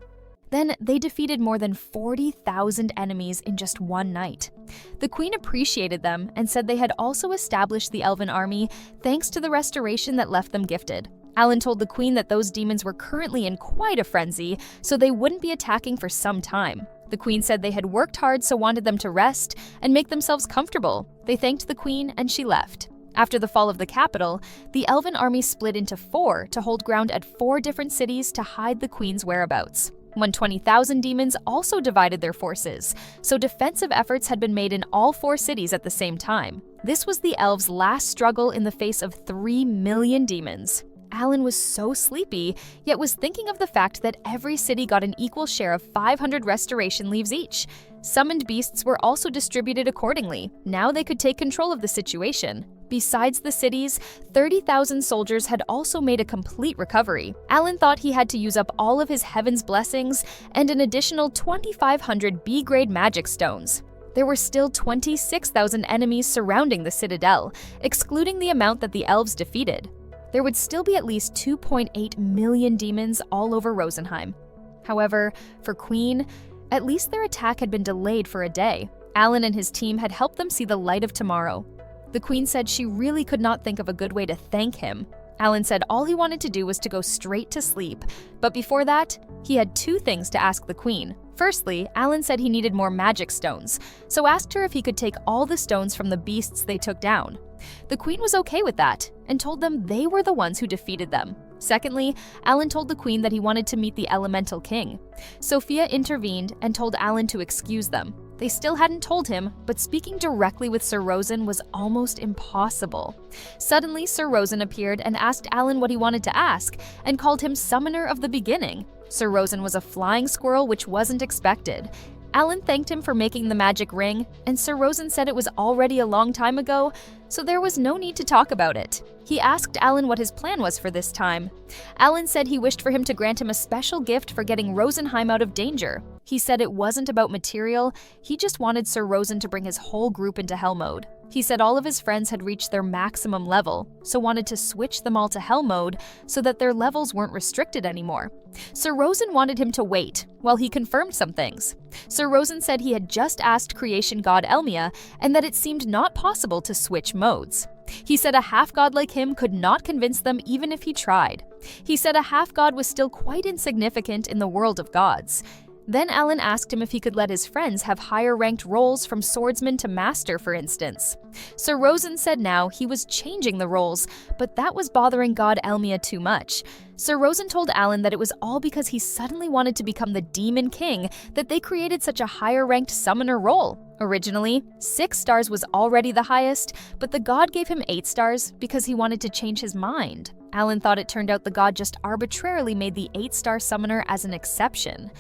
Then they defeated more than 40,000 enemies in just 1 night. The queen appreciated them and said they had also established the elven army thanks to the restoration that left them gifted. Alan told the queen that those demons were currently in quite a frenzy, so they wouldn't be attacking for some time. The queen said they had worked hard, so wanted them to rest and make themselves comfortable. They thanked the queen and she left. After the fall of the capital, the elven army split into 4 to hold ground at 4 different cities to hide the queen's whereabouts. 120,000 demons also divided their forces, so defensive efforts had been made in all 4 cities at the same time. This was the elves' last struggle in the face of 3 million demons. Alan was so sleepy, yet was thinking of the fact that every city got an equal share of 500 restoration leaves each. Summoned beasts were also distributed accordingly. Now they could take control of the situation. Besides the cities, 30,000 soldiers had also made a complete recovery. Alan thought he had to use up all of his heaven's blessings and an additional 2,500 B-grade magic stones. There were still 26,000 enemies surrounding the citadel, excluding the amount that the elves defeated. There would still be at least 2.8 million demons all over Rosenheim. However, for Queen, at least their attack had been delayed for a day. Alan and his team had helped them see the light of tomorrow. The queen said she really could not think of a good way to thank him. Alan said all he wanted to do was to go straight to sleep, but before that, he had 2 things to ask the queen. Firstly, Alan said he needed more magic stones, so asked her if he could take all the stones from the beasts they took down. The queen was okay with that, and told them they were the ones who defeated them. Secondly, Alan told the queen that he wanted to meet the elemental king. Sophia intervened and told Alan to excuse them. They still hadn't told him, but speaking directly with Sir Rosen was almost impossible. Suddenly, Sir Rosen appeared and asked Alan what he wanted to ask, and called him Summoner of the Beginning. Sir Rosen was a flying squirrel, which wasn't expected. Alan thanked him for making the magic ring, and Sir Rosen said it was already a long time ago, so there was no need to talk about it. He asked Alan what his plan was for this time. Alan said he wished for him to grant him a special gift for getting Rosenheim out of danger. He said it wasn't about material, he just wanted Sir Rosen to bring his whole group into Hell mode. He said all of his friends had reached their maximum level, so wanted to switch them all to Hell mode so that their levels weren't restricted anymore. Sir Rosen wanted him to wait while he confirmed some things. Sir Rosen said he had just asked creation god Elmia and that it seemed not possible to switch modes. He said a half-god like him could not convince them even if he tried. He said a half-god was still quite insignificant in the world of gods. Then Alan asked him if he could let his friends have higher-ranked roles from swordsman to master, for instance. Sir Rosen said now he was changing the roles, but that was bothering god Elmia too much. Sir Rosen told Alan that it was all because he suddenly wanted to become the Demon King that they created such a higher-ranked summoner role. Originally, 6 stars was already the highest, but the god gave him 8 stars because he wanted to change his mind. Alan thought it turned out the god just arbitrarily made the 8-star summoner as an exception.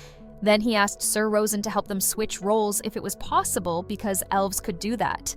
Then he asked Sir Rosen to help them switch roles if it was possible because elves could do that.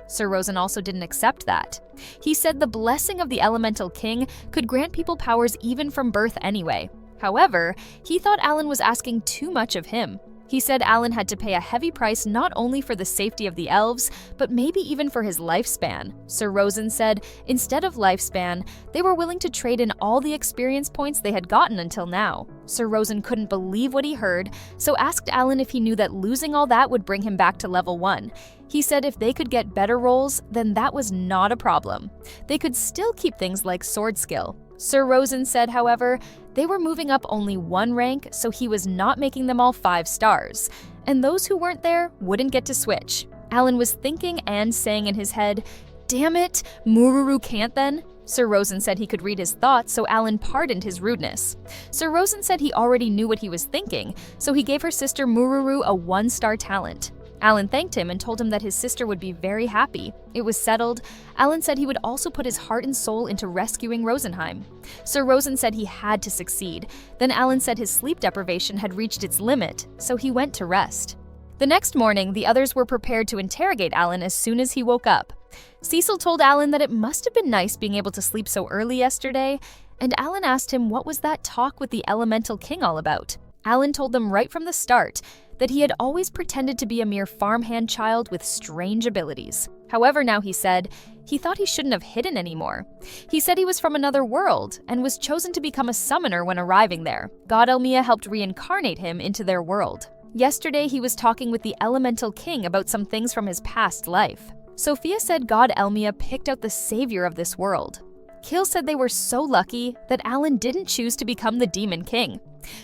Sir Rosen also didn't accept that. He said the blessing of the Elemental King could grant people powers even from birth anyway. However, he thought Alan was asking too much of him. He said Alan had to pay a heavy price not only for the safety of the elves, but maybe even for his lifespan. Sir Rosen said instead of lifespan, they were willing to trade in all the experience points they had gotten until now. Sir Rosen couldn't believe what he heard, so asked Alan if he knew that losing all that would bring him back to level 1. He said if they could get better roles, then that was not a problem. They could still keep things like sword skill. Sir Rosen said, however, they were moving up only 1 rank, so he was not making them all 5 stars, and those who weren't there wouldn't get to switch. Alan was thinking and saying in his head, "Damn it, Mururu can't then?" Sir Rosen said he could read his thoughts, so Alan pardoned his rudeness. Sir Rosen said he already knew what he was thinking, so he gave her sister Mururu a 1-star talent. Alan thanked him and told him that his sister would be very happy. It was settled. Alan said he would also put his heart and soul into rescuing Rosenheim. Sir Rosen said he had to succeed. Then Alan said his sleep deprivation had reached its limit, so he went to rest. The next morning, the others were prepared to interrogate Alan as soon as he woke up. Cecil told Alan that it must have been nice being able to sleep so early yesterday, and Alan asked him what was that talk with the Elemental King all about. Alan told them right from the start that he had always pretended to be a mere farmhand child with strange abilities. However, now he said, he thought he shouldn't have hidden anymore. He said he was from another world and was chosen to become a summoner when arriving there. God Elmia helped reincarnate him into their world. Yesterday, he was talking with the Elemental King about some things from his past life. Sophia said God Elmia picked out the savior of this world. Kill said they were so lucky that Alan didn't choose to become the Demon King.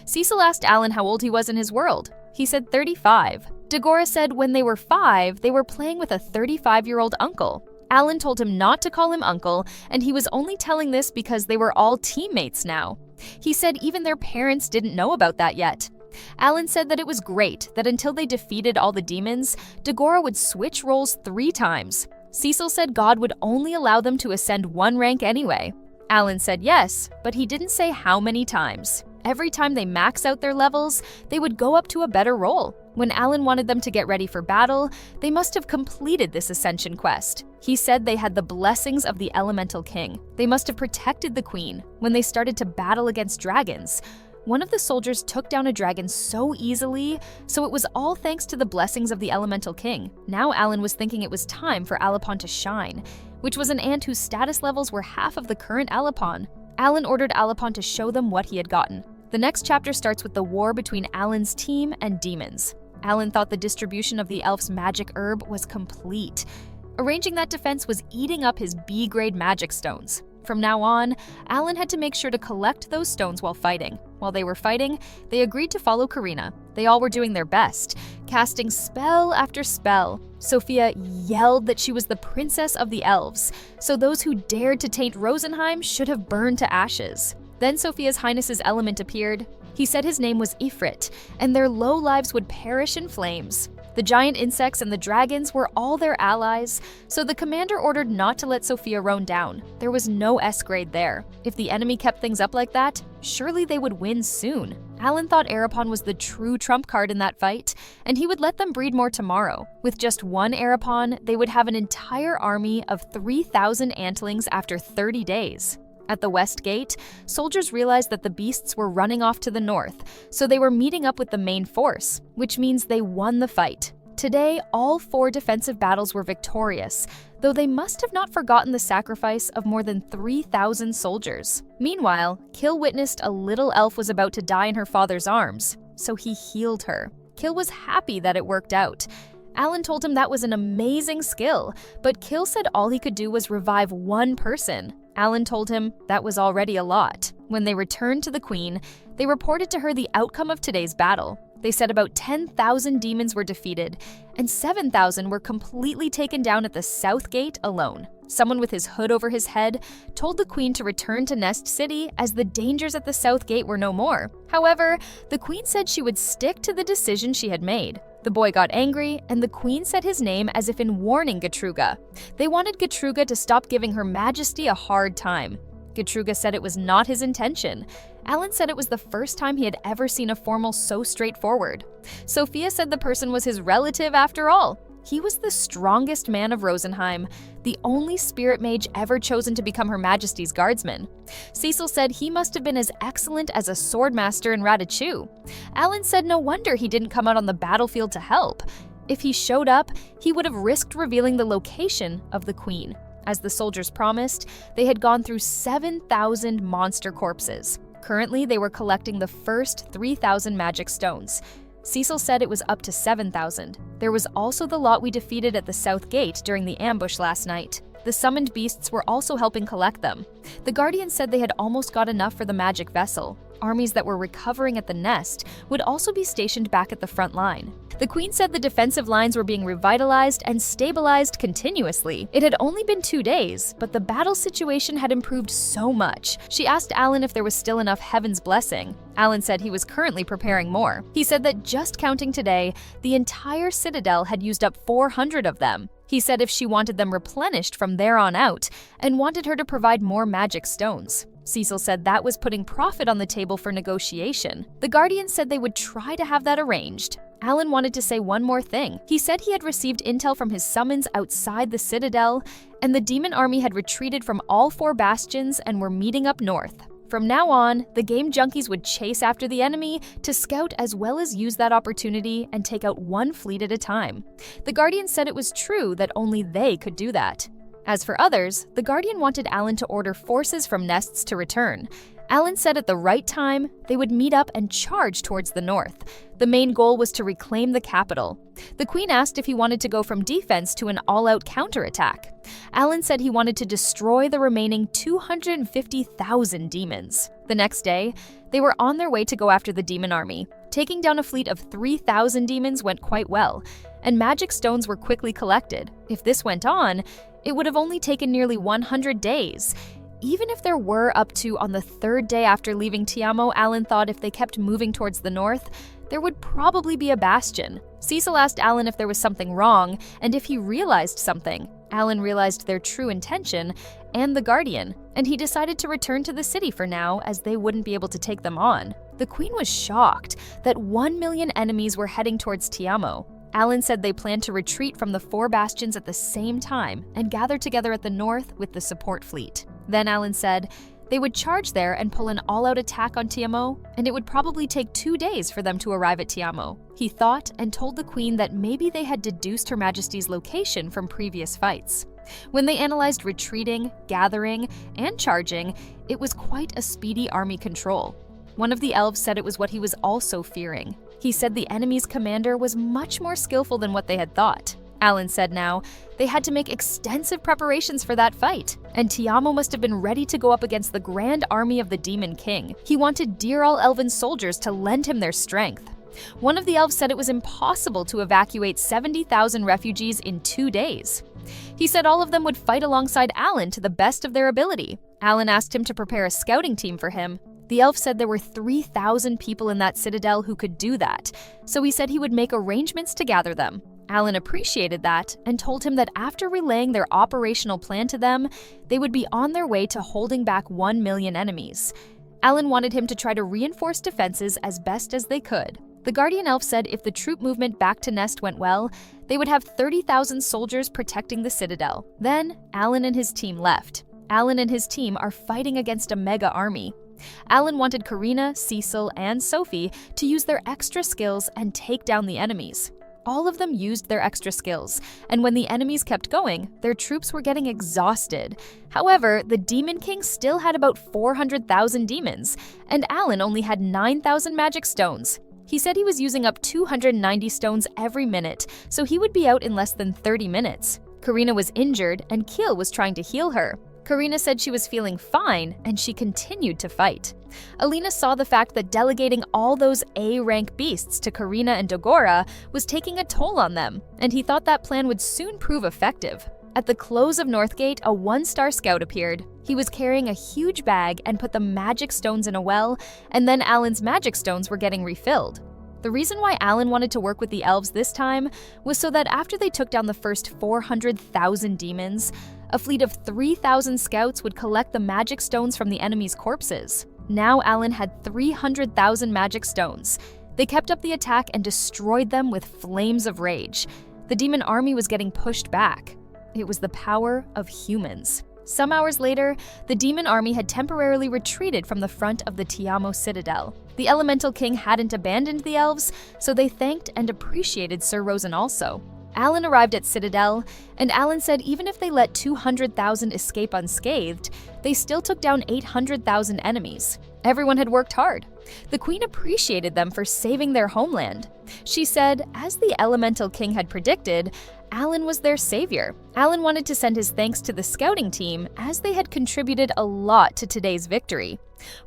Cecil asked Alan how old he was in his world. He said 35. Dagora said when they were 5, they were playing with a 35-year-old uncle. Alan told him not to call him uncle, and he was only telling this because they were all teammates now. He said even their parents didn't know about that yet. Alan said that it was great that until they defeated all the demons, Dagora would switch roles 3 times. Cecil said God would only allow them to ascend 1 rank anyway. Alan said yes, but he didn't say how many times. Every time they max out their levels, they would go up to a better role. When Alan wanted them to get ready for battle, they must have completed this ascension quest. He said they had the blessings of the Elemental King. They must have protected the queen when they started to battle against dragons. One of the soldiers took down a dragon so easily, so it was all thanks to the blessings of the Elemental King. Now Alan was thinking it was time for Alapon to shine, which was an ant whose status levels were half of the current Alapon. Alan ordered Alapon to show them what he had gotten. The next chapter starts with the war between Alan's team and demons. Alan thought the distribution of the elf's magic herb was complete. Arranging that defense was eating up his B-grade magic stones. From now on, Alan had to make sure to collect those stones while fighting. While they were fighting, they agreed to follow Karina. They all were doing their best, casting spell after spell. Sophia yelled that she was the princess of the elves, so those who dared to taint Rosenheim should have burned to ashes. Then Sophia's Highness's element appeared. He said his name was Ifrit, and their low lives would perish in flames. The giant insects and the dragons were all their allies, so the commander ordered not to let Sophia roam down. There was no S grade there. If the enemy kept things up like that, surely they would win soon. Alan thought Arapon was the true trump card in that fight, and he would let them breed more tomorrow. With just one Arapon, they would have an entire army of 3,000 antlings after 30 days. At the West Gate, soldiers realized that the beasts were running off to the north, so they were meeting up with the main force, which means they won the fight. Today, all 4 defensive battles were victorious, though they must have not forgotten the sacrifice of more than 3,000 soldiers. Meanwhile, Kill witnessed a little elf was about to die in her father's arms, so he healed her. Kill was happy that it worked out. Alan told him that was an amazing skill, but Kill said all he could do was revive one person. Alan told him that was already a lot. When they returned to the Queen, they reported to her the outcome of today's battle. They said about 10,000 demons were defeated, and 7,000 were completely taken down at the South Gate alone. Someone with his hood over his head told the Queen to return to Nest City as the dangers at the South Gate were no more. However, the Queen said she would stick to the decision she had made. The boy got angry, and the Queen said his name as if in warning Gatruga. They wanted Gatruga to stop giving Her Majesty a hard time. Gatruga said it was not his intention. Alan said it was the first time he had ever seen a formal so straightforward. Sophia said the person was his relative after all. He was the strongest man of Rosenheim, the only spirit mage ever chosen to become Her Majesty's guardsman. Cecil said he must have been as excellent as a swordmaster in Radichu. Alan said no wonder he didn't come out on the battlefield to help. If he showed up, he would have risked revealing the location of the Queen. As the soldiers promised, they had gone through 7,000 monster corpses. Currently, they were collecting the first 3,000 magic stones. Cecil said it was up to 7,000. There was also the lot we defeated at the South Gate during the ambush last night. The summoned beasts were also helping collect them. The Guardians said they had almost got enough for the magic vessel. Armies that were recovering at the nest would also be stationed back at the front line. The Queen said the defensive lines were being revitalized and stabilized continuously. It had only been 2 days, but the battle situation had improved so much. She asked Alan if there was still enough Heaven's Blessing. Alan said he was currently preparing more. He said that just counting today, the entire Citadel had used up 400 of them. He said if she wanted them replenished from there on out, and wanted her to provide more magic stones. Cecil said that was putting profit on the table for negotiation. The Guardians said they would try to have that arranged. Alan wanted to say one more thing. He said he had received intel from his summons outside the Citadel, and the demon army had retreated from all 4 bastions and were meeting up north. From now on, the game junkies would chase after the enemy to scout as well as use that opportunity and take out one fleet at a time. The Guardian said it was true that only they could do that. As for others, the Guardian wanted Alan to order forces from Nests to return. Alan said at the right time, they would meet up and charge towards the north. The main goal was to reclaim the capital. The Queen asked if he wanted to go from defense to an all-out counterattack. Alan said he wanted to destroy the remaining 250,000 demons. The next day, they were on their way to go after the demon army. Taking down a fleet of 3,000 demons went quite well, and magic stones were quickly collected. If this went on, it would have only taken nearly 100 days. Even if there were up to on the 3rd day after leaving Tiamo, Alan thought if they kept moving towards the north, there would probably be a bastion. Cecil asked Alan if there was something wrong, and if he realized something. Alan realized their true intention and the Guardian, and he decided to return to the city for now, as they wouldn't be able to take them on. The Queen was shocked that 1 million enemies were heading towards Tiamo. Alan said they planned to retreat from the 4 bastions at the same time and gather together at the north with the support fleet. Then Alan said they would charge there and pull an all-out attack on Tiamo, and it would probably take 2 days for them to arrive at Tiamo. He thought and told the Queen that maybe they had deduced Her Majesty's location from previous fights. When they analyzed retreating, gathering, and charging, it was quite a speedy army control. One of the elves said it was what he was also fearing. He said the enemy's commander was much more skillful than what they had thought. Alan said now they had to make extensive preparations for that fight, and Tiamo must have been ready to go up against the grand army of the Demon King. He wanted dear all elven soldiers to lend him their strength. One of the elves said it was impossible to evacuate 70,000 refugees in 2 days. He said all of them would fight alongside Alan to the best of their ability. Alan asked him to prepare a scouting team for him. The elf said there were 3,000 people in that citadel who could do that, so he said he would make arrangements to gather them. Alan appreciated that and told him that after relaying their operational plan to them, they would be on their way to holding back 1 million enemies. Alan wanted him to try to reinforce defenses as best as they could. The Guardian Elf said if the troop movement back to Nest went well, they would have 30,000 soldiers protecting the Citadel. Then, Alan and his team left. Alan and his team are fighting against a mega army. Alan wanted Karina, Cecil, and Sophie to use their extra skills and take down the enemies. All of them used their extra skills, and when the enemies kept going, their troops were getting exhausted. However, the Demon King still had about 400,000 demons, and Alan only had 9,000 magic stones. He said he was using up 290 stones every minute, so he would be out in less than 30 minutes. Karina was injured, and Keel was trying to heal her. Karina said she was feeling fine, and she continued to fight. Alina saw the fact that delegating all those A-rank beasts to Karina and Dogora was taking a toll on them, and he thought that plan would soon prove effective. At the close of Northgate, a 1-star scout appeared. He was carrying a huge bag and put the magic stones in a well, and then Alan's magic stones were getting refilled. The reason why Alan wanted to work with the elves this time was so that after they took down the first 400,000 demons, a fleet of 3,000 scouts would collect the magic stones from the enemy's corpses. Now Alan had 300,000 magic stones. They kept up the attack and destroyed them with flames of rage. The demon army was getting pushed back. It was the power of humans. Some hours later, the demon army had temporarily retreated from the front of the Tiamo Citadel. The Elemental King hadn't abandoned the elves, so they thanked and appreciated Sir Rosen also. Alan arrived at Citadel, and Alan said even if they let 200,000 escape unscathed, they still took down 800,000 enemies. Everyone had worked hard. The Queen appreciated them for saving their homeland. She said, as the Elemental King had predicted, Alan was their savior. Alan wanted to send his thanks to the scouting team, as they had contributed a lot to today's victory.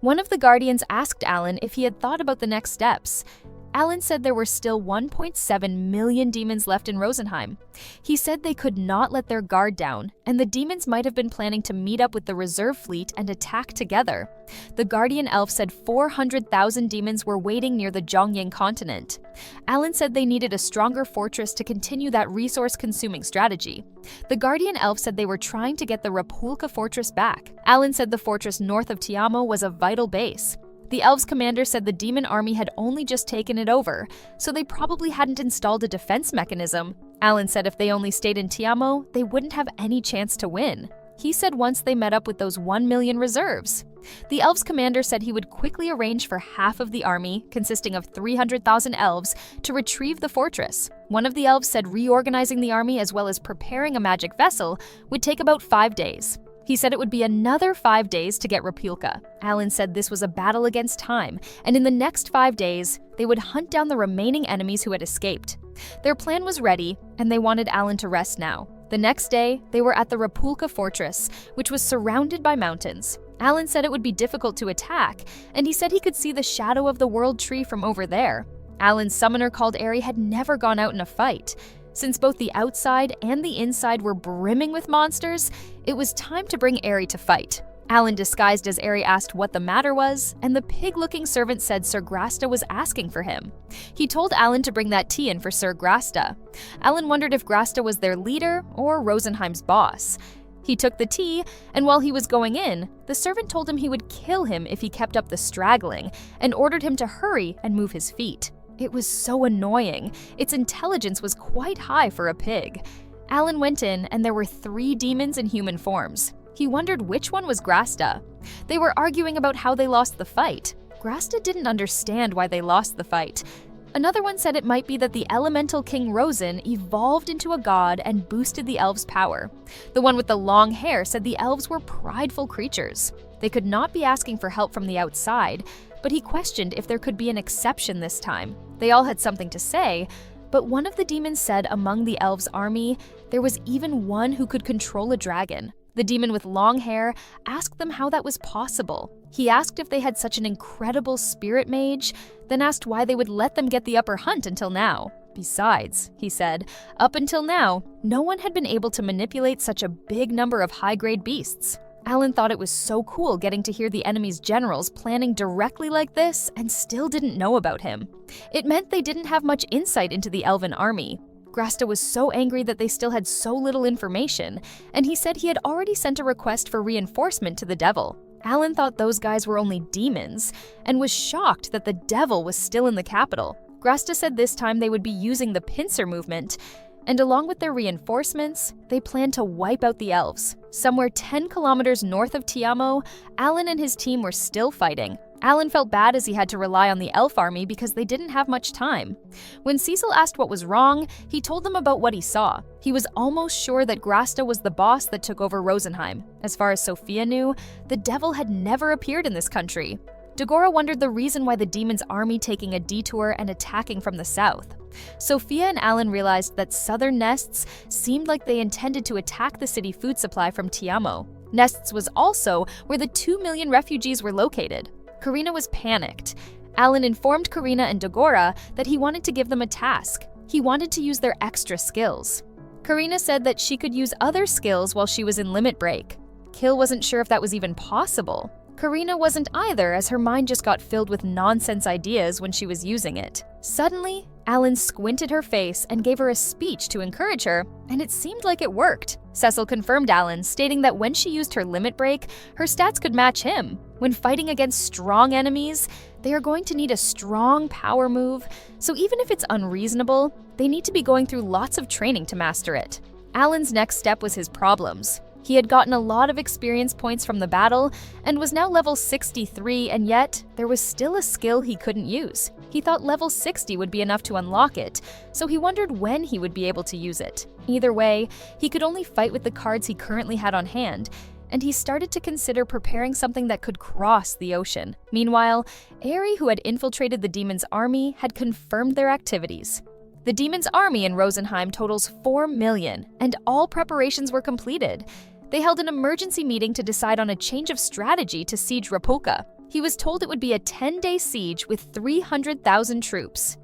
One of the Guardians asked Alan if he had thought about the next steps. Alan said there were still 1.7 million demons left in Rosenheim. He said they could not let their guard down, and the demons might have been planning to meet up with the reserve fleet and attack together. The Guardian Elf said 400,000 demons were waiting near the Zhongying continent. Alan said they needed a stronger fortress to continue that resource-consuming strategy. The Guardian Elf said they were trying to get the Rapulka fortress back. Alan said the fortress north of Tiamo was a vital base. The elves' commander said the demon army had only just taken it over, so they probably hadn't installed a defense mechanism. Alan said if they only stayed in Tiamo, they wouldn't have any chance to win. He said once they met up with those 1 million reserves. The elves' commander said he would quickly arrange for half of the army, consisting of 300,000 elves, to retrieve the fortress. One of the elves said reorganizing the army as well as preparing a magic vessel would take about 5 days. He said it would be another 5 days to get Rapulka. Alan said this was a battle against time, and in the next 5 days, they would hunt down the remaining enemies who had escaped. Their plan was ready, and they wanted Alan to rest now. The next day, they were at the Rapulka fortress, which was surrounded by mountains. Alan said it would be difficult to attack, and he said he could see the shadow of the World Tree from over there. Alan's summoner called Aerie had never gone out in a fight. Since both the outside and the inside were brimming with monsters, it was time to bring Aerie to fight. Alan disguised as Aerie asked what the matter was, and the pig-looking servant said Sir Grasta was asking for him. He told Alan to bring that tea in for Sir Grasta. Alan wondered if Grasta was their leader or Rosenheim's boss. He took the tea, and while he was going in, the servant told him he would kill him if he kept up the straggling, and ordered him to hurry and move his feet. It was so annoying. Its intelligence was quite high for a pig. Alan went in, and there were 3 demons in human forms. He wondered which one was Grasta. They were arguing about how they lost the fight. Grasta didn't understand why they lost the fight. Another one said it might be that the Elemental King Rosen evolved into a god and boosted the elves' power. The one with the long hair said the elves were prideful creatures. They could not be asking for help from the outside, but he questioned if there could be an exception this time. They all had something to say, but one of the demons said among the elves' army, there was even one who could control a dragon. The demon with long hair asked them how that was possible. He asked if they had such an incredible spirit mage, then asked why they would let them get the upper hunt until now. Besides, he said, up until now, no one had been able to manipulate such a big number of high-grade beasts. Alan thought it was so cool getting to hear the enemy's generals planning directly like this and still didn't know about him. It meant they didn't have much insight into the elven army. Grasta was so angry that they still had so little information, and he said he had already sent a request for reinforcement to the devil. Alan thought those guys were only demons and was shocked that the devil was still in the capital. Grasta said this time they would be using the pincer movement, and along with their reinforcements, they planned to wipe out the elves. Somewhere 10 kilometers north of Tiamo, Alan and his team were still fighting. Alan felt bad as he had to rely on the elf army because they didn't have much time. When Cecil asked what was wrong, he told them about what he saw. He was almost sure that Grasta was the boss that took over Rosenheim. As far as Sophia knew, the devil had never appeared in this country. Dagora wondered the reason why the demon's army taking a detour and attacking from the south. Sophia and Alan realized that southern Nests seemed like they intended to attack the city food supply from Tiamo. Nests was also where the 2 million refugees were located. Karina was panicked. Alan informed Karina and Dagora that he wanted to give them a task. He wanted to use their extra skills. Karina said that she could use other skills while she was in limit break. Kill wasn't sure if that was even possible. Karina wasn't either, as her mind just got filled with nonsense ideas when she was using it. Suddenly, Alan squinted her face and gave her a speech to encourage her, and it seemed like it worked. Cecil confirmed Alan, stating that when she used her limit break, her stats could match him. When fighting against strong enemies, they are going to need a strong power move, so even if it's unreasonable, they need to be going through lots of training to master it. Alan's next step was his problems. He had gotten a lot of experience points from the battle and was now level 63, and yet there was still a skill he couldn't use. He thought level 60 would be enough to unlock it, so he wondered when he would be able to use it. Either way, he could only fight with the cards he currently had on hand, and he started to consider preparing something that could cross the ocean. Meanwhile, Aerie, who had infiltrated the demon's army, had confirmed their activities. The demon's army in Rosenheim totals 4 million, and all preparations were completed. They held an emergency meeting to decide on a change of strategy to siege Rapolka. He was told it would be a 10-day siege with 300,000 troops.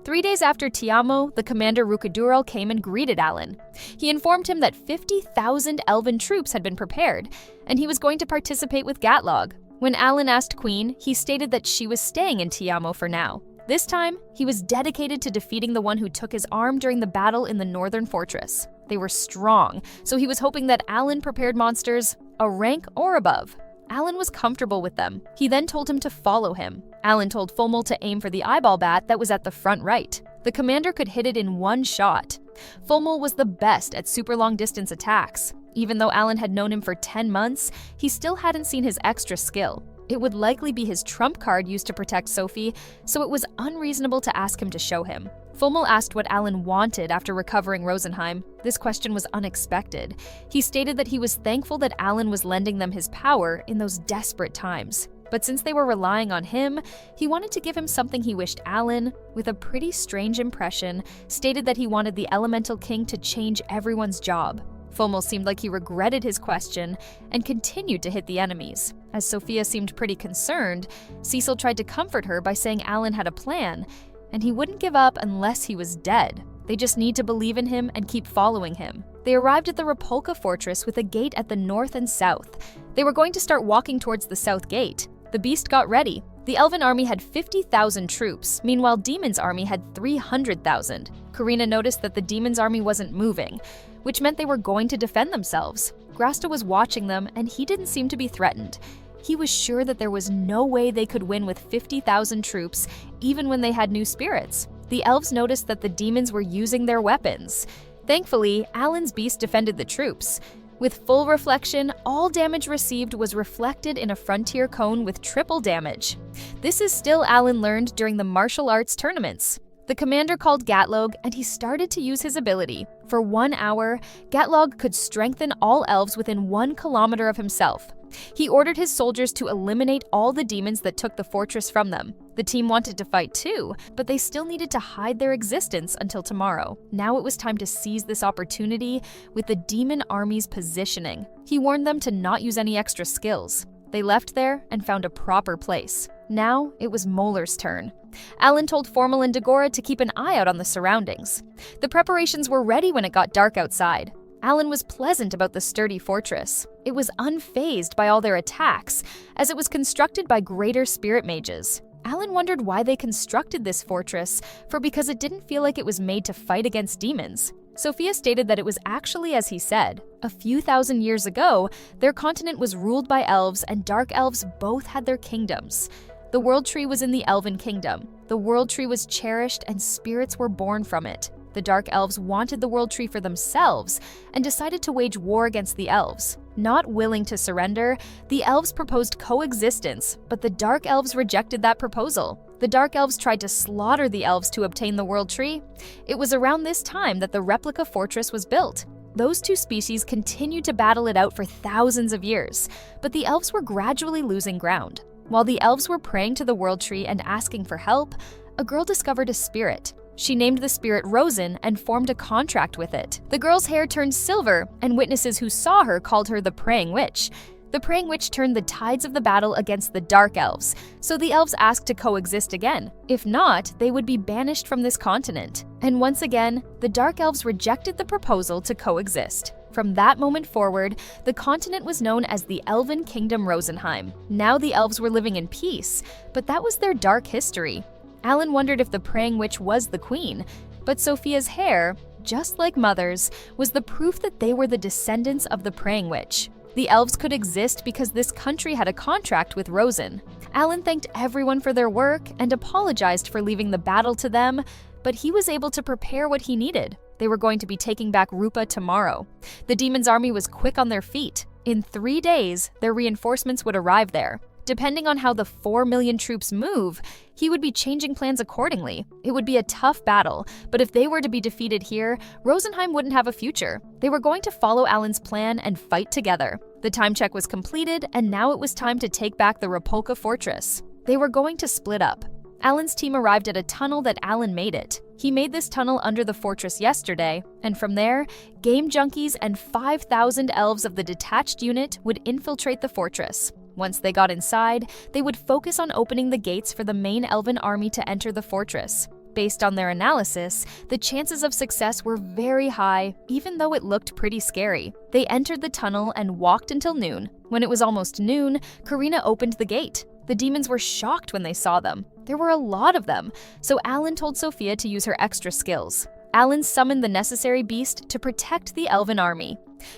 3 days after Tiamo, the commander Rukadural came and greeted Alan. He informed him that 50,000 elven troops had been prepared, and he was going to participate with Gatlog. When Alan asked Queen, he stated that she was staying in Tiamo for now. This time, he was dedicated to defeating the one who took his arm during the battle in the northern fortress. They were strong, so he was hoping that Alan prepared monsters a rank or above. Alan was comfortable with them. He then told him to follow him. Alan told Fomel to aim for the eyeball bat that was at the front right. The commander could hit it in one shot. Fomel was the best at super long distance attacks. Even though Alan had known him for 10 months, he still hadn't seen his extra skill. It would likely be his trump card used to protect Sophie, so it was unreasonable to ask him to show him. Fomel asked what Alan wanted after recovering Rosenheim. This question was unexpected. He stated that he was thankful that Alan was lending them his power in those desperate times. But since they were relying on him, he wanted to give him something he wished Alan, with a pretty strange impression, stated that he wanted the Elemental King to change everyone's job. Fomel seemed like he regretted his question and continued to hit the enemies. As Sophia seemed pretty concerned, Cecil tried to comfort her by saying Alan had a plan, and he wouldn't give up unless he was dead. They just need to believe in him and keep following him. They arrived at the Rapolka fortress with a gate at the north and south. They were going to start walking towards the south gate. The beast got ready. The Elven army had 50,000 troops, meanwhile Demon's army had 300,000. Karina noticed that the Demon's army wasn't moving, which meant they were going to defend themselves. Grasta was watching them, and he didn't seem to be threatened. He was sure that there was no way they could win with 50,000 troops, even when they had new spirits. The elves noticed that the demons were using their weapons. Thankfully, Alan's beast defended the troops. With full reflection, all damage received was reflected in a frontier cone with triple damage. This is still Alan learned during the martial arts tournaments. The commander called Gatlog, and he started to use his ability. For 1 hour, Gatlog could strengthen all elves within 1 kilometer of himself. He ordered his soldiers to eliminate all the demons that took the fortress from them. The team wanted to fight too, but they still needed to hide their existence until tomorrow. Now it was time to seize this opportunity with the demon army's positioning. He warned them to not use any extra skills. They left there and found a proper place. Now it was Molar's turn. Alan told Formal and Dagora to keep an eye out on the surroundings. The preparations were ready when it got dark outside. Alan was pleasant about the sturdy fortress. It was unfazed by all their attacks, as it was constructed by greater spirit mages. Alan wondered why they constructed this fortress, because it didn't feel like it was made to fight against demons. Sophia stated that it was actually as he said. A few thousand years ago, their continent was ruled by elves, and dark elves both had their kingdoms. The World Tree was in the Elven Kingdom. The World Tree was cherished and spirits were born from it. The Dark Elves wanted the World Tree for themselves and decided to wage war against the Elves. Not willing to surrender, the Elves proposed coexistence, but the Dark Elves rejected that proposal. The Dark Elves tried to slaughter the Elves to obtain the World Tree. It was around this time that the replica fortress was built. Those two species continued to battle it out for thousands of years, but the Elves were gradually losing ground. While the Elves were praying to the World Tree and asking for help, a girl discovered a spirit. She named the spirit Rosen and formed a contract with it. The girl's hair turned silver, and witnesses who saw her called her the Praying Witch. The Praying Witch turned the tides of the battle against the Dark Elves, so the Elves asked to coexist again. If not, they would be banished from this continent. And once again, the Dark Elves rejected the proposal to coexist. From that moment forward, the continent was known as the Elven Kingdom Rosenheim. Now the Elves were living in peace, but that was their dark history. Alan wondered if the Praying Witch was the queen, but Sophia's hair, just like Mother's, was the proof that they were the descendants of the Praying Witch. The elves could exist because this country had a contract with Rosen. Alan thanked everyone for their work and apologized for leaving the battle to them, but he was able to prepare what he needed. They were going to be taking back Rupa tomorrow. The demon's army was quick on their feet. In 3 days, their reinforcements would arrive there. Depending on how the 4 million troops move, he would be changing plans accordingly. It would be a tough battle, but if they were to be defeated here, Rosenheim wouldn't have a future. They were going to follow Alan's plan and fight together. The time check was completed, and now it was time to take back the Rapolka fortress. They were going to split up. Alan's team arrived at a tunnel that Alan made it. He made this tunnel under the fortress yesterday, and from there, game junkies and 5,000 elves of the detached unit would infiltrate the fortress. Once they got inside, they would focus on opening the gates for the main elven army to enter the fortress. Based on their analysis, the chances of success were very high, even though it looked pretty scary. They entered the tunnel and walked until noon. When it was almost noon, Karina opened the gate. The demons were shocked when they saw them. There were a lot of them, so Alan told Sophia to use her extra skills. Alan summoned the necessary beast to protect the elven army.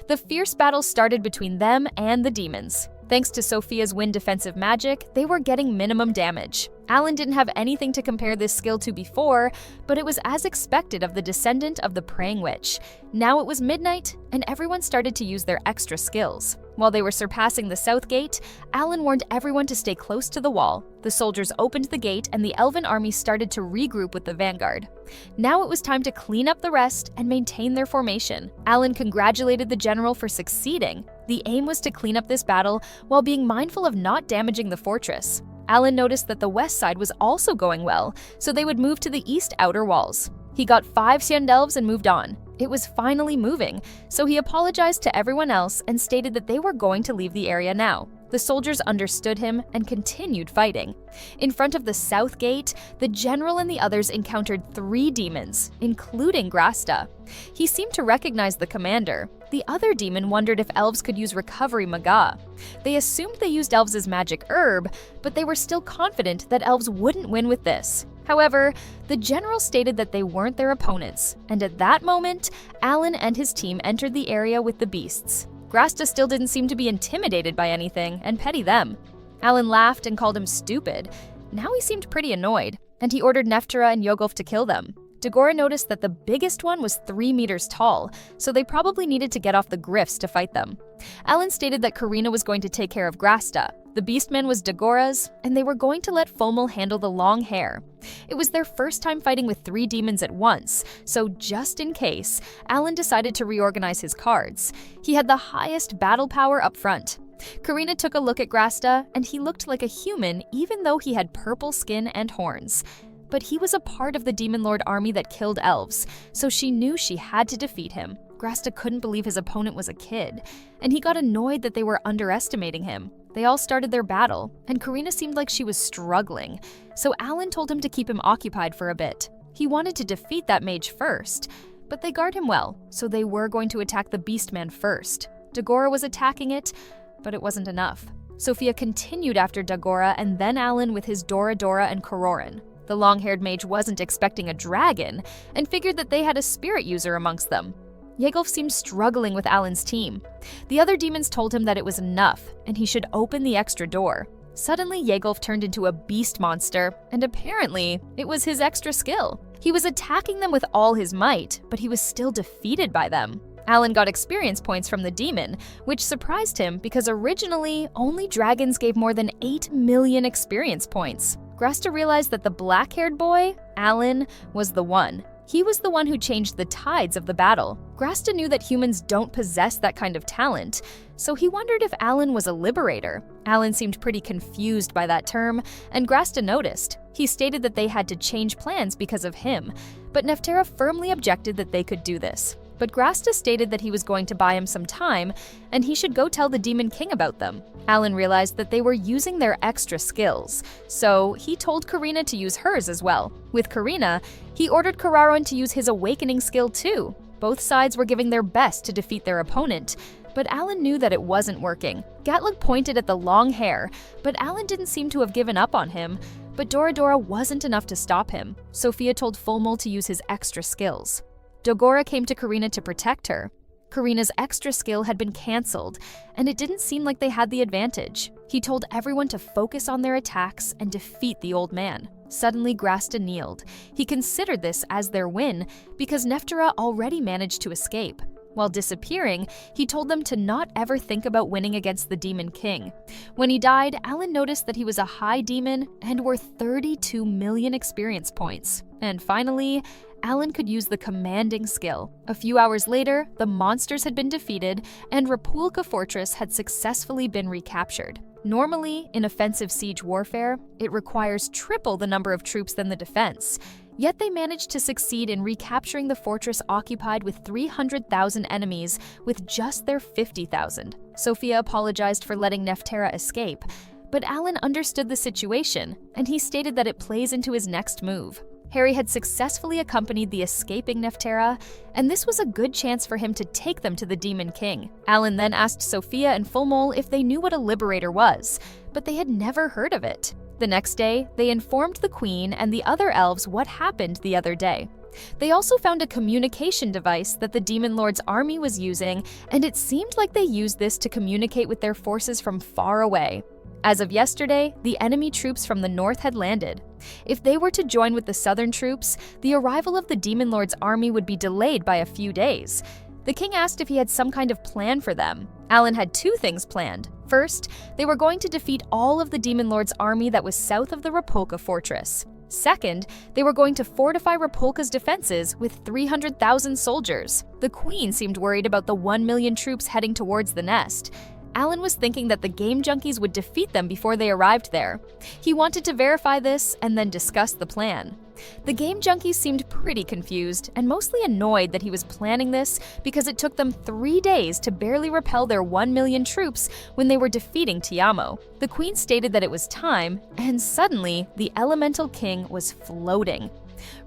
The fierce battle started between them and the demons. Thanks to Sophia's wind defensive magic, they were getting minimum damage. Alan didn't have anything to compare this skill to before, but it was as expected of the descendant of the Praying Witch. Now it was midnight, and everyone started to use their extra skills. While they were surpassing the south gate, Alan warned everyone to stay close to the wall. The soldiers opened the gate, and the elven army started to regroup with the vanguard. Now it was time to clean up the rest and maintain their formation. Alan congratulated the general for succeeding. The aim was to clean up this battle while being mindful of not damaging the fortress. Alan noticed that the west side was also going well, so they would move to the east outer walls. He got 5 Syandelves and moved on. It was finally moving, so he apologized to everyone else and stated that they were going to leave the area now. The soldiers understood him and continued fighting. In front of the south gate, the general and the others encountered 3 demons, including Grasta. He seemed to recognize the commander. The other demon wondered if elves could use recovery maga. They assumed they used elves as magic herb, but they were still confident that elves wouldn't win with this. However, the general stated that they weren't their opponents, and at that moment, Alan and his team entered the area with the beasts. Grasta still didn't seem to be intimidated by anything and petty them. Alan laughed and called him stupid. Now he seemed pretty annoyed, and he ordered Neftera and Yogolf to kill them. Dagora noticed that the biggest one was 3 meters tall, so they probably needed to get off the griffs to fight them. Alan stated that Karina was going to take care of Grasta. The Beastman was Dagora's, and they were going to let Fomel handle the long hair. It was their first time fighting with 3 demons at once, so just in case, Alan decided to reorganize his cards. He had the highest battle power up front. Karina took a look at Grasta, and he looked like a human even though he had purple skin and horns. But he was a part of the Demon Lord army that killed elves, so she knew she had to defeat him. Grasta couldn't believe his opponent was a kid, and he got annoyed that they were underestimating him. They all started their battle, and Karina seemed like she was struggling, so Alan told him to keep him occupied for a bit. He wanted to defeat that mage first, but they guard him well, so they were going to attack the Beastman first. Dagora was attacking it, but it wasn't enough. Sophia continued after Dagora and then Alan with his Dora Dora and Kororin. The long-haired mage wasn't expecting a dragon and figured that they had a spirit user amongst them. Yegolf seemed struggling with Alan's team. The other demons told him that it was enough and he should open the extra door. Suddenly, Yegolf turned into a beast monster, and apparently, it was his extra skill. He was attacking them with all his might, but he was still defeated by them. Alan got experience points from the demon, which surprised him because originally, only dragons gave more than 8 million experience points. Grasta realized that the black-haired boy, Alan, was the one. He was the one who changed the tides of the battle. Grasta knew that humans don't possess that kind of talent, so he wondered if Alan was a liberator. Alan seemed pretty confused by that term, and Grasta noticed. He stated that they had to change plans because of him, but Neftera firmly objected that they could do this. But Grasta stated that he was going to buy him some time, and he should go tell the Demon King about them. Alan realized that they were using their extra skills, so he told Karina to use hers as well. With Karina, he ordered Kararon to use his awakening skill too. Both sides were giving their best to defeat their opponent, but Alan knew that it wasn't working. Gatluk pointed at the long hair, but Alan didn't seem to have given up on him. But Doradora wasn't enough to stop him. Sophia told Fulmul to use his extra skills. Dogora came to Karina to protect her. Karina's extra skill had been cancelled, and it didn't seem like they had the advantage. He told everyone to focus on their attacks and defeat the old man. Suddenly, Grasta kneeled. He considered this as their win because Neftera already managed to escape. While disappearing, he told them to not ever think about winning against the Demon King. When he died, Alan noticed that he was a high demon and worth 32 million experience points. And finally, Alan could use the commanding skill. A few hours later, the monsters had been defeated and Rapulka Fortress had successfully been recaptured. Normally, in offensive siege warfare, it requires triple the number of troops than the defense. Yet they managed to succeed in recapturing the fortress occupied with 300,000 enemies with just their 50,000. Sophia apologized for letting Neftera escape, but Alan understood the situation, and he stated that it plays into his next move. Harry had successfully accompanied the escaping Neftera, and this was a good chance for him to take them to the Demon King. Alan then asked Sophia and Fulmul if they knew what a liberator was, but they had never heard of it. The next day, they informed the Queen and the other elves what happened the other day. They also found a communication device that the Demon Lord's army was using, and it seemed like they used this to communicate with their forces from far away. As of yesterday, the enemy troops from the north had landed. If they were to join with the southern troops, the arrival of the Demon Lord's army would be delayed by a few days. The king asked if he had some kind of plan for them. Alan had two things planned. First, they were going to defeat all of the Demon Lord's army that was south of the Rapulka fortress. Second, they were going to fortify Rapulka's defenses with 300,000 soldiers. The queen seemed worried about the 1 million troops heading towards the nest. Alan was thinking that the game junkies would defeat them before they arrived there. He wanted to verify this and then discuss the plan. The game junkies seemed pretty confused and mostly annoyed that he was planning this because it took them 3 days to barely repel their 1 million troops when they were defeating Tiamo. The queen stated that it was time, and suddenly the Elemental King was floating.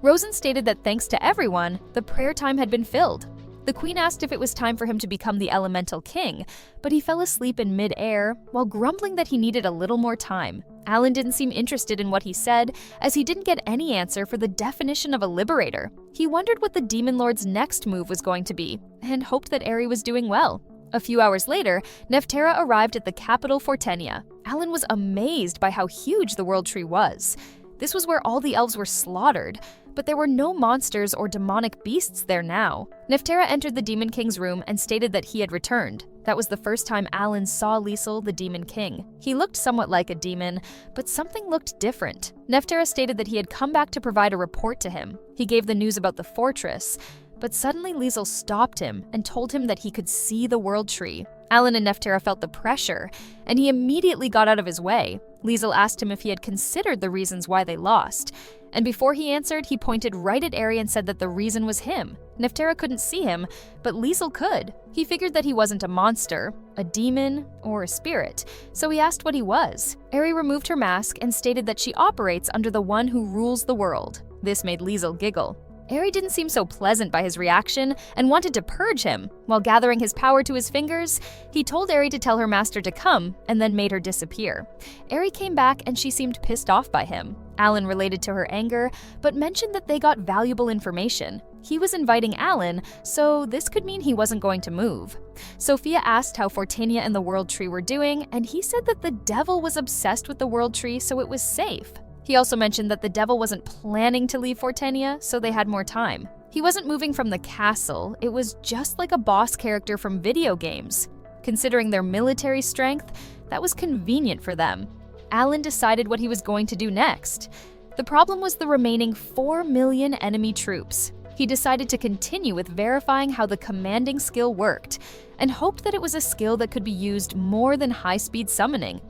Rosen stated that thanks to everyone, the prayer time had been filled. The queen asked if it was time for him to become the Elemental King, but he fell asleep in mid-air while grumbling that he needed a little more time. Alan didn't seem interested in what he said, as he didn't get any answer for the definition of a liberator. He wondered what the Demon Lord's next move was going to be, and hoped that Aerie was doing well. A few hours later, Neftera arrived at the capital Fortenia. Alan was amazed by how huge the World Tree was. This was where all the elves were slaughtered, but there were no monsters or demonic beasts there now. Neftera entered the Demon King's room and stated that he had returned. That was the first time Alan saw Liesel, the Demon King. He looked somewhat like a demon, but something looked different. Neftera stated that he had come back to provide a report to him. He gave the news about the fortress, but suddenly Liesel stopped him and told him that he could see the World Tree. Alan and Neftera felt the pressure, and he immediately got out of his way. Liesel asked him if he had considered the reasons why they lost, and before he answered, he pointed right at Aerie and said that the reason was him. Neftera couldn't see him, but Liesel could. He figured that he wasn't a monster, a demon, or a spirit, so he asked what he was. Aerie removed her mask and stated that she operates under the one who rules the world. This made Liesel giggle. Eri didn't seem so pleasant by his reaction and wanted to purge him. While gathering his power to his fingers, he told Eri to tell her master to come and then made her disappear. Eri came back and she seemed pissed off by him. Alan related to her anger, but mentioned that they got valuable information. He was inviting Alan, so this could mean he wasn't going to move. Sophia asked how Fortania and the World Tree were doing, and he said that the devil was obsessed with the World Tree, so it was safe. He also mentioned that the devil wasn't planning to leave Fortania, so they had more time. He wasn't moving from the castle, it was just like a boss character from video games. Considering their military strength, that was convenient for them. Alan decided what he was going to do next. The problem was the remaining 4 million enemy troops. He decided to continue with verifying how the commanding skill worked, and hoped that it was a skill that could be used more than high-speed summoning.